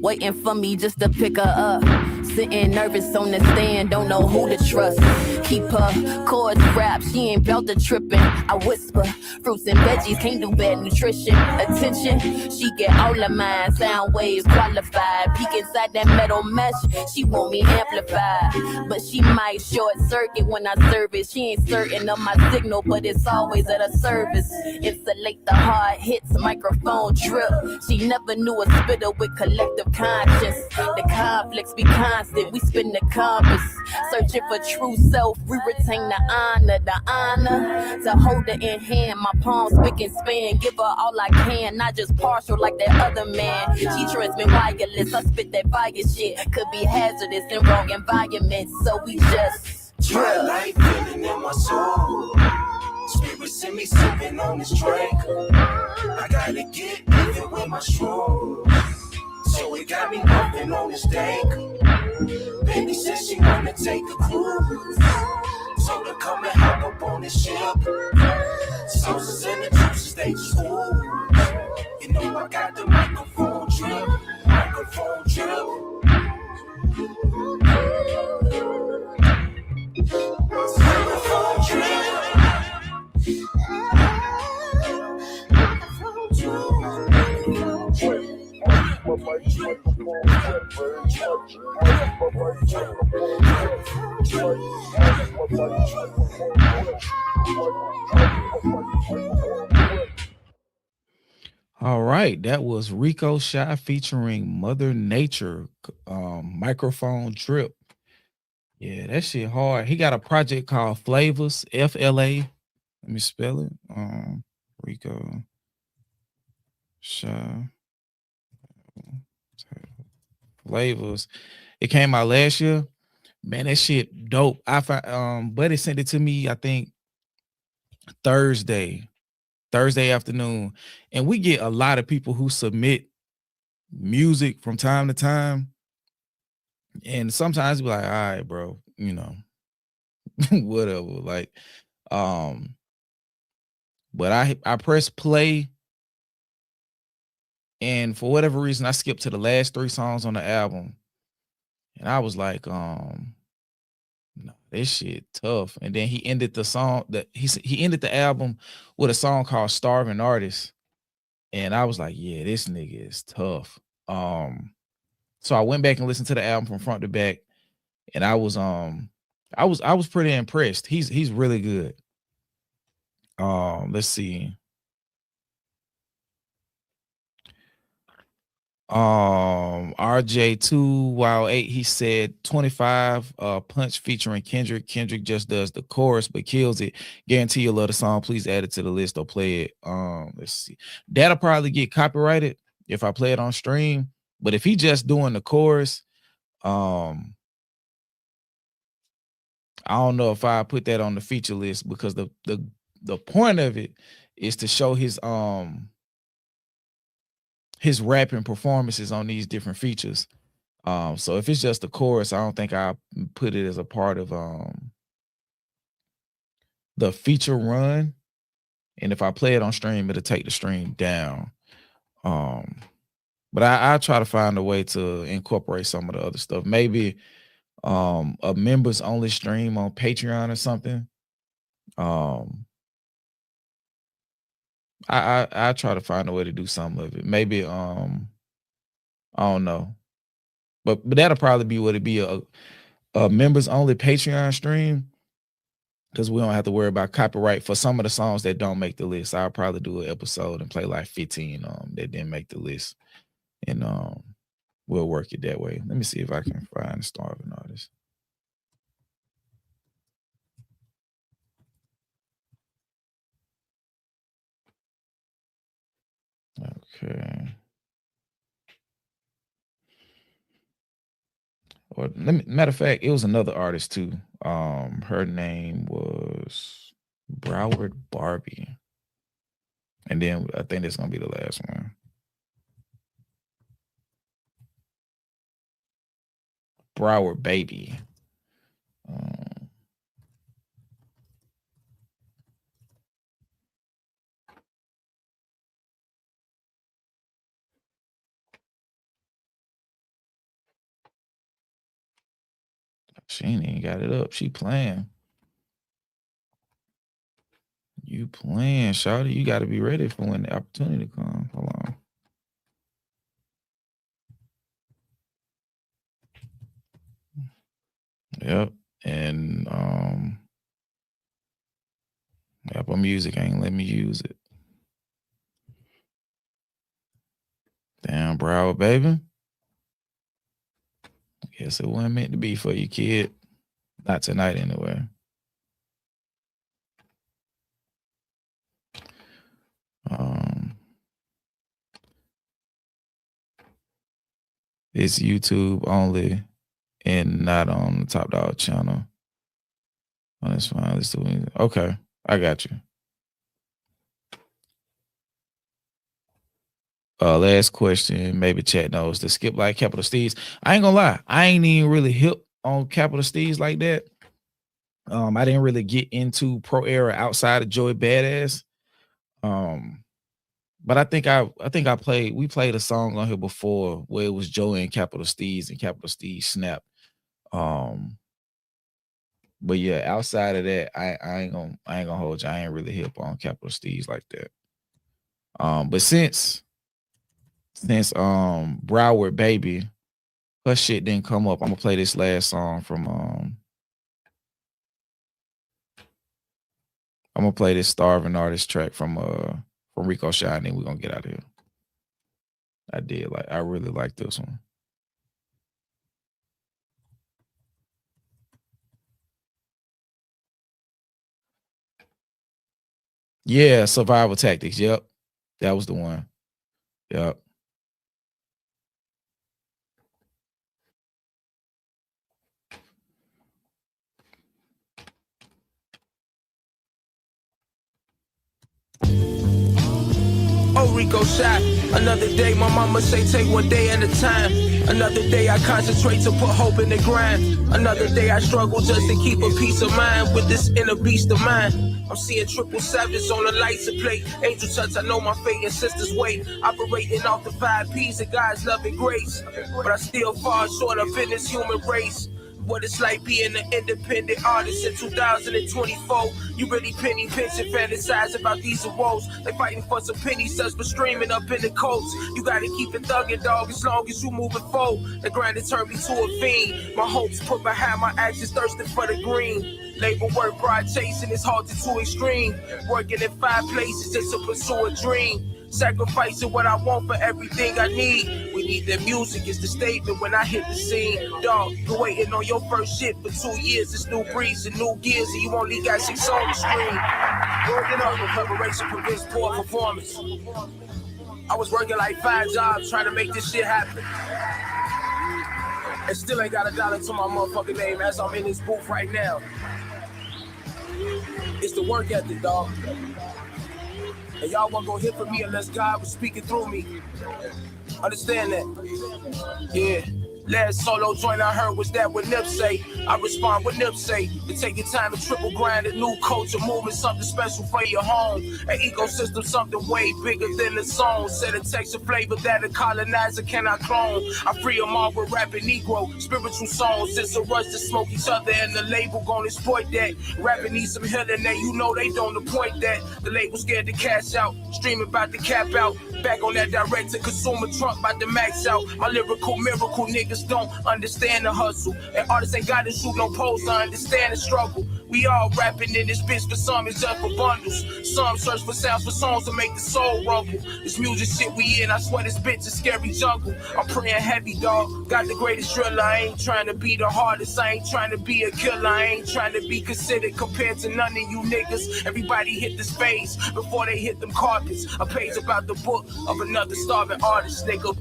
Waiting for me just to pick her up. Sitting nervous on the stand, don't know who to trust. Keep her chords wrapped, she ain't bout to trippin'. I whisper, fruits and veggies can't do bad nutrition. Attention, she get all of mine, sound waves qualified. Peek inside that metal mesh, she want me amplified. But she might short circuit when I serve it. She ain't certain of my signal, but it's always at a service. Insulate the hard hits, microphone drip. She never knew a spitter with collective conscience. The conflicts be constant, we spin the compass. Searching for true self, we retain the honor to hold her in hand. My palms spick and span, give her all I can, not just partial like that other man. She transmit wireless, I spit that fire shit. Could be hazardous in wrong environments, so we just Twilight feeling in my soul. Spirits in me sipping on this drink. I gotta get even with my shrooms. So it got me pumping on this dank. Baby says she wanna take a cruise. Told her come and hop up on this ship. Sauces and the juices, they just ooh. You know I got the microphone drip. Microphone drip. Microphone drip. All right, that was Rico Shy featuring Mother Nature, Microphone Drip. Yeah, that shit hard. He got a project called Flavors, FLA. Let me spell it. Rico Shy Flavors. It came out last year. Man, that shit dope. I found Buddy sent it to me, I think Thursday. Thursday afternoon, and we get a lot of people who submit music from time to time, and sometimes be like, all right, bro, you know, whatever. Like, but I press play, and for whatever reason, I skipped to the last 3 songs on the album, and I was like, no, this shit tough. And then he ended the song that he ended the album with a song called Starving Artist. And I was like, yeah, this nigga is tough. So I went back and listened to the album from front to back, and I was pretty impressed. He's really good. Let's see. RJ2 Wow 8, he said 25 Punch featuring Kendrick. Kendrick just does the chorus but kills it. Guarantee you'll love the song. Please add it to the list or play it. Let's see. That'll probably get copyrighted if I play it on stream. But if he just doing the chorus, I don't know if I put that on the feature list, because the point of it is to show his rapping performances on these different features. So if it's just a chorus, I don't think I put it as a part of the feature run. And if I play it on stream, it'll take the stream down. But I try to find a way to incorporate some of the other stuff. Maybe a members only stream on Patreon or something. I try to find a way to do some of it. Maybe I don't know. But that'll probably be what it be, a members only Patreon stream, because we don't have to worry about copyright for some of the songs that don't make the list. I'll probably do an episode and play like 15 that didn't make the list, and we'll work it that way. Let me see if I can find the Starving Artist. Okay. Or matter of fact, it was another artist too. Her name was Broward Barbie. And then I think that's gonna be the last one. Broward Baby. She ain't even got it up. She playing. You playing, shawty. You got to be ready for when the opportunity comes. Hold on. Yep. And Apple Music ain't let me use it. Damn, Broward Baby. Guess it wasn't meant to be for you, kid. Not tonight, anyway. It's YouTube only and not on the Top Dog channel. Oh, that's fine. Let's do it. Okay, I got you. Last question, maybe chat knows. The skip like Capital Steez. I ain't gonna lie, I ain't even really hip on Capital Steez like that. I didn't really get into Pro Era outside of Joey Badass. But I think we played a song on here before where it was Joey and Capital Steez and Capital Steez Snap. But yeah, outside of that, I ain't gonna hold you. I ain't really hip on Capital Steez like that. But since Broward Baby, her shit didn't come up, I'm gonna play this last song from I'm gonna play this Starving Artist track from Rico Shine, and then we're gonna get out of here. I really like this one. Yeah, Survival Tactics. Yep. That was the one. Yep. Rico shot. Another day, my mama say take one day at a time. Another day I concentrate to put hope in the grind. Another day I struggle just to keep a peace of mind with this inner beast of mine. I'm seeing 777s on the license plate. Angel touch, I know my fate and sister's weight. Operating off the 5 P's of God's love and grace. But I still fall short of in this human race. What it's like being an independent artist in 2024. You really penny pinching, fantasize about these awards. They fighting for some penny studs, but streaming up in the coats. You gotta keep it thugging, dog, as long as you moving forward. The grind has turned me to a fiend. My hopes put behind my actions, thirsting for the green. Labor work, pride chasing, it's hard to too extreme. Working in 5 places just to pursue a dream. Sacrificing what I want for everything I need. We need the music, it's the statement when I hit the scene. Dog, you waiting on your first shit for 2 years. It's new breeze and new gears, and you only got 6 on the screen. Working up in preparation for this poor performance. I was working like 5 jobs trying to make this shit happen. And still ain't got $1 to my motherfucking name as I'm in this booth right now. It's the work ethic, dog. And y'all wasn't gonna hear from me unless God was speaking through me. Understand that? Yeah. Last solo joint I heard was that what Nip say. I respond with Nip say. To take your time to triple grind a new culture movement, something special for your home. An ecosystem, something way bigger than the song. Set a texture flavor that a colonizer cannot clone. I free them all with rapping Negro, spiritual songs. It's a rush to smoke each other and the label gon' exploit that. Rapping needs some healing that you know they don't appoint that. The label scared to cash out, streaming about to cap out. Back on that direct to consumer trunk about to max out. My lyrical miracle niggas don't understand the hustle. And artists ain't got to shoot no pose to understand the struggle. We all rapping in this bitch, for some it's just for bundles. Some search for sounds for songs to make the soul rumble. This music shit we in, I swear this bitch is scary jungle. I'm praying heavy, dog. Got the greatest driller. I ain't trying to be the hardest. I ain't trying to be a killer. I ain't trying to be considered compared to none of you niggas. Everybody hit this phase before they hit them carpets. A page about the book of another starving artist, nigga.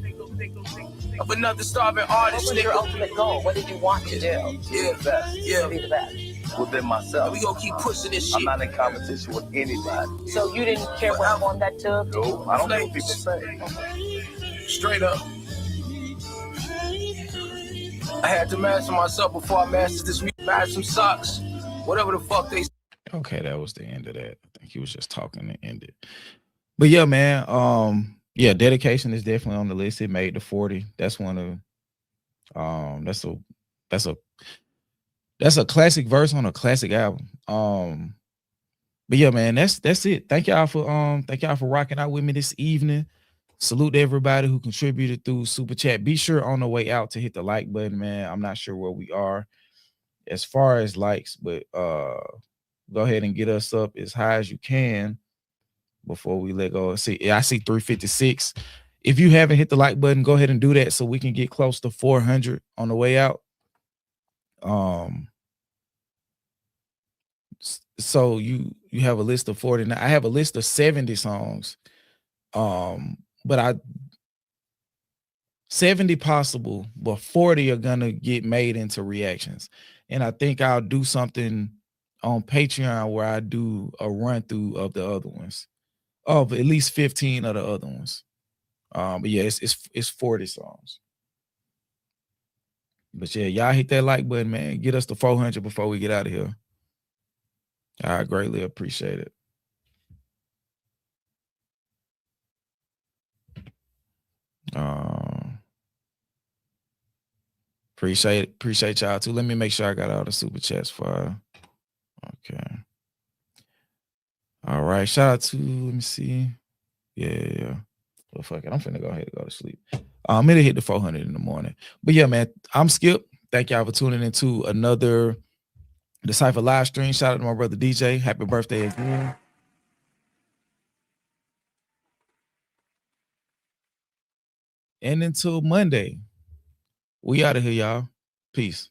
Of another starving artist, What was your ultimate goal? What did you want to do? Yeah, The best. yeah. To be the best. Within myself. We gonna keep pushing this shit. I'm not in competition with anybody. So you didn't care what form that took? No, I don't know what people say. Straight up. I had to master myself before I mastered this music. I had some socks. Whatever the fuck they. Okay, that was the end of that. I think he was just talking and ended. But yeah, man. Yeah, Dedication is definitely on the list. It made the 40. That's one of that's a classic verse on a classic album. But yeah, man, that's it. Thank y'all for rocking out with me this evening. Salute to everybody who contributed through Super Chat. Be sure on the way out to hit the like button, man. I'm not sure where we are as far as likes, but go ahead and get us up as high as you can before we let go. See, I see 356. If you haven't hit the like button, go ahead and do that so we can get close to 400 on the way out. So you have a list of 49. I have a list of 70 songs. But 70 possible, but 40 are gonna get made into reactions. And I think I'll do something on Patreon where I do a run through of the other ones. Of at least 15 of the other ones. But yeah, it's 40 songs. But yeah, y'all hit that like button, man. Get us to 400 before we get out of here. I greatly appreciate it. Appreciate y'all too. Let me make sure I got all the super chats for okay. All right. Shout out to, let me see. Yeah. Well, fuck it. I'm finna go ahead and go to sleep. I'm gonna hit the 400 in the morning. But yeah, man, I'm Skip. Thank y'all for tuning into another Decipher live stream. Shout out to my brother DJ. Happy birthday again. And until Monday, we out of here, y'all. Peace.